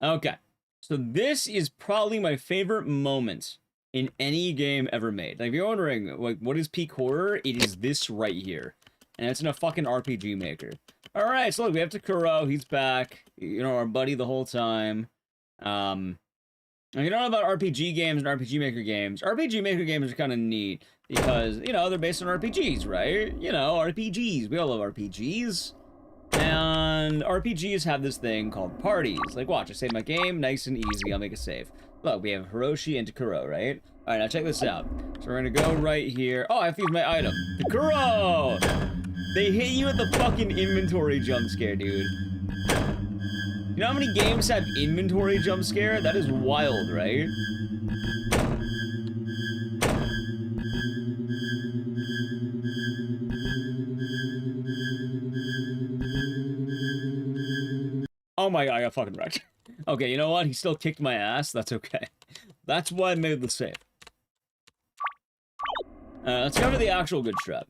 Okay, so this is probably my favorite moment in any game ever made. Like, if you're wondering, like, what is peak horror? It is this right here. And it's in a fucking RPG maker. Alright, so look, we have Takuro, he's back. You know, our buddy the whole time. And you know about RPG games and RPG maker games. RPG maker games are kind of neat. Because, you know, they're based on RPGs, right? You know, RPGs. We all love RPGs. And RPGs have this thing called parties. Like, watch, I save my game, nice and easy, I'll make a save. Look, we have Hiroshi and Takuro, right? Alright, now check this out. So we're gonna go right here. Oh, I have to use my item. Takuro! They hit you with the fucking inventory jump scare, dude. You know how many games have inventory jump scare? That is wild, right? Oh my god, I got fucking wrecked. Okay, you know what? He still kicked my ass. That's okay. That's why I made the save. Let's cover the actual good strat.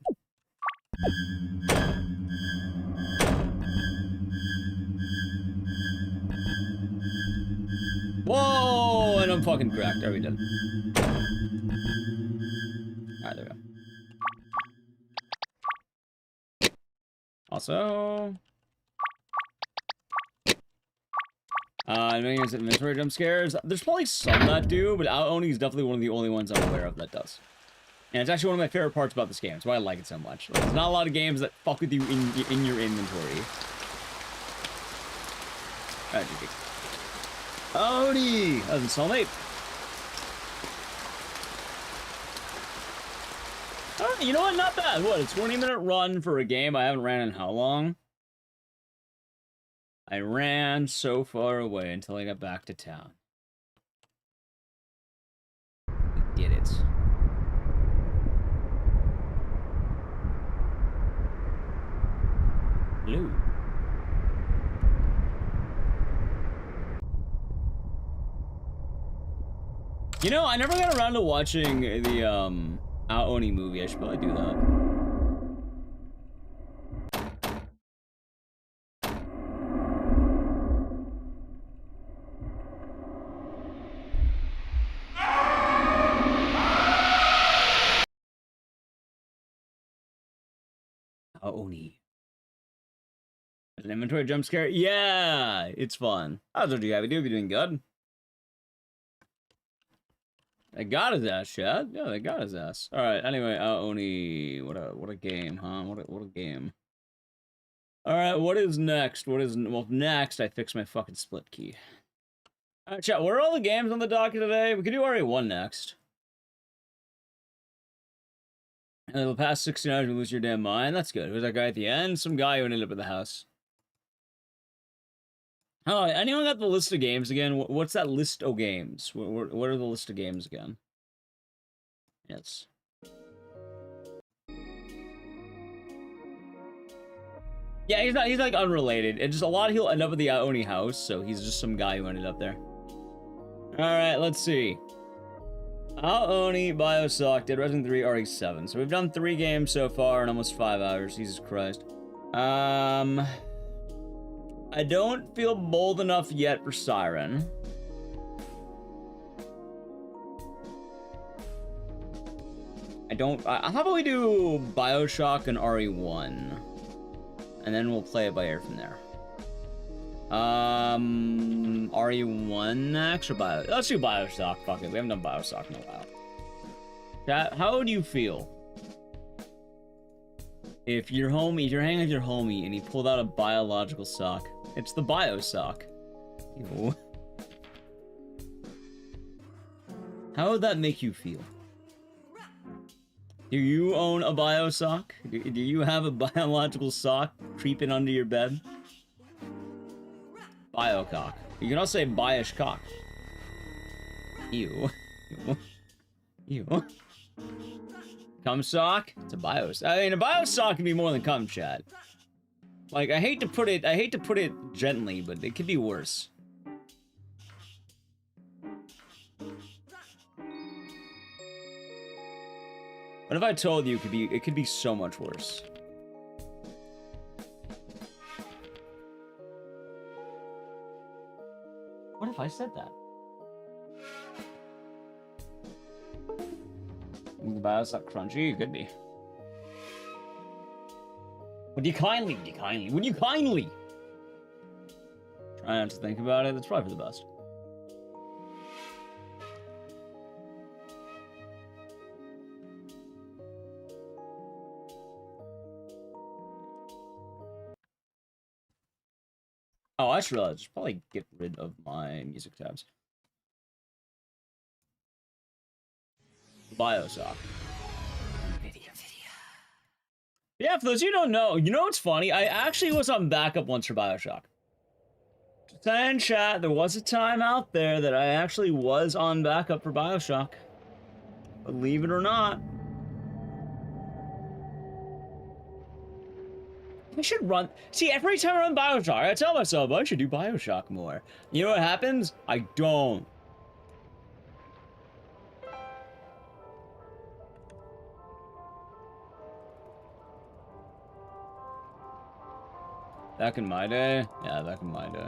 Whoa! And I'm fucking cracked. There we did. Alright, there we go. Also... inventory jump scares. There's probably some that do, but Aoni is definitely one of the only ones I'm aware of that does. And it's actually one of my favorite parts about this game. It's why I like it so much. Like, there's not a lot of games that fuck with you in your inventory. Alright, GG. Aoni! That was a soulmate. You know what? Not bad. What? A 20-minute run for a game I haven't ran in how long? I ran so far away until I got back to town. We did it. Blue. You know, I never got around to watching the Aoni movie. I should probably do that. Aoni. An inventory jump scare? Yeah, it's fun. How's what you have to do if you're doing good? They got his ass, Chad. Yeah, they got his ass. All right. Anyway, Aoni. What a game, huh? What a game. All right. What is next? Well, next I fix my fucking split key. All right, chat. What are all the games on the docket today? We could do RE1 next. And it'll pass 16 hours and lose your damn mind. That's good. Who's that guy at the end? Some guy who ended up at the house. Oh, anyone got the list of games again? What's that list of games? What are the list of games again? Yes. Yeah, he's like unrelated. It's just a lot he'll end up at the Aoni house, so he's just some guy who ended up there. Alright, let's see. Aoni, Bioshock, Dead Rising 3, RE7. So we've done 3 games so far in almost 5 hours. Jesus Christ. I don't feel bold enough yet for Siren. How about we do Bioshock and RE1? And then we'll play it by ear from there. RE1 next or Bioshock? Let's do Bioshock. Fuck it. We haven't done Bioshock in a while. Chat, how would you feel if you're hanging with your homie and he pulled out a biological sock? It's the Biosock. Ew. How would that make you feel? Do you own a Biosock? Do you have a biological sock creeping under your bed? Biocock. You can also say Biosh cock. Ew. Ew. Ew. Cum sock? It's a Biosock. I mean, a Biosock can be more than cum, chat. Like, I hate to put it gently, but it could be worse. What if I told you it could be so much worse? What if I said that? The Biosock crunchy? It could be. Would you kindly? Would you kindly? Try not to think about it. That's probably for the best. Oh, I just realized I should probably get rid of my music tabs. Biosock. Yeah, for those of you who don't know, you know what's funny? I actually was on backup once for Bioshock. Saying chat, there was a time out there that I actually was on backup for Bioshock. Believe it or not. I should run. See, every time I run Bioshock, I tell myself I should do Bioshock more. You know what happens? I don't. Back in my day? Yeah, back in my day.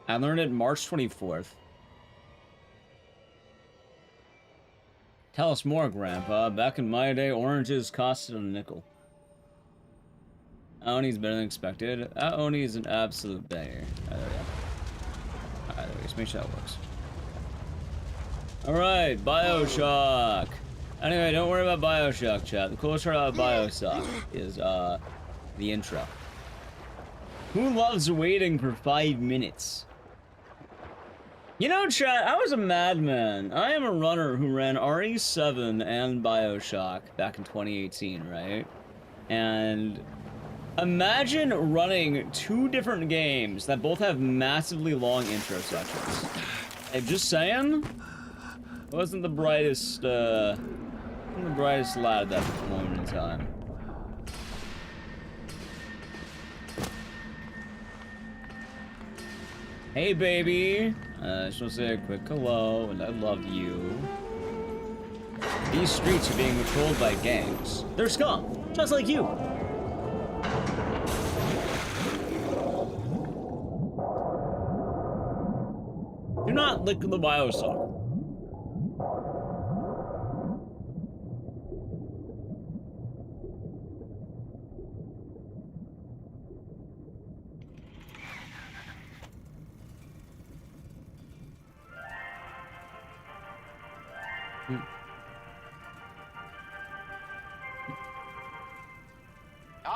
I learned it March 24th. Tell us more, Grandpa. Back in my day, oranges costed a nickel. Oni's better than expected. Oni is an absolute banger. Alright, let's make sure that works. Alright, Bioshock. Anyway, don't worry about Bioshock, chat. The coolest part about Bioshock is, the intro. Who loves waiting for 5 minutes? You know, chat, I was a madman. I am a runner who ran RE7 and Bioshock back in 2018, right? And imagine running 2 different games that both have massively long intro sections. I'm just saying, I wasn't the brightest, lad at that moment in time. Hey, baby. I just want to say a quick hello, and I love you. These streets are being patrolled by gangs. They're scum, just like you. Do not lick the Bioshock.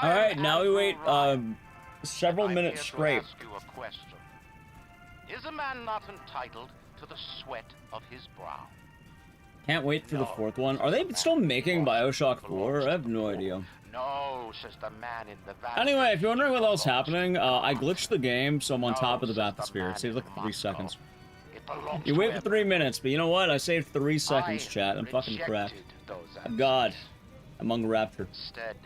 Alright, now we wait several minutes straight. Is a man not entitled to the sweat of his brow? Can't wait for the 4th one. Are they still making Bioshock 4? I have no idea. No, says the man in the van. Anyway, if you're wondering what else is happening, I glitched the game, so I'm on top of the bathysphere. It saves like 3 seconds. You wait for 3 minutes, but you know what? I saved 3 seconds, chat. I'm fucking cracked. God. Among Raptor. Instead,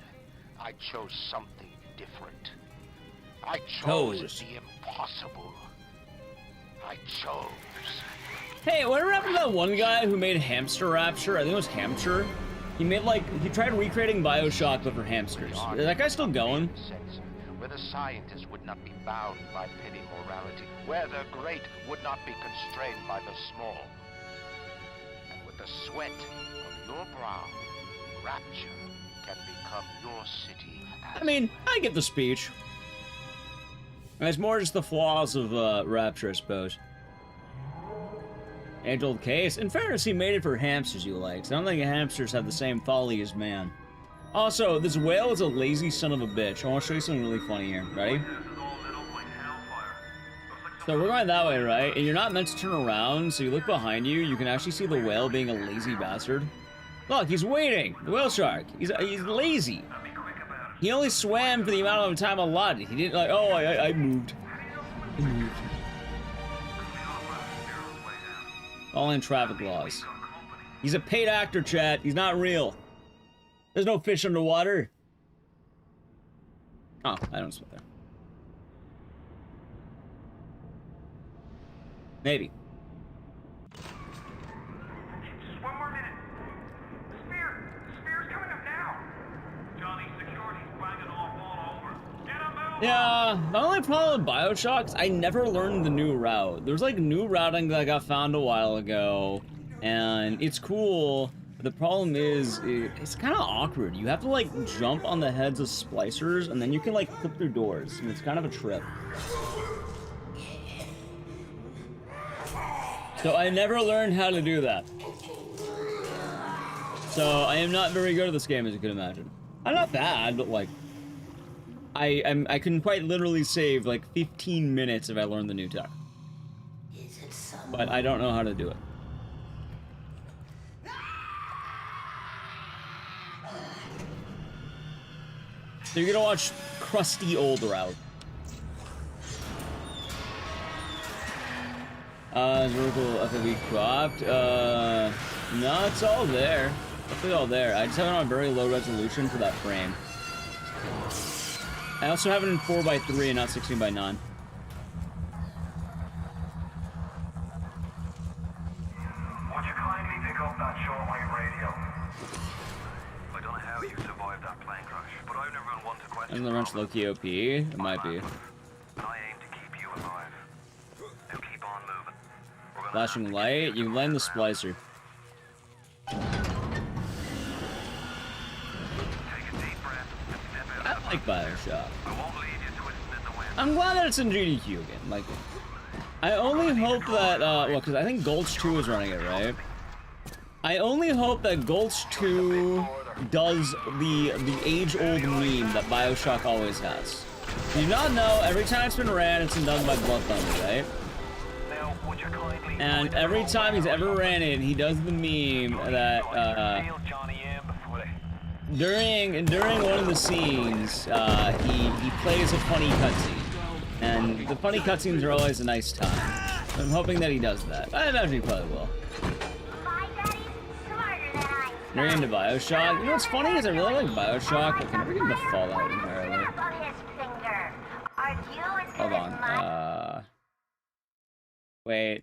I chose something different. I chose the impossible. I chose. Hey, whatever happened to that one guy who made Hamster Rapture? I think it was Hamster. He made he tried recreating Bioshock but for hamsters. Is that guy still going? Where the scientists would not be bound by petty morality, where the great would not be constrained by the small. And with the sweat of your brow, Rapture can become your city. I mean, I get the speech. It's more just the flaws of Rapture, I suppose. Age-old case. In fairness, he made it for hamsters you liked. I don't think hamsters have the same folly as man. Also, this whale is a lazy son of a bitch. I want to show you something really funny here. Ready? So we're going that way, right? And you're not meant to turn around, so you look behind you, you can actually see the whale being a lazy bastard. Look, he's waiting! The whale shark. He's lazy. He only swam for the amount of time allotted. He didn't like, oh, I moved. I moved. All in traffic laws. He's a paid actor, chat. He's not real. There's no fish underwater. Oh, I don't swim there. Maybe. Just one more minute. The spear's coming up now. Johnny, security's banging off all over. Get him moving. Yeah, the only problem with Bioshock is I never learned the new route. There's like new routing that I got found a while ago, and it's cool. But the problem is, it's kind of awkward. You have to like jump on the heads of splicers, and then you can like clip through doors, and it's kind of a trip. So I never learned how to do that. So I am not very good at this game, as you can imagine. I'm not bad, but like, I can quite literally save like 15 minutes if I learn the new tech. But I don't know how to do it. So you're gonna watch crusty old route. Is vertical FOV cropped? No, it's all there. It's all there. I just have it on very low resolution for that frame. I also have it in 4:3 and not 16:9. Would you kindly pick up that shortwave radio? I don't know how you survived that plane crash, but I've never been one to question. Isn't the wrench low-key OP? It might be. And I aim to keep you alive. Now keep on moving. Flashing light? You can blame the splicer. I like Bioshock. I'm glad that it's in GDQ again. Like, I only hope that, well, because I think Gulch 2 is running it, right? I only hope that Gulch 2 does the age-old meme that Bioshock always has. You do not know, every time it's been ran, it's been done by Blood Thunder, right? And every time he's ever ran it, he does the meme that, during one of the scenes, he plays a funny cutscene. And the funny cutscenes are always a nice time. So I'm hoping that he does that. I imagine he probably will. You're into Bioshock? You know what's funny is I really like Bioshock, but I can never get into Fallout entirely. Hold on, wait.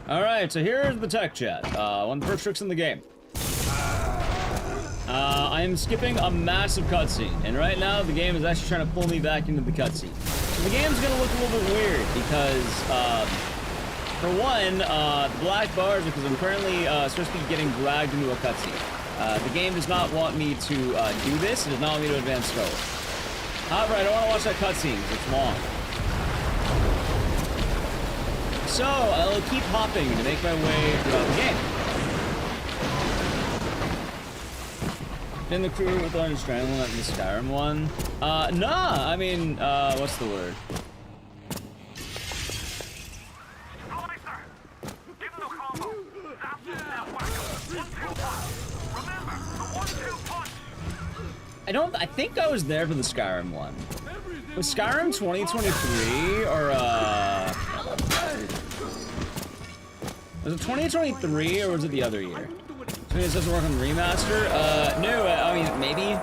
Alright, so here's the tech chat. One of the first tricks in the game. I am skipping a massive cutscene, and right now the game is actually trying to pull me back into the cutscene. So the game's gonna look a little bit weird because, for one, the black bars, because I'm currently supposed to be getting dragged into a cutscene. The game does not want me to do this. It does not want me to advance forward. However, I don't want to watch that cutscene because it's long. So, I'll keep hopping to make my way throughout the game. In the crew with Orange Strangling, not the Skyrim one. Nah, I mean, what's the word? I think I was there for the Skyrim one. Was Skyrim 2023, or, was it 2023, or was it the other year? So it doesn't work on remaster? No, I mean, maybe.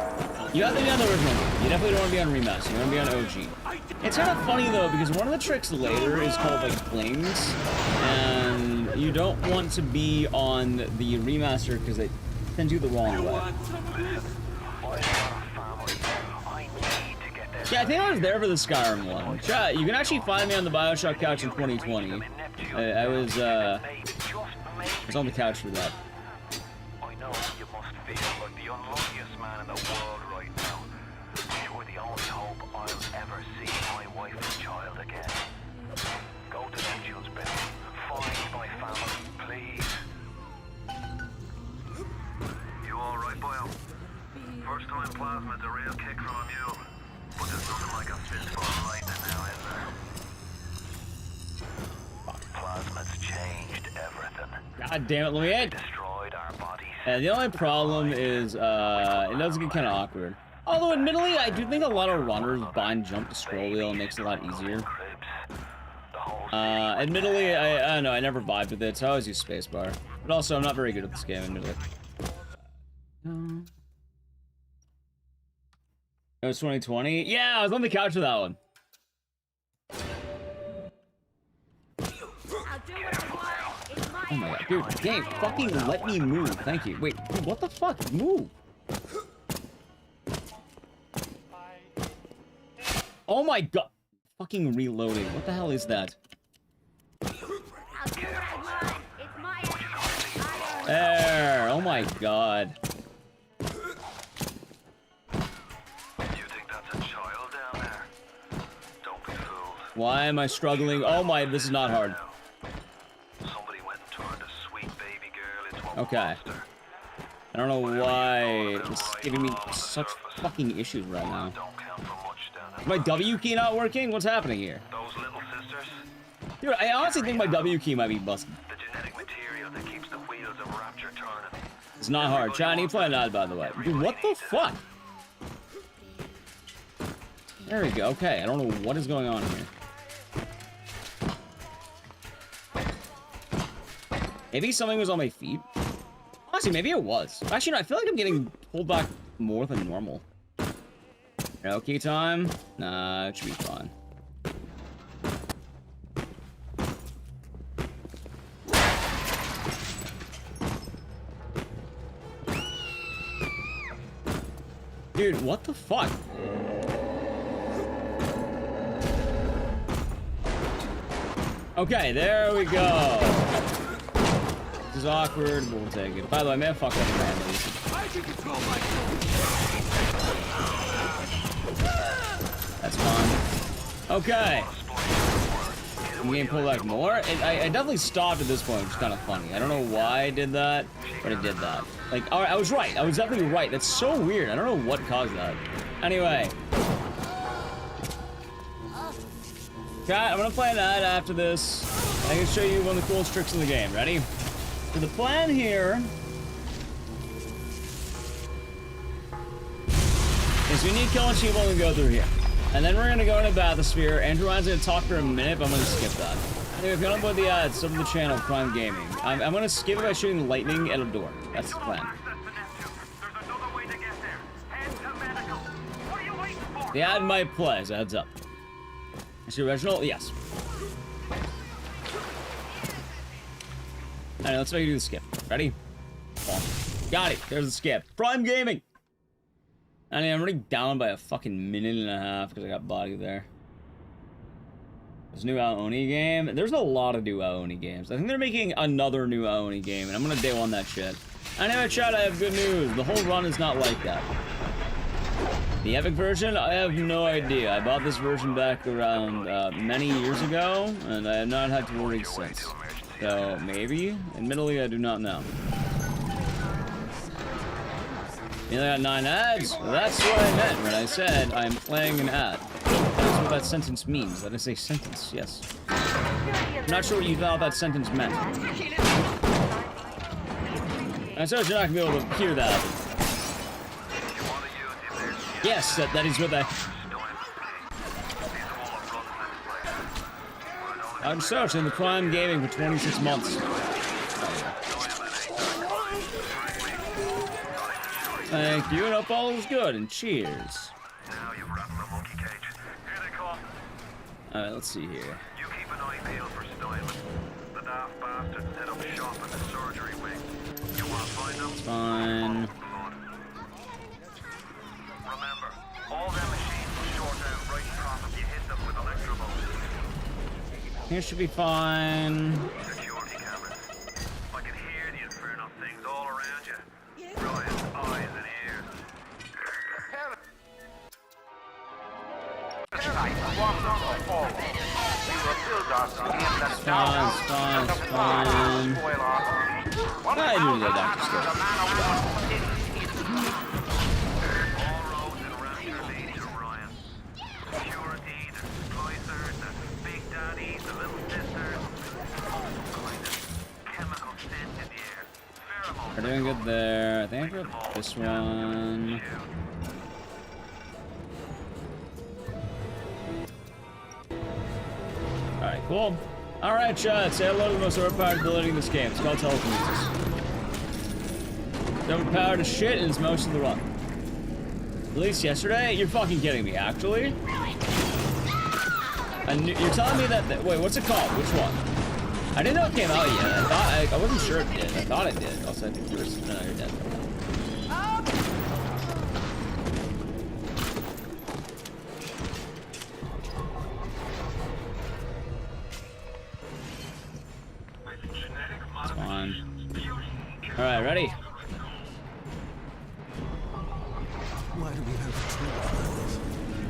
You have to be on the original game. You definitely don't want to be on remaster. You want to be on OG. It's kind of funny, though, because one of the tricks later is called, like, flings, and you don't want to be on the remaster because it sends you the wrong way. Yeah, I think I was there for the Skyrim one. Chat, you can actually find me on the Bioshock couch in 2020. I was on the couch for that. I know you must feel like the unluckiest man in the world right now. You're the only hope I'll ever see my wife and child again. Go to Angels Bay. Find my family, please. You alright, boyo? First time plasma's a real kick from a mule. But there's nothing like a fistful of lightning now, is there? Plasma's changed everything. God damn it, let me in. Destroyed our bodies. And the only problem is, it does get kind of awkward. Although, admittedly, I do think a lot of runners bind jump to scroll wheel and makes it a lot easier. Admittedly, I don't know, I never vibed with it, so I always use spacebar. But also, I'm not very good at this game, admittedly. It was 2020? Yeah, I was on the couch for that one. Oh my god, dude, game, fucking let me move. Thank you. Wait, dude, what the fuck? Move. Oh my god. Fucking reloading. What the hell is that? There. Oh my god. Why am I struggling? Oh my, this is not hard. Okay. I don't know why it's giving me such fucking issues right now. Is my W key not working? What's happening here? Those little sisters, Dude, I honestly think my W key might be busted. The genetic material that keeps the wheels of Rapture turning. It's not hard. Chinese playing that, by the way. Dude, what the fuck? There we go. Okay, I don't know what is going on here. Maybe something was on my feet. Honestly, maybe it was. Actually, no, I feel like I'm getting pulled back more than normal. Okay, time. Nah, it should be fine. Dude, what the fuck? Okay, there we go. This is awkward, but we'll take it. By the way, I may have fucked up the animation. That's fun. Okay. I'm getting pulled back more. I definitely stopped at this point, which is kind of funny. I don't know why I did that, but I did that. Like, all right, I was right. I was definitely right. That's so weird. I don't know what caused that. Anyway. Okay, I'm gonna play that after this. I can show you one of the coolest tricks in the game. Ready? So the plan here is we need killing people and go through here. And then we're gonna go into Bathysphere. Andrew Ryan's gonna talk for a minute, but I'm gonna skip that. Anyway, if you don't know about the ads, sub to the channel, Prime Gaming. I'm gonna skip it by shooting lightning at a door. That's the plan. The ad might play, so heads up. Is the original? Yes. Alright, let's make you do the skip. Ready? Got it. There's the skip. Prime Gaming! I mean, I'm already down by a fucking minute and a half because I got body there. There's a new Aoni game. There's a lot of new Aoni games. I think they're making another new Aoni game, and I'm gonna day one that shit. Anyway, chat, I have good news. The whole run is not like that. The epic version, I have no idea. I bought this version back around many years ago, and I have not had to worry since. So, maybe? Admittedly, I do not know. You only got 9 ads? Well, that's what I meant when I said I'm playing an ad. That's what that sentence means. That is a sentence, yes. I'm not sure what you thought that sentence meant. I'm sorry you're not gonna be able to hear that. Yes, that is what that... I'm searching the Prime Gaming for 26 months. Thank you, and hope all is good, and cheers. Alright, let's see here. You keep an eye peeled for styling. The daft bastard set up shop in the surgery wing. You want to find them? It's fine. Remember, all them machines will short out right and profit if you hit them with electro bolts. Here should be fine. Security cameras. I can hear the infernal things all around you. Brian's eyes and ears. Fine. I do the doctor stuff. All roads in Rapture lead to Ryan. Security, the splicers, the big daddies, the little sisters. All kind of chemical scent in the air. Pheromones. We're doing good there. I think I got this one. Alright, cool. Alright, chat. Say hello to the most overpowered ability in this game. It's called telekinesis. It's overpowered as shit and it's most of the run. Released yesterday? You're fucking kidding me, actually? And you're telling me that... Wait, what's it called? Which one? I didn't know it came out yet. I wasn't sure it did. I thought it did. Also, I think you were... No, you're dead. It's fine. Alright, ready? Why do we have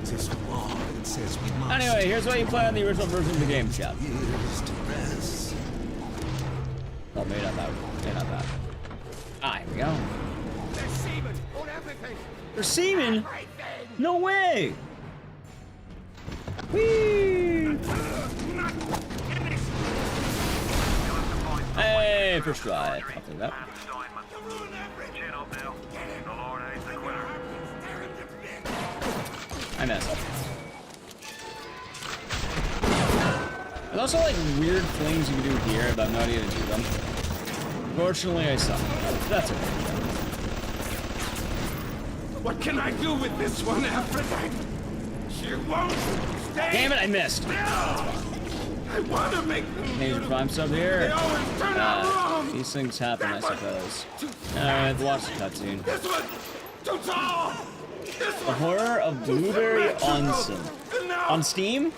to this law that says we must? Anyway, here's what you play on the original version of the game, chat. Oh, maybe not that one. Maybe not that. Ah, here we go. There's semen on everything. There's semen? No way! Whee! first try. I'll take that. I messed. There's also like weird things you can do here, but I'm not even do them. Fortunately, I suck. That's okay. What can I do with this one, Aphrodite? She won't stay. Damn it, I missed. I want to make them. Major prime sub here. They always turn out wrong. These things happen, I suppose. Alright, watch the cutscene. This one, too tall. The horror of Blueberry Onsen. On Steam?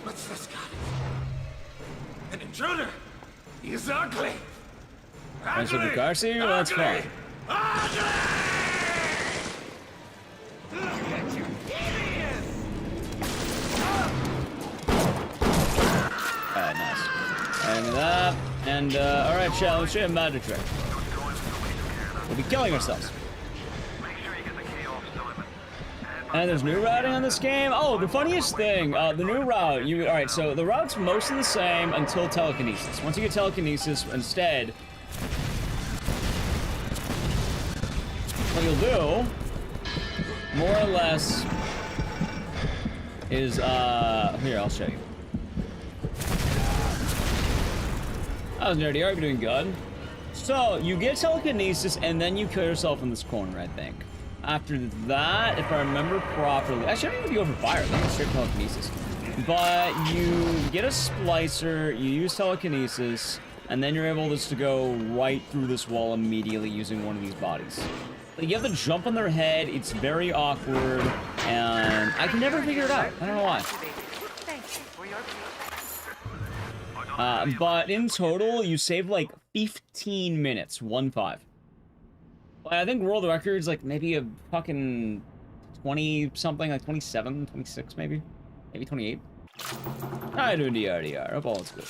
What's this guy? An intruder. He's ugly. Nice with the car scene? Well, that's fine. Alright, nice. And that. And, alright, chat, let's show you a magic trick. We'll be killing ourselves. And there's new routing on this game. Oh, the funniest thing, the new route, alright, so the route's mostly the same until telekinesis. Once you get telekinesis, instead, what you'll do, more or less, is, here, I'll show you. That was nerdy, you're doing good. So, you get telekinesis, and then you kill yourself in this corner, I think. After that, if I remember properly, actually, I don't even go for fire. I think it's straight telekinesis. But you get a splicer, you use telekinesis, and then you're able just to go right through this wall immediately using one of these bodies. Like, you have to jump on their head. It's very awkward, and I can never figure it out. I don't know why. But in total, you save like 15 minutes, 1-5. I think world record's like maybe a fucking 20 something, like 27, 26 maybe? Maybe 28. I do DRDR, hope all is good.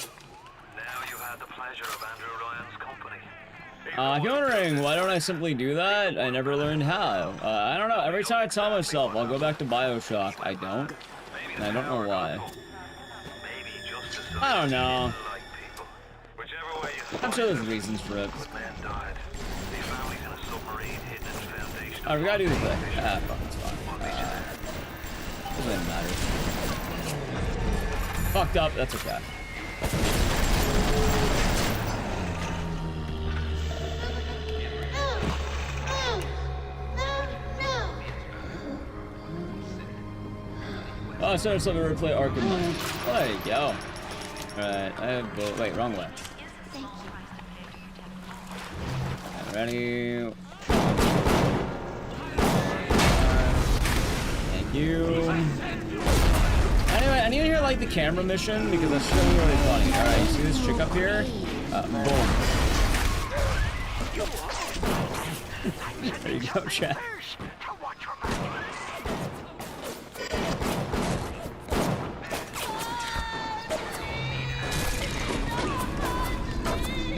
Now you have the pleasure of Andrew Ryan's company. If you're wondering why don't I simply do that, I never learned how. I don't know, every time I tell myself I'll go back to Bioshock, I don't. And I don't know why. I don't know. I'm sure there's reasons for it. Oh, we gotta do the thing. Ah, fuck, it's fine. Doesn't matter. Fucked up, that's okay. Oh, I started something to replay Arkham Knight. Oh, there you go. Alright, I have both. Wait, wrong way. I'm ready. You. Anyway, I need to hear like the camera mission because that's really, really funny. Alright, you see this chick up here? Boom. There you go, chat.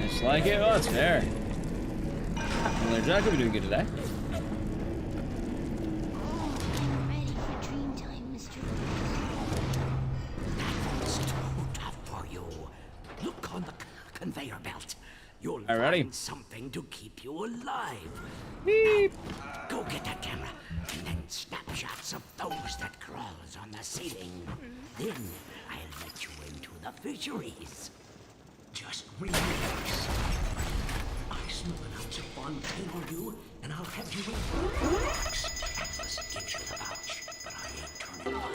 Just like it? Oh, it's fair. Well, Jack will be doing good today. Conveyor belt. You'll find something to keep you alive. Beep. Go get that camera, and then snapshots of those that crawls on the ceiling. Then I'll let you into the fisheries. Just relax. I smell an ounce of fun tingle you, and I'll have you in. Atlas gives you the vouch, but I ain't turning on.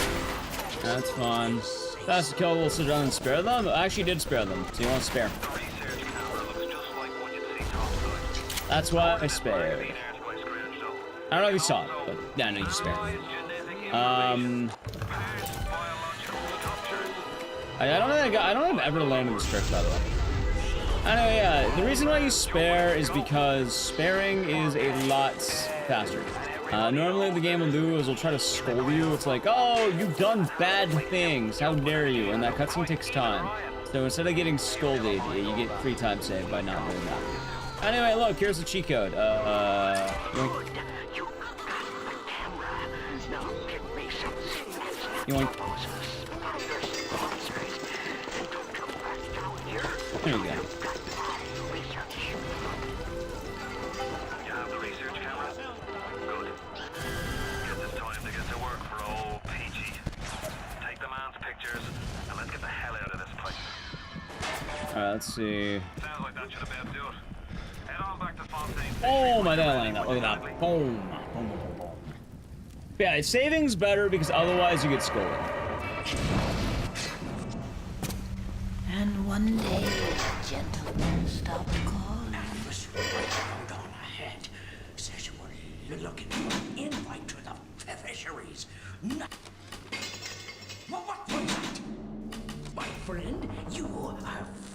That's fun. That's to kill, we'll sit down and spare them? I actually did spare them, so you want to spare. That's why I spared. I don't know if you saw it, but yeah, no, you spared. I don't think I've ever landed this trick, by the way. Anyway, yeah, the reason why you spare is because sparing is a lot faster. Normally what the game will do is it'll try to scold you. It's like, oh, you've done bad things. How dare you? And that cutscene takes time. So instead of getting scolded, you get free time saved by not doing that. Anyway, look, here's the cheat code. Yoink. There you go. Alright, let's see. Sounds like that should have been able to do it. Head on back to Fontaine. Oh my god, look at that. Boom. Boom, boom, boom, boom. Yeah, saving's better because otherwise you get scolded. And one day, a gentleman stopped calling. And was right on ahead. Says you were looking for an invite to the fisheries. No. Well, what was that? My friend, you are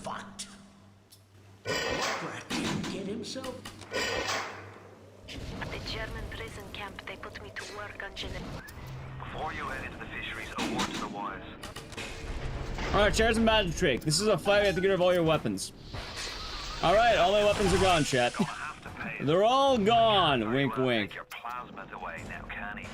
fucked. Rat didn't get himself. At the German prison camp, they put me to work on genetic. Before you head into the fisheries, a word to the wise. Alright, shares and magic trick. This is a fight. You have to get rid of all your weapons. Alright, all my weapons are gone, chat. They're all gone. Wink, wink. Your plasma's away now, can he?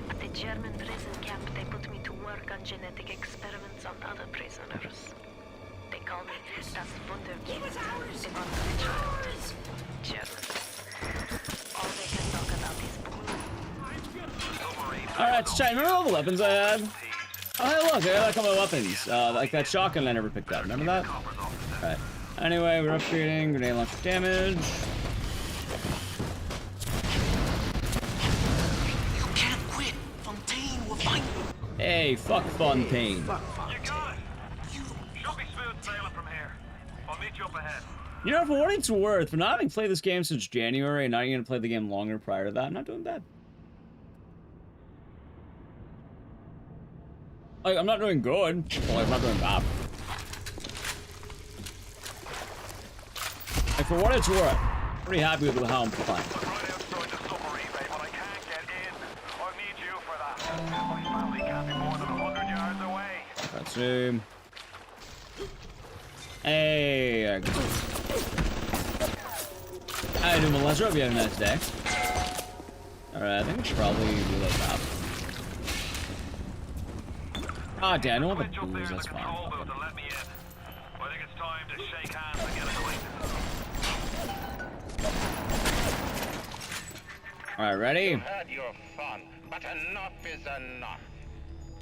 At the German prison camp, they put me to work on genetic experiments on other prisoners. They call me das Wunderkind, the wonderful child. Germans. All they can talk about is blue. Alright, chat. Remember all the weapons I had? Oh, hey, look, I got a couple of weapons. Like that shotgun I never picked up. Remember that? Alright. Anyway, we're upgrading grenade launcher damage. You can't quit. Fontaine will find you. Hey, fuck Fontaine. You got it. Should be smooth sailing from here. I'll meet you up ahead. You know, for what it's worth, for not having played this game since January and not even played the game longer prior to that, I'm not doing bad. Like, I'm not doing good, but like, I'm not doing bad. Like, for what it's worth, I'm pretty happy with how I'm playing. Let's see. Hey, how you doing, Melissa? Hope you have a nice day. Alright, I think it's probably reload that. Ah, damn, I don't want the booze, that's fine. Alright, ready? You had your fun, but enough is enough.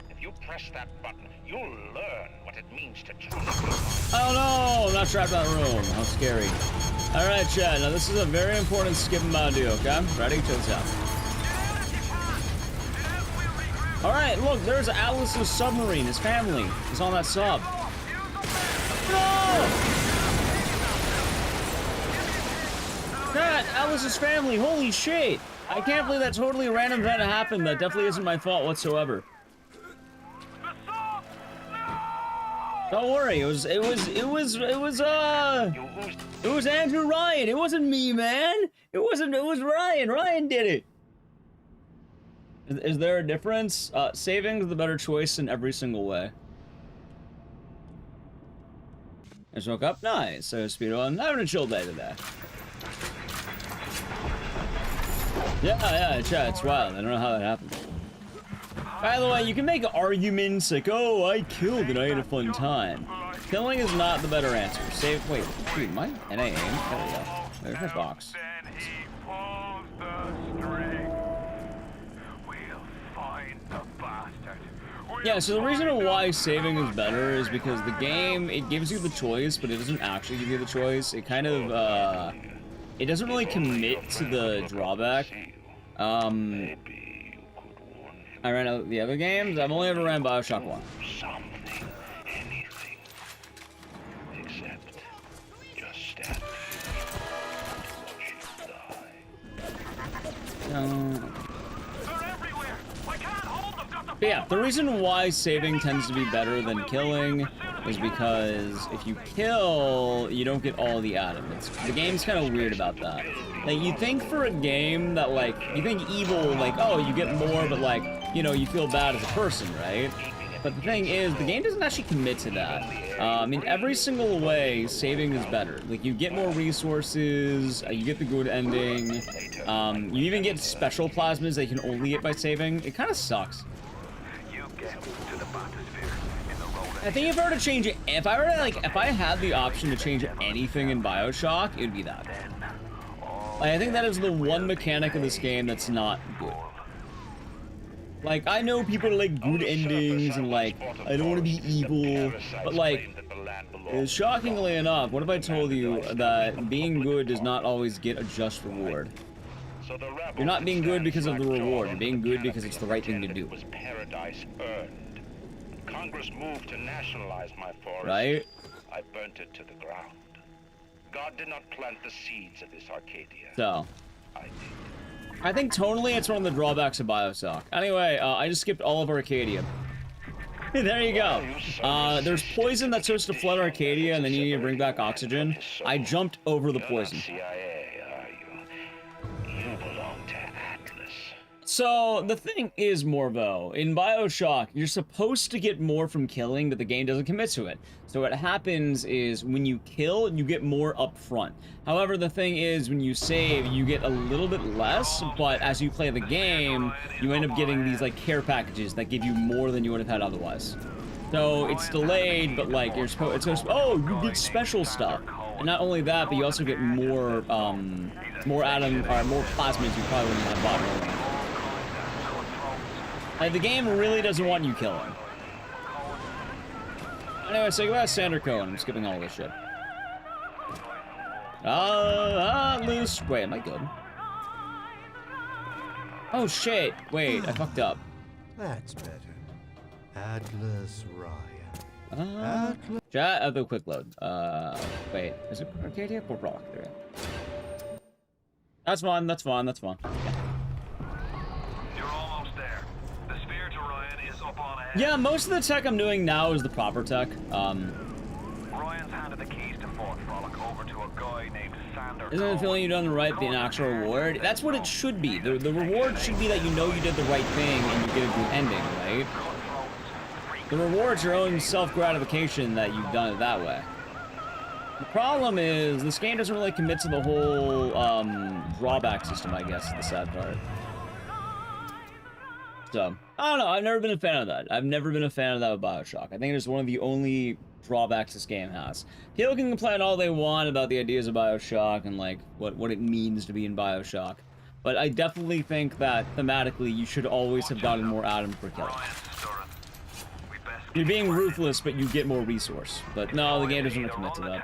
If you press that button, you'll learn what it means to truly be. Oh no, I'm not trapped in that room. How scary. Alright, chat, now this is a very important skip and bow do, okay? Ready? Check this out. Alright, look, there's Atlas's submarine. His family is on that sub. No! That, Atlas's family, holy shit! I can't believe that totally random event happened. That definitely isn't my fault whatsoever. Don't worry, it was Andrew Ryan. It wasn't me, man. It was Ryan. Ryan did it. Is there a difference? Saving is the better choice in every single way. I just woke up. Nice. So Speedrun. Having a chill day today. Yeah, chat, it's wild. I don't know how that happened. By the way, you can make arguments like, oh, I killed and I had a fun time. Killing is not the better answer. Save, wait, dude, my NA aim? There we go. There's my box. Yeah, so the reason why saving is better is because the game, it gives you the choice, but it doesn't actually give you the choice. It kind of, it doesn't really commit to the drawback. I ran out the other games. I've only ever ran Bioshock 1. Something, anything, except just stand But yeah, the reason why saving tends to be better than killing is because if you kill, you don't get all the items. The game's kind of weird about that. Like, you think for a game that, like, you think evil, like, oh, you get more, but, like, you know, you feel bad as a person, right? But the thing is, the game doesn't actually commit to that. In every single way, saving is better. Like, you get more resources, you get the good ending, you even get special plasmas that you can only get by saving. It kind of sucks. I think if I were to change it, if I were to, like, if I had the option to change anything in BioShock, it would be that. Like, I think that is the one mechanic of this game that's not good. Like, I know people like good endings and like, I don't want to be evil, but like, shockingly enough, what if I told you that being good does not always get a just reward? You're not being good because of the reward, you're being good because it's the right thing to do. Paradise earned. Congress moved to nationalize my forest. Right? I burnt it to the ground. God did not plant the seeds of this Arcadia. So, I did. I think tonally it's one of the drawbacks of BioShock. Anyway, I just skipped all of Arcadia. There you go. There's poison that's supposed to flood Arcadia, and then you need to bring back oxygen. I jumped over the poison. So, the thing is, Morvo, in BioShock, you're supposed to get more from killing, but the game doesn't commit to it. So what happens is, when you kill, you get more up front. However, the thing is, when you save, you get a little bit less, but as you play the game, you end up getting these, like, care packages that give you more than you would have had otherwise. So, it's delayed, but, like, you're supposed oh, you get special stuff. And not only that, but you also get more, more plasmids you probably wouldn't have bought earlier. Like, the game really doesn't want you killing. Anyway, so goodbye, Sander Cohen. I'm skipping all this shit. Loose. Wait, am I good? Oh, shit. Wait, I fucked up. That's better. Atlas Ryan. Chat, I'll do a quick load. Wait, is it Arcadia or Rock? There we go. That's fine, that's fine, that's fine. Yeah, most of the tech I'm doing now is the proper tech. Ryan's handed the keys to Fort Frolic over to a guy named Sander. Isn't it feeling you done the right the actual reward? That's what it should be. The reward should be that you know you did the right thing and you get a good ending, right? The reward's your own self-gratification that you've done it that way. The problem is, this game doesn't really commit to the whole, drawback system, I guess, is the sad part. So, I don't know, I've never been a fan of that. I've never been a fan of that with BioShock. I think it is one of the only drawbacks this game has. People can complain all they want about the ideas of BioShock and, like, what it means to be in BioShock. But I definitely think that, thematically, you should always have gotten more atoms per kill. You're being ruthless, but you get more resource. But no, the game doesn't really commit to that.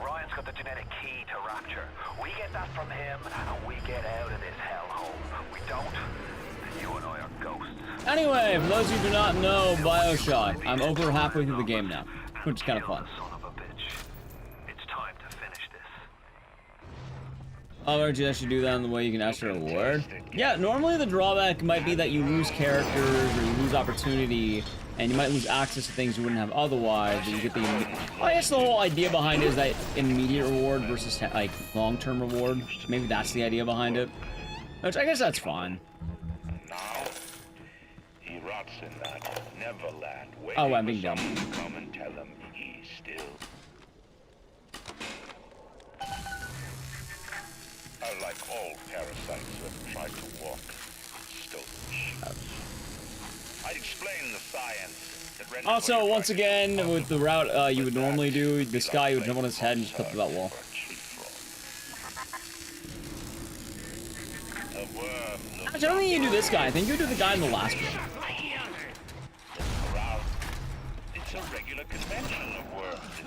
Ryan's got the genetic key to Rapture. We get that from him, and we get out of this hellhole. We don't, then you and I are ghosts. Anyway, for those who do not know BioShock, I'm over halfway through the game now, which is kind of fun. It's time to finish this. Oh, aren't you actually do that in the way you can ask for a reward? Yeah, normally the drawback might be that you lose characters or you lose opportunity, and you might lose access to things you wouldn't have otherwise, but you get the... Well, I guess the whole idea behind it is that immediate reward versus, like, long-term reward. Maybe that's the idea behind it. Which, I guess that's fine. Now, he rots in that Neverland, Oh, I'm being dumb. Come and tell him he's still... Like all parasites who have tried to walk stolen sheep. I'd explain the science that renders... Also, once again, with the route you would normally do, this guy would jump on his head and just clip that wall. I don't think you do this guy. I think you do the guy in the last one. It's a regular convention of worms.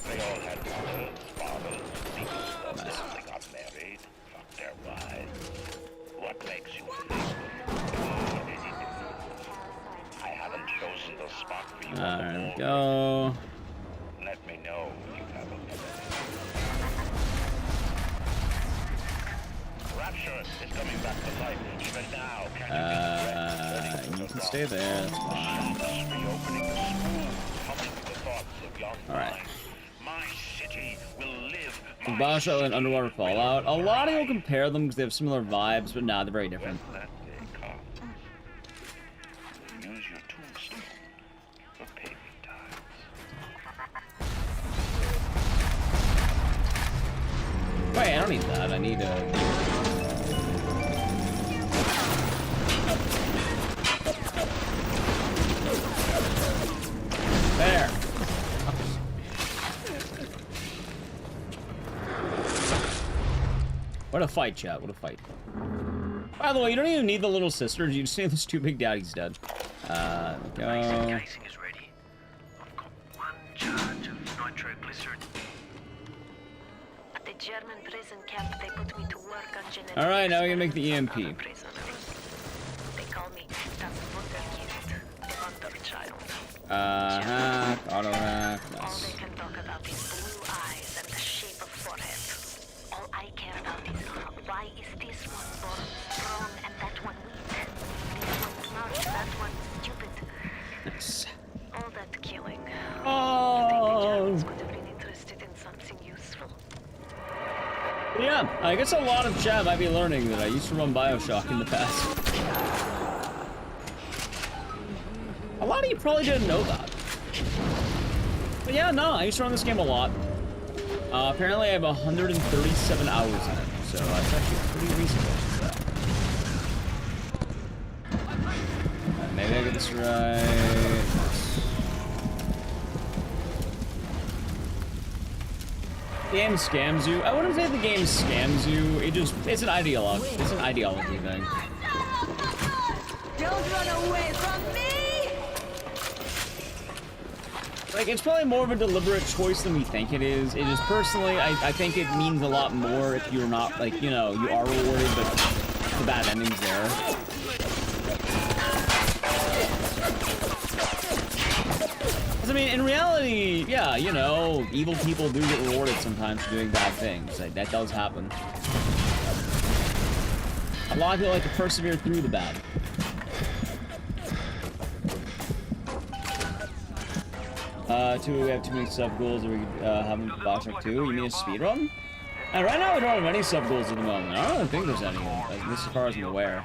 They all had mothers, fathers, nice. They got married, fucked their wives. What makes you think? I haven't chosen the spot for you. There we go. Let me know if you have a minute. Rapture is coming back to life even now. You can stay there, that's fine. Alright. My city will live. BioShock and Underwater Fallout. A lot of people compare them because they have similar vibes, but nah, they're very different. Use your tombstone for paving tiles. Wait, I don't need that. I need a... What a fight, chat. What a fight. By the way, you don't even need the little sisters. You just need those two big daddies dead. Go. Casing is ready. I've got one charge of nitroglycerin. At the German prison camp, they put me to work on genetic. All right, now we can make the EMP. They call me das Wunderkind, the Wonder Child. Hack, auto hack, All nice. they can talk about is blue eyes and the shape of forehead. All I care about is why is this one born strong and that one weak? This one smart, that one stupid. Nice. All that killing. Oh. I think the Germans would have been interested in something useful. Yeah, I guess a lot of chat might be learning that I used to run BioShock in the past. A lot of you probably didn't know that. But yeah, no, I used to run this game a lot. Apparently I have 137 hours in it, so it's actually pretty reasonable. Maybe I get this right. The game scams you. I wouldn't say the game scams you. It's an ideology. It's an ideology thing. Don't run away from me! Like, it's probably more of a deliberate choice than we think it is. It is personally, I think it means a lot more if you're not, like, you know, you are rewarded, but the bad ending's there. I mean, in reality, yeah, you know, evil people do get rewarded sometimes for doing bad things. Like, that does happen. A lot of people like to persevere through the bad. We have too many sub-goals that we have in BioShock 2. You mean a speedrun? And right now we don't have any sub-goals at the moment. I don't really think there's any, at least as far as I'm aware.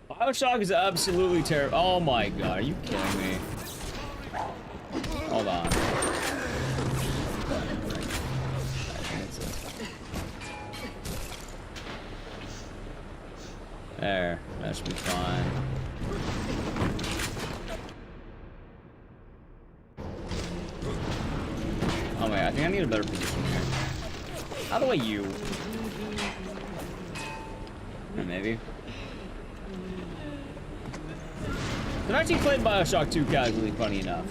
BioShock is absolutely terrible. Oh my god, are you kidding me? Hold on. There, that should be fine. Oh my god, I think I need a better position here. How do I you? Or maybe. I've actually played BioShock 2 casually, funny enough.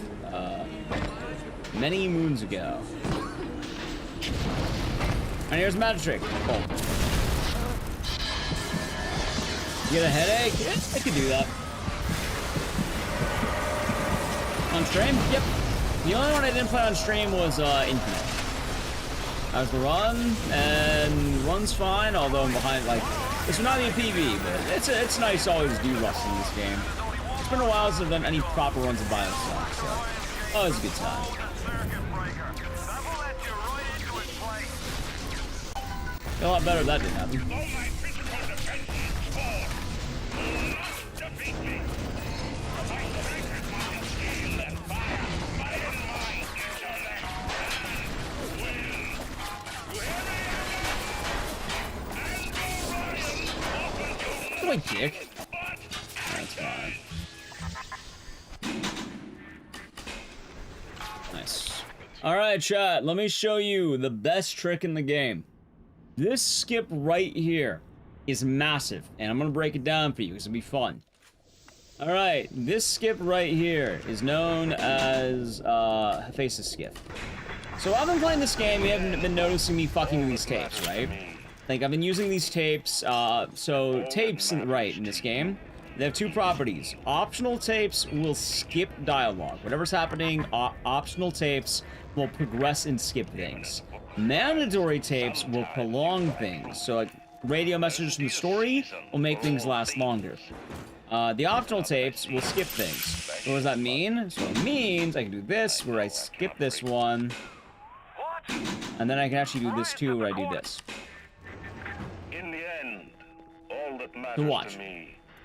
Many moons ago. And here's Magic Trick. Oh. Get a headache? Yeah, I could do that. On stream? Yep. The only one I didn't play on stream was Infinite. That was the run, and run's fine, although I'm behind, like, this would not be a PB, but it's nice to always do rush in this game. It's been a while since I've done any proper runs of BioShock, so always a good time. A lot better if that didn't happen. My dick. That's fine. Nice. Alright, chat, let me show you the best trick in the game. This skip right here is massive, and I'm gonna break it down for you because it'll be fun. Alright, this skip right here is known as Face's skip. So I've been playing this game, you haven't been noticing me fucking with these tapes, right? Like, I've been using these tapes, so tapes, in this game, they have two properties. Optional tapes will skip dialogue. Whatever's happening, optional tapes will progress and skip things. Mandatory tapes will prolong things. So, like, radio messages from the story will make things last longer. The optional tapes will skip things. So what does that mean? So it means I can do this, where I skip this one. And then I can actually do this too, where I do this. To watch.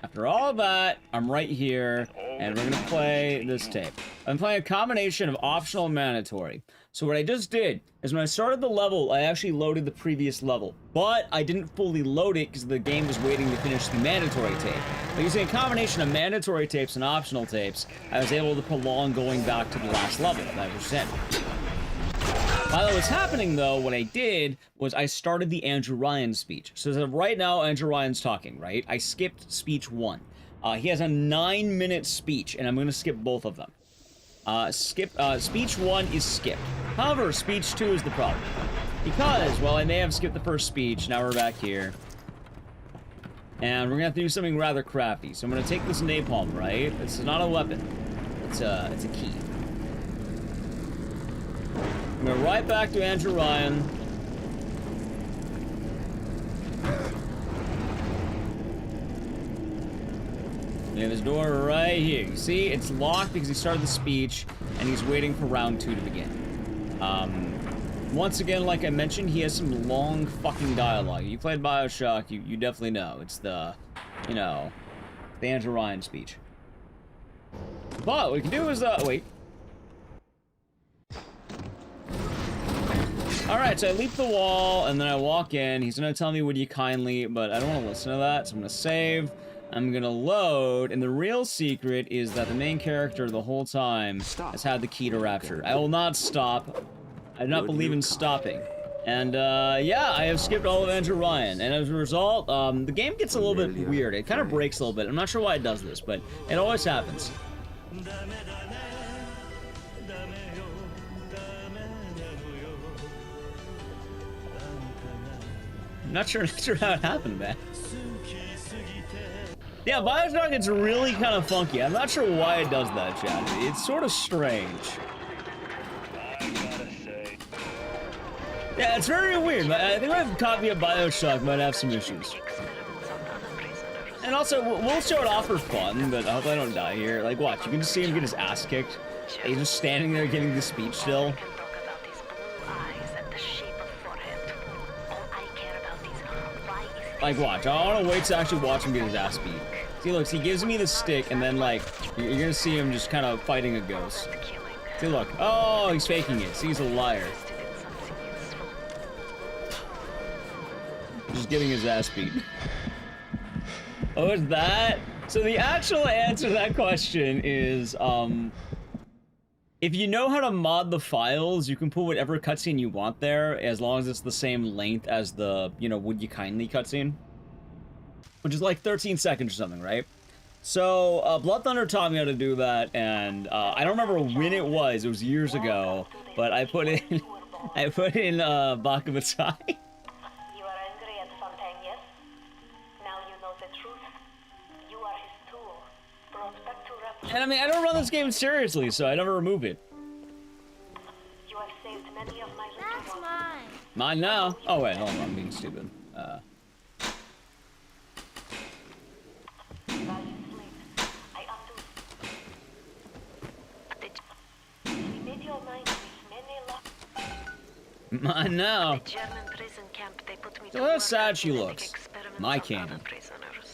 After all that, I'm right here, and we're gonna play this tape. I'm playing a combination of optional and mandatory. So what I just did is when I started the level, I actually loaded the previous level, but I didn't fully load it because the game was waiting to finish the mandatory tape. But using a combination of mandatory tapes and optional tapes, I was able to prolong going back to the last level, that was it. While it was happening, though, what I did was I started the Andrew Ryan speech. So as of right now, Andrew Ryan's talking, right? I skipped speech 1. He has a 9-minute speech, and I'm going to skip both of them. Speech 1 is skipped. However, speech 2 is the problem. Because, well, I may have skipped the first speech, now we're back here. And we're gonna have to do something rather crafty. So I'm gonna take this napalm, right? It's not a weapon. It's a key. I'm gonna right back to Andrew Ryan. We have his door right here. You see, it's locked because he started the speech, and he's waiting for round 2 to begin. Once again, like I mentioned, he has some long fucking dialogue. You played BioShock, you definitely know. It's the, you know, the Andrew Ryan speech. But what we can do is, wait. Alright, so I leap the wall, and then I walk in. He's gonna tell me, would you kindly, but I don't want to listen to that, so I'm gonna save. I'm gonna load, and the real secret is that the main character the whole time has had the key to Rapture. I will not stop. I do not believe in stopping. And, yeah, I have skipped all of Andrew Ryan, and as a result, the game gets a little bit weird. It kind of breaks a little bit. I'm not sure why it does this, but it always happens. I'm not sure how it happened, man. Yeah, BioShock gets really kind of funky. I'm not sure why it does that, chat. It's sort of strange. Yeah, it's very weird. I think my copy of BioShock might have some issues. And also, we'll show it off for fun, but I hope I don't die here. Like, watch, you can just see him get his ass kicked. He's just standing there giving the speech still. Like, watch, I want to wait to actually watch him get his ass beat. See, look, he gives me the stick, and then, like, you're gonna see him just kind of fighting a ghost. See, look. Oh, he's faking it. See, he's a liar. Just getting his ass beat. Oh, it's that? So the actual answer to that question is, if you know how to mod the files, you can put whatever cutscene you want there, as long as it's the same length as the, you know, would you kindly cutscene? Which is like 13 seconds or something, right? So, Blood Thunder taught me how to do that, and, I don't remember when it was years ago, but I put in, Bakumatai. And I mean, I don't run this game seriously, so I never remove it. You have saved many of my That's mine. Mine now? Oh wait, hold on, I'm being stupid. Mine now. So how sad she looks. My candy.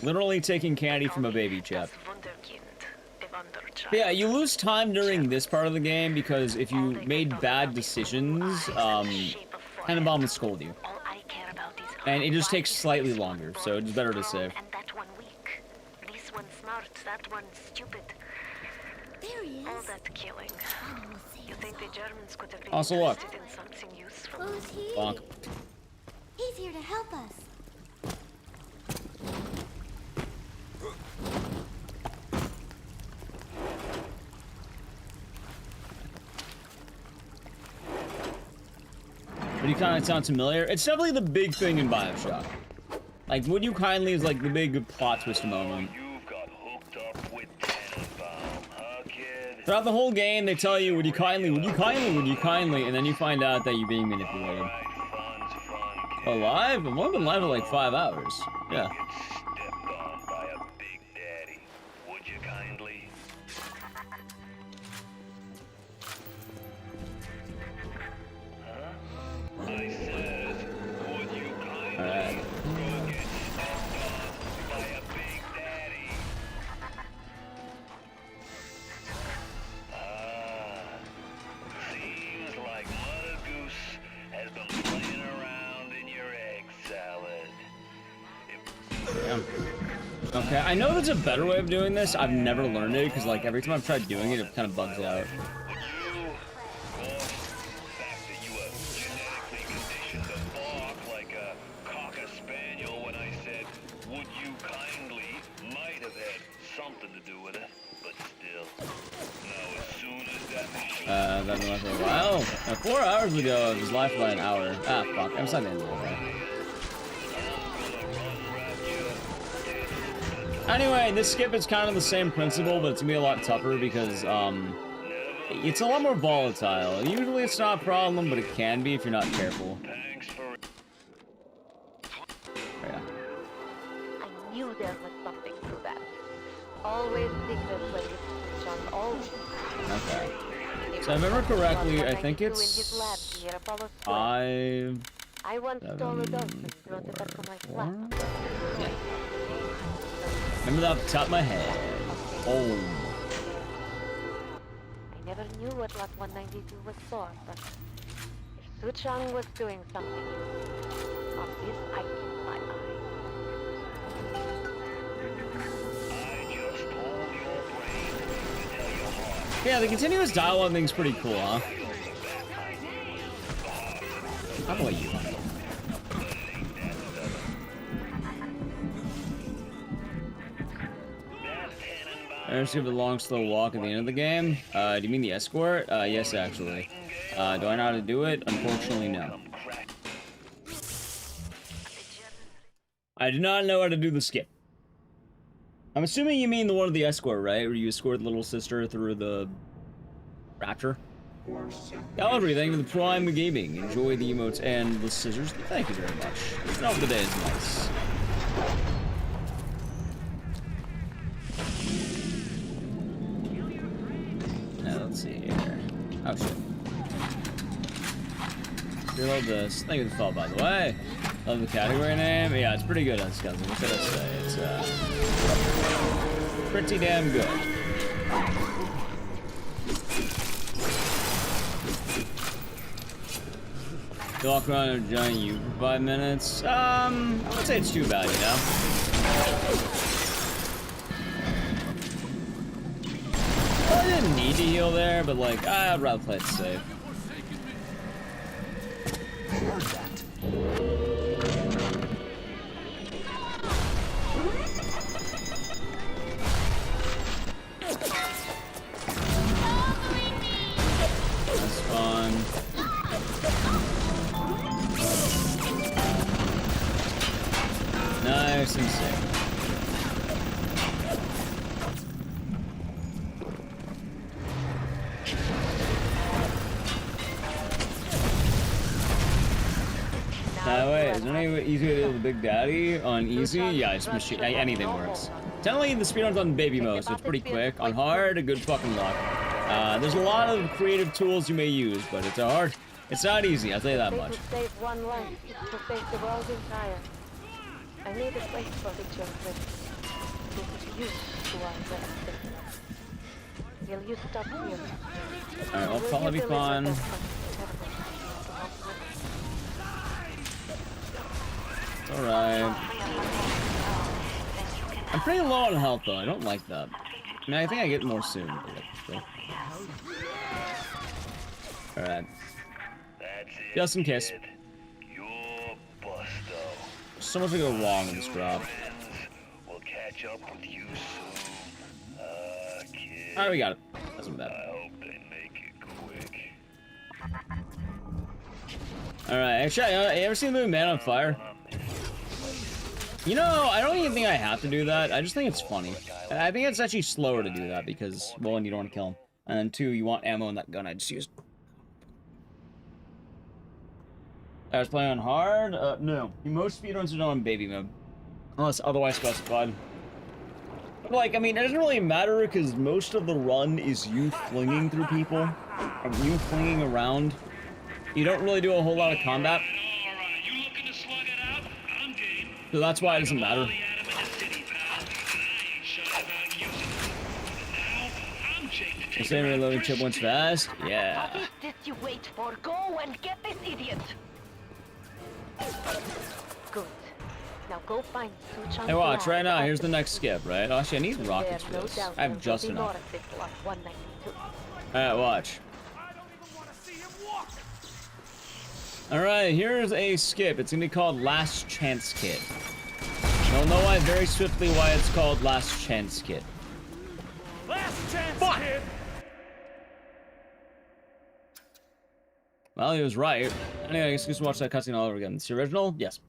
Literally taking candy from a baby chap. Yeah, you lose time during this part of the game because if you made bad decisions, Tannenbaum will scold you. And it just takes slightly longer, so it's better to save. This one's smart, that one's stupid. There he is. All that killing. You think the Germans could have been Also, look. interested in something useful? Who's he? Bonk. He's here to help us. Would you kindly sound familiar? It's definitely the big thing in BioShock. Like, would you kindly is like the big plot twist moment. Throughout the whole game, they tell you, would you kindly, would you kindly, would you kindly, and then you find out that you're being manipulated. Alive? I've only been live for like 5 hours. Yeah. Alright. Seems like Mother Goose has been playing around in your egg salad. Damn. Okay, I know there's a better way of doing this. I've never learned it because, like, every time I've tried doing it, it kind of bugs out. That been for a while. 4 hours ago, it was live by an hour. Ah, fuck. I'm not gonna do that. Anyway, this skip is kind of the same principle, but it's gonna be a lot tougher because, it's a lot more volatile. Usually it's not a problem, but it can be if you're not careful. Yeah. I knew there was something to that. Always secret when you switch on, always. Okay. So if I remember correctly, I think it's 5. I once stole a dog and brought it up to my flat. Yeah. Remember that off the top of my head. Oh. I never knew what Lot 192 was for, but if Suchang was doing something, on this I keep my eye. Yeah, the continuous dialogue thing's pretty cool, huh? How about you? I just give a long, slow walk at the end of the game. Do you mean the escort? Yes, actually. Do I know how to do it? Unfortunately, no. I do not know how to do the skip. I'm assuming you mean the one of the escort, right? Where you escort the little sister through the rapture? However, thank you for the Prime Gaming. Enjoy the emotes and the scissors. Thank you very much. The start of the day is nice. Now, let's see here. Oh, shit. Reload this. Thank you for the follow, by the way. Love the category name. Yeah, it's pretty good on Scuzzy. What should I say? It's, pretty damn good. You walk around and join you for 5 minutes. I wouldn't say it's too bad, you know? Well, I didn't need to heal there, but like, I'd rather play it safe. Heard that. That's fun. Nice and safe. Wait, is there any easy way to do the Big Daddy on easy? Yeah, it's machine. Anything works. Generally, the speedrun's on baby mode, so it's pretty quick. On hard, good fucking luck. There's a lot of creative tools you may use, but it's hard. It's not easy, I'll tell you that much. To save one life, to save the world entire. I need a place for the children. It is you who are the victim. Will you stop here? Alright, I'll probably be fine. Alright. I'm pretty low on health though, I don't like that. I mean, I think I get more soon. Alright. Just in case. So much to go wrong in this drop. Alright, we got it. That's not bad. Alright, actually, you ever seen the movie Man on Fire? You know, I don't even think I have to do that. I just think it's funny. I think it's actually slower to do that because, well, one, you don't want to kill him. And then two, you want ammo in that gun I just used. I was playing on hard? No. Most speedruns are done on baby mode. Unless otherwise specified. But, like, I mean, it doesn't really matter because most of the run is you flinging through people. Or you flinging around. You don't really do a whole lot of combat. So that's why it doesn't matter. You're saying reloading chip once fast? Yeah. What is this you wait for? Go and get this idiot! Good. Now go find Suchan. Hey, watch right now. Here's the next skip, right? Actually, I need rockets for this. I have just enough. Alright, watch. Alright, here's a skip. It's gonna be called Last Chance Kid. You'll know why very swiftly why it's called Last Chance Kid. Last chance, kid. Well, he was right. Anyway, I guess we just watch that cutscene all over again. It's the original? Yes.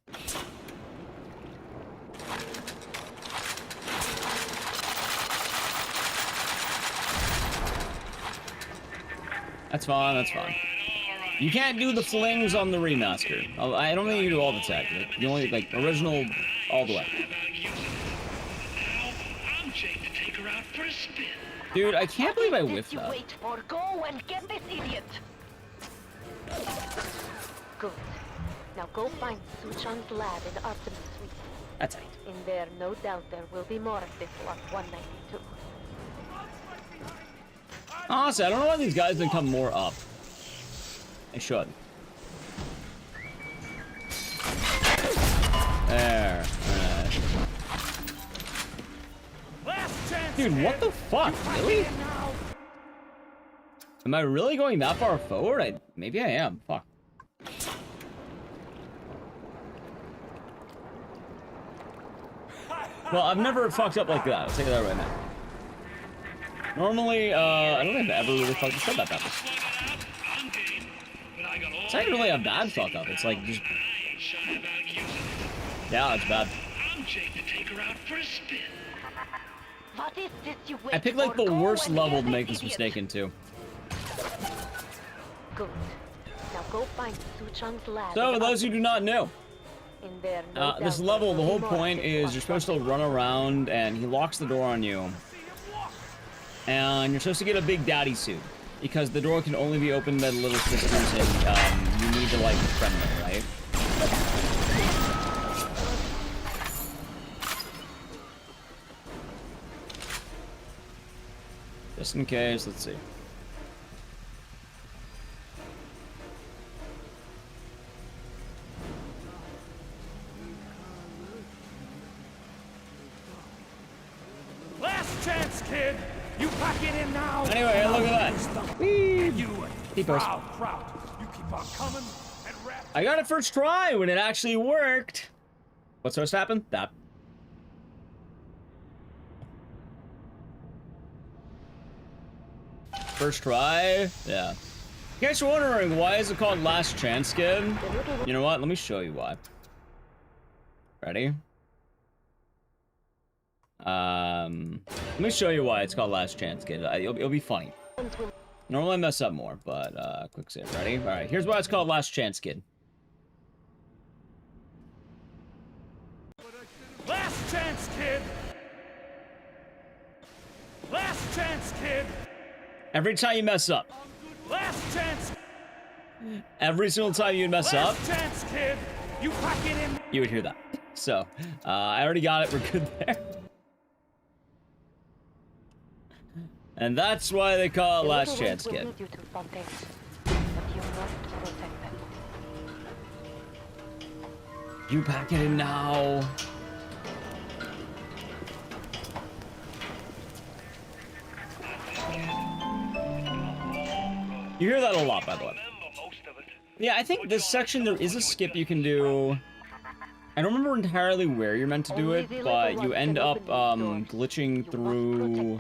That's fine, that's fine. You can't do the flings on the remaster. I don't think you do all the tech. You only, like, original all the way. Dude, I can't believe I whiffed that. Wait for. Go and get this idiot. Good. Now go find Suchan's lab in Artemis Suite. That's right. In there, no doubt there will be more of this lot 192. Honestly, I don't know why these guys didn't come more up. They should. There. Dude, what the fuck? Really? Am I really going that far forward? Maybe I am. Fuck. Well, I've never fucked up like that. I'll tell you that right now. Normally, I don't think I've ever really fucked up that much. It's not really a bad fuck up. It's like just... Yeah, it's bad. I picked like the worst level to make this mistake into. Good. Now go find Suchan's lab. So, for those who do not know, in there, no this level, the whole point is you're supposed to run around and he locks the door on you. And you're supposed to get a big daddy suit. Because the door can only be opened by the little sisters and you need to like befriend them, right? Just in case, let's see. Last chance, kid. You pack it in now. Anyway, look at that. Whee! You proud. You keep on coming and rap. I got it first try when it actually worked. What's supposed to happen? That. First try? Yeah. You guys are wondering, why is it called Last Chance Kid? You know what? Let me show you why. Ready? Let me show you why it's called Last Chance Kid. It'll be funny. Normally I mess up more, but quick save. Ready? Alright, here's why it's called Last Chance Kid. Last chance, kid. Last chance, kid. Every time you mess up. Last chance. Every single time you mess up. Last chance, kid. You pack it in. You would hear that. So, I already got it. We're good there. And that's why they call it Last Chance Kid. You pack it in now. You hear that a lot, by the way. Yeah, I think this section, there is a skip you can do. I don't remember entirely where you're meant to do it, but you end up glitching through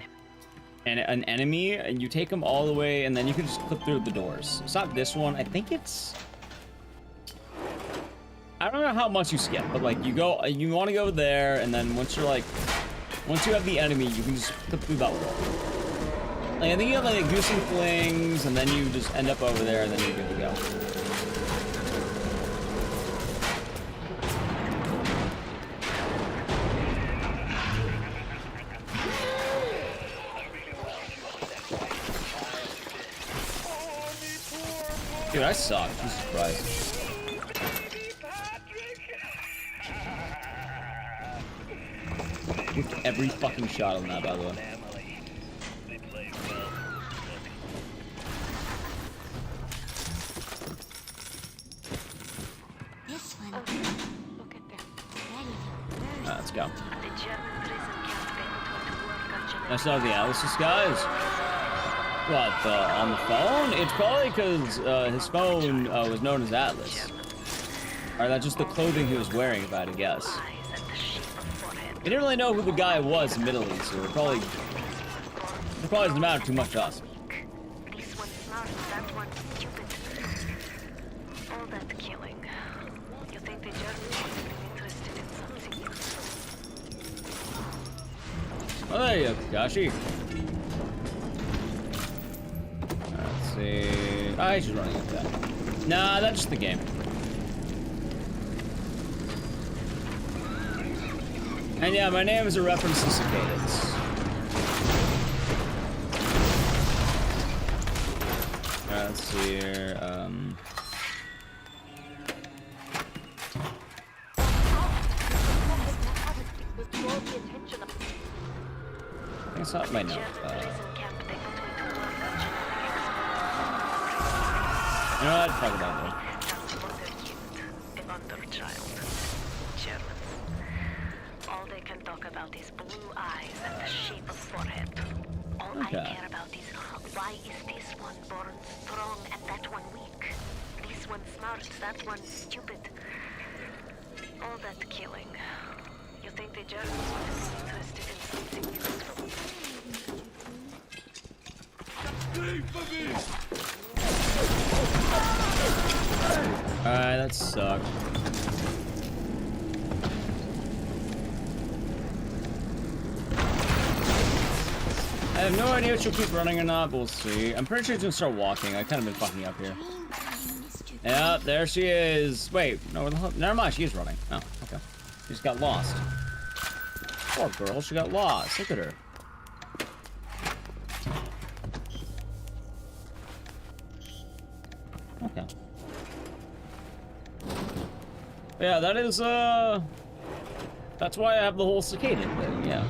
an enemy, and you take them all the way, and then you can just clip through the doors. It's not this one. I think it's... I don't know how much you skip, but like you want to go there, and then once you have the enemy, you can just clip through that wall. Like, I think you have like do some flings, and then you just end up over there, and then you're good to go. Dude, I suck. Jesus Christ. With every fucking shot on that, by the way. This one. Look at them. go. That's not the Ecdycis guys. What, on the phone? It's probably because his phone was known as Atlas. Or that's just the clothing he was wearing, if I had to guess. He didn't really know who the guy was in Middle East, so it probably doesn't matter too much to us. This one smart, that one stupid. All that killing. You think the Germans would have been interested in something useful? Oh, there you go, Kakashi. Let's see. Ah, he's just running up that. Nah, that's just the game. And yeah, my name is a reference to cicadas. Alright, let's see here. I think it's not my note. You know what? Fuck it out All they can talk about is blue eyes and the shape of forehead. All I care about is why is this one born strong and that one weak? This one smart, that one stupid. All that killing. You think the Germans would have been interested in something useful? Alright, that sucked. I have no idea if she'll keep running or not, but we'll see. I'm pretty sure she's gonna start walking. I kind of been fucking up here. Yep, there she is. Wait, no, where the hell? Never mind, she is running. Oh, okay. She just got lost. Poor girl, she got lost. Look at her. Okay. Yeah, that is, that's why I have the whole cicada thing, yeah.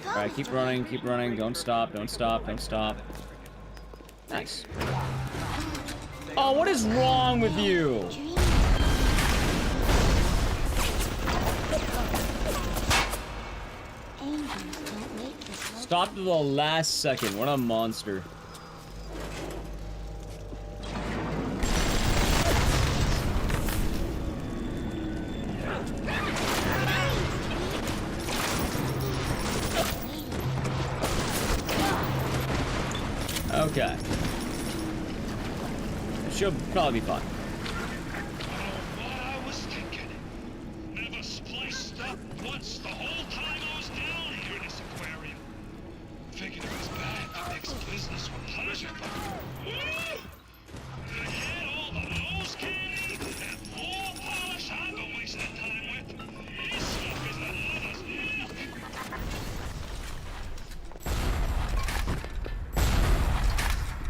Alright, keep running, keep running. Don't stop, don't stop, don't stop. Nice. Oh, what is wrong with you? Stop to the last second. What a monster. Okay. She'll probably be fine. I was thinking. Never spliced up once the whole time I was down here in this aquarium. Figured it was bad to mix business with pleasure, but to get all the nose candy and full polish I've been wasting time with, this stuff is another's milk.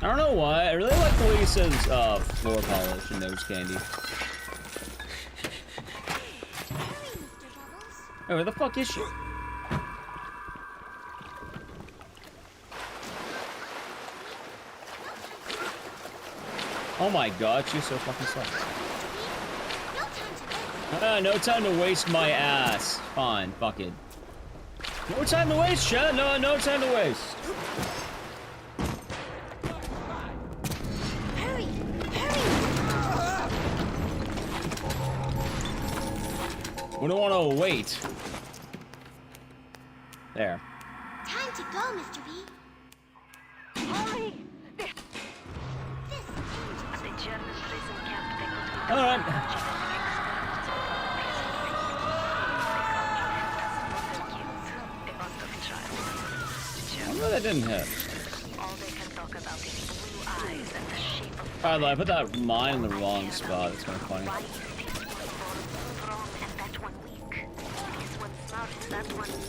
I don't know why. I really like the way he says floor polish and nose candy. Hey, where the fuck is she? Oh my god, she's so fucking slow. No time to waste my ass. Fine, fuck it. No time to waste, chat. No time to waste. We don't want to wait. There. Time to go, Mr. B. Hurry! The German prison camp, they could be Alright. Well, that didn't hit. All they can talk about is blue eyes and the shape of Alright, I put that mine in the wrong spot. It's kind of funny.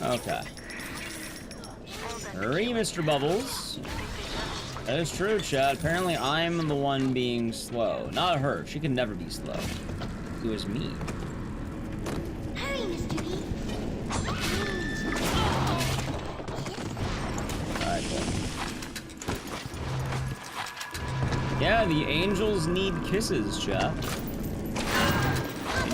Okay. Hurry, Mr. Bubbles. That is true, Chad. Apparently, I'm the one being slow. Not her. She can never be slow. It was me. Hurry, Mr. B. Alright, cool. Yeah, the angels need kisses, Chad.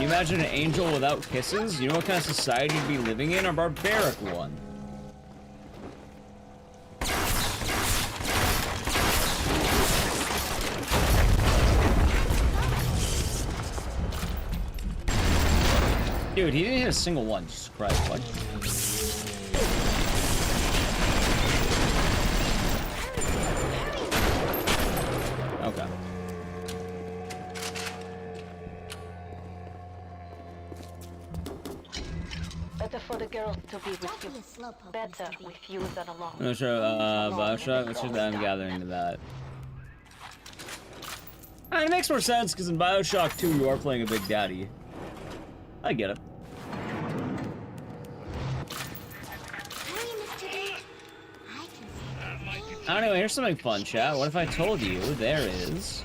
you imagine an angel without kisses? You know what kind of society you'd be living in? A barbaric one. Dude, he didn't hit a single one. Jesus Christ, what? Okay. Better for the girls to be with you. Better with you than alone. I'm not sure, Bioshock, let's just I'm gathering to that. It makes more sense, because in Bioshock 2, you are playing a Big Daddy. I get it. Anyway, here's something fun, chat. What if I told you there is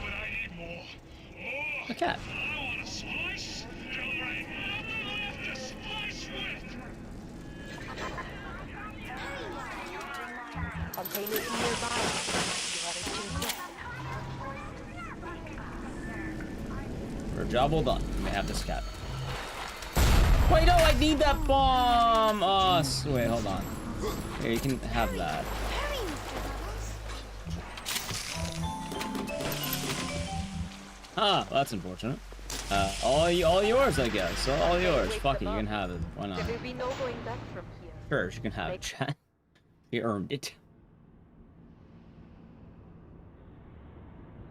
a cat? For a job well done, you may have this cat. Wait, no, I need that bomb! Oh, wait, hold on. Here, you can have that. Ah, well, that's unfortunate. All yours, I guess. So all yours. Fuck it, you can have it. Why not? There will be no going back from here. Sure, you can have it, chat. You earned it.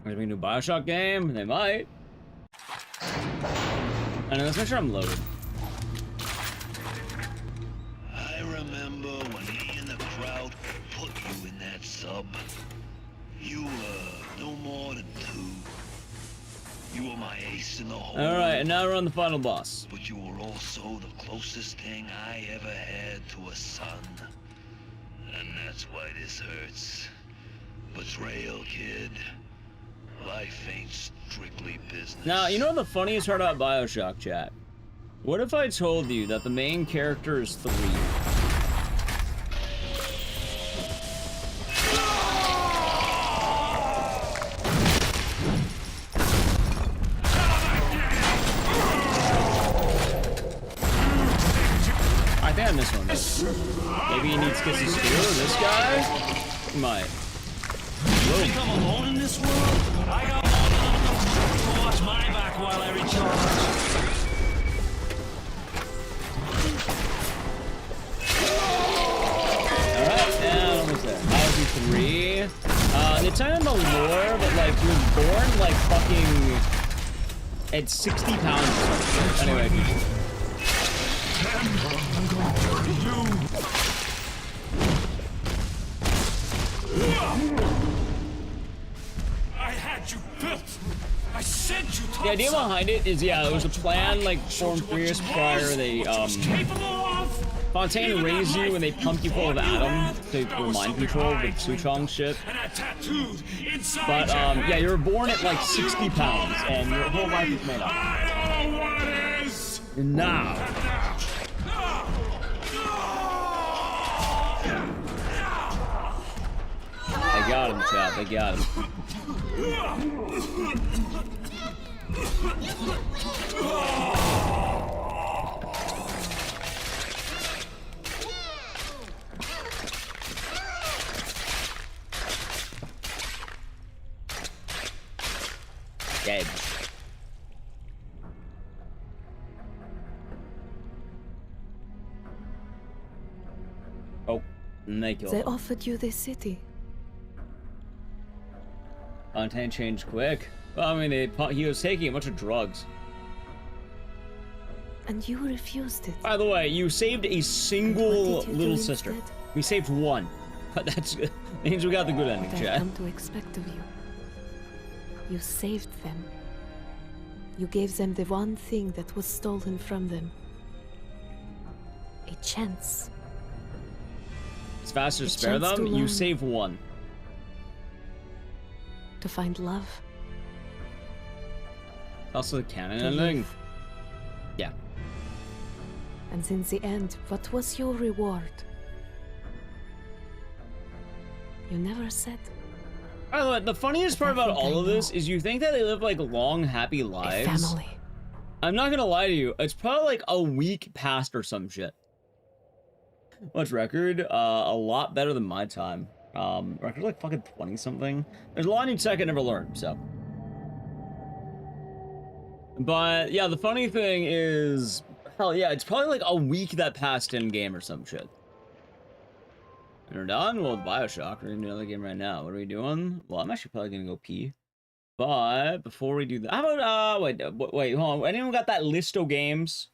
There's gonna be a new Bioshock game. They might. I know, let's make sure I'm loaded. I remember when he and the crowd put you in that sub. You were no more than 2. You were my ace in the hole. Alright, and now we're on the final boss. But you were also the closest thing I ever had to a son. And that's why this hurts. Betrayal, kid. Life ain't strictly business. Now, you know the funniest part about Bioshock, chat? What if I told you that the main character is 3? I think I missed one though. Maybe he needs kisses too, this guy? He might. You think I'm alone in this world? I got more than enough to watch my back while I recharge. Alright, and almost there. That was 3. They tell you the lore, but like, he was born like fucking at 60 pounds or something. Anyway. I had you built. I sent you to The idea behind it is, yeah, it was a plan like formed 3 years prior. They Fontaine raised you and they pumped you full of Adam to mind control with Suchong shit. But yeah, you were born at like 60 pounds and your whole life is made up. And now. They got him, chat. They got him. Dead. Oh, and they killed They him. offered you this city. Fontaine changed quick. Well, I mean, he was taking a bunch of drugs. And you refused it. By the way, you saved a single little sister. Instead? We saved one. But that's good. Means we got the good ending, What I've chat. come to expect of you. You saved them. You gave them the one thing that was stolen from them. A chance. It's faster to A spare chance to them. You learn. save one. To find love. Also the canon To ending. live. Yeah. And in the end, what was your reward? You never said. By the way, the funniest part about all of this is you think that they live like long, happy lives. Family. I'm not gonna lie to you. It's probably like a week past or some shit. What's record? A lot better than my time. Record like fucking 20 something. There's a lot in tech I never learned, so. But yeah, the funny thing is, hell yeah, it's probably like a week that passed in game or some shit. And we're done? Well, with Bioshock, we're gonna do another game right now. What are we doing? Well, I'm actually probably gonna go pee. But before we do that, how about wait, hold on. Anyone got that list of games?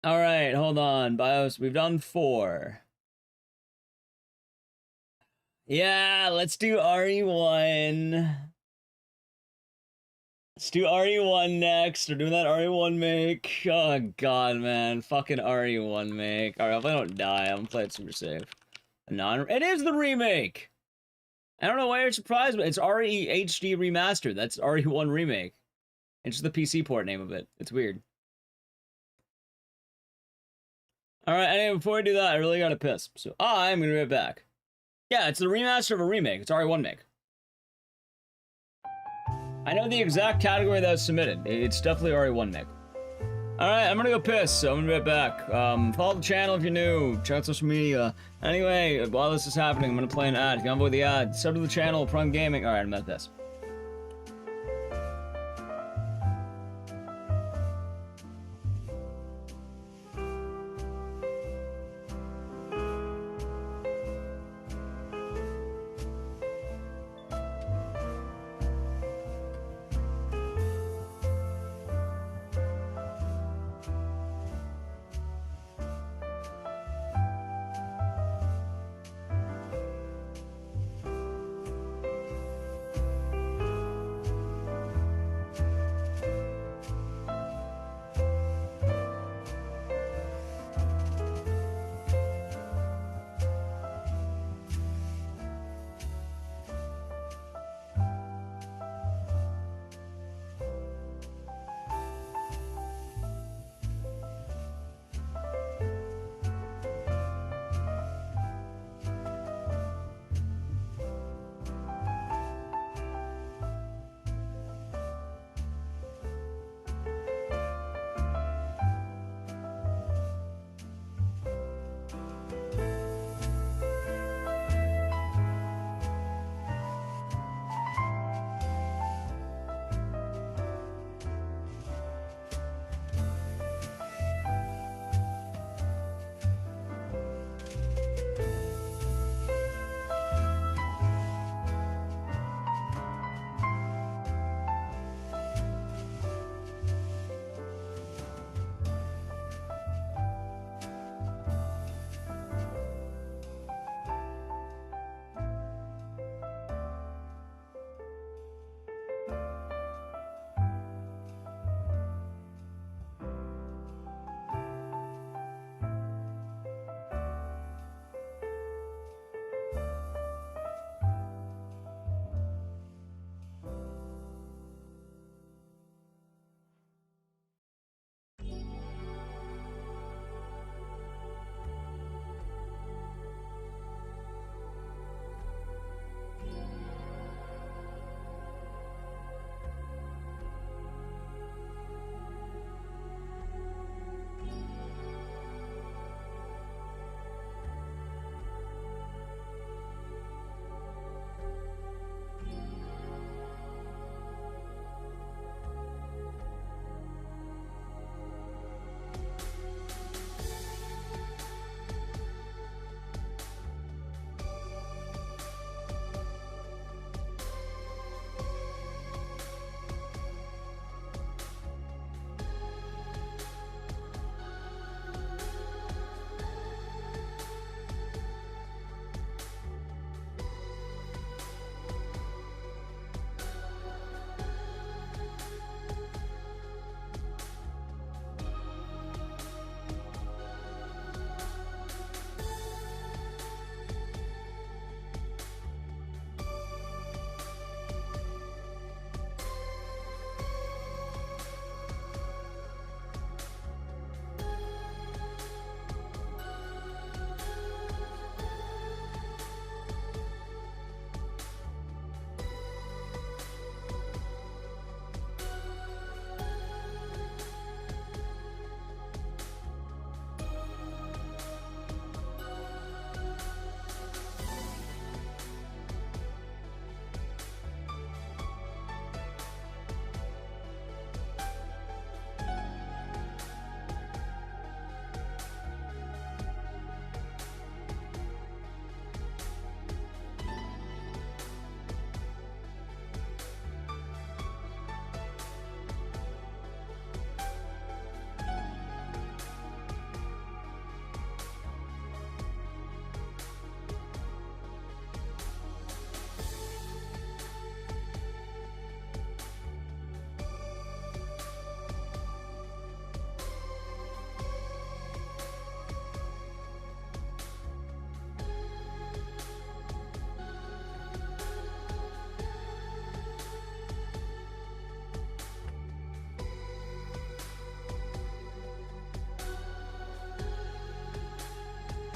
All right, hold on. BIOS, we've done 4. Yeah, let's do RE1. Let's do RE1 next. We're doing that RE1 make. Oh god, man, fucking RE1 make. All right, if I don't die, I'm gonna play it super safe. It is the remake. I don't know why you're surprised, but it's RE HD remastered. That's RE1 remake. It's just the PC port name of it. It's weird. Alright, anyway, before I do that, I really gotta piss. So I'm gonna be right back. Yeah, it's the remaster of a remake. It's RE1 make. I know the exact category that was submitted. It's definitely RE1 make. Alright, I'm gonna go piss, so I'm gonna be right back. Follow the channel if you're new. Check out social media. Anyway, while this is happening, I'm gonna play an ad. If you want to avoid the ad, sub to the channel, Prime Gaming. Alright, I'm at this.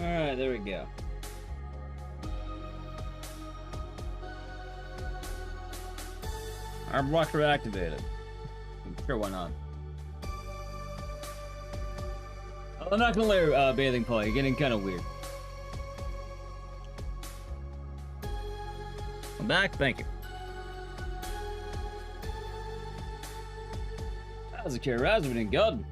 Alright, there we go. Arm blocker activated. Sure, why not? I'm not gonna layer bathing pole. You're getting kind of weird. I'm back. Thank you. How's the cure? How's everything good?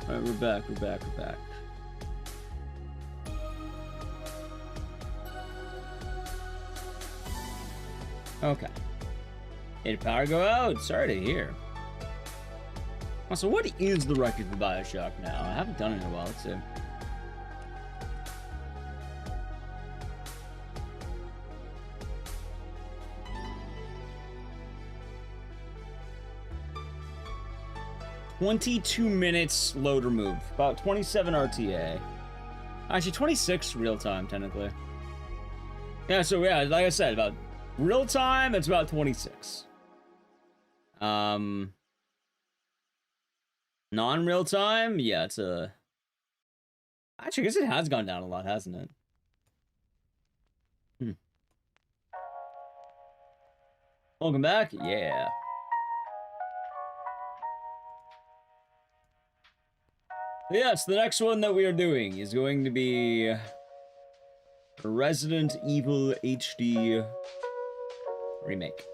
Alright, we're back. We're back. We're back. Okay. Did power go out? Sorry to hear. Also, what is the record for Bioshock now? I haven't done it in a while. Let's see. "22 minutes load remove." About 27 RTA. Actually, 26 real time, technically. Yeah, so yeah, like I said, about real time, it's about 26. Non-real time, yeah, it's a... Actually, I guess it has gone down a lot, hasn't it? Welcome back, yeah. Yes, the next one that we are doing is going to be Resident Evil HD Remake.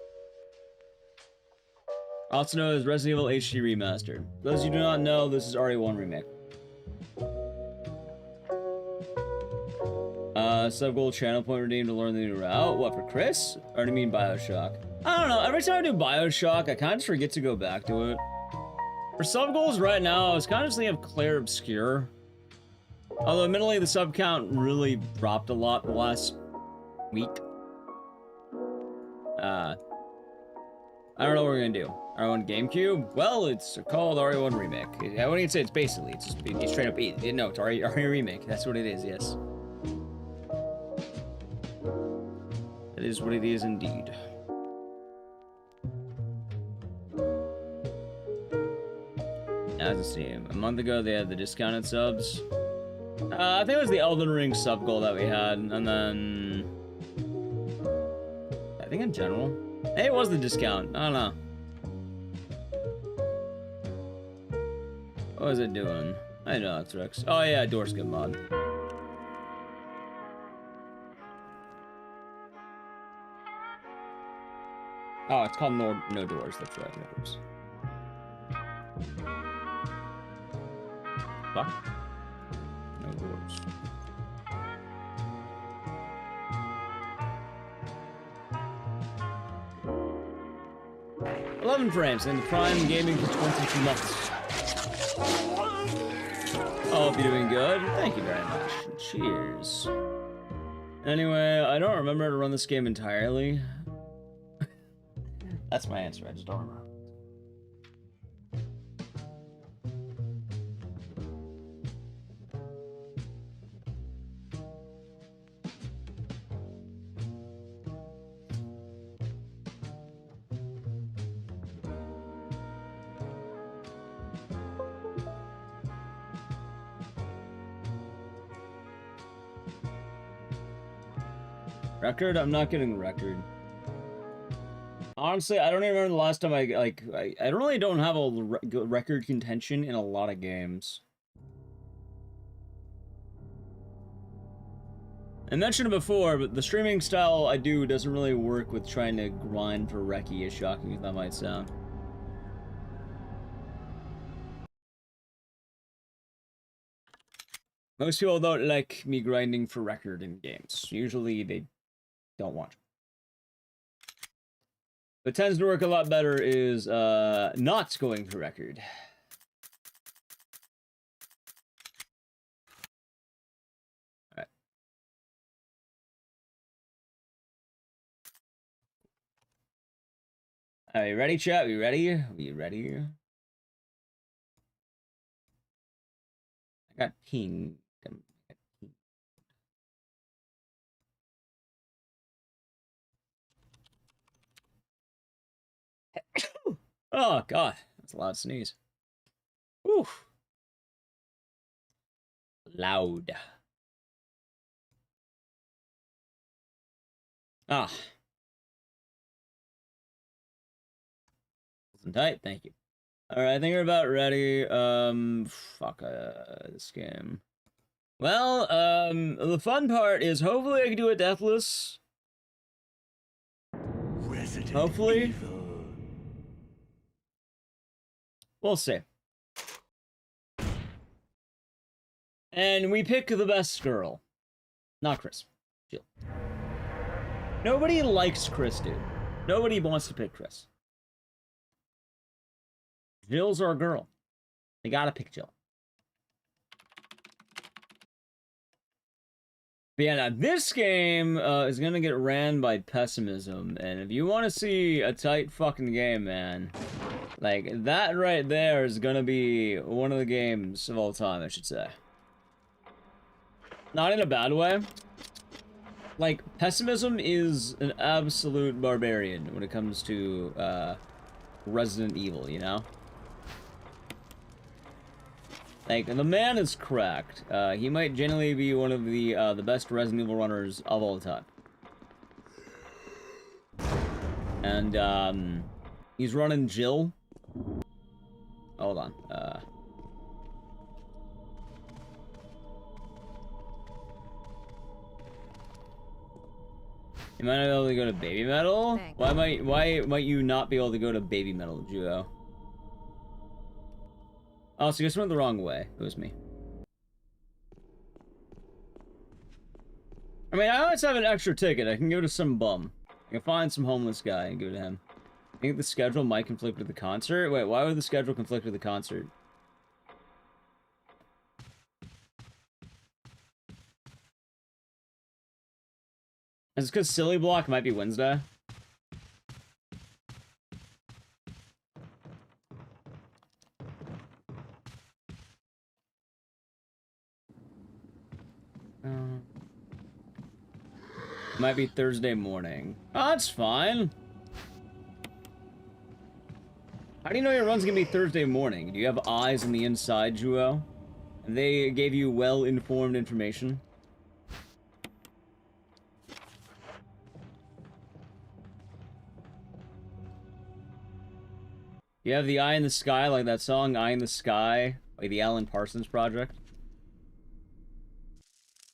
Also known as Resident Evil HD Remastered. For those of you who do not know, this is RE1 Remake. Sub-goal channel point redeemed to learn the new route. What, for Chris? Or do you mean Bioshock? I don't know, every time I do Bioshock, I kind of just forget to go back to it. For sub-goals right now, I was kind of just thinking of Claire Obscure. Although, admittedly, the sub count really dropped a lot the last week. I don't know what we're gonna do. RE1 GameCube? Well, it's called RE1 Remake. I wouldn't even say it's basically, it's just it's straight up, no, it's RE Remake. That's what it is, yes. That is what it is indeed. As a Steam. A month ago, they had the discounted subs. I think it was the Elden Ring sub goal that we had, and then... I think in general. Hey, it was the discount. I don't know. What was it doing? I know that's Rex. Oh yeah, Doorskip mod. Oh, it's called No Doors. That's right, No Doors. Fuck. No Doors. "11 frames in the Prime Gaming for 22 months. I hope you're doing good. Thank you very much. Cheers. Anyway, I don't remember how to run this game entirely. That's my answer. I just don't remember. Record? I'm not getting the record. Honestly, I don't even remember the last time I really don't have a record contention in a lot of games. I mentioned it before, but the streaming style I do doesn't really work with trying to grind for recce, as shocking as that might sound. Most people don't like me grinding for record in games. Usually they don't want. What tends to work a lot better is not going for record. Alright. Are you ready, chat? Are you ready? Are you ready? I got pinged. Oh god, that's a loud sneeze. Whew. Whew. Loud. Ah. Listen tight, thank you. Alright, I think we're about ready. Fuck, this game. Well, the fun part is hopefully I can do it deathless. Hopefully. We'll see. And we pick the best girl. Not Chris. Jill. Nobody likes Chris, dude. Nobody wants to pick Chris. Jill's our girl. They gotta pick Jill. But yeah, now this game is gonna get ran by pessimism, and if you want to see a tight fucking game, man, like that right there is gonna be one of the games of all time, I should say. Not in a bad way. Like, pessimism is an absolute barbarian when it comes to Resident Evil, you know? Like, the man is correct. He might genuinely be one of the best Resident Evil runners of all time. And, he's running Jill. Hold on, you might not be able to go to Baby Metal? Thanks. Why might you not be able to go to Baby Metal, Juo? Oh, so you just went the wrong way. It was me. I mean, I always have an extra ticket. I can go to some bum. I can find some homeless guy and go to him. I think the schedule might conflict with the concert. Wait, why would the schedule conflict with the concert? Is it because Silly Block might be Wednesday? Might be Thursday morning. Oh, that's fine. How do you know your run's gonna be Thursday morning? Do you have eyes on the inside, Juo? And they gave you well-informed information? You have the eye in the sky, like that song, Eye in the Sky, like the Alan Parsons Project.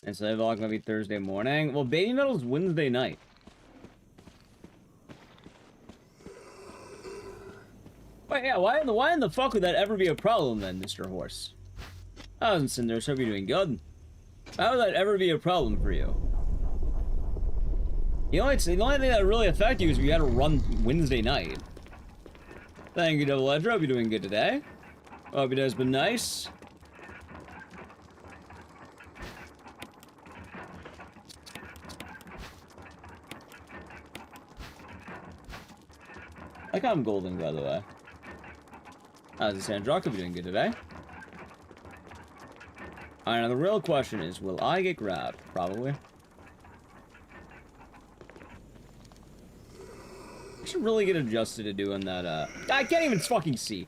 And so they're all gonna be Thursday morning. Well, Baby Metal's Wednesday night. Wait, yeah, why in the fuck would that ever be a problem then, Mr. Horse? I wasn't sitting there, so hope you're doing good. Why would that ever be a problem for you? The only thing that would really affect you is if you had to run Wednesday night. Thank you, Double Edge. Hope you're doing good today. Hope your day's been nice. I got him golden, by the way. How's it, Sandrock? Hope you're doing good today. Alright, now the real question is, will I get grabbed? Probably. I should really get adjusted to doing that, I can't even fucking see.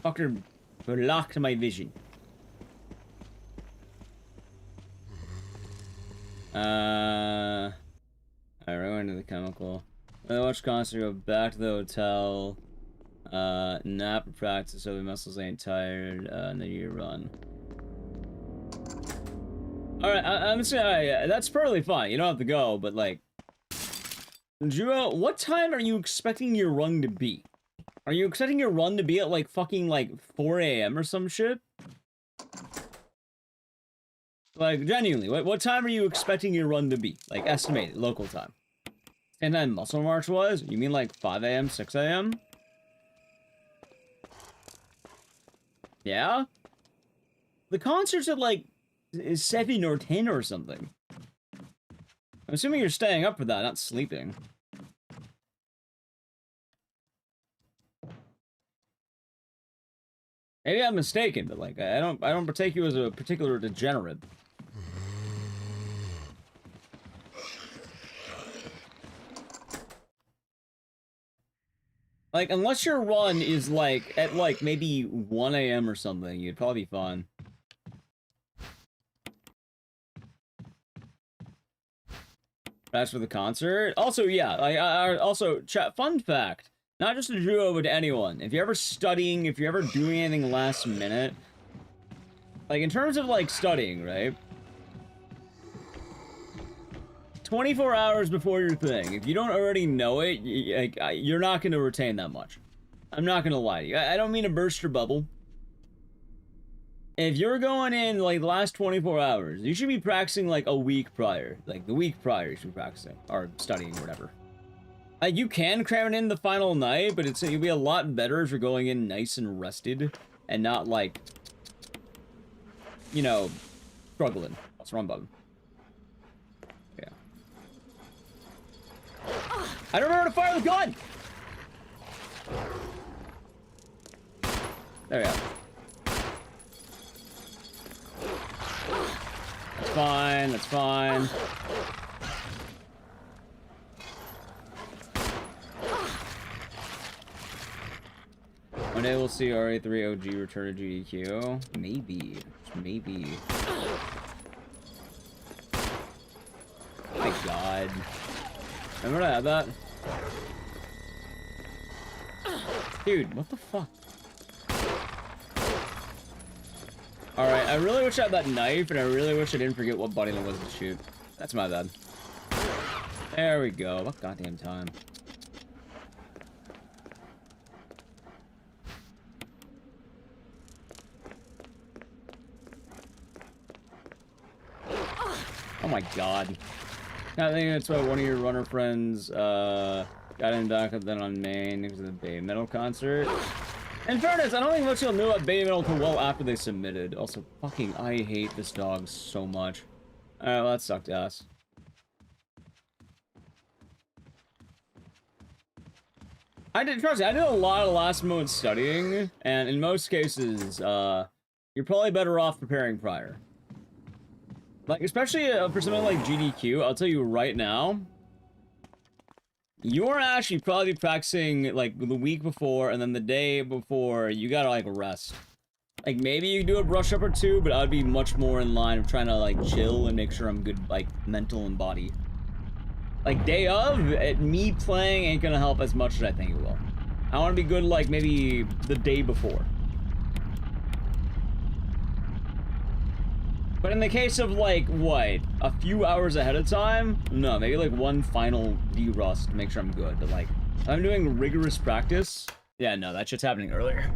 Fucker blocked my vision. Alright, we're going to the chemical. Watch concert, go back to the hotel. Nap or practice so the muscles ain't tired, and then you run. Alright, I'm just saying, that's perfectly fine. You don't have to go, but like... Juo, what time are you expecting your run to be? Are you expecting your run to be at like fucking like 4 AM or some shit? Like, genuinely, what time are you expecting your run to be? Like, estimated, local time. Same time Muscle March was? You mean like 5 AM, 6 AM? Yeah? The concert's at like 7 or 10 or something. I'm assuming you're staying up for that, not sleeping. Maybe I'm mistaken, but like I don't take you as a particular degenerate. Like, unless your run is, like, at, like, maybe 1 a.m. or something, you'd probably be fine. That's for the concert. Also, yeah, also, chat, fun fact. Not just to Drew, but to anyone. If you're ever studying, if you're ever doing anything last minute, like, in terms of, like, studying, right? 24 hours before your thing. If you don't already know it, you're not going to retain that much. I'm not going to lie to you. I don't mean to burst your bubble. If you're going in, like, the last 24 hours, you should be practicing, like, a week prior. Like, the week prior you should be practicing. Or studying, or whatever. Like, you can cram it in the final night, but it'll be a lot better if you're going in nice and rested. And not, like, you know, struggling. That's the wrong button. Yeah. I don't remember to fire the gun! There we go. That's fine, that's fine. One day we'll see RA3 OG return to GDQ. Maybe. Maybe. Oh my god. Remember when I had that? Dude, what the fuck? Alright, I really wish I had that knife, and I really wish I didn't forget what button it was to shoot. That's my bad. There we go. What goddamn time. Oh my god. I think that's why one of your runner friends got in back then on main because of the Bay Metal concert. In fairness, I don't think much people knew about Bay Metal until well after they submitted. Also, fucking, I hate this dog so much. Alright, well, that sucked ass. Trust me, I did a lot of last moment studying, and in most cases, you're probably better off preparing prior. Like, especially for something like GDQ, I'll tell you right now, you're actually probably practicing, like, the week before, and then the day before, you gotta, like, rest. Like, maybe you do a brush up or two, but I'd be much more in line of trying to, like, chill and make sure I'm good, like, mental and body. Like, day of, me playing ain't gonna help as much as I think it will. I wanna be good, like, maybe the day before. But in the case of, like, what? A few hours ahead of time? No, maybe, like, one final de-rust to make sure I'm good. But, like, if I'm doing rigorous practice, yeah, no, that shit's happening earlier.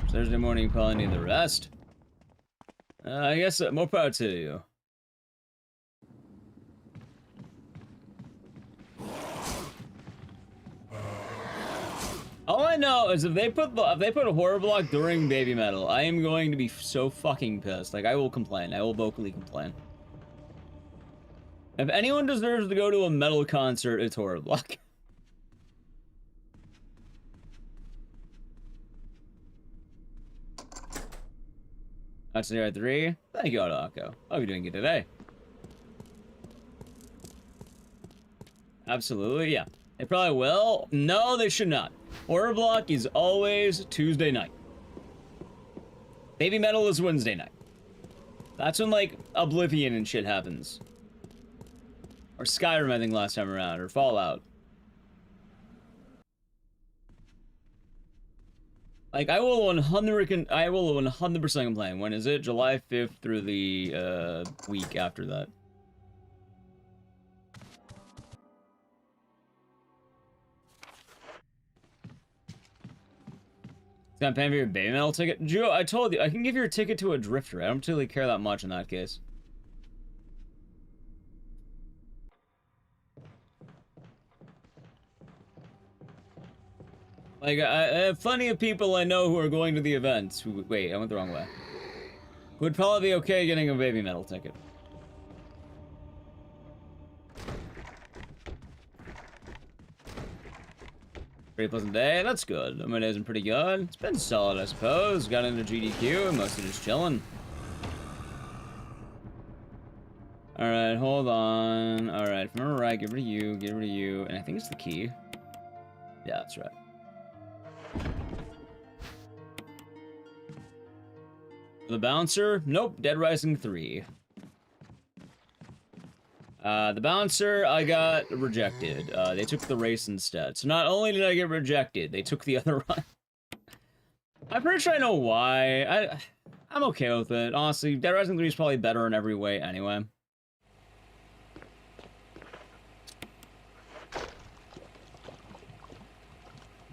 Thursday morning, you probably need the rest. I guess more power to you. All I know is if they put a horror block during Baby Metal, I am going to be so fucking pissed. Like, I will complain. I will vocally complain. If anyone deserves to go to a metal concert, it's horror block. That's the 3. Thank you, Otako. Hope you're doing good today. Absolutely, yeah. They probably will. No, they should not. Horror block is always Tuesday night. Baby Metal is Wednesday night. That's when, like, Oblivion and shit happens. Or Skyrim, I think, last time around. Or Fallout. Like, I will 100% complain. When is it? July 5th through the, week after that. I'm paying for your Baby Metal ticket? Joe, I told you, I can give you a ticket to a drifter. I don't particularly care that much in that case. Like, I have plenty of people I know who are going to the events who, wait, I went the wrong way. Who would probably be okay getting a Baby Metal ticket. Pretty pleasant day, that's good. My day's been pretty good. It's been solid, I suppose. Got into GDQ, mostly just chilling. Alright, hold on. Alright, if I remember right, get rid of you, and I think it's the key. Yeah, that's right. The Bouncer? Nope, Dead Rising 3. The Bouncer, I got rejected. They took the race instead. So not only did I get rejected, they took the other run. I'm pretty sure I know why. I'm okay with it. Honestly, Dead Rising 3 is probably better in every way anyway.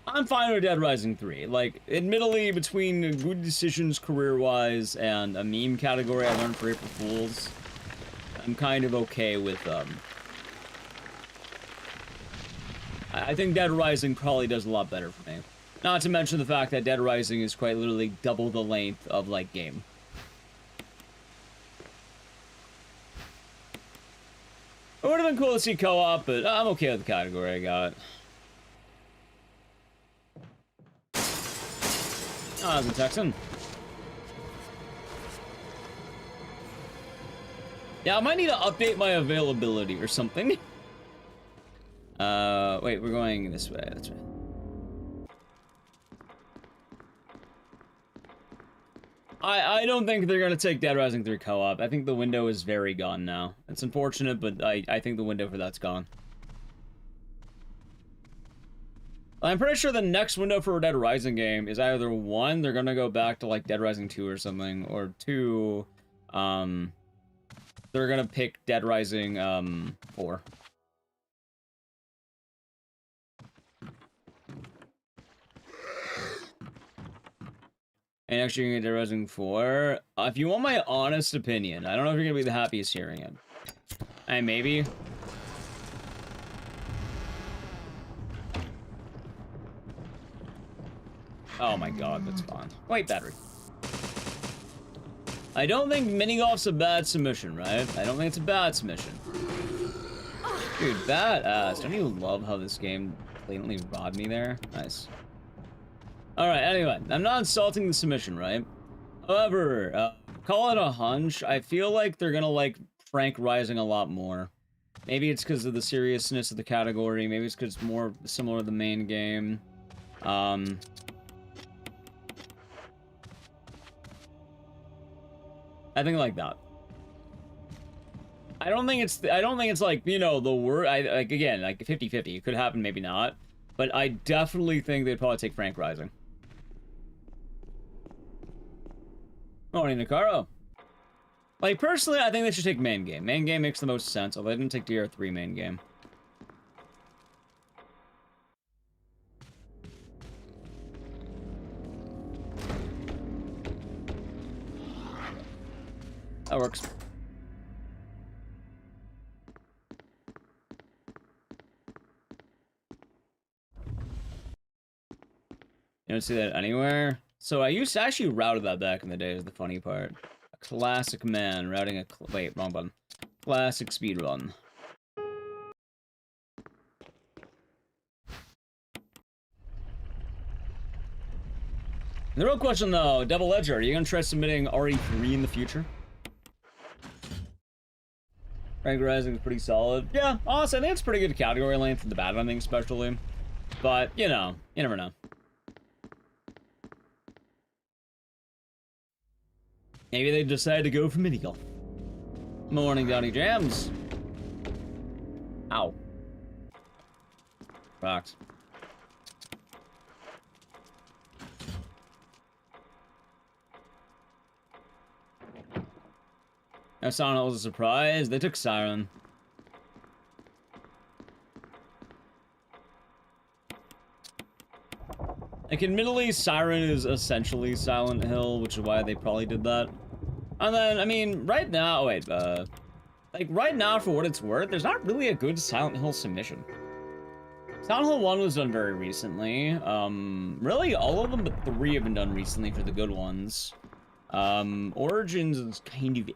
I'm fine with Dead Rising 3. Like, admittedly, between good decisions career-wise and a meme category I learned for April Fools, I'm kind of okay with, I think Dead Rising probably does a lot better for me. Not to mention the fact that Dead Rising is quite literally double the length of, like, game. It would have been cool to see co-op, but I'm okay with the category I got. Ah, the Texan. Yeah, I might need to update my availability or something. Wait, we're going this way. That's right. I don't think they're gonna take Dead Rising 3 co-op. I think the window is very gone now. It's unfortunate, but I think the window for that's gone. I'm pretty sure the next window for a Dead Rising game is either 1, they're gonna go back to like Dead Rising 2 or something, or 2, they're gonna pick Dead Rising 4. And actually, you're gonna get Dead Rising 4. If you want my honest opinion, I don't know if you're gonna be the happiest hearing it. Maybe. Oh my god, that's fine. Wait, battery. I don't think mini-golf's a bad submission, right? I don't think it's a bad submission. Dude, badass. Don't you love how this game blatantly robbed me there? Nice. Alright, anyway, I'm not insulting the submission, right? However, call it a hunch. I feel like they're gonna like Frank Rising a lot more. Maybe it's because of the seriousness of the category. Maybe it's because it's more similar to the main game. I think like that. I don't think it's like, you know, the word, like, again, like 50-50. It could happen, maybe not. But I definitely think they'd probably take Frank Rising. Morning, Nicaro. Like, personally, I think they should take main game. Main game makes the most sense, although I didn't take DR3 main game. That works. You don't see that anywhere? So I used to actually routed that back in the day, is the funny part. A classic man routing a... wait, wrong button. Classic speedrun. The real question, though, Double Ledger, are you gonna try submitting RE3 in the future? Frank Rising is pretty solid. Yeah, honestly, I think it's pretty good category length for the bad ending, especially. But, you know, you never know. Maybe they decided to go for mini-golf. Morning, Donny Jams. Ow. Rocks. Now, Silent Hill was a surprise. They took Siren. Like, admittedly, Siren is essentially Silent Hill, which is why they probably did that. And then, I mean, right now, wait, like, right now, for what it's worth, there's not really a good Silent Hill submission. Silent Hill 1 was done very recently. Really, all of them but 3 have been done recently for the good ones. Origins is kind of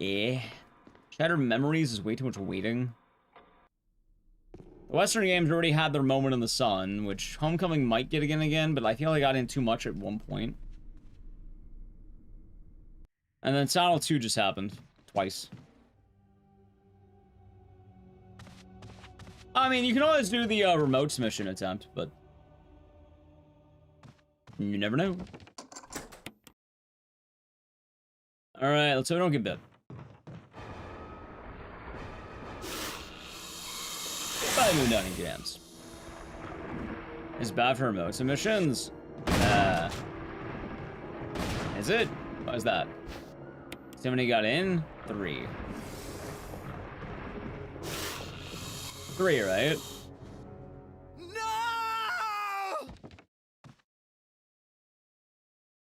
Shattered Memories is way too much waiting. The Western games already had their moment in the sun, which Homecoming might get again, but I feel I got in too much at one point. And then Silent Hill 2 just happened. Twice. I mean, you can always do the remote submission attempt, but you never know. All right, let's hope we don't get bit. 5 moon dining jams. It's bad for remote submissions. Is it? What is that? Somebody got in? 3. 3, right? No!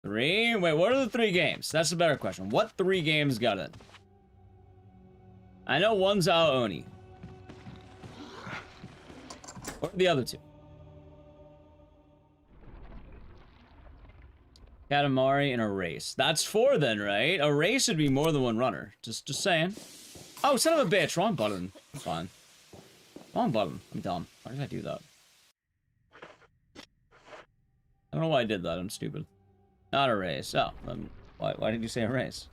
3? Wait, what are the 3 games? That's a better question. What 3 games got in? I know one's Aoni. What are the other 2? Katamari and a race. That's 4 then, right? A race would be more than one runner. Just saying. Oh, son of a bitch. Wrong button. I'm fine. Wrong button. I'm dumb. Why did I do that? I don't know why I did that. I'm stupid. Not a race. Oh, why did you say a race?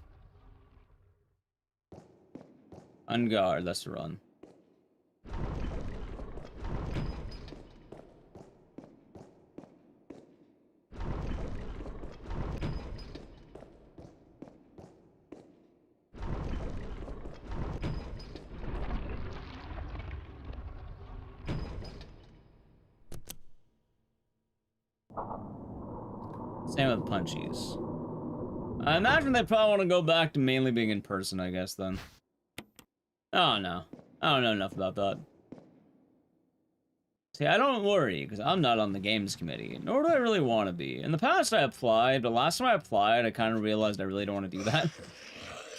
On guard. That's the run. Same with punchies. I imagine they probably want to go back to mainly being in person, I guess, then. Oh, no. I don't know enough about that. See, I don't worry, because I'm not on the games committee, nor do I really want to be. In the past, I applied, but last time I applied, I kind of realized I really don't want to do that.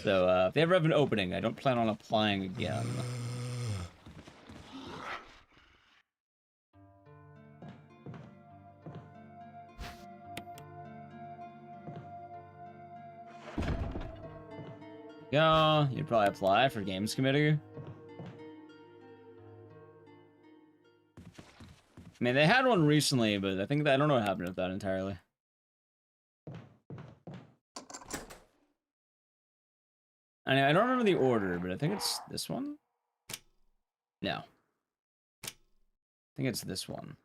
So, if they ever have an opening, I don't plan on applying again. Yeah, you'd probably apply for games committee. I mean, they had one recently, but I think that I don't know what happened with that entirely. I don't remember the order, but I think it's this one. No, I think it's this one.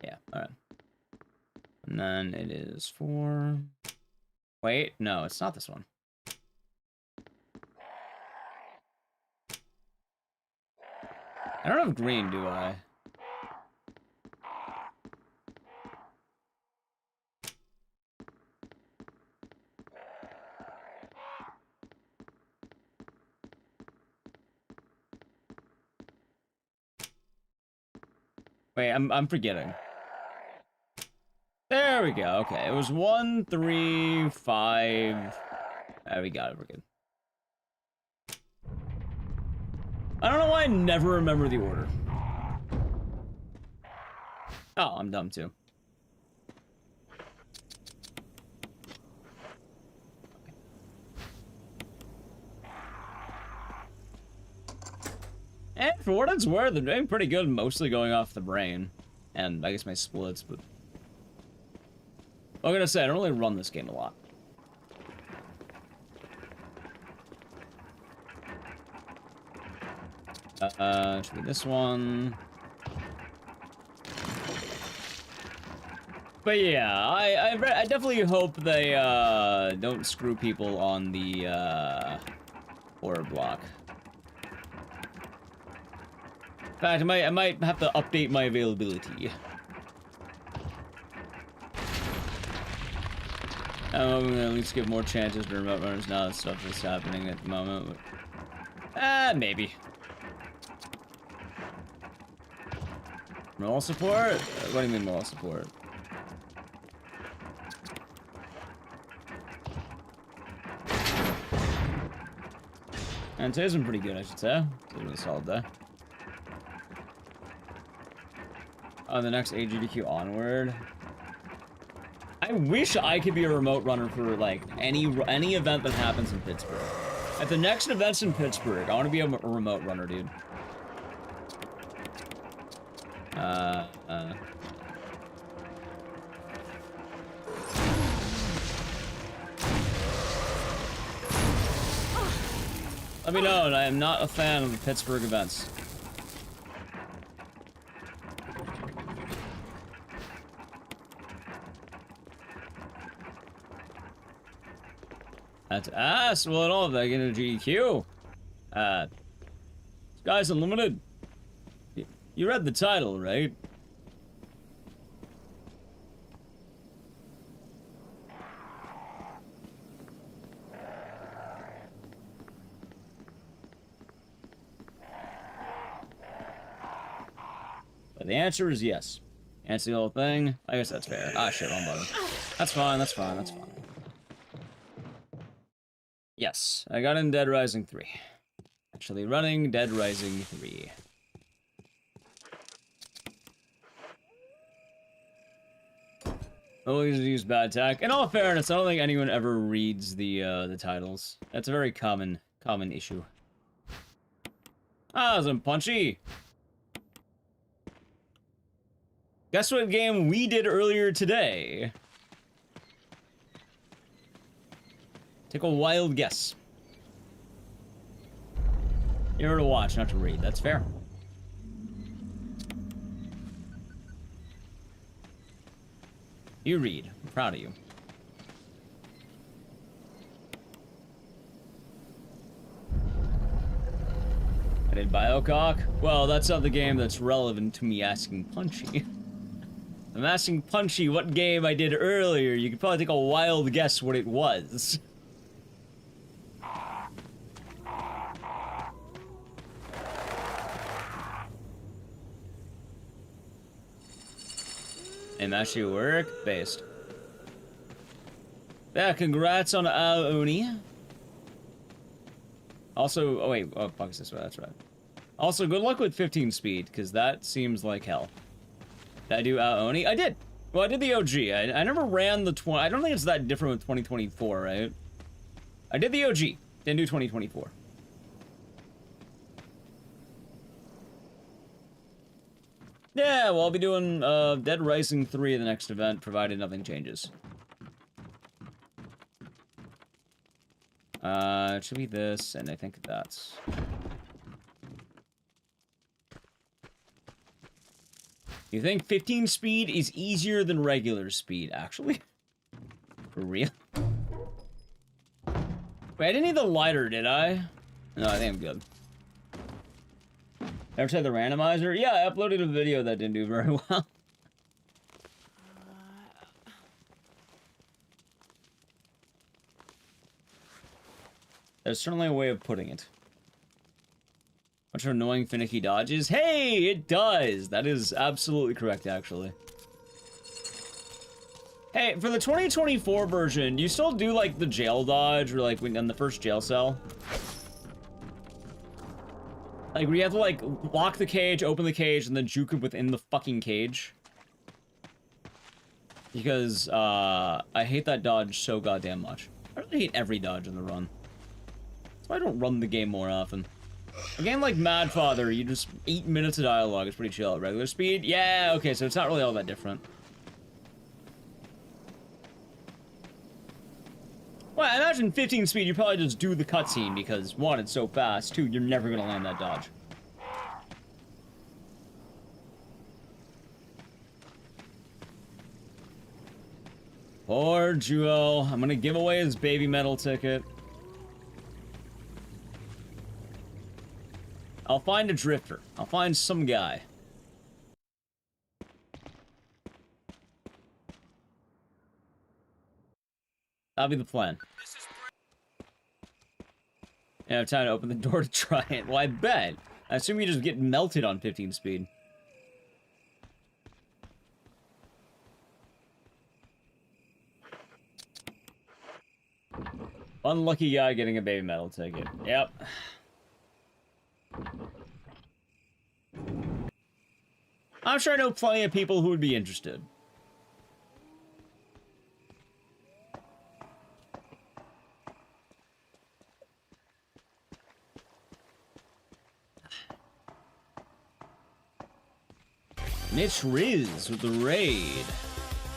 Yeah, all right. And then it is for. Wait, no, it's not this one. I don't have green, do I? Wait, I'm forgetting. There we go. Okay, it was 1, 3, 5. There we got it. We're good. I don't know why I never remember the order. Oh, I'm dumb too. And for what it's worth, they're doing pretty good, mostly going off the brain. And I guess my splits, but... I'm gonna say, I don't really run this game a lot. Should be this one. But yeah, I definitely hope they, don't screw people on the, horror block. In fact, I might have to update my availability. I'm gonna at least give more chances to remote runners now that stuff is happening at the moment. But, maybe. Moral support? What do you mean moral support? And today's been pretty good, I should say. It's been a solid day. Oh, the next SGDQ onward. I wish I could be a remote runner for, like, any event that happens in Pittsburgh. At the next events in Pittsburgh, I want to be a remote runner, dude. Let me know, I am not a fan of the Pittsburgh events. That's ass. Well, at all, back into GDQ. Sky's Unlimited. You read the title, right? But the answer is yes. Answer the whole thing. I guess that's fair. Ah, shit, wrong button. That's fine, that's fine, that's fine. Yes, I got in Dead Rising 3. Actually running Dead Rising 3. Always use bad tack. In all fairness, I don't think anyone ever reads the titles. That's a very common issue. Ah, some punchy. Guess what game we did earlier today? Take a wild guess. You're to watch, not to read. That's fair. You read. I'm proud of you. I did Biocock. Well, that's not the game that's relevant to me asking Punchy. I'm asking Punchy what game I did earlier. You could probably take a wild guess what it was. And actually work-based. Yeah, congrats on Aoni. Also, oh wait, oh fuck, is this way? That's right. Also, good luck with 15 speed, because that seems like hell. Did I do Aoni? I did! Well, I did the OG. I never ran the 20... I don't think it's that different with 2024, right? I did the OG. Didn't do 2024. Yeah, well, I'll be doing Dead Rising 3 at the next event, provided nothing changes. It should be this, and I think that's... You think 15 speed is easier than regular speed, actually? For real? Wait, I didn't need the lighter, did I? No, I think I'm good. Ever tried the randomizer? Yeah, I uploaded a video that didn't do very well. There's certainly a way of putting it. Bunch of annoying finicky dodges. Hey, it does! That is absolutely correct, actually. Hey, for the 2024 version, you still do, like, the jail dodge, or, like, when in the first jail cell? Like, where you have to, like, lock the cage, open the cage, and then juke him within the fucking cage. Because, I hate that dodge so goddamn much. I really hate every dodge in the run. That's why I don't run the game more often. A game like Mad Father, you just 8 minutes of dialogue is pretty chill at regular speed. Yeah, okay, so it's not really all that different. Well, I imagine 15 speed, you probably just do the cutscene because, one, it's so fast, two, you're never gonna land that dodge. Poor Jewel. I'm gonna give away his baby metal ticket. I'll find a drifter. I'll find some guy. That'll be the plan. I have time to open the door to try it. Well, I bet. I assume you just get melted on 15 speed. Unlucky guy getting a baby metal ticket. Yep. I'm sure I know plenty of people who would be interested. Mitch Riz with the raid.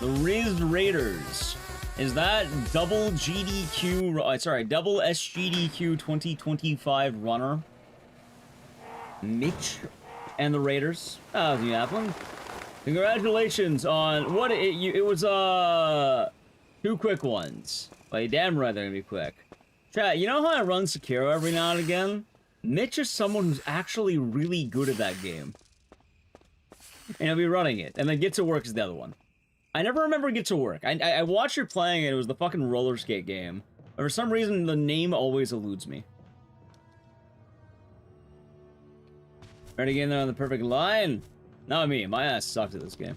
The Riz Raiders. Is that double GDQ, sorry, double SGDQ 2025 runner? Mitch and the Raiders. Oh, the Applin. Congratulations on what it was 2 quick ones. Well, damn right they're gonna be quick. Chat, you know how I run Sekiro every now and again? Mitch is someone who's actually really good at that game. And he'll be running it, and then Get to Work is the other one. I never remember Get to Work. I watched her playing it, it was the fucking roller skate game. But for some reason, the name always eludes me. Ready to get in there on the perfect line? Not me, my ass sucked at this game.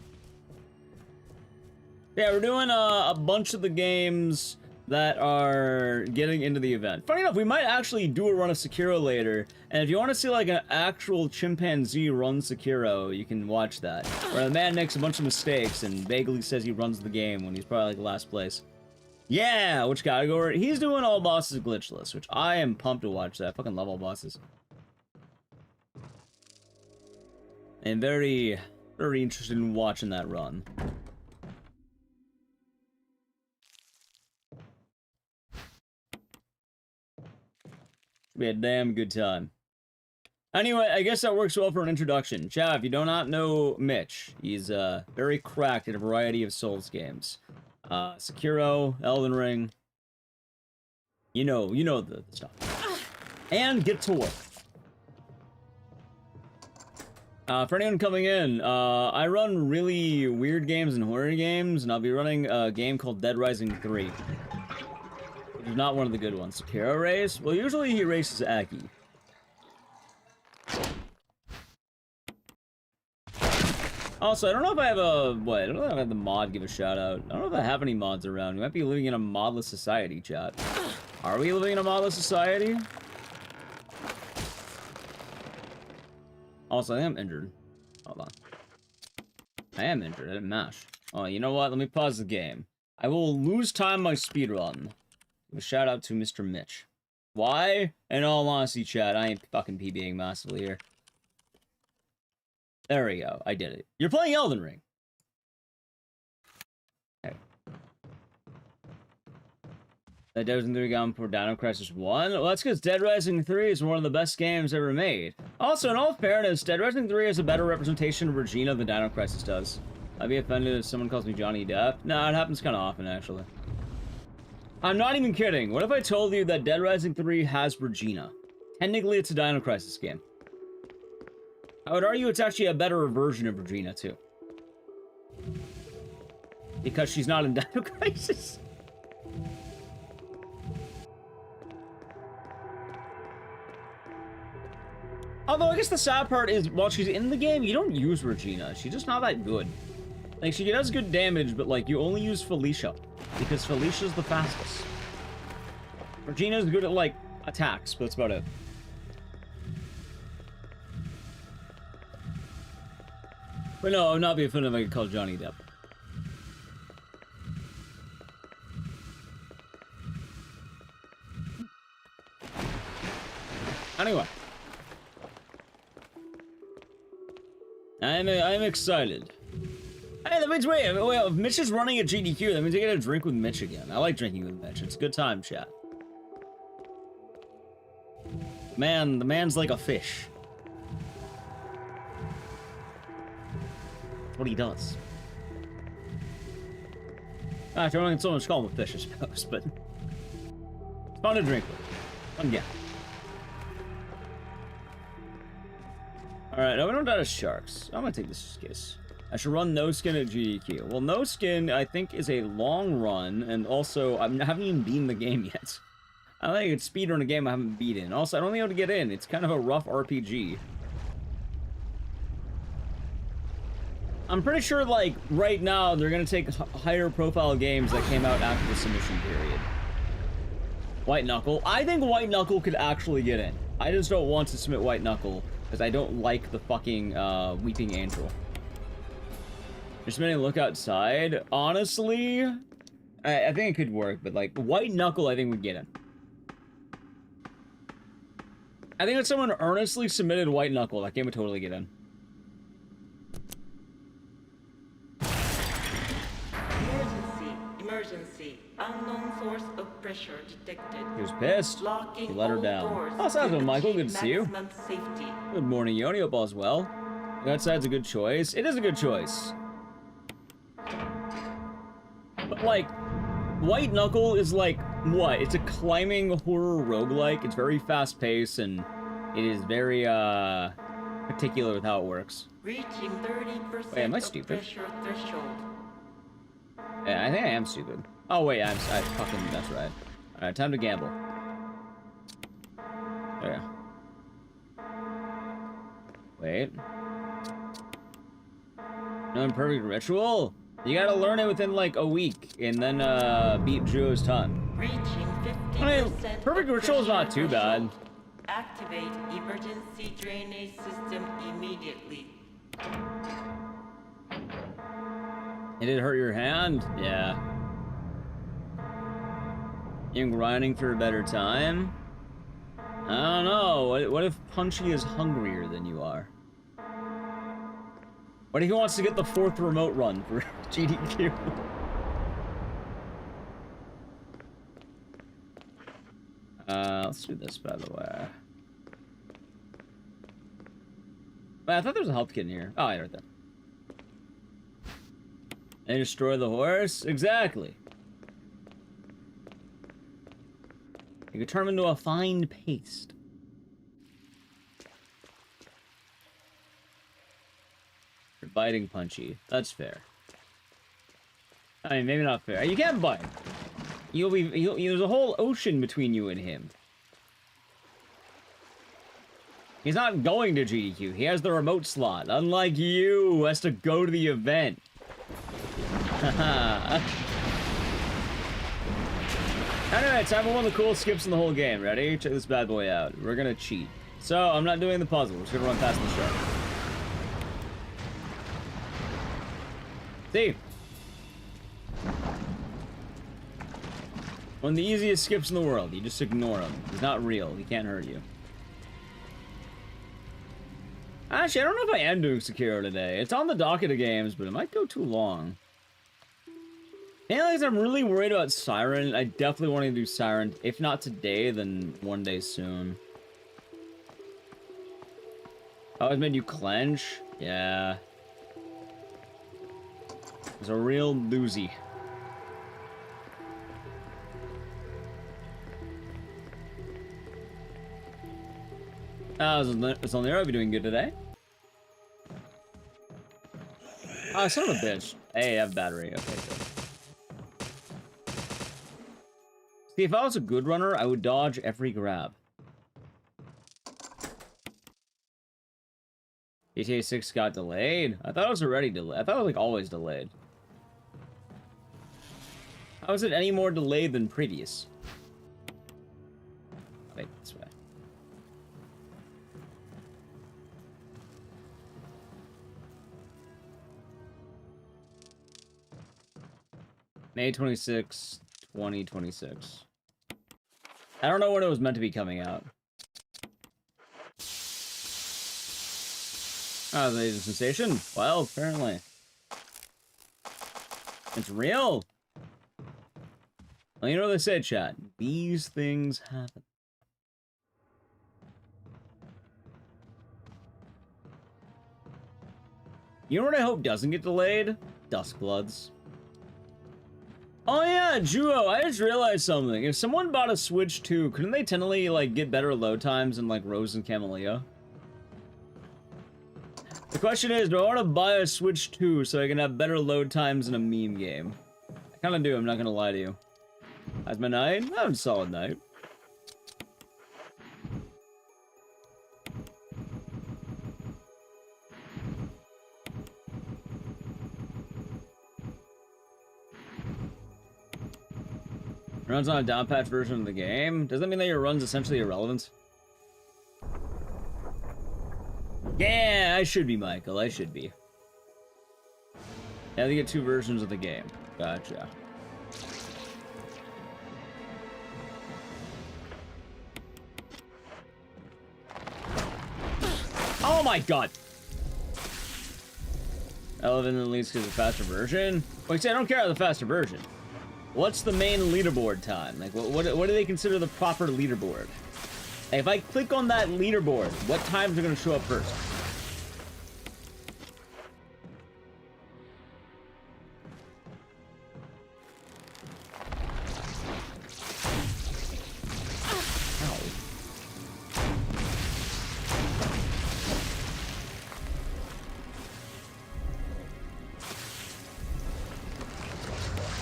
Yeah, we're doing a bunch of the games that are getting into the event. Funny enough, we might actually do a run of Sekiro later, and if you want to see like an actual chimpanzee run Sekiro, you can watch that. Where the man makes a bunch of mistakes and vaguely says he runs the game when he's probably like last place. Yeah, which category? He's doing all bosses glitchless, which I am pumped to watch that. I fucking love all bosses. And very, very interested in watching that run. Be a damn good time. Anyway, I guess that works well for an introduction. Chat, if you do not know Mitch, he's very cracked at a variety of Souls games. Sekiro, Elden Ring. You know the stuff. And Get to Work. For anyone coming in, I run really weird games and horror games, and I'll be running a game called Dead Rising 3. Which is not one of the good ones. Sekiro race? Well, usually he races Aki. Also, I don't know if I have a... What? I don't know if I have the mod give a shout out. I don't know if I have any mods around. We might be living in a modless society, chat. Are we living in a modless society? Also, I am injured. Hold on. I am injured. I didn't mash. Oh, you know what? Let me pause the game. I will lose time my speedrun. Give a shout out to Mr. Mitch. Why? In all honesty, chat, I ain't fucking PBing massively here. There we go. I did it. You're playing Elden Ring. Okay. That Dead Rising 3 got for Dino Crisis 1? Well, that's because Dead Rising 3 is one of the best games ever made. Also, in all fairness, Dead Rising 3 has a better representation of Regina than Dino Crisis does. I'd be offended if someone calls me Johnny Depp. No, it happens kind of often, actually. I'm not even kidding. What if I told you that Dead Rising 3 has Regina? Technically, it's a Dino Crisis game. I would argue it's actually a better version of Regina, too. Because she's not in Dino Crisis. Although, I guess the sad part is, while she's in the game, you don't use Regina. She's just not that good. Like, she does good damage, but, like, you only use Felicia. Because Felicia's the fastest. Regina's good at, like, attacks, but that's about it. But no, I'm not being offended if I could call Johnny Depp. Anyway. I'm excited. Hey, that means, wait, if Mitch is running a GDQ, that means I get a drink with Mitch again. I like drinking with Mitch. It's a good time, chat. Man, the man's like a fish. That's what he does. Actually, I don't think so much call him a fish, I suppose, but... It's fun to drink with. Fun guy. Alright, now we don't die to sharks. I'm gonna take this case. I should run no skin at GDQ. Well, no skin, I think, is a long run, and also, I haven't even beaten the game yet. I don't think I could speedrun a game I haven't beaten. Also, I don't think I'm able to get in. It's kind of a rough RPG. I'm pretty sure, like, right now, they're gonna take higher profile games that came out after the submission period. White Knuckle. I think White Knuckle could actually get in. I just don't want to submit White Knuckle, because I don't like the fucking, Weeping Angel. Just made a look outside. Honestly, I think it could work, but like White Knuckle, I think would get in. I think if someone earnestly submitted White Knuckle, that game would totally get in. Emergency. Unknown source of pressure detected. He was pissed. He let her down. Oh, sounds good, Michael. Good to see you. Safety. Good morning, Yoni. Hope all's well. The outside's a good choice. It is a good choice. But, like, White Knuckle is, like, What? It's a climbing horror roguelike. It's very fast-paced, and it is very, particular with how it works. Reaching 30% Wait, am I of stupid? pressure threshold. Yeah, I think I am stupid. Oh, wait, I fucking, that's right. Alright, time to gamble. Oh, yeah. Wait. No imperfect ritual? You gotta learn it within, like, a week, and then, beat Juo's ton. Reaching 50%. I mean, perfect ritual is not too bad. Activate emergency drainage system immediately. It did hurt your hand? Yeah. You grinding for a better time? I don't know. What if Punchy is hungrier than you are? What if he wants to get the 4th remote run for GDQ? Let's do this, by the way. Wait, I thought there was a health kit in here. Oh, yeah, right there. And destroy the horse? Exactly. You can turn him into a fine paste. You're biting Punchy. That's fair. I mean, maybe not fair. You can't bite. There's a whole ocean between you and him. He's not going to GDQ. He has the remote slot. Unlike you, who has to go to the event. Haha. Anyway, time for one of the coolest skips in the whole game. Ready? Check this bad boy out. We're gonna cheat. So, I'm not doing the puzzle. We're just gonna run past the shark. See? One of the easiest skips in the world. You just ignore him. He's not real. He can't hurt you. Actually, I don't know if I am doing Sekiro today. It's on the docket of games, but it might go too long. Anyways, I'm really worried about Siren. I definitely want to do Siren. If not today, then one day soon. Oh, it made you clench? Yeah. It's a real doozy. It's on the air. I'll be doing good today. Oh, son of a bitch. Hey, I have battery. Okay, good. See, if I was a good runner, I would dodge every grab. GTA 6 got delayed? I thought it was already delayed. I thought it was, like, always delayed. How is it any more delayed than previous? Wait, this way. May 26, 2026. I don't know when it was meant to be coming out. Oh, the Asian sensation? Well, apparently. It's real! Well, you know what they said, chat. These things happen. You know what I hope doesn't get delayed? Duskbloods. Oh yeah, Juo, I just realized something. If someone bought a Switch 2, couldn't they technically, like, get better load times than, like, Rose and Camellia? The question is, do I want to buy a Switch 2 so I can have better load times in a meme game? I kinda do, I'm not gonna lie to you. How's my night? That was a solid night. Runs on a downpatch version of the game? Does that mean that your run's essentially irrelevant? Yeah, I should be, Michael. I should be. Yeah, they get 2 versions of the game. Gotcha. Oh my god! Relevant at least because of the faster version? Wait, see, I don't care about the faster version. What's the main leaderboard time? Like, what do they consider the proper leaderboard? Like, if I click on that leaderboard, what times are going to show up first?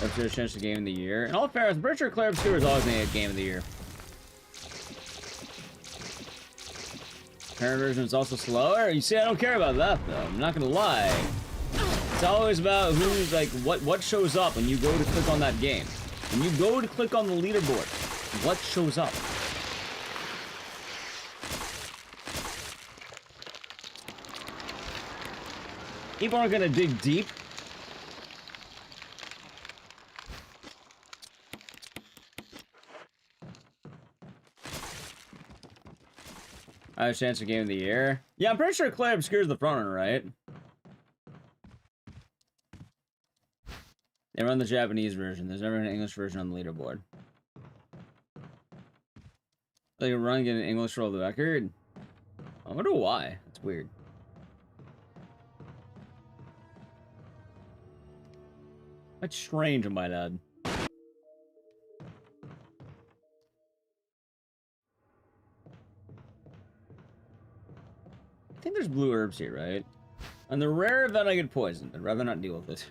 Obscure chance to Game of the Year. In all fairness, I'm pretty sure Claire Obscure is always going to get Game of the Year. Current version is also slower. You see, I don't care about that though. I'm not gonna lie. It's always about who's like what shows up when you go to click on that game. When you go to click on the leaderboard, what shows up? People aren't gonna dig deep. I have a chance for Game of the Year. Yeah, I'm pretty sure Claire Obscure is the frontrunner, right? They run the Japanese version. There's never an English version on the leaderboard. They run get an English world record. I wonder why. It's weird. That's strange, I might add. I think there's blue herbs here, right? On the rare event I get poisoned, I'd rather not deal with it.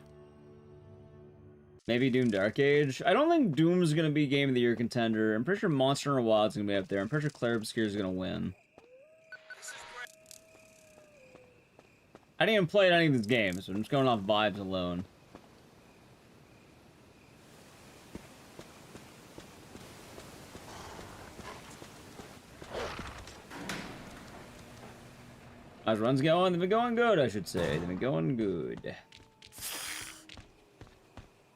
Maybe Doom Dark Age. I don't think Doom's gonna be Game of the Year contender. I'm pretty sure Monster Hunter Wild's gonna be up there. I'm pretty sure Claire Obscure is gonna win. I didn't even play any of these games, so I'm just going off vibes alone. How's runs going? They've been going good, I should say. They've been going good.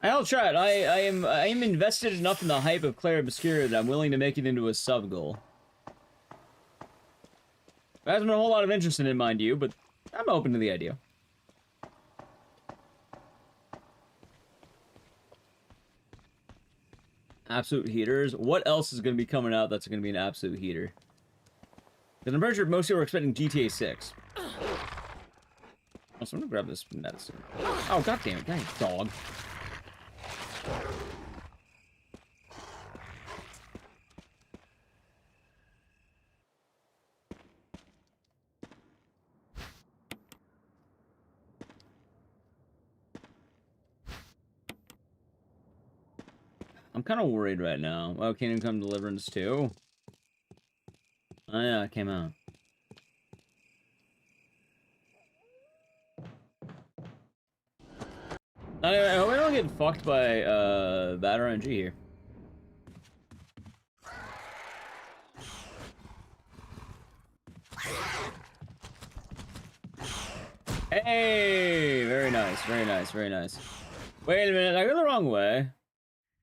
I'll try it. I am invested enough in the hype of Claire Obscure that I'm willing to make it into a sub goal. There hasn't been a whole lot of interest in it, mind you, but I'm open to the idea. Absolute heaters. What else is going to be coming out that's going to be an absolute heater? Because I'm pretty sure most people are expecting GTA 6. Also, I'm gonna grab this medicine. Oh, god damn it, dog. I'm kind of worried right now. Oh, Kingdom Come Deliverance 2? Oh yeah, it came out. Anyway, I hope I don't get fucked by bad RNG here. Hey, very nice, very nice, very nice. Wait a minute, I go the wrong way.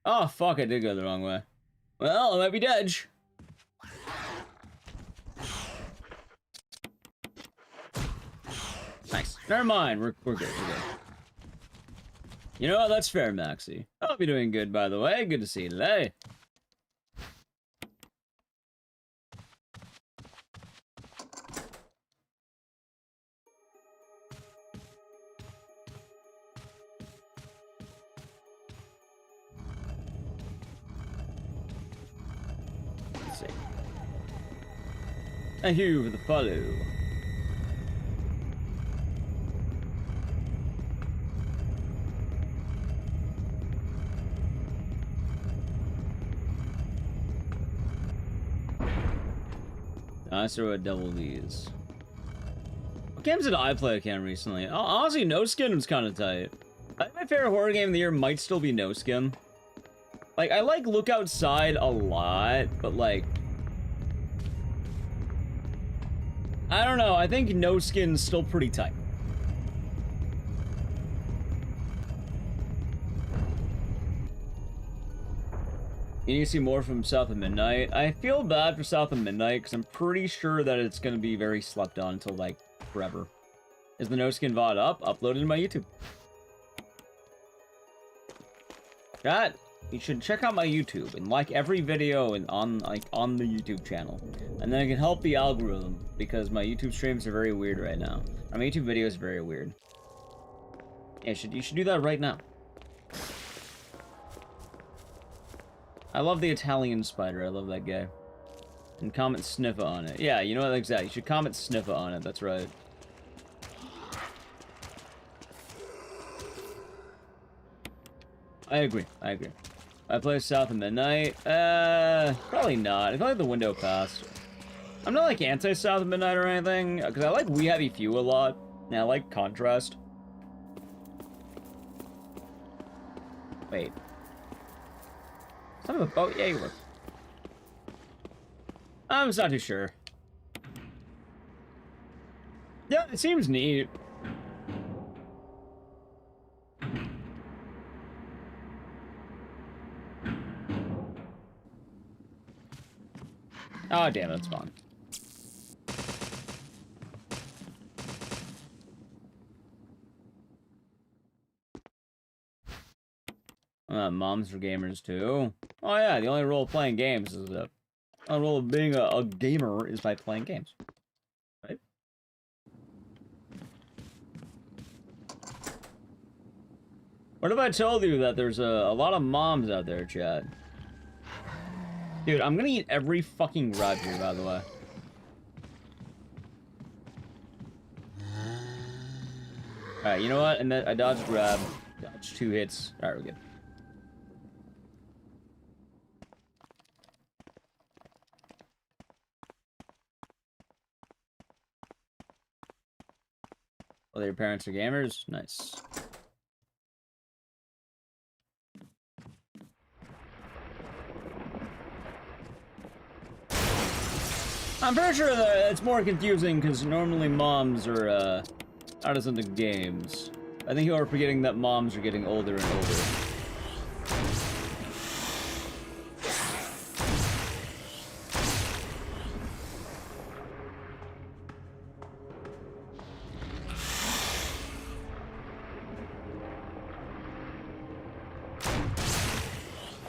Oh fuck, I did go the wrong way. Well, I might be dead. Nice. Never mind, we're good, we're good. You know what, that's fair, Maxie. I hope you're doing good, by the way. Good to see you today. Let's see. Thank you for the follow. I throw a double V's. What games did I play again recently? Oh, honestly, No Skin was kind of tight. I think my favorite horror game of the year might still be No Skin. Like, I like Look Outside a lot, but like... I don't know, I think No Skin's still pretty tight. You need to see more from South of Midnight. I feel bad for South of Midnight because I'm pretty sure that it's going to be very slept on until, like, forever. Is the No Skin VOD up? Uploaded to my YouTube. Chat, you should check out my YouTube and like every video on the YouTube channel. And then it can help the algorithm because my YouTube streams are very weird right now. My YouTube videos are very weird. Yeah, you should do that right now. I love the Italian spider. I love that guy. And comment Sniffa on it. Yeah, you know what? Exactly. You should comment Sniffa on it. That's right. I agree. I play South of Midnight. Probably not. I feel like the window passed. I'm not like anti-South of Midnight or anything, because I like We Happy Few a lot, and I like Contrast. Wait. Son of a boat? Yeah, you were. I'm just not too sure. Yeah, it seems neat. Oh, damn, that's fine. Moms for gamers, too. Oh, yeah, the only role of playing games is the only role of being a gamer is by playing games. Right? What if I told you that there's a lot of moms out there, chat? Dude, I'm gonna eat every fucking rod here, by the way. Alright, you know what? And then I dodged grab. Dodged 2 hits. Alright, we're good. Whether your parents are gamers? Nice. I'm pretty sure that it's more confusing because normally moms are out of the games. I think you are forgetting that moms are getting older and older.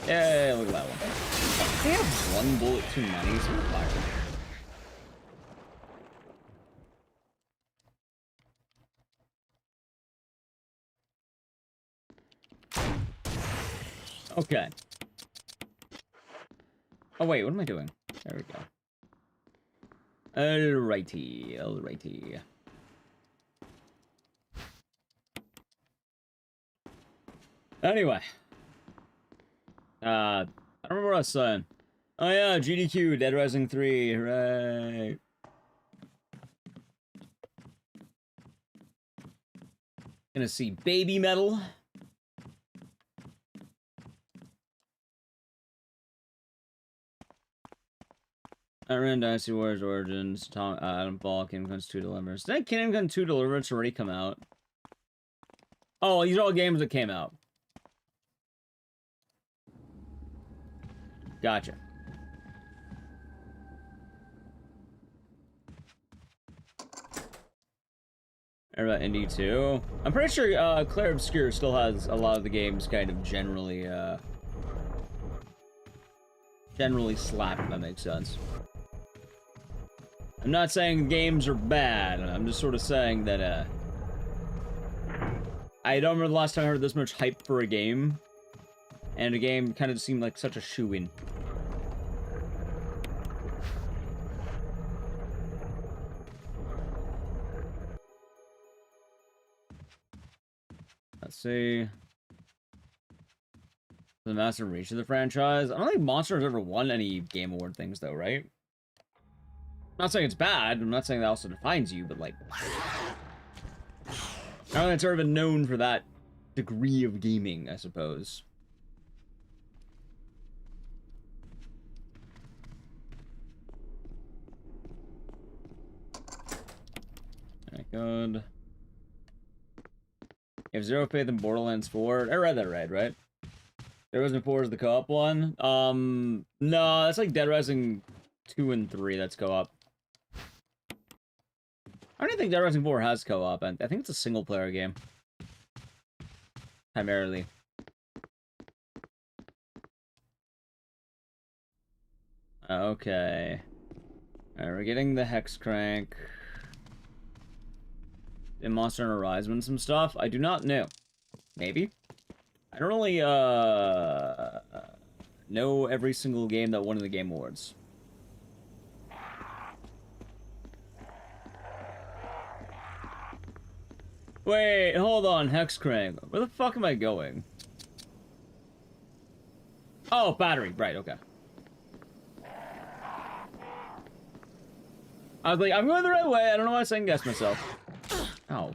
Yeah, look at that one. They have 1 bullet too many, so we're fired. Okay. Oh wait, what am I doing? There we go. Alrighty, alrighty. Anyway. I don't remember what I was saying. Oh yeah, GDQ, Dead Rising 3, hooray. Gonna see Baby Metal. I ran Dynasty Warriors Origins, Adam Ball, Kingdom Comes 2 Deliverance. Did Kingdom Comes 2 Deliverance already come out? Oh, these are all games that came out. Gotcha. What about Indie 2? I'm pretty sure Claire Obscure still has a lot of the games kind of generally slapped, if that makes sense. I'm not saying games are bad, I'm just sort of saying that, I don't remember the last time I heard this much hype for a game, and a game kind of seemed like such a shoo-in. Let's see. The massive reach of the franchise. I don't think Monster has ever won any Game Award things, though, right? I'm not saying it's bad. I'm not saying that also defines you, but like, I don't think it's ever been known for that degree of gaming, I suppose. Alright, good. You have zero faith in Borderlands 4. I read that right? Dead Rising 4 is the co-op one? No, that's like Dead Rising 2 and 3 that's co-op. I don't think Dead Rising 4 has co-op, and I think it's a single-player game. Primarily. Okay. Alright, we're getting the Hex Crank. In Monster Hunter Rise some stuff? I do not know. Maybe? I don't really, know every single game that won in the Game Awards. Wait, hold on, Hexcrank. Where the fuck am I going? Oh, battery. Right, okay. I was like, I'm going the right way. I don't know why I second guess myself. Ow.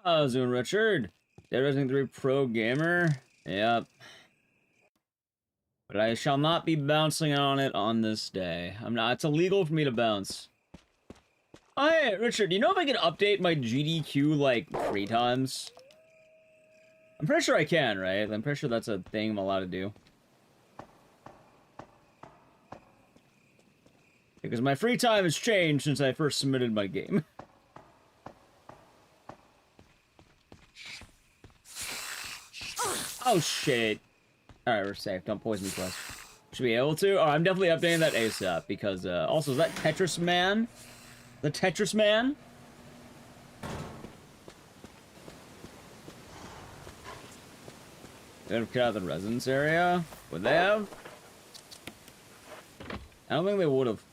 I was doing Richard. Dead Rising 3 Pro Gamer. Yep. But I shall not be bouncing on it on this day. I'm not. It's illegal for me to bounce. Oh, hey, Richard, do you know if I can update my GDQ, like, 3 times? I'm pretty sure I can, right? I'm pretty sure that's a thing I'm allowed to do. Because my free time has changed since I first submitted my game. Oh, shit. Alright, we're safe. Don't poison me twice. Should be able to? Oh, I'm definitely updating that ASAP, because, also, is that Tetris Man? The Tetris Man? They have cut out the residence area? Would they have? I don't think they would have.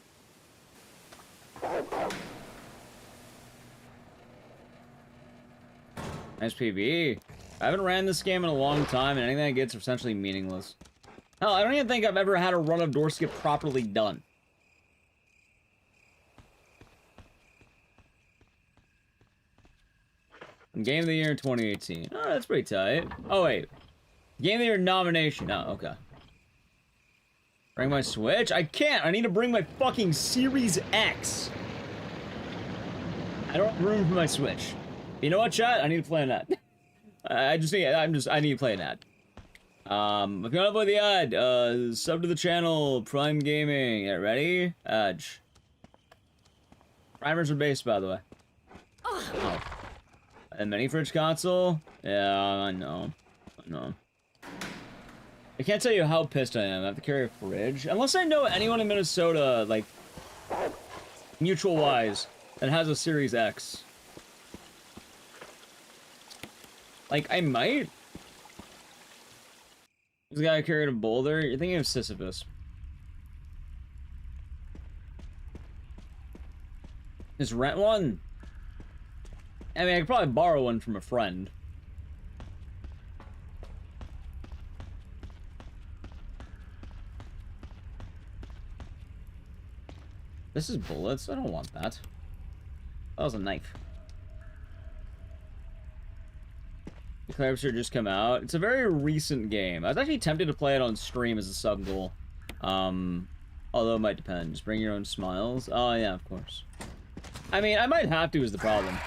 Nice PB. I haven't ran this game in a long time, and anything I get's essentially meaningless. Hell, I don't even think I've ever had a run of door skip properly done. Game of the Year in 2018. Oh, that's pretty tight. Oh, wait. Game of the Year nomination. Oh, okay. Bring my Switch? I can't. I need to bring my fucking Series X. I don't have room for my Switch. You know what, chat? I need to play an ad. I need to play an ad. If you want to play the ad, sub to the channel, Prime Gaming. Yeah, ready? Edge. Primers are based, by the way. Oh. And mini fridge console? Yeah, I know. I know. I can't tell you how pissed I am. I have to carry a fridge. Unless I know anyone in Minnesota, like, mutual-wise, that has a Series X. Like, I might. This guy carried a boulder. You're thinking of Sisyphus. Just rent one? I mean, I could probably borrow one from a friend. This is bullets. I don't want that. That was a knife. The Clarifier just come out. It's a very recent game. I was actually tempted to play it on stream as a sub goal. Although it might depend. Just bring your own smiles. Oh, yeah, of course. I mean, I might have to is the problem.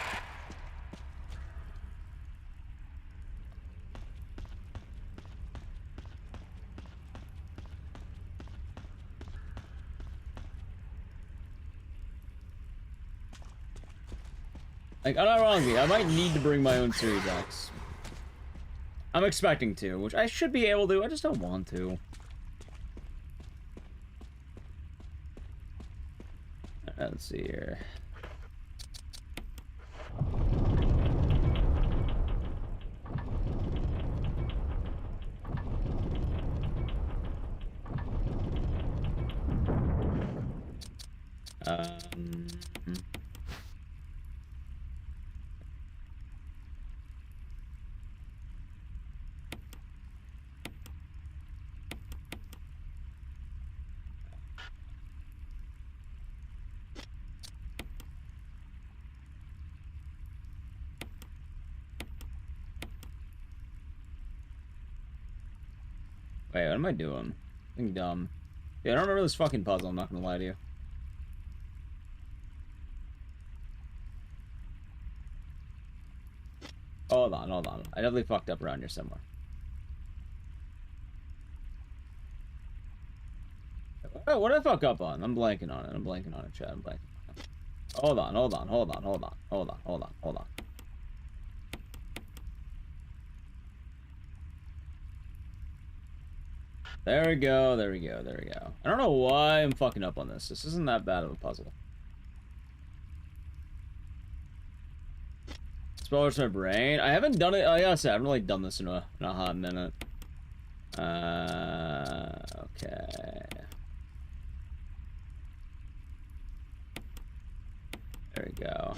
Like, I'm not wrong with you. I might need to bring my own Series X. I'm expecting to, which I should be able to. I just don't want to. Let's see here. Wait, what am I doing? I'm dumb. Yeah, I don't remember this fucking puzzle, I'm not gonna lie to you. Hold on, hold on. I definitely fucked up around here somewhere. What did I fuck up on? I'm blanking on it. I'm blanking on it, chat. I'm blanking on it. Hold on, hold on, hold on, hold on, hold on, hold on, hold on. There we go, there we go, there we go. I don't know why I'm fucking up on this. This isn't that bad of a puzzle. Spoilers my brain. I haven't done it. Oh, yeah, I haven't really done this in a hot minute. Okay. There we go.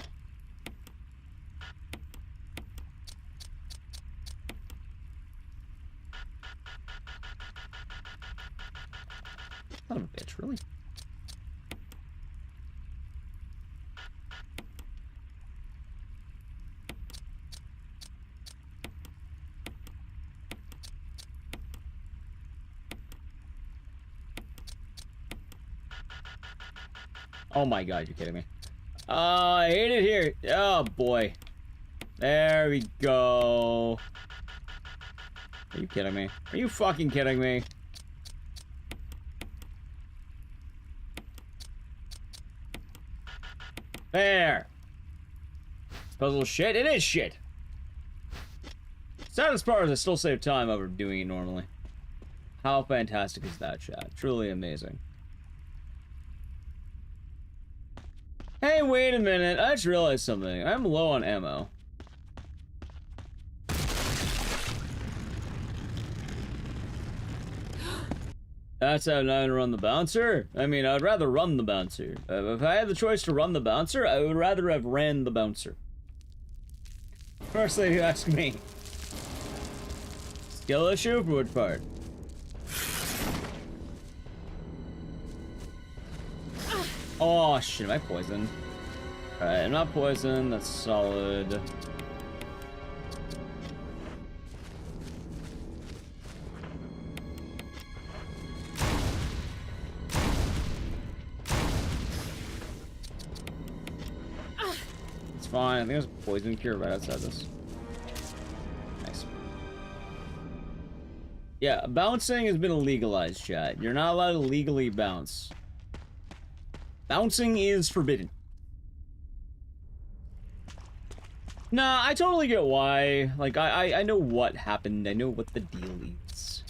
Son of a bitch, really? Oh my god, you're kidding me. I hate it here. Oh boy. There we go. Are you kidding me? Are you fucking kidding me? There. Puzzle shit. It is shit. Saddest part is I still save time over doing it normally. How fantastic is that, chat? Truly amazing. Hey, wait a minute. I just realized something. I'm low on ammo. That's how I'm gonna run the bouncer? I mean, I'd rather run the bouncer. If I had the choice to run the bouncer, I would rather have ran the bouncer. First thing you ask me. Skill issue for which part? Oh shit, am I poisoned? Alright, I'm not poisoned, that's solid. It's fine, I think there's a poison cure right outside this. Nice. Yeah, bouncing has been legalized, chat. You're not allowed to legally bounce. Bouncing is forbidden. Nah, I totally get why. Like, I know what happened. I know what the deal is.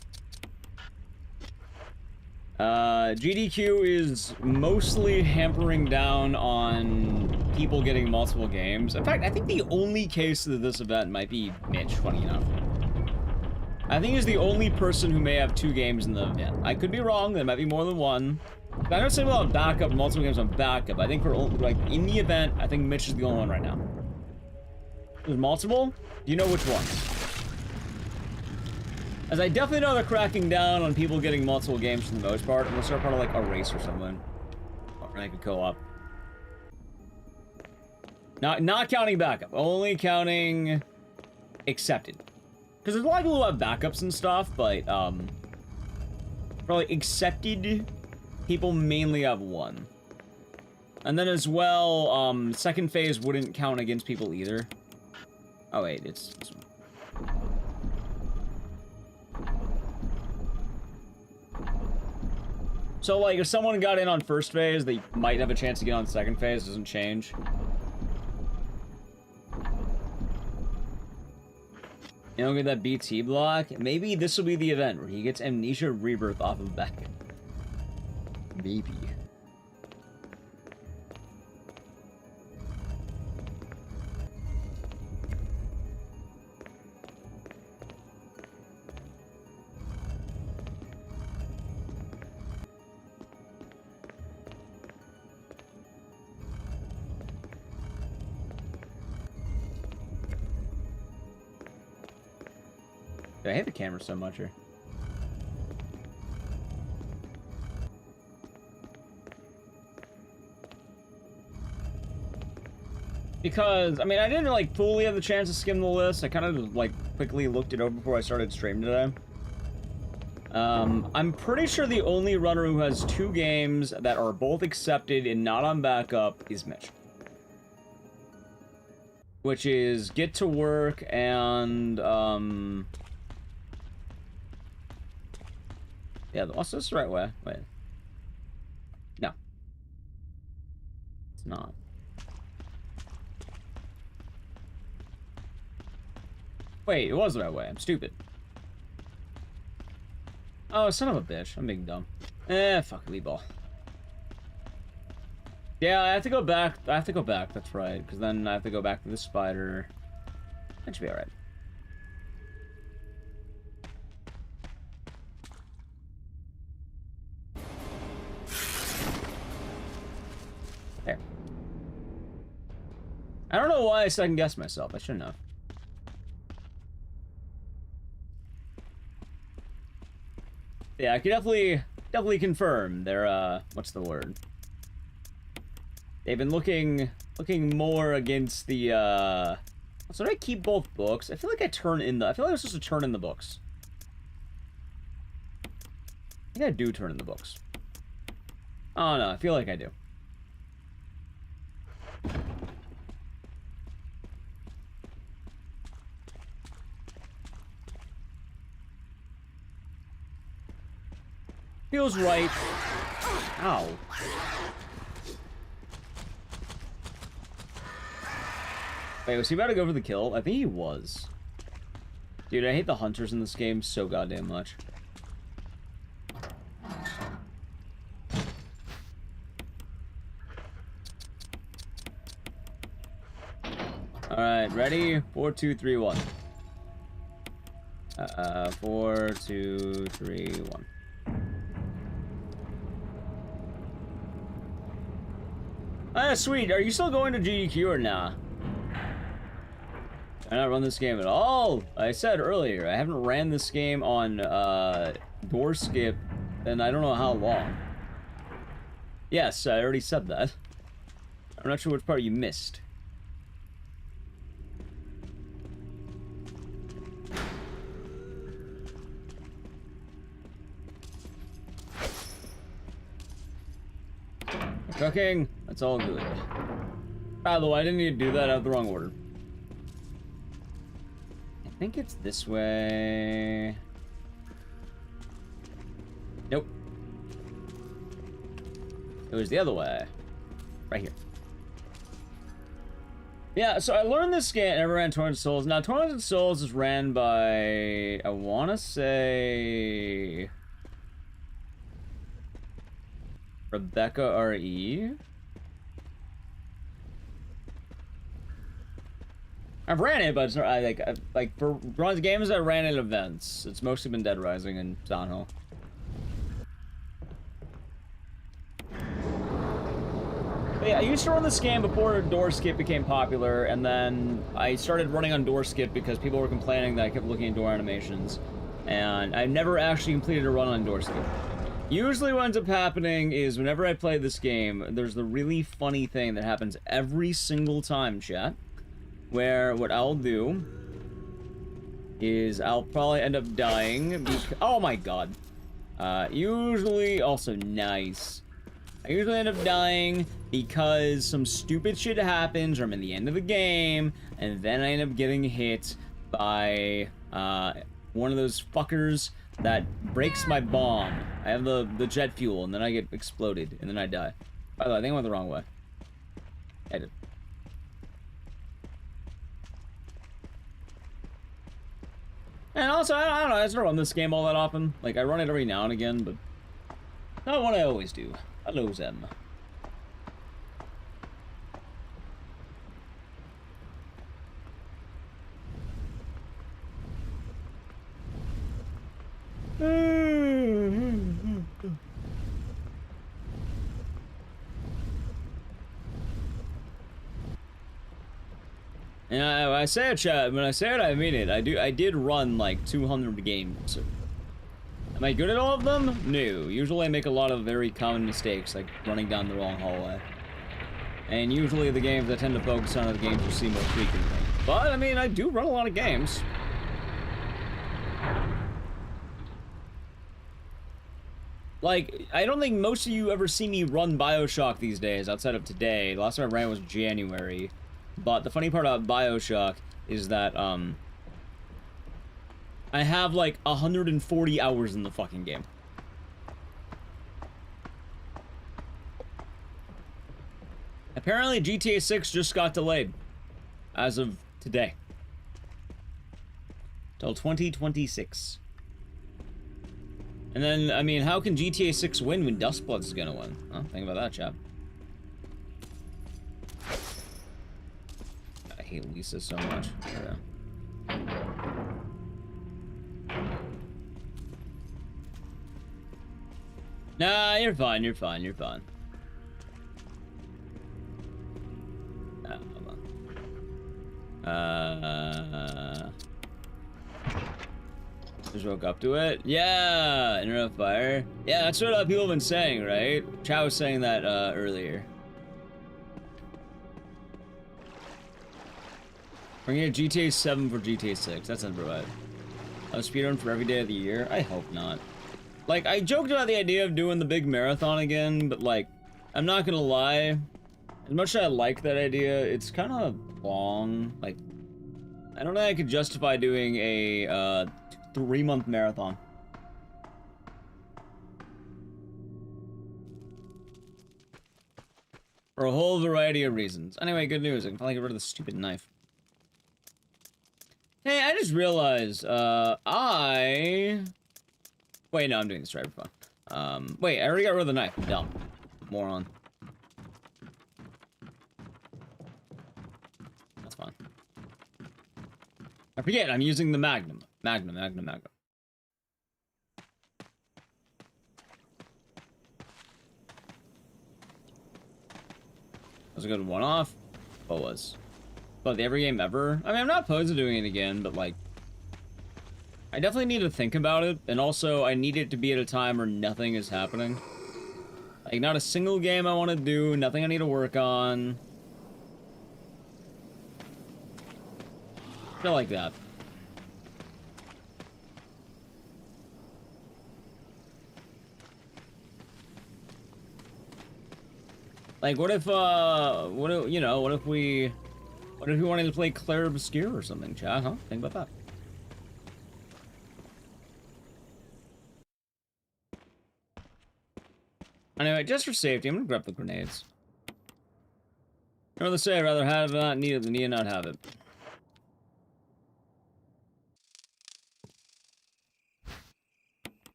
GDQ is mostly hampering down on people getting multiple games. In fact, I think the only case of this event might be Mitch, funny enough. I think he's the only person who may have 2 games in the event. I could be wrong. There might be more than one. I know some about backup, multiple games on backup. I think for like in the event, I think Mitch is the only one right now. There's multiple? Do you know which ones? As I definitely know they're cracking down on people getting multiple games for the most part, unless they're part of like a race or something. Or like a co-op. Not counting backup, only counting accepted. Because there's a lot of people who have backups and stuff, but probably accepted people mainly have 1. And then as well, second phase wouldn't count against people either. Oh wait, it's this one. So like if someone got in on first phase, they might have a chance to get on second phase, doesn't change. You don't get that BT block? Maybe this will be the event where he gets Amnesia Rebirth off of back. Maybe. I hate the camera so much here. Because, I mean, I didn't, like, fully have the chance to skim the list. I kind of, like, quickly looked it over before I started streaming today. I'm pretty sure the only runner who has 2 games that are both accepted and not on backup is Mitch. Which is Get to Work and, yeah, what's this the right way? Wait. No. It's not. Wait, it was the right way. I'm stupid. Oh, son of a bitch. I'm being dumb. Fuck, lead ball. Yeah, I have to go back. I have to go back, that's right. Because then I have to go back to the spider. That should be alright. There. I don't know why I second guessed myself. I shouldn't have. Yeah, I could definitely definitely confirm they're, what's the word? They've been looking more against the, so did I keep both books? I feel like I feel like I was supposed to turn in the books. I think I do turn in the books. Oh no, I feel like I do. Feels right. Ow. Wait, was he about to go for the kill? I think he was. Dude, I hate the hunters in this game so goddamn much. Alright, ready? 4, 2, 3, 1. 4, 2, 3, 1. Ah, sweet. Are you still going to GDQ or nah? I not run this game at all. I said earlier, I haven't ran this game on door skip in I don't know how long. Yes, I already said that. I'm not sure which part you missed. Cooking, that's all good. By the way, I didn't need to do that out of the wrong order. I think it's this way. Nope. It was the other way. Right here. Yeah, so I learned this game, I never ran Torrents of Souls. Now, Torrents of Souls is ran by, I want to say... Rebecca R.E. I've ran it, but it's not, like for games I ran at events, it's mostly been Dead Rising and Downhill. But yeah, I used to run this game before door skip became popular, and then I started running on door skip because people were complaining that I kept looking at door animations, and I never actually completed a run on door skip. Usually what ends up happening is whenever I play this game, there's the really funny thing that happens every single time, chat, where what I'll do is I'll probably end up dying because... Oh my god. Usually... Also, nice. I usually end up dying because some stupid shit happens, or I'm in the end of the game, and then I end up getting hit by one of those fuckers that breaks my bomb. I have the jet fuel, and then I get exploded, and then I die. By the way, I think I went the wrong way. I did. And also, I don't know, I just don't run this game all that often. Like, I run it every now and again, but not what I always do. Hello, Zem. And I say it, chat. When I say it, I mean it. I did run like 200 games. Am I good at all of them? No. Usually I make a lot of very common mistakes, like running down the wrong hallway. And usually the games I tend to focus on are the games you see more frequently. But, I mean, I do run a lot of games. Like, I don't think most of you ever see me run BioShock these days, outside of today. The last time I ran was January. But the funny part about BioShock is that, I have, like, 140 hours in the fucking game. Apparently, GTA 6 just got delayed. As of today. Till 2026. And then, I mean, how can GTA 6 win when Dustblood's gonna win? Huh? Think about that, chap. I hate Lisa so much. Nah, you're fine, you're fine, you're fine. Hold on. Just woke up to it. Yeah, Internet Fire. Yeah, that's what people have been saying, right? Chow was saying that earlier. We're gonna get GTA 7 for GTA 6. That's not right. A speedrun for every day of the year? I hope not. Like, I joked about the idea of doing the big marathon again, but like, I'm not gonna lie. As much as I like that idea, it's kind of long. Like, I don't think I could justify doing a 3-month marathon. For a whole variety of reasons. Anyway, good news. I can finally get rid of this stupid knife. Hey, I just realized, wait, no, I'm doing this right for fun. Wait, I already got rid of the knife. I'm dumb. Moron. That's fine. I forget, I'm using the Magnum. Magnum. Was a good one-off? What was? But the every game ever? I mean, I'm not opposed to doing it again, but like, I definitely need to think about it, and also I need it to be at a time where nothing is happening. Like, not a single game I want to do, nothing I need to work on. I feel like that. Like, what if we wanted to play Claire Obscure or something, chat, huh? Think about that. Anyway, just for safety, I'm gonna grab the grenades. You know what they say, I'd rather have it not need it than need it not have it.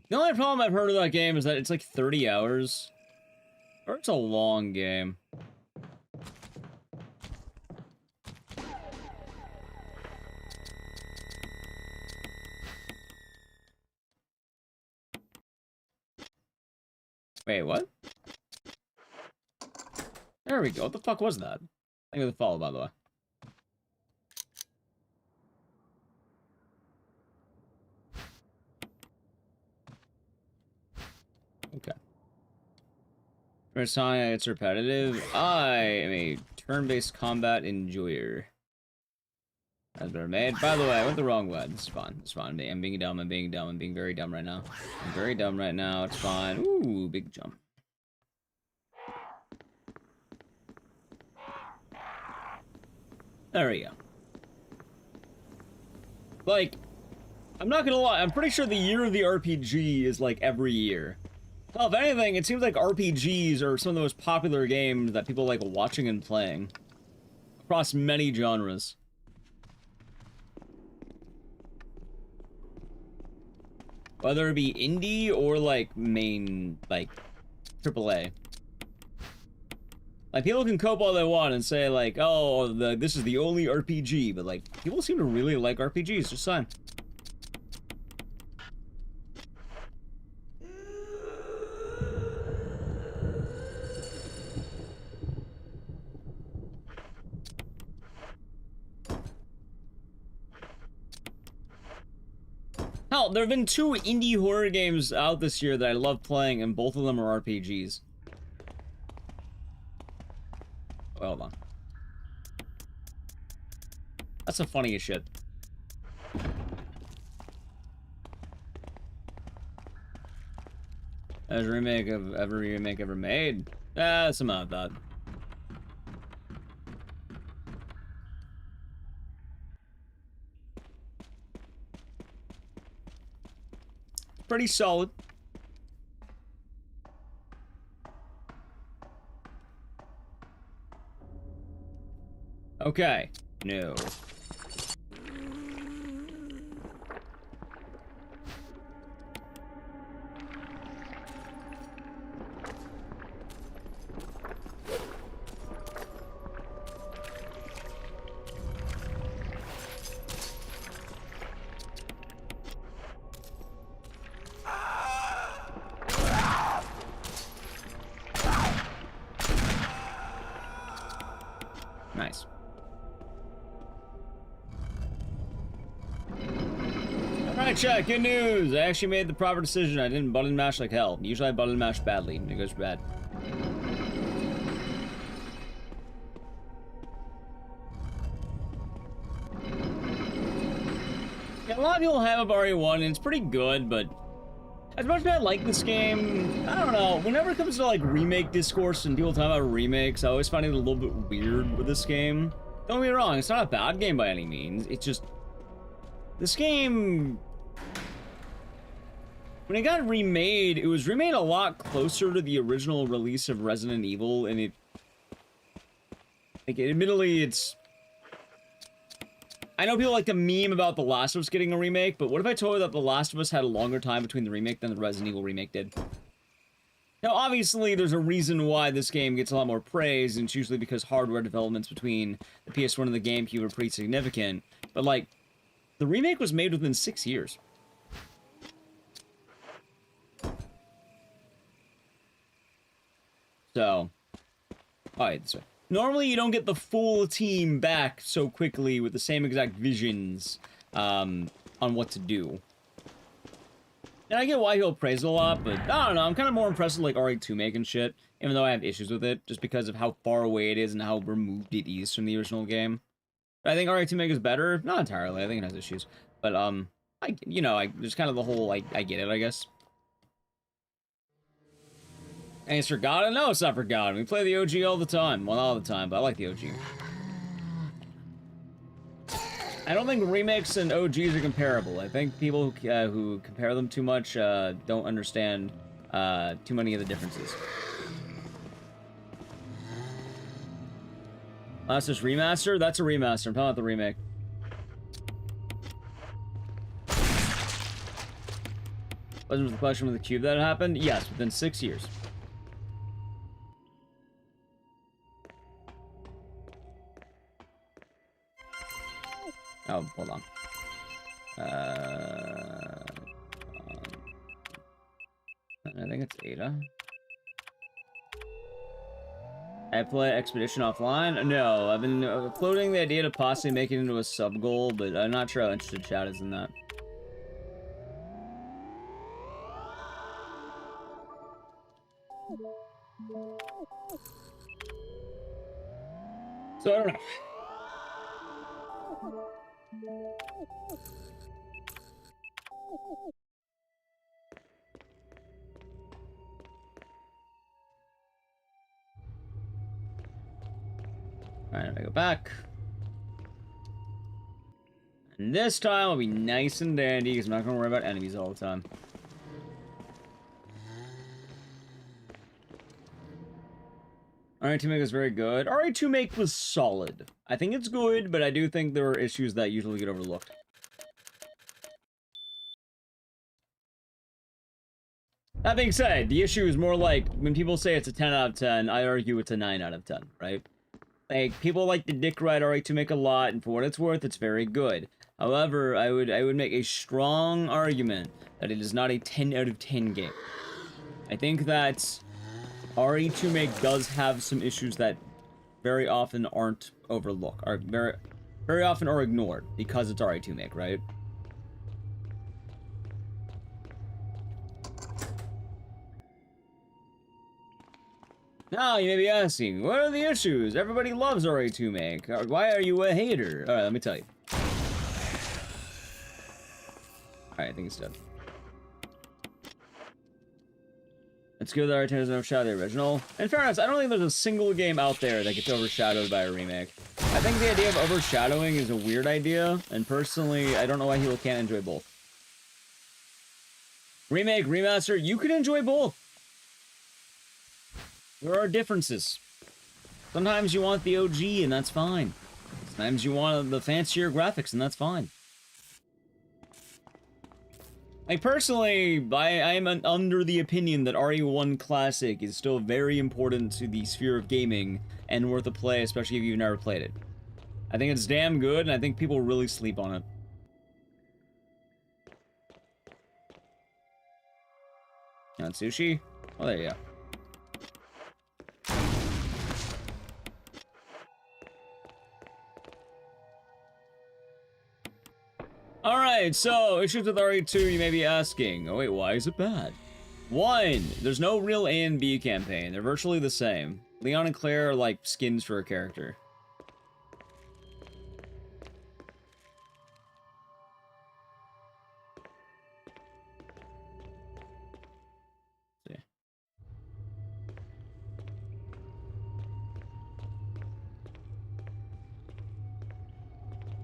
The only problem I've heard of that game is that it's like 30 hours. Or it's a long game. Wait, what? There we go. What the fuck was that? Thank you for the follow, by the way. Okay. First time it's repetitive. I am a turn-based combat enjoyer. That's better made. By the way, I went the wrong way. It's fine. It's fine. I'm being dumb. I'm being dumb. I'm being very dumb right now. I'm very dumb right now. It's fine. Ooh, big jump. There we go. Like, I'm not gonna lie. I'm pretty sure the year of the RPG is like every year. Well, if anything, it seems like RPGs are some of the most popular games that people like watching and playing. Across many genres. Whether it be indie or, like, main, like, AAA. Like, people can cope all they want and say, like, oh, this is the only RPG, but, like, people seem to really like RPGs, just saying. Hell, there have been 2 indie horror games out this year that I love playing, and both of them are RPGs. Oh, hold on. That's the funniest shit. As a remake of every remake ever made. Some of that. Pretty solid. Okay. No. Nice. Alright, chat, good news! I actually made the proper decision. I didn't button mash like hell. Usually I button mash badly, and it goes bad. Yeah, a lot of people have RE1, and it's pretty good, but as much as I like this game, I don't know. Whenever it comes to like remake discourse and people talk about remakes, I always find it a little bit weird with this game. Don't get me wrong, it's not a bad game by any means. It's just this game, when it got remade, it was remade a lot closer to the original release of Resident Evil, and it, like, admittedly, it's, I know people like to meme about The Last of Us getting a remake, but what if I told you that The Last of Us had a longer time between the remake than the Resident Evil remake did? Now, obviously, there's a reason why this game gets a lot more praise, and it's usually because hardware developments between the PS1 and the GameCube are pretty significant, but, like, the remake was made within 6 years. So, alright, this way. Normally, you don't get the full team back so quickly with the same exact visions on what to do. And I get why he'll praise it a lot, but I don't know, I'm kind of more impressed with, like, RE2 making shit, even though I have issues with it, just because of how far away it is and how removed it is from the original game. I think RE2 make is better. Not entirely. I think it has issues. But, there's kind of the whole, I get it, I guess. And it's forgotten? No, it's not forgotten. We play the OG all the time. Well, not all the time, but I like the OG. I don't think remakes and OGs are comparable. I think people who compare them too much don't understand too many of the differences. Last is remaster? That's a remaster. I'm talking about the remake. Wasn't the question with the cube that happened? Yes, within 6 years. Oh, hold on. I think it's Ada. I play Expedition offline? No, I've been floating the idea to possibly make it into a sub-goal, but I'm not sure how interested chat is in that. So, I don't know. Alright, I go back. And this time I'll be nice and dandy because I'm not going to worry about enemies all the time. RE2 Make was very good. RE2 Make was solid. I think it's good, but I do think there are issues that usually get overlooked. That being said, the issue is more like, when people say it's a 10 out of 10, I argue it's a 9 out of 10, right? Like, people like to dick ride RE2 Make a lot, and for what it's worth, it's very good. However, I would make a strong argument that it is not a 10 out of 10 game. I think that RE2 Make does have some issues that very often aren't overlooked, or very often are ignored, because it's RE2 Make, right? Now, you may be asking, what are the issues? Everybody loves RE2 Make. Why are you a hater? Alright, let me tell you. Alright, I think it's done. It's good that RE2 doesn't overshadow the original. In fairness, I don't think there's a single game out there that gets overshadowed by a remake. I think the idea of overshadowing is a weird idea, and personally, I don't know why people can't enjoy both. Remake, remaster, you can enjoy both. There are differences. Sometimes you want the OG, and that's fine. Sometimes you want the fancier graphics, and that's fine. Like, personally, I am under the opinion that RE1 Classic is still very important to the sphere of gaming, and worth a play, especially if you've never played it. I think it's damn good, and I think people really sleep on it. You want sushi? Oh, there you go. Alright, Alright, so issues with RE2 you may be asking. Oh wait, why is it bad? 1, there's no real A and B campaign. They're virtually the same. Leon and Claire are like skins for a character. Let's see.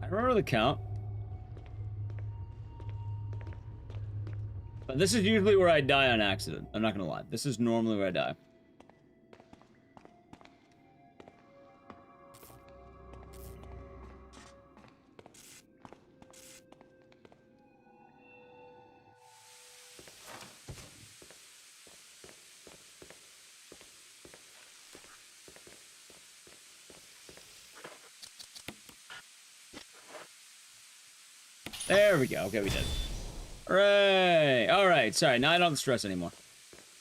I remember the count. But this is usually where I die on accident. I'm not gonna lie. This is normally where I die. There we go. Okay, we did. Hooray! Alright, sorry, now I don't stress anymore.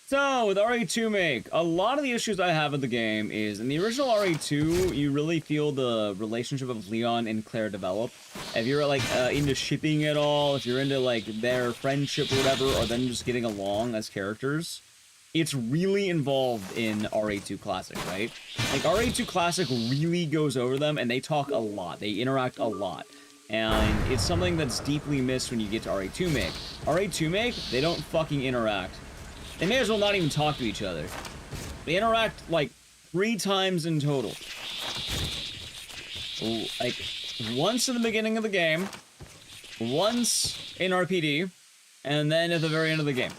So, with RE2 Make, a lot of the issues I have with the game is, in the original RE2, you really feel the relationship of Leon and Claire develop. If you're, like, into shipping at all, if you're into, like, their friendship or whatever, or them just getting along as characters, it's really involved in RE2 Classic, right? Like, RE2 Classic really goes over them, and they talk a lot. They interact a lot. And it's something that's deeply missed when you get to RE2 Make. RE2 Make, they don't fucking interact. They may as well not even talk to each other. They interact, like, 3 times in total. Like, once in the beginning of the game, once in RPD, and then at the very end of the game.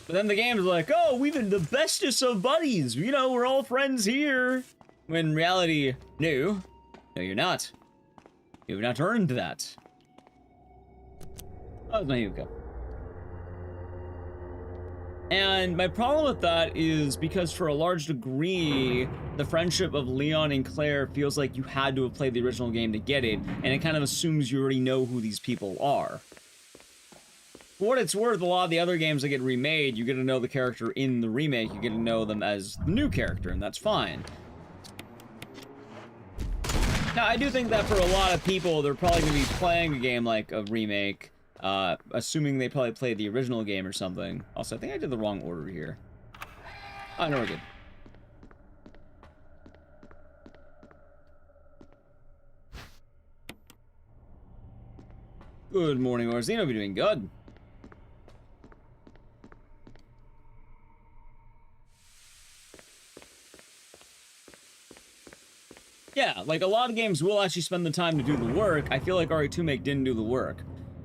But then the game's like, oh, we've been the bestest of buddies. You know, we're all friends here. When in reality, no. No, you're not. You've not earned that. Oh, it's my Yuka. And my problem with that is because for a large degree, the friendship of Leon and Claire feels like you had to have played the original game to get it, and it kind of assumes you already know who these people are. For what it's worth, a lot of the other games that get remade, you get to know the character in the remake, you get to know them as the new character, and that's fine. Now, I do think that for a lot of people, they're probably going to be playing a game like a remake, assuming they probably played the original game or something. Also, I think I did the wrong order here. Oh, no, we're good. Good morning, Orzino. We're doing good. Yeah, like a lot of games will actually spend the time to do the work. I feel like RE2 Make didn't do the work.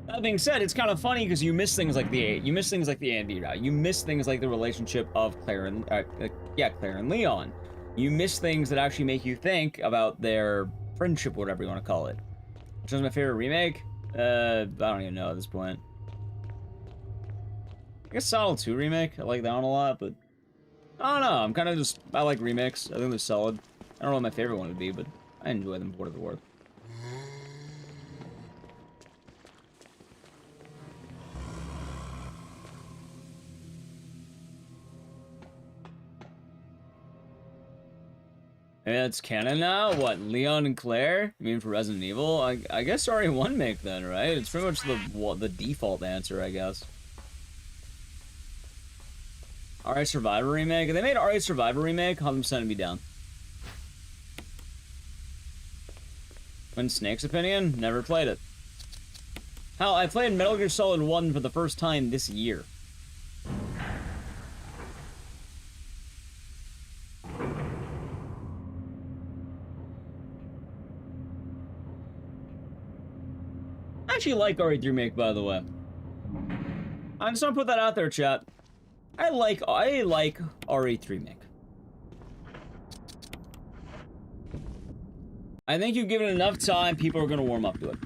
That being said, it's kind of funny because you miss things like the A and B route. You miss things like the relationship of Claire and Claire and Leon. You miss things that actually make you think about their friendship, whatever you want to call it. Which is my favorite remake? I don't even know at this point. I guess Solid 2 remake. I like that one a lot, but I don't know. I like remakes. I think they're solid. I don't know what my favorite one would be, but I enjoy them for what they're worth. Maybe that's canon now? What, Leon and Claire? You mean for Resident Evil? I guess RE1 Make then, right? It's pretty much the default answer, I guess. RE Survivor Remake? If they made RE Survivor Remake, 100% would be down. In Snake's opinion, never played it. Hell, I played Metal Gear Solid 1 for the first time this year. I actually like RE3 Make, by the way. I just want to put that out there, chat. I like RE3 Make. I think you give it enough time, people are going to warm up to it.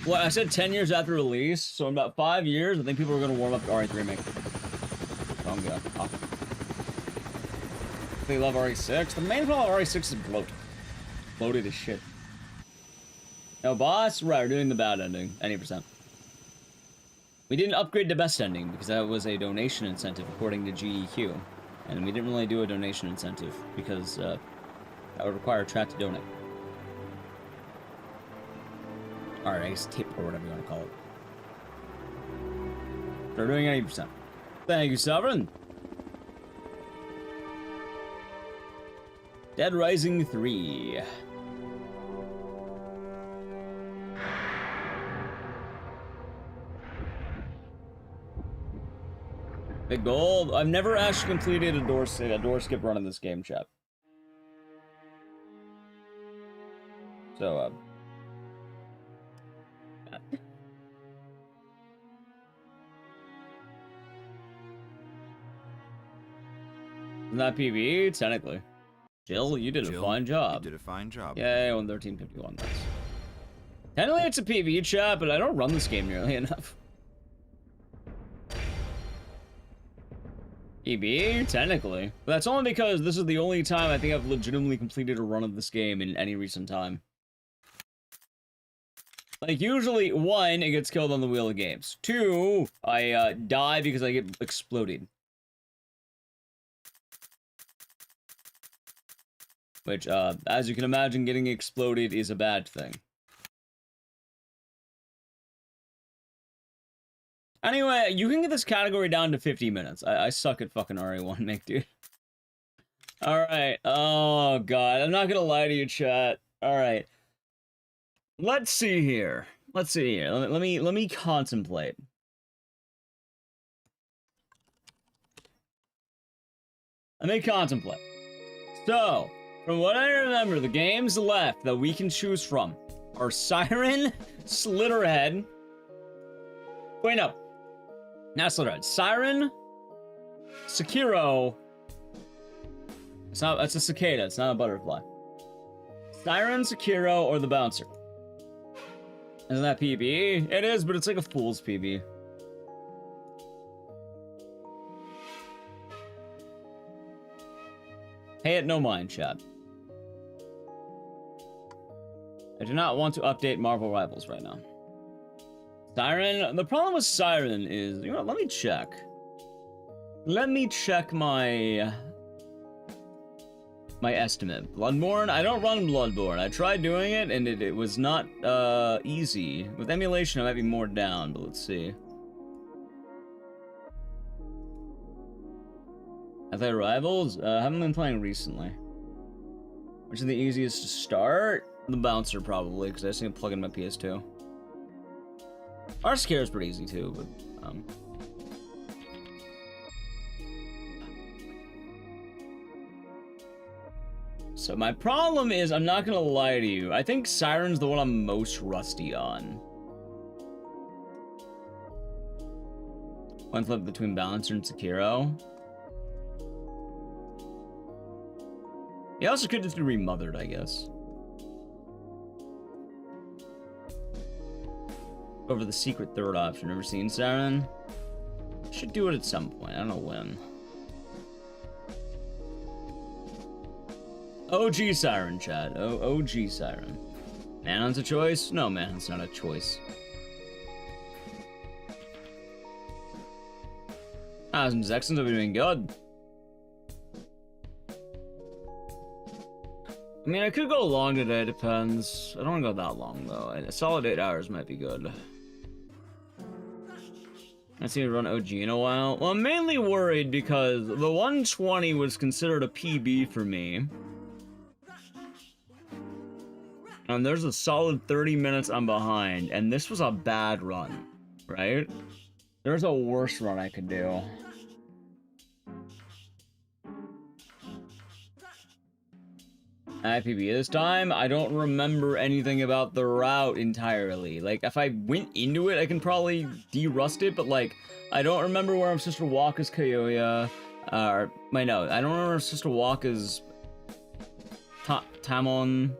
Well, I said 10 years after release, so in about 5 years, I think people are going to warm up to RE3 Make. So I'm good. They love RE6. The main problem of RE6 is bloated. Bloated as shit. No, boss? Right, we're doing the bad ending. 90%. We didn't upgrade to best ending because that was a donation incentive according to GDQ. And we didn't really do a donation incentive because That would require a chat to donate. Alright, I guess tip or whatever you want to call it. They're doing 80%. Thank you, Sovereign. Dead Rising 3. Big gold. I've never actually completed a door skip run in this game, chat. So, Isn't that PvE? Technically. Jill, you did a fine job. You did a fine job. Yay, 113.51. Nice. Technically, it's a PvE chat, but I don't run this game nearly enough. PvE? Technically. But that's only because this is the only time I think I've legitimately completed a run of this game in any recent time. Like, usually, 1, it gets killed on the Wheel of Games. 2, I die because I get exploded. Which, as you can imagine, getting exploded is a bad thing. Anyway, you can get this category down to 50 minutes. I suck at fucking RE1, Nick, dude. Alright. Oh, God. I'm not gonna lie to you, chat. Alright. Let's see here. Let's see here. Let me contemplate. Let me contemplate. So, from what I remember, the games left that we can choose from are Siren, Slitterhead. Wait, no. Not Slitterhead. Siren, Sekiro. It's not. It's a cicada. It's not a butterfly. Siren, Sekiro, or the Bouncer. Isn't that PB? It is, but it's like a fool's PB. Pay it no mind, chat. I do not want to update Marvel Rivals right now. Siren, the problem with Siren is, you know what, let me check. Let me check my estimate. Bloodborne? I don't run Bloodborne. I tried doing it, and it was not easy. With emulation, I might be more down, but let's see. I played Rivals? Haven't been playing recently. Which is the easiest to start? The Bouncer, probably, because I just need to plug in my PS2. Our is pretty easy, too, but, So my problem is, I'm not gonna lie to you, I think Siren's the one I'm most rusty on. One flip between Balancer and Sekiro. You also could just do Remothered, I guess. Over the secret third option. Never seen Siren? Should do it at some point. I don't know when. OG Siren, chat. OG Siren. Manhunt's a choice? No, Manhunt's not a choice. Some Zexons have been doing good. I mean, I could go long today, depends. I don't want to go that long, though. A solid 8 hours might be good. I see you run OG in a while. Well, I'm mainly worried because the 120 was considered a PB for me. And there's a solid 30 minutes I'm behind, and this was a bad run, right? There's a worse run I could do. IPB this time, I don't remember anything about the route entirely. Like, if I went into it, I can probably de-rust it, but, like, I don't remember where I'm supposed to walk as Kayoya. I don't remember I'm supposed to walk as Tamon.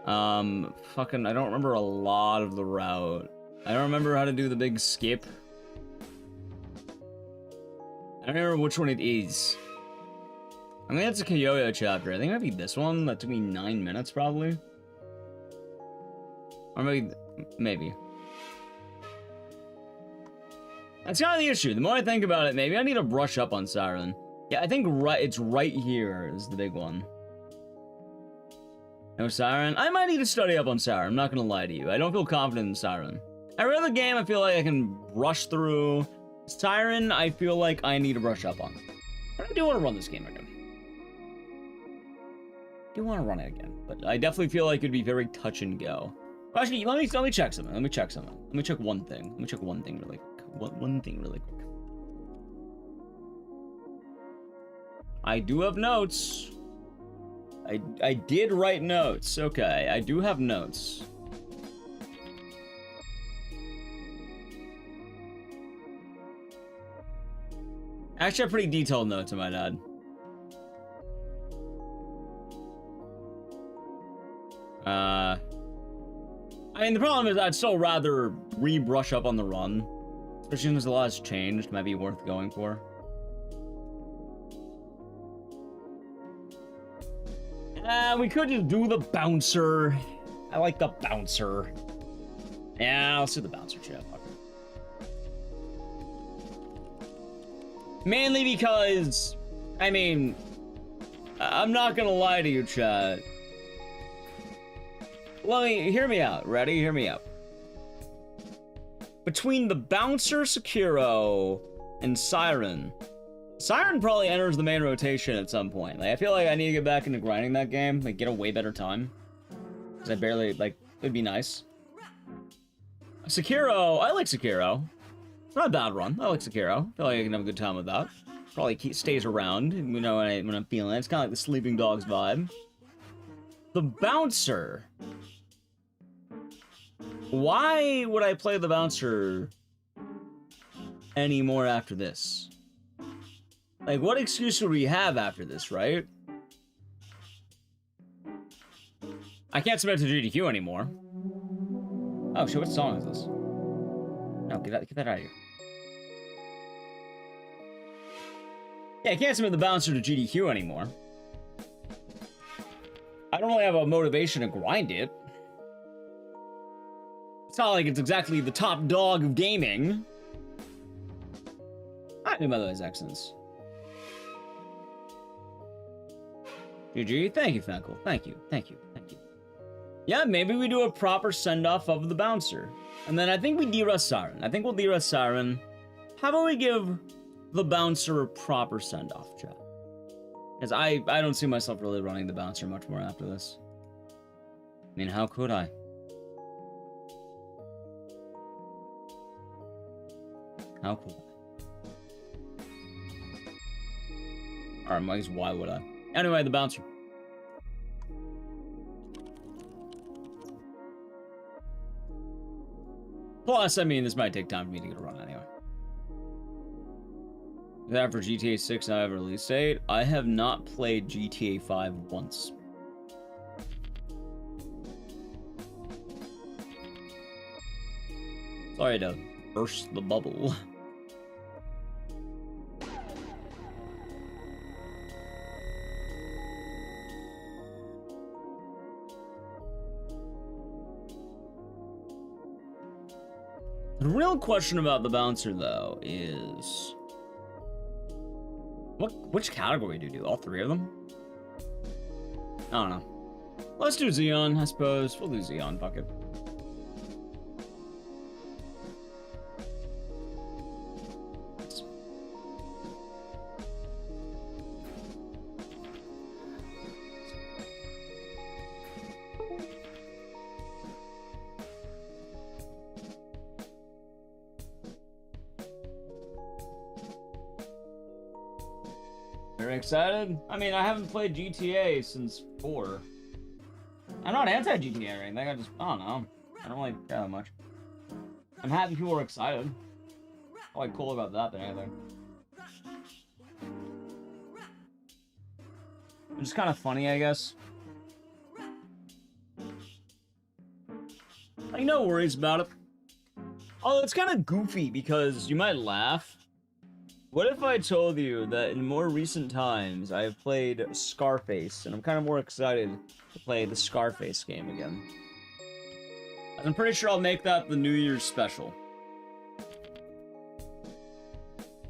Fucking, I don't remember a lot of the route. I don't remember how to do the big skip. I don't remember which one it is. I mean, that's a Kayoya chapter. I think it might be this one. That took me 9 minutes, probably. Or maybe. That's kind of the issue. The more I think about it, maybe I need to brush up on Siren. Yeah, I think it's right here is the big one. No Siren? I might need to study up on Siren, I'm not gonna lie to you. I don't feel confident in Siren. Every other game I feel like I can rush through. Siren, I feel like I need to brush up on. But I do want to run this game again. I do want to run it again, but I definitely feel like it'd be very touch and go. Actually, let me check something. Let me check something. Let me check one thing. Let me check one thing really quick. One thing really quick. I do have notes. I did write notes. Okay, I do have notes. Actually, I have pretty detailed notes, I might add. I mean, the problem is I'd still rather re-brush up on the run. Especially since a lot has changed, might be worth going for. We could just do the bouncer. I like the bouncer. Yeah, let's do the bouncer, chat. Mainly because, I mean, I'm not gonna lie to you, chat. Hear me out. Ready? Hear me out. Between the bouncer, Sekiro, and Siren probably enters the main rotation at some point. Like, I feel like I need to get back into grinding that game, like, get a way better time. Because I barely, like, it'd be nice. Sekiro, I like Sekiro. It's not a bad run. I like Sekiro. I feel like I can have a good time with that. Probably stays around, you know, when I'm feeling it. It's kind of like the Sleeping Dogs vibe. The Bouncer. Why would I play the Bouncer anymore after this? Like, what excuse would we have after this, right? I can't submit to GDQ anymore. Oh shit, what song is this? No, get that out of here. Yeah, I can't submit the Bouncer to GDQ anymore. I don't really have a motivation to grind it. It's not like it's exactly the top dog of gaming. I mean, by the way, Zexons. GG, thank you, Fankel. Thank you. Yeah, maybe we do a proper send-off of the Bouncer. And then I think we de-rest Siren. I think we'll de-rest Siren. How about we give the Bouncer a proper send-off, chat? Because I don't see myself really running the Bouncer much more after this. I mean, how could I? How could I? Alright, Mike's, why would I? Anyway, the Bouncer. Plus, I mean, this might take time for me to get a run anyway. Is that for GTA 6 I have a release date? I have not played GTA 5 once. Sorry to burst the bubble. The real question about the Bouncer, though, is... Which category do you do? All three of them? I don't know. Let's do Xeon, I suppose. We'll do Xeon, fuck it. Very excited? I mean, I haven't played GTA since 4. I'm not anti-GTA or anything, I don't know. I don't really care that much. I'm happy people are excited. Probably cool about that than anything. It's just kind of funny, I guess. Like, no worries about it. Although it's kind of goofy because you might laugh. What if I told you that in more recent times I have played Scarface, and I'm kind of more excited to play the Scarface game again? I'm pretty sure I'll make that the New Year's special.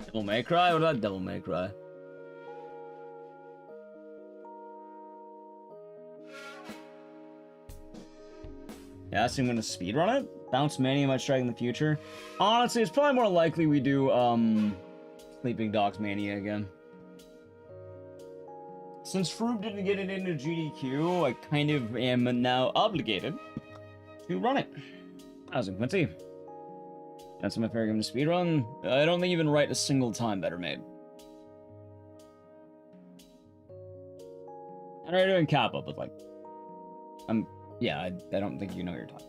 Devil May Cry? What about Devil May Cry? Yeah, so I'm gonna speedrun it. Bounce Mania might strike in the future. Honestly, it's probably more likely we do, Sleeping Dogs Mania again. Since Froob didn't get it into GDQ, I kind of am now obligated to run it. How's it, Quincy? That's my favorite game to speedrun. I don't think even write a single time better made. I know you're doing Kappa, but like, yeah, I don't think you know your time.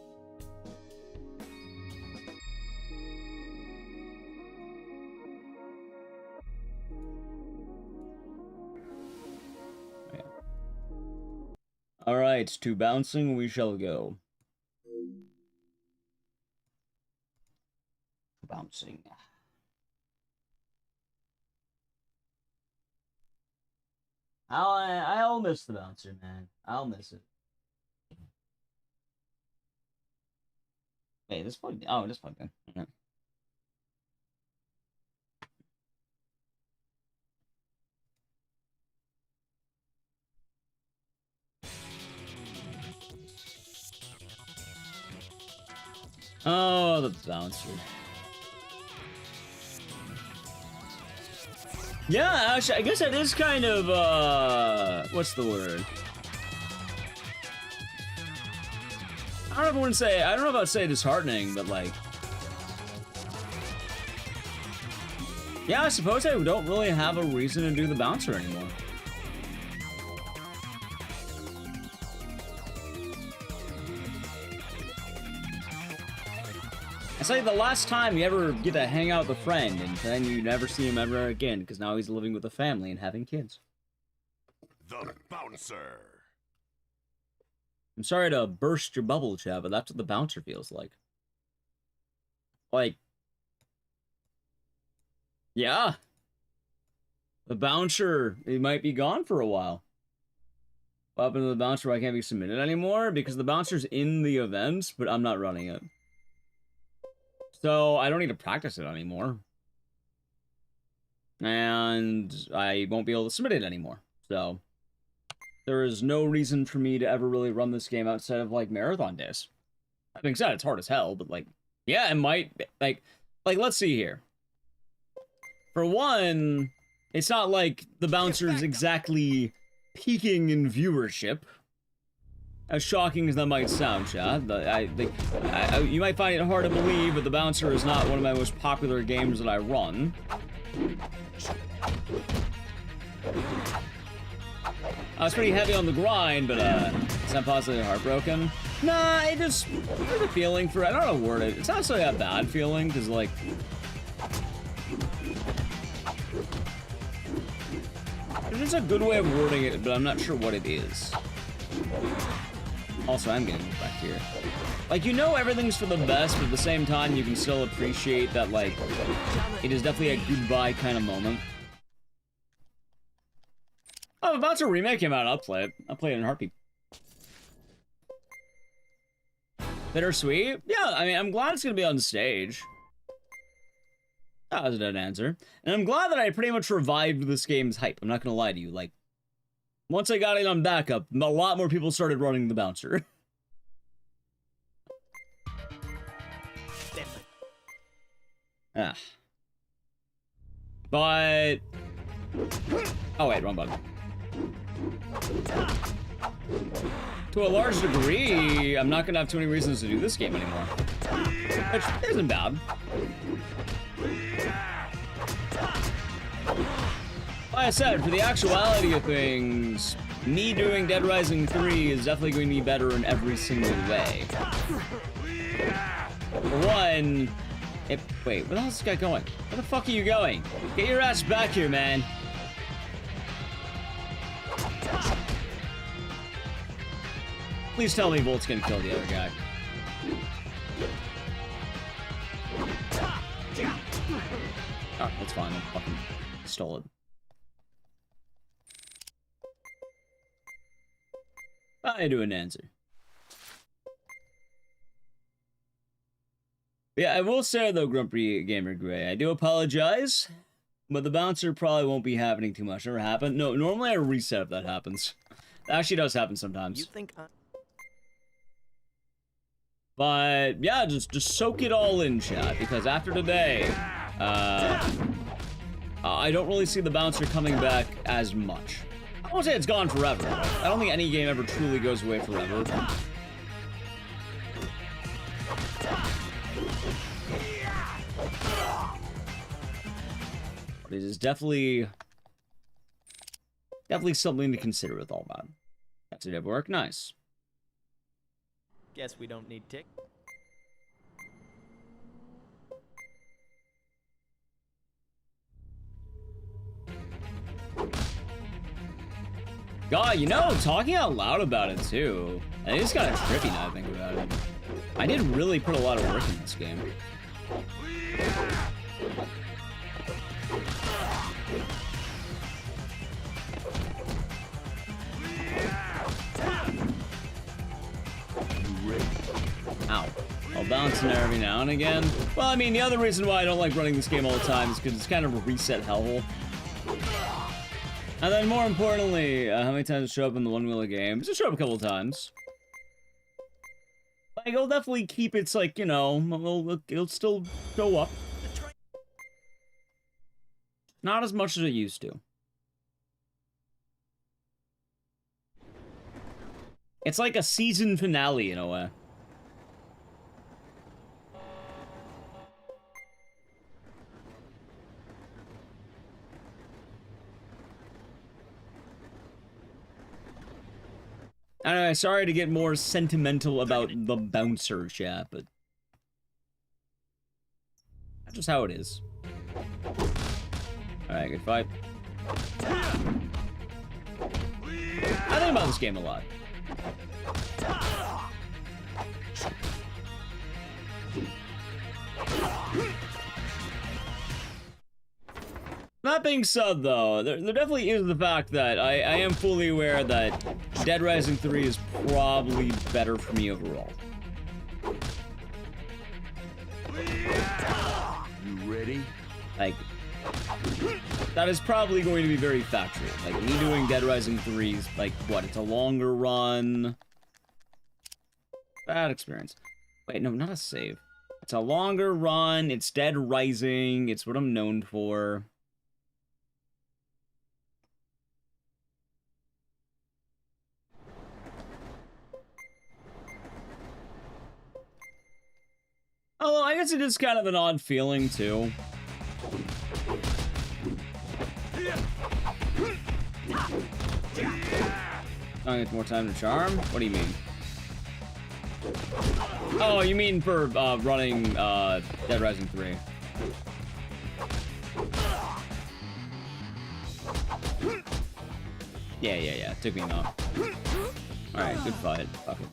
Yeah. All right, to bouncing we shall go. Bouncing. I'll miss the bouncer, man. I'll miss it. Wait, this plugged in. Oh, it is plugged in. Okay. Oh, the bouncer. Yeah, actually, I guess that is kind of, what's the word? I don't know if I would say disheartening, but like... Yeah, I suppose I don't really have a reason to do the bouncer anymore. It's like the last time you ever get to hang out with a friend, and then you never see him ever again, because now he's living with a family and having kids. The bouncer. I'm sorry to burst your bubble, Chad, but that's what the bouncer feels like. Like, yeah. The bouncer, he might be gone for a while. What happened to the bouncer? I can't be submitted anymore? Because the bouncer's in the event, but I'm not running it. So I don't need to practice it anymore. And I won't be able to submit it anymore. So there is no reason for me to ever really run this game outside of like marathon days. That being said, it's hard as hell, but like, yeah, it might, like let's see here. For one, it's not like the bouncer's exactly peaking in viewership. As shocking as that might sound, Chad, you might find it hard to believe, but the bouncer is not one of my most popular games that I run. I was pretty heavy on the grind, but is that positively heartbroken? Nah, there's a feeling for it. I don't know how to word it. It's not necessarily a bad feeling, because like... There's a good way of wording it, but I'm not sure what it is. Also, I'm getting back here. Like, you know everything's for the best, but at the same time, you can still appreciate that, like, it is definitely a goodbye kind of moment. Oh, if Bouncer Remake came out, I'll play it. I'll play it in a heartbeat. Bittersweet? Yeah, I mean, I'm glad it's gonna be on stage. That was a dead answer. And I'm glad that I pretty much revived this game's hype. I'm not gonna lie to you, like, once I got it on backup, a lot more people started running the bouncer. Ah. But... Oh wait, wrong button. To a large degree, I'm not gonna have too many reasons to do this game anymore. Which isn't bad. Like I said, for the actuality of things, me doing Dead Rising 3 is definitely going to be better in every single way. For one, wait, where the hell's this guy going? Where the fuck are you going? Get your ass back here, man. Please tell me Volt's gonna kill the other guy. Oh, that's fine, I fucking stole it. I do an answer. Yeah, I will say though, Grumpy Gamer Gray, I do apologize, but the bouncer probably won't be happening too much. Never happened. No, normally I reset if that happens. That actually does happen sometimes. You think But yeah, just soak it all in, chat, because after today, I don't really see the bouncer coming back as much. I won't say it's gone forever. I don't think any game ever truly goes away forever. But it is definitely something to consider with all that. That's it, work. Nice. Guess we don't need tick. God, you know, talking out loud about it too. And it's kind of trippy now I think about it. I did really put a lot of work in this game. Ow. I'll bounce in there every now and again. Well, I mean, the other reason why I don't like running this game all the time is because it's kind of a reset hellhole. And then more importantly, how many times it show up in the one-wheeler game? It's show up a couple of times. Like, it'll definitely keep its, like, you know, it'll still go up. Not as much as it used to. It's like a season finale in a way. Anyway, sorry to get more sentimental about the bouncer chat, but that's just how it is. Alright, good fight. I think about this game a lot. That being said, though, there definitely is the fact that I am fully aware that Dead Rising 3 is probably better for me overall. You ready? Like, that is probably going to be very factual. Like, me doing Dead Rising 3 is, like, what, it's a longer run? Bad experience. Wait, no, not a save. It's a longer run, it's Dead Rising, it's what I'm known for. Although, I guess it is kind of an odd feeling, too. I get more time to charm? What do you mean? Oh, you mean for running Dead Rising 3. Yeah. Took me enough. Alright, good fight. Fuck it.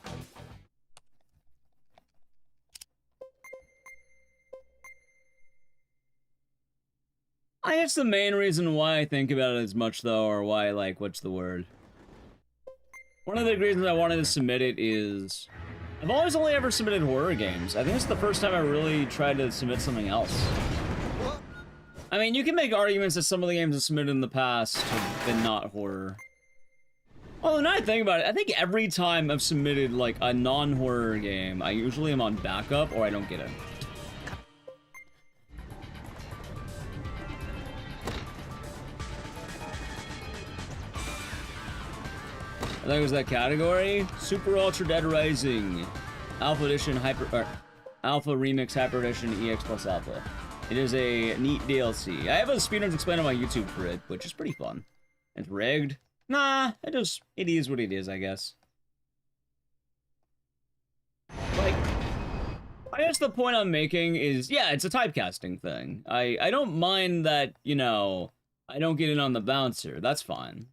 I guess the main reason why I think about it as much, though, or why, like, what's the word? One of the reasons I wanted to submit it is I've always only ever submitted horror games. I think it's the first time I really tried to submit something else. I mean, you can make arguments that some of the games I've submitted in the past have been not horror. Well, now I think about it, I think every time I've submitted, like, a non-horror game, I usually am on backup or I don't get it. I think it was that category. Super Ultra Dead Rising, Alpha Edition Alpha Remix Hyper Edition EX Plus Alpha. It is a neat DLC. I have a speedruns explained on my YouTube for it, which is pretty fun. It's rigged. Nah, it is what it is, I guess. Like, I guess the point I'm making is, yeah, it's a typecasting thing. I don't mind that, you know, I don't get in on the bouncer. That's fine.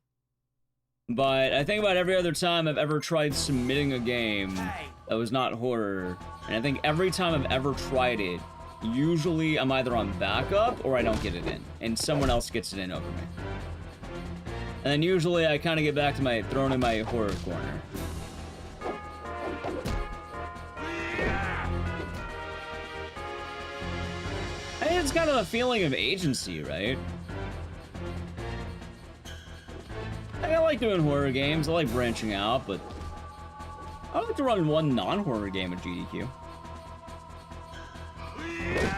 But I think about every other time I've ever tried submitting a game that was not horror, and I think every time I've ever tried it, usually I'm either on backup or I don't get it in, and someone else gets it in over me. And then usually I kind of get back to my thrown in my horror corner. I think it's kind of a feeling of agency, right? I like doing horror games, I like branching out, but I like to run one non-horror game at GDQ.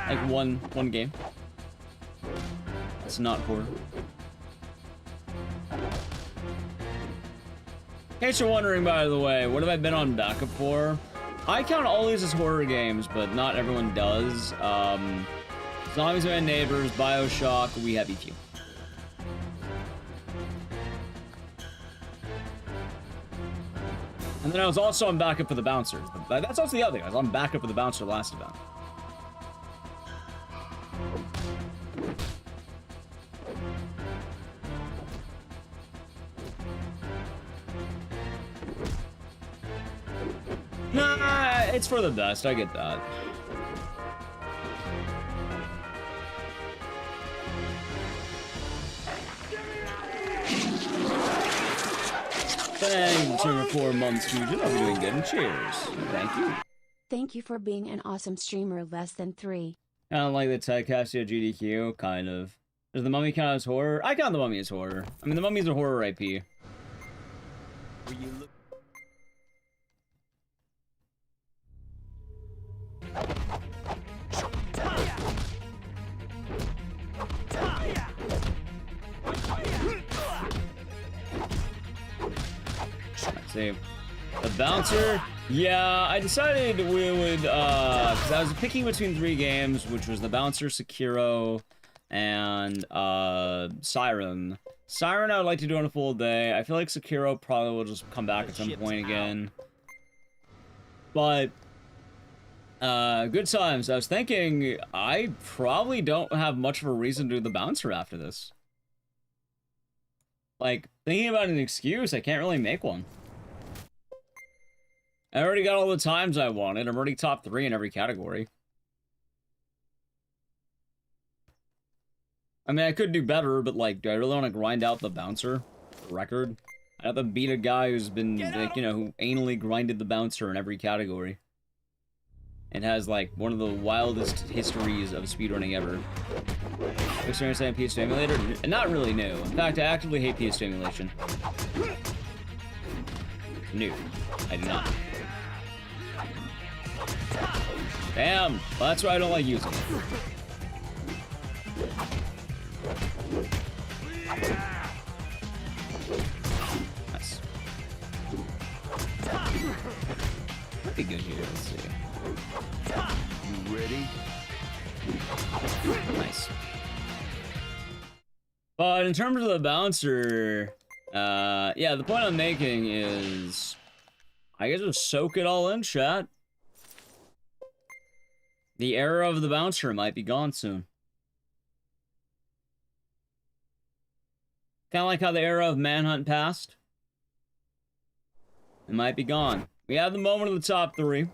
Like one game. That's not horror. In case you're wondering, by the way, what have I been on backup for? I count all these as horror games, but not everyone does. Zombies and Neighbors, BioShock, We Have EQ. And then I was also on backup for The Bouncer. That's also the other thing. I was on backup for The Bouncer last event. Nah, it's for the best. I get that. Thanks for 4 months, dude. You're doing good. And cheers. Thank you. Thank you for being an awesome streamer. Less than 3. Kind of like the Ted SGDQ, kind of. Does the Mummy count as horror? I count the Mummy as horror. I mean, the Mummy's a horror IP. Were you look? Let's see. The Bouncer, yeah, I decided we would, because I was picking between 3 games, which was The Bouncer, Sekiro, and, Siren. Siren I would like to do on a full day. I feel like Sekiro probably will just come back at some point again. But, good times. I was thinking, I probably don't have much of a reason to do The Bouncer after this. Like, thinking about an excuse, I can't really make one. I already got all the times I wanted. I'm already top 3 in every category. I mean, I could do better, but, like, do I really want to grind out The Bouncer record? I have to beat a guy who's been, like, you know, who anally grinded The Bouncer in every category. And has, like, one of the wildest histories of speedrunning ever. Experience on PS2 emulator? Not really new. In fact, I actively hate PS2 emulation. New. I do not. Damn! Well, that's why I don't like using it. Nice. Pretty good here, let's see. You ready? Nice. But in terms of The Bouncer, yeah, the point I'm making is, I guess just soak it all in, chat. The era of The Bouncer might be gone soon. Kind of like how the era of Manhunt passed. It might be gone. We have the moment of the top 3.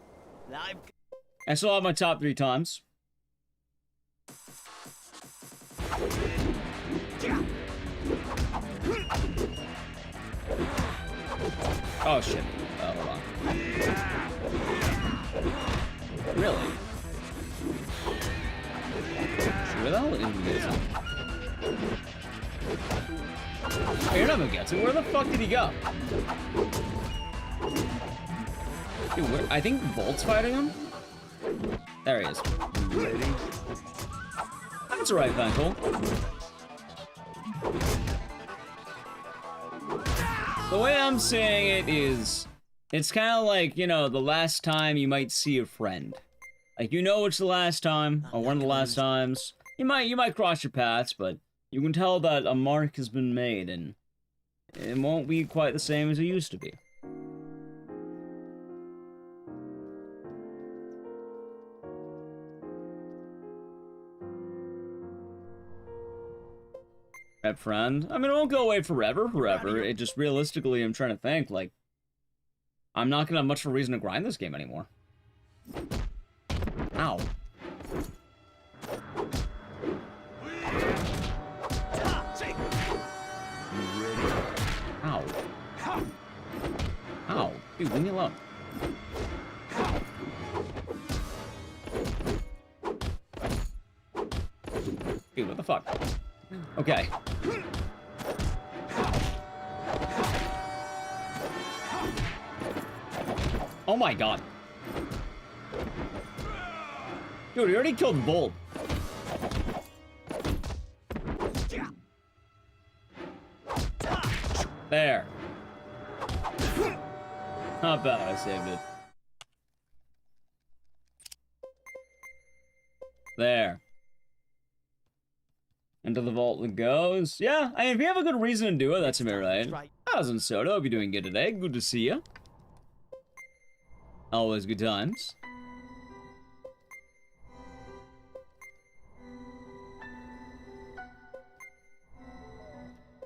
I still have my top 3 times. Oh shit. Oh, hold on. Really? Where the hell is this? Oh, you're not Ecdycis. Where the fuck did he go? Dude, where, I think Volt's fighting him? There he is. Ready? That's right, Venkel. The way I'm saying it is, it's kind of like, you know, the last time you might see a friend. Like, you know it's the last time, or one of the last times. You might cross your paths, but you can tell that a mark has been made, and it won't be quite the same as it used to be. Right, friend? I mean, it won't go away forever. It just, realistically, I'm trying to think, like, I'm not gonna have much of a reason to grind this game anymore. Ow. Ow. Ow. Dude, leave me alone. Dude, what the fuck? Okay. Oh my god. Dude, he already killed Volt. There. Not bad, I saved it. There. Into the vault it goes. Yeah, I mean, if you have a good reason to do it, that's right. Thousand Soda, hope you're doing good today. Good to see you. Always good times.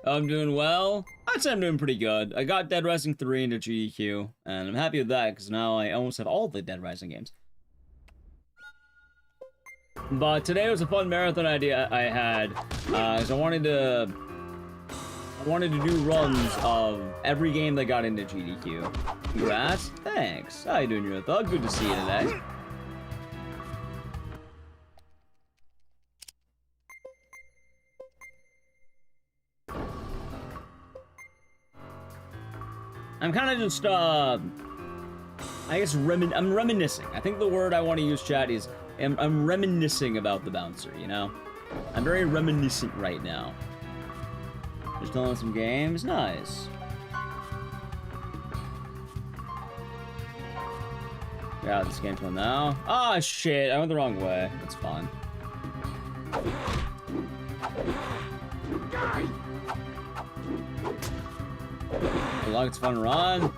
I'm doing well. I'd say I'm doing pretty good. I got Dead Rising 3 into GDQ, and I'm happy with that, because now I almost have all the Dead Rising games. But today was a fun marathon idea I had, because I wanted to do runs of every game that got into GDQ. Congrats. Thanks. How you doing, your thug? Good to see you today. I'm kind of just, I guess, I'm reminiscing. I think the word I want to use, chat, is I'm reminiscing about the bouncer, you know? I'm very reminiscent right now. Just doing some games. Nice. Yeah, this game's one now. Ah, shit. I went the wrong way. That's fine. It's fun run.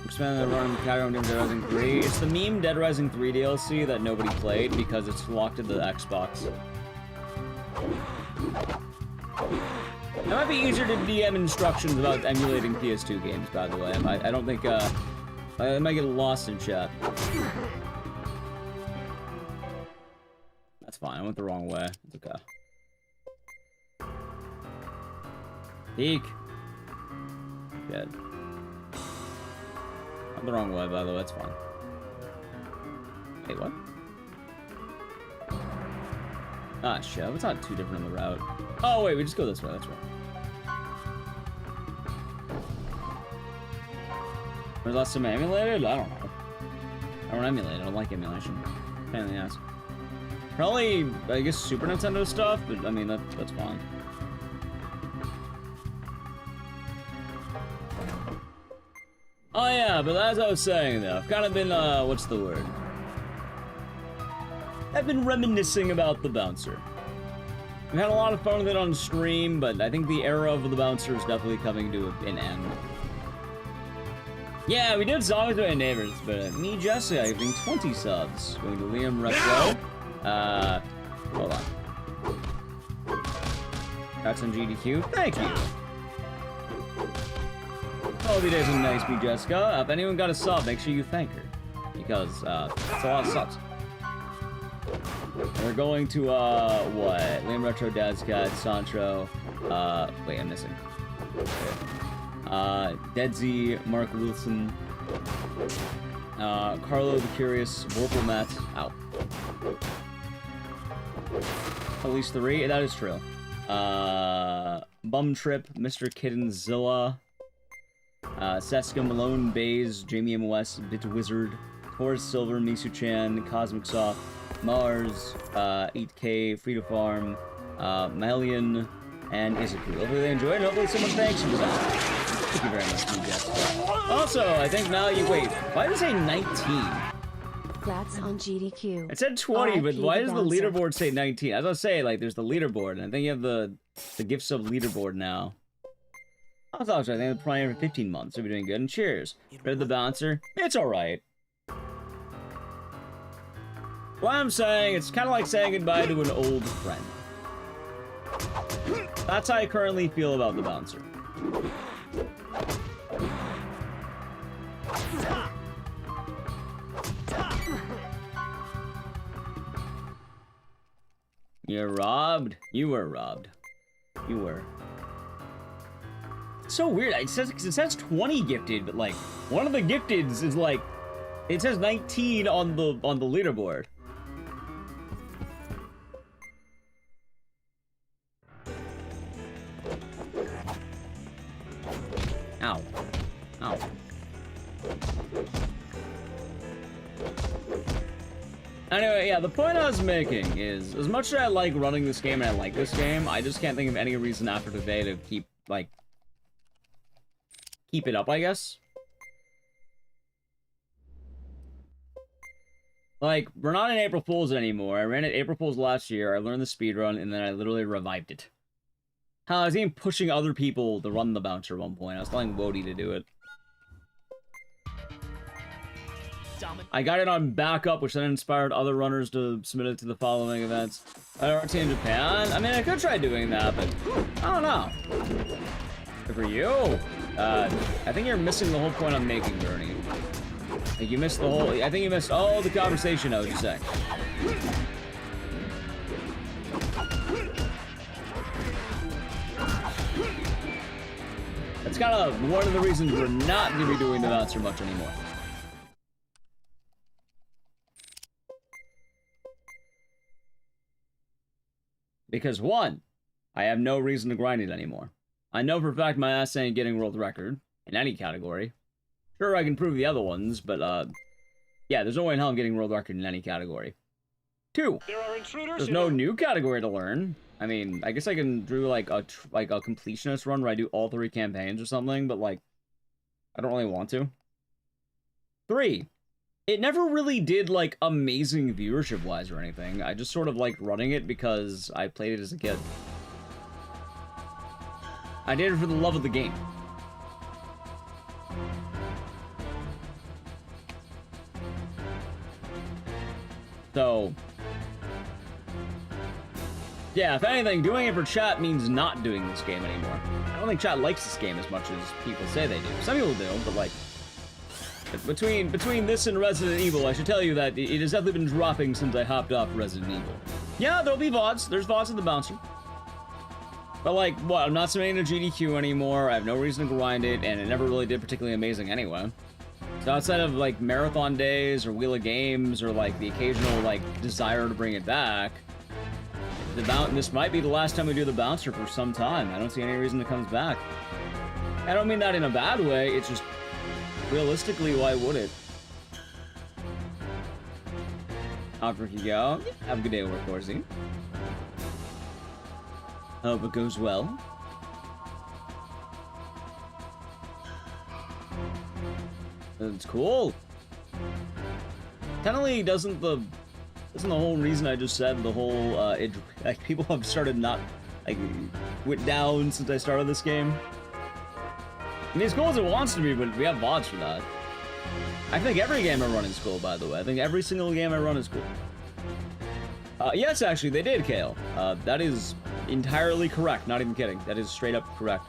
Expand the run carry on Dead Rising 3. It's the meme Dead Rising 3 DLC that nobody played because it's locked to the Xbox. It might be easier to DM instructions about emulating PS2 games, by the way. I don't think, I might get lost in chat. That's fine, I went the wrong way. It's okay. Peek. Good. I'm the wrong way, by the way, it's fine. Wait, what? Ah, shit, it's not too different on the route. Oh, wait, we just go this way, that's right. Was last time emulated? I don't know. I don't emulate, I don't like emulation. Pain in the ass. Probably, I guess, Super Nintendo stuff, but I mean, that's fine. Oh yeah, but as I was saying though, I've kind of been, what's the word? I've been reminiscing about the bouncer. We've had a lot of fun with it on stream, but I think the era of the bouncer is definitely coming to an end. Yeah, we did Zombies by Neighbors, but me, Jessica, giving 20 subs. Going to Liam Retro. Hold on. That's on GDQ. Thank you. Hope you days are nice, me, Jessica. If anyone got a sub, make sure you thank her. Because, it's a lot of subs. We're going to, what? Liam Retro, Dad's Cat, Santro, wait, I'm missing. Deadsy, Mark Wilson, Carlo the Curious, Vorpal Matt, ow. At least 3, that is true. Bum Trip, Mr. Kittenzilla, Seska, Malone, Bays, Jamie M. West, Bit Wizard, Taurus Silver, Misu-chan, Cosmic Soft, Mars, 8K, Free to Farm, Melian, and Izuku. Hopefully they enjoyed it. Hopefully someone thanks you for that. Thank you very much, you Jessica. Also, I think now you wait. Why does it say 19? That's on GDQ. It said 20, but why does the leaderboard say 19? As I say, like, there's the leaderboard, and I think you have the gift sub leaderboard now. I thought I think the Prime for 15 months, so we're doing good. And cheers. Rid of the bouncer. It's alright. What I'm saying, it's kind of like saying goodbye to an old friend. That's how I currently feel about the bouncer. You're robbed? You were robbed. You were. It's so weird. It says 20 gifted, but like one of the gifteds is like it says 19 on the leaderboard. Ow. Ow. Anyway, yeah, the point I was making is, as much as I like running this game and I like this game, I just can't think of any reason after today to keep, like, keep it up, I guess. Like, we're not in April Fool's anymore. I ran it April Fool's last year, I learned the speedrun, and then I literally revived it. Hell, I was even pushing other people to run the bouncer at one point. I was telling Wody to do it. I got it on backup, which then inspired other runners to submit it to the following events. RT in Japan? I mean, I could try doing that, but I don't know. Good for you. I think you're missing the whole point I'm making, Bernie. Like, you missed the whole... I think you missed all the conversation I was just saying. That's kind of one of the reasons we're not going to be doing the bouncer much anymore. Because, one, I have no reason to grind it anymore. I know for a fact my ass ain't getting world record in any category. Sure, I can prove the other ones, but, yeah, there's no way in hell I'm getting world record in any category. Two, there's no new category to learn. I mean, I guess I can do, like a completionist run where I do all 3 campaigns or something, but, like, I don't really want to. 3, it never really did, like, amazing viewership-wise or anything. I just sort of like running it because I played it as a kid. I did it for the love of the game. So, yeah, if anything, doing it for chat means not doing this game anymore. I don't think chat likes this game as much as people say they do. Some people do, but, like, between this and Resident Evil, I should tell you that it has definitely been dropping since I hopped off Resident Evil. Yeah, there'll be VODs. There's VODs of the bouncer. But, like, what? I'm not submitting to GDQ anymore. I have no reason to grind it, and it never really did particularly amazing anyway. So outside of, like, marathon days or Wheel of Games or, like, the occasional, like, desire to bring it back, this might be the last time we do the bouncer for some time. I don't see any reason it comes back. I don't mean that in a bad way. It's just, realistically, why would it? Out for you go. Have a good day at work, Horsey. Hope it goes well. It's cool. Technically, doesn't the whole reason I just said, the whole, like, people have started not, like, went down since I started this game? I mean, as cool as it wants to be, but we have VODs for that. I think every game I run is cool, by the way. I think every single game I run is cool. Yes, actually, they did, Kale. That is entirely correct. Not even kidding. That is straight up correct.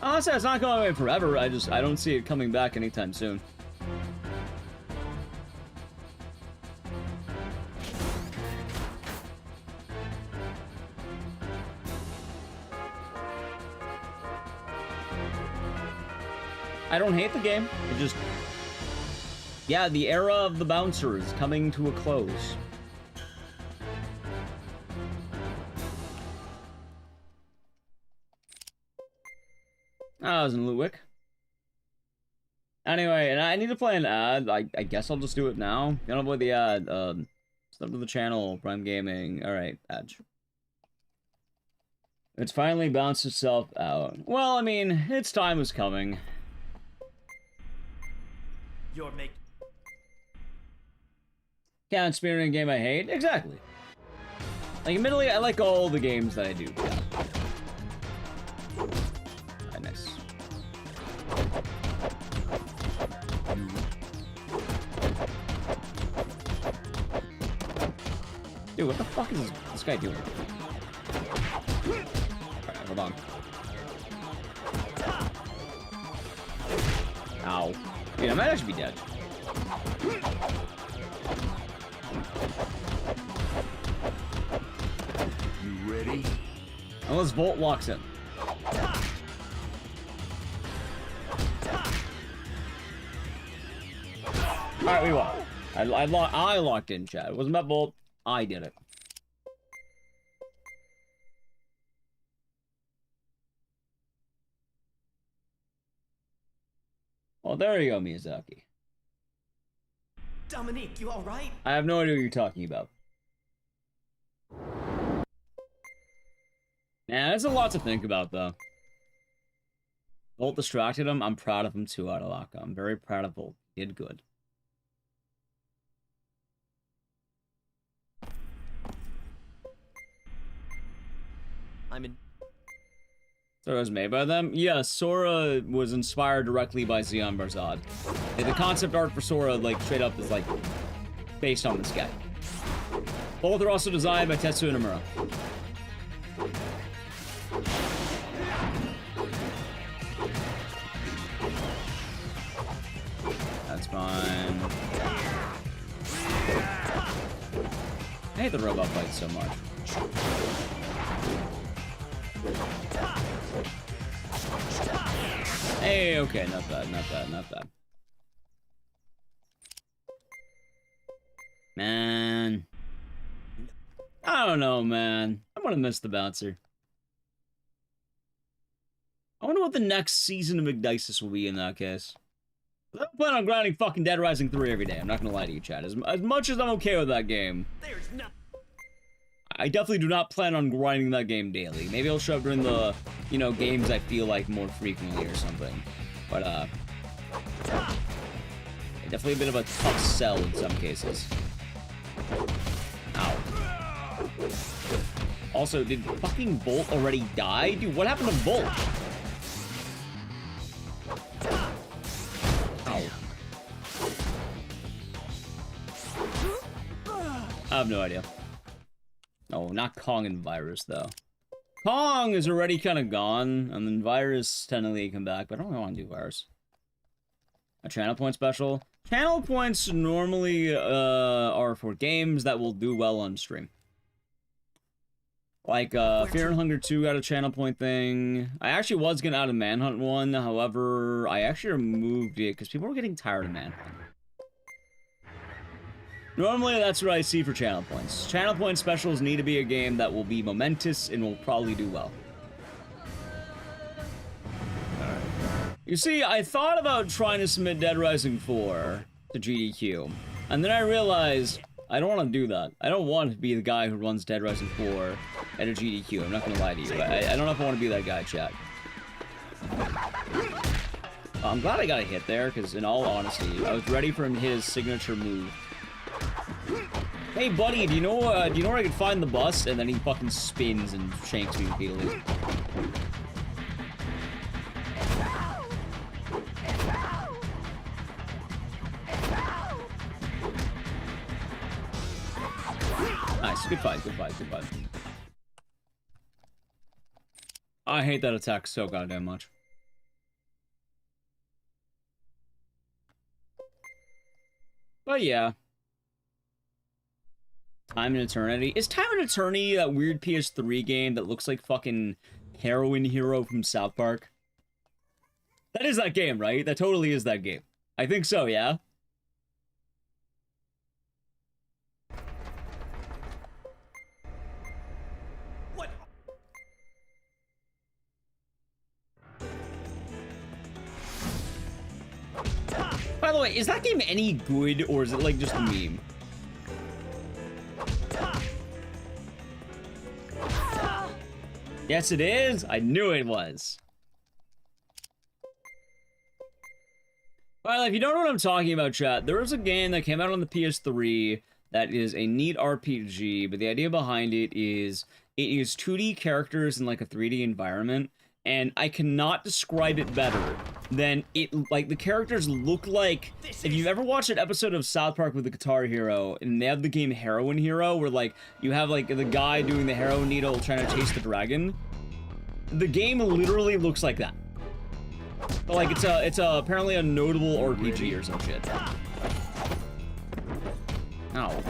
Honestly, it's not going away forever. I don't see it coming back anytime soon. I don't hate the game. It just... yeah, the era of the bouncer is coming to a close. I was in Ludwig. Anyway, and I need to play an ad. I guess I'll just do it now. You know, play the ad. Sub to the channel, Prime Gaming. Alright, badge. It's finally bounced itself out. Well, I mean, its time was coming. You're making... Can't speedrunning game I hate? Exactly. Like, admittedly, I like all the games that I do. Yeah. Right, nice. Dude, what the fuck is this guy doing? Alright, hold on. Ow. Dude, I might actually be dead. You ready? Unless Volt locks in. Alright, we won. I locked in, chat. It wasn't about Volt. I did it. Well, there you go, Miyazaki. Dominique, you alright? I have no idea what you're talking about. Man, there's a lot to think about, though. Volt distracted him. I'm proud of him, too, Adalaka. I'm very proud of Volt. He did good. I'm in. Sora was made by them? Yeah, Sora was inspired directly by Xion Barzad. The concept art for Sora, like, straight up is, like, based on this guy. Both are also designed by Tetsuya Nomura. That's fine. I hate the robot fight so much. Hey, okay, not bad, not bad, not bad. Man. I don't know, man. I'm gonna miss the bouncer. I wonder what the next season of Ecdycis will be in that case. I plan on grinding fucking Dead Rising 3 every day. I'm not gonna lie to you, Chad. As much as I'm okay with that game, There's no. I definitely do not plan on grinding that game daily. Maybe I'll show up during the, you know, games I feel like more frequently or something. But, definitely a bit of a tough sell in some cases. Ow. Also, did fucking Bolt already die? Dude, what happened to Bolt? Ow. I have no idea. Oh, not Kong and Virus, though. Kong is already kind of gone, and then Virus technically come back, but I don't really want to do Virus. A channel point special. Channel points normally are for games that will do well on stream. Like, Fear and Hunger 2 got a channel point thing. I actually was gonna add a Manhunt one, however, I actually removed it because people were getting tired of Manhunt. Normally, that's what I see for channel points. Channel point specials need to be a game that will be momentous and will probably do well. You see, I thought about trying to submit Dead Rising 4 to GDQ, and then I realized I don't want to do that. I don't want to be the guy who runs Dead Rising 4 at a GDQ. I'm not going to lie to you. I don't know if I want to be that guy, chat. I'm glad I got a hit there, because in all honesty, I was ready for him to hit his signature move. Hey, buddy, do you know where I can find the bus? And then he fucking spins and shanks me repeatedly. Nice, good fight, good fight, good fight. I hate that attack so goddamn much. But yeah. Time and Eternity. Is Time and Eternity that weird PS3 game that looks like fucking Heroin Hero from South Park? That is that game, right? That totally is that game. I think so, yeah? What? By the way, is that game any good, or is it like just a meme? Yes, it is. I knew it was. Well, if you don't know what I'm talking about, chat, there was a game that came out on the PS3 that is a neat RPG, but the idea behind it is 2D characters in like a 3D environment, and I cannot describe it better than it, like, the characters look like, if you've ever watched an episode of South Park with the Guitar Hero, and they have the game Heroin Hero, where, like, you have, like, the guy doing the heroin needle trying to chase the dragon, the game literally looks like that. But, like, it's apparently a notable RPG or some shit. Ow.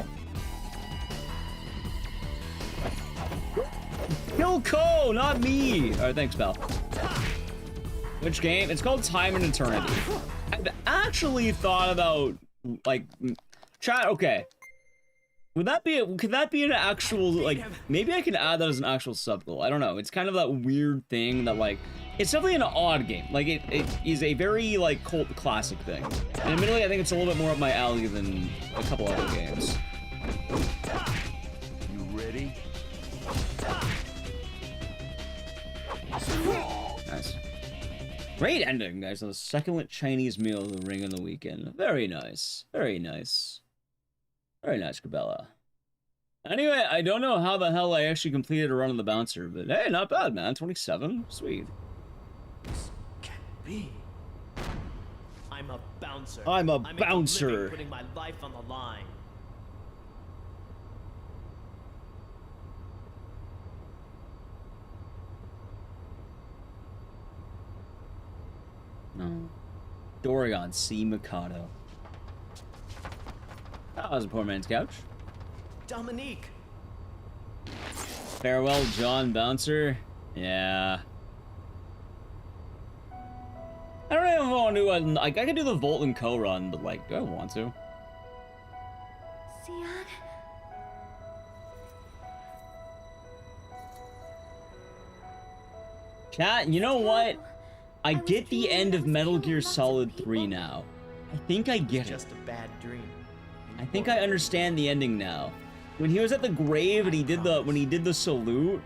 Kill Ko, not me! Alright, thanks, pal. Which game? It's called Time and Eternity. I've actually thought about, like, chat, okay. Could that be an actual, like, maybe I can add that as an actual sub goal. I don't know. It's kind of that weird thing that, like, It's definitely an odd game. Like, it is a very, like, cult classic thing. And admittedly, I think it's a little bit more up my alley than a couple other games. You ready? Nice. Great ending, guys. The succulent Chinese meal of the Ring of the Weekend. Very nice. Very nice. Very nice, Cabela. Anyway, I don't know how the hell I actually completed a run of the Bouncer, but hey, not bad, man. 27? Sweet. This can't be. I'm a bouncer. I'm a I make bouncer. living putting my life on the line. No. Doragon C. Mikado. That was a poor man's couch. Dominique. Farewell, John Bouncer. Yeah. I don't even want to do like, I could do the Volt and Co run, but like, do I want to? Xian? Chat, you know what? I get the end of Metal Gear Solid 3 now. I think I get it. Just a bad dream. I think I understand the ending now. When he was at the grave and he did the salute,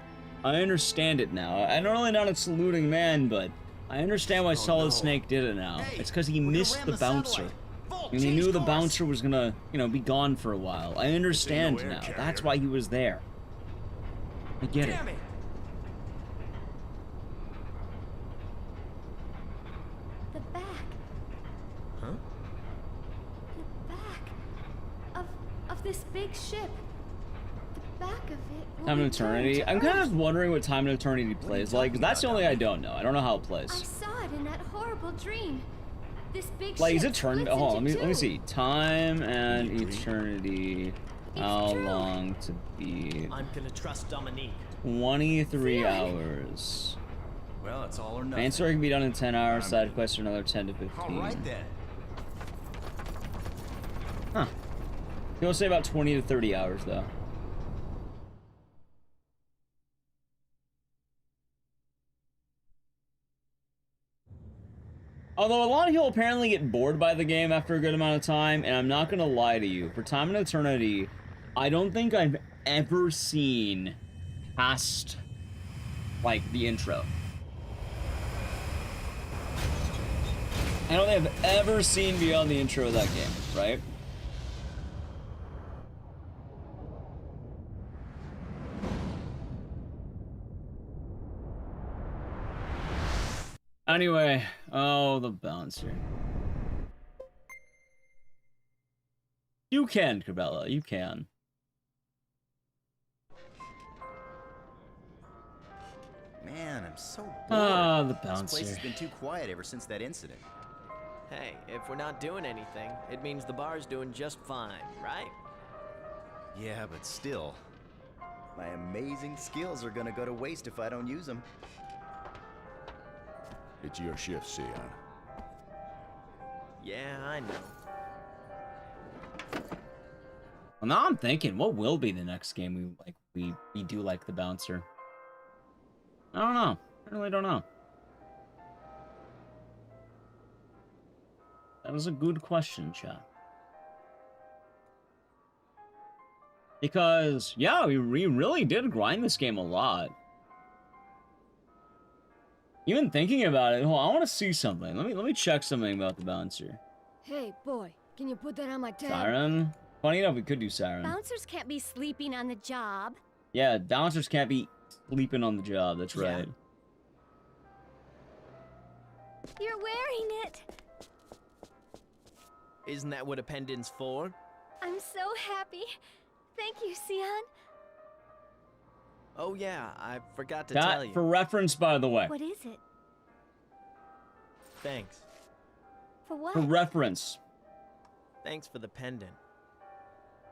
I understand it now. I'm really not a saluting man, but I understand why Solid Snake did it now. It's because he missed the bouncer. And he knew the bouncer was gonna, you know, be gone for a while. I understand now. That's why he was there. I get it. The back. Huh? The back of this big ship. The back of it. Time and Eternity. I'm kind of wondering what Time and Eternity plays like, 'cause that's the only I don't know. I don't know how it plays. I saw it in that horrible dream. This big Like, is ship it turned? splits Hold on, into let me two. see. Time and Eternity. How long to be? I'm gonna trust Dominique. 23 hours. Well, it's all or nothing. Main story can be done in 10 hours. Side quests are another 10 to 15. All right then. Huh. People say about 20 to 30 hours though. Although a lot of people apparently get bored by the game after a good amount of time, and I'm not gonna lie to you, for Time and Eternity, I don't think I've ever seen past, like, the intro. I don't think I've ever seen beyond the intro of that game, right? Anyway, oh, the bouncer. You can, Cabela, you can. Man, I'm so bored. Ah, the This bouncer. place has been too quiet ever since that incident. Hey, if we're not doing anything, it means the bar's doing just fine, right? Yeah, but still. My amazing skills are gonna go to waste if I don't use them. It's your shift, Sion. Yeah, I know. Well, now I'm thinking, what will be the next game we do like the bouncer? I don't know. I really don't know. That was a good question, chat. Because, yeah, we really did grind this game a lot. Even thinking about it, hold on, I want to see something. Let me check something about the bouncer. Hey, boy, can you put that on my tab? Siren? Funny enough, we could do Siren. Bouncers can't be sleeping on the job. Yeah, bouncers can't be sleeping on the job. That's right. You're wearing it. Isn't that what a pendant's for? I'm so happy. Thank you, Sion. Oh yeah, I forgot to tell That, you. for reference, by the way. What is it? Thanks. For what? For reference. Thanks for the pendant.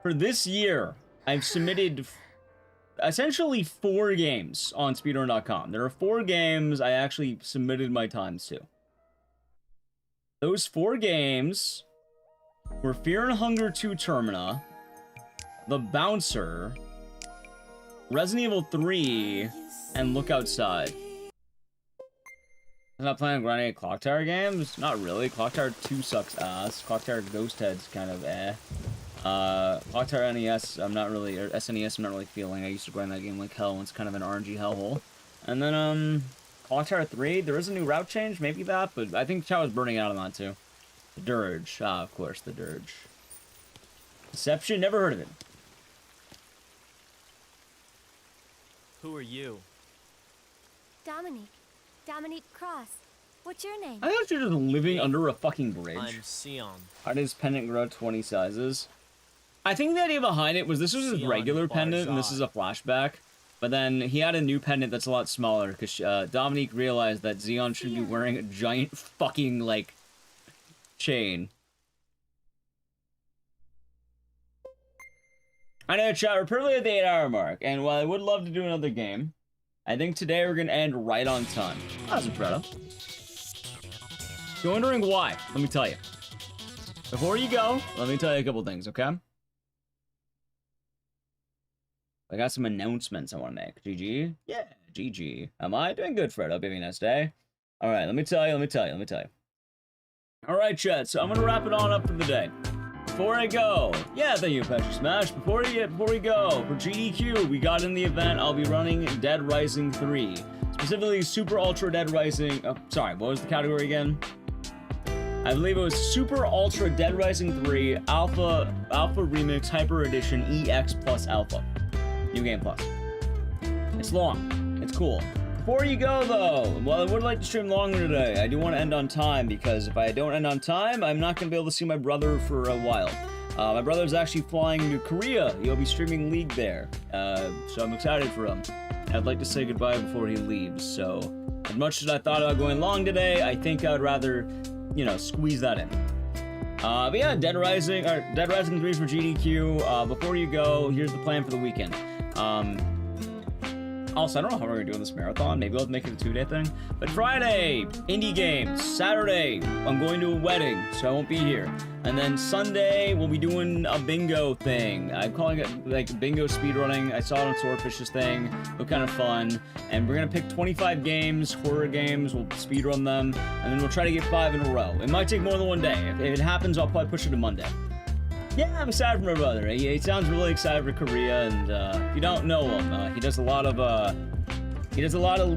For this year, I've submitted essentially 4 games on speedrun.com. There are 4 games I actually submitted my times to. Those 4 games were Fear and Hunger 2 Termina, The Bouncer, Resident Evil 3, and Look Outside. I'm not playing grinding Clock Tower games? Not really. Clock Tower 2 sucks ass. Clock Tower Ghost Head's kind of eh. Clock Tower NES, I'm not really, or SNES, I'm not really feeling. I used to grind that game like hell, and it's kind of an RNG hellhole. And then, Clock Tower 3, there is a new route change, maybe that, but I think Chow was burning out on that too. The Dirge. Ah, of course, the Dirge. Deception, never heard of it. Who are you? Dominique Cross. What's your name? I thought you were just living under a fucking bridge. I'm Sion. How does pendant grow 20 sizes? I think the idea behind it was this was his regular pendant, and this is a flashback. But then he had a new pendant that's a lot smaller, because Dominique realized that Xion should be wearing a giant fucking, like, chain. I know, chat, we're perfectly at the 8-hour mark, and while I would love to do another game, I think today we're gonna end right on time. That's incredible. If you're wondering why, let me tell you. Before you go, let me tell you a couple things, okay? I got some announcements I want to make. GG? Yeah, GG. Am I doing good, Fred? Hope you have a nice day. All right, let me tell you. All right, chat, so I'm gonna wrap it on up for the day. Before I go, yeah, thank you, Patrick Smash. Before we go, for GDQ, we got in the event, I'll be running Dead Rising 3. Specifically, Super Ultra Dead Rising, oh, sorry, what was the category again? I believe it was Super Ultra Dead Rising 3, Alpha Remix, Hyper Edition, EX plus Alpha. New Game Plus. It's long. It's cool. Before you go, though, well, I would like to stream longer today. I do want to end on time, because if I don't end on time, I'm not going to be able to see my brother for a while. My brother's actually flying to Korea. He'll be streaming League there. So I'm excited for him. I'd like to say goodbye before he leaves. So as much as I thought about going long today, I think I would rather, you know, squeeze that in. But yeah, Dead Rising 3 for GDQ. Before you go, here's the plan for the weekend. Also, I don't know how we're gonna do this marathon. Maybe I'll make it a 2-day thing. But Friday, indie games. Saturday, I'm going to a wedding, so I won't be here. And then Sunday, we'll be doing a bingo thing. I'm calling it like bingo speedrunning. I saw it on Swordfish's thing. Looked kind of fun. And we're gonna pick 25 games, horror games. We'll speedrun them, and then we'll try to get 5 in a row. It might take more than one day. If it happens, I'll probably push it to Monday. Yeah, I'm excited for my brother. He sounds really excited for Korea, and if you don't know him, he does a lot of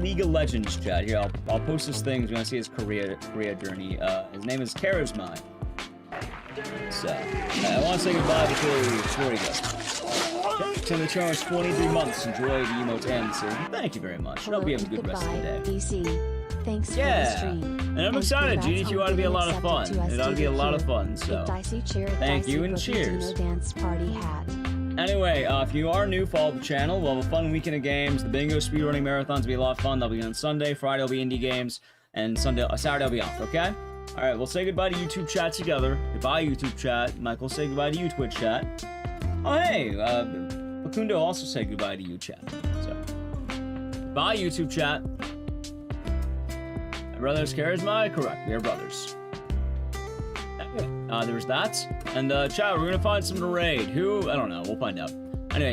League of Legends chat. Here, I'll post his things. You want to see his Korea journey. His name is Charisma. So I want to say goodbye before he goes. To the channel 23 months. Enjoy the emote and so thank you very much. I hope you have a good rest of the day. DC. Thanks for the stream. And I'm excited. GDQ ought to be a lot of fun. It ought to be a lot of fun. So thank you and cheers. Dance party hat. Anyway, if you are new, follow the channel. We'll have a fun weekend of games. The bingo speedrunning marathons will be a lot of fun. They'll be on Sunday. Friday will be indie games. And Saturday will be off, okay? All right, we'll say goodbye to YouTube chat together. Goodbye, YouTube chat. Michael, say goodbye to you, Twitch chat. Oh, hey, Facundo also say goodbye to you, chat. So, bye, YouTube chat. My brother's Charisma? Correct, we are brothers. There's that. And, chat, we're gonna find someone to raid. Who? I don't know, we'll find out.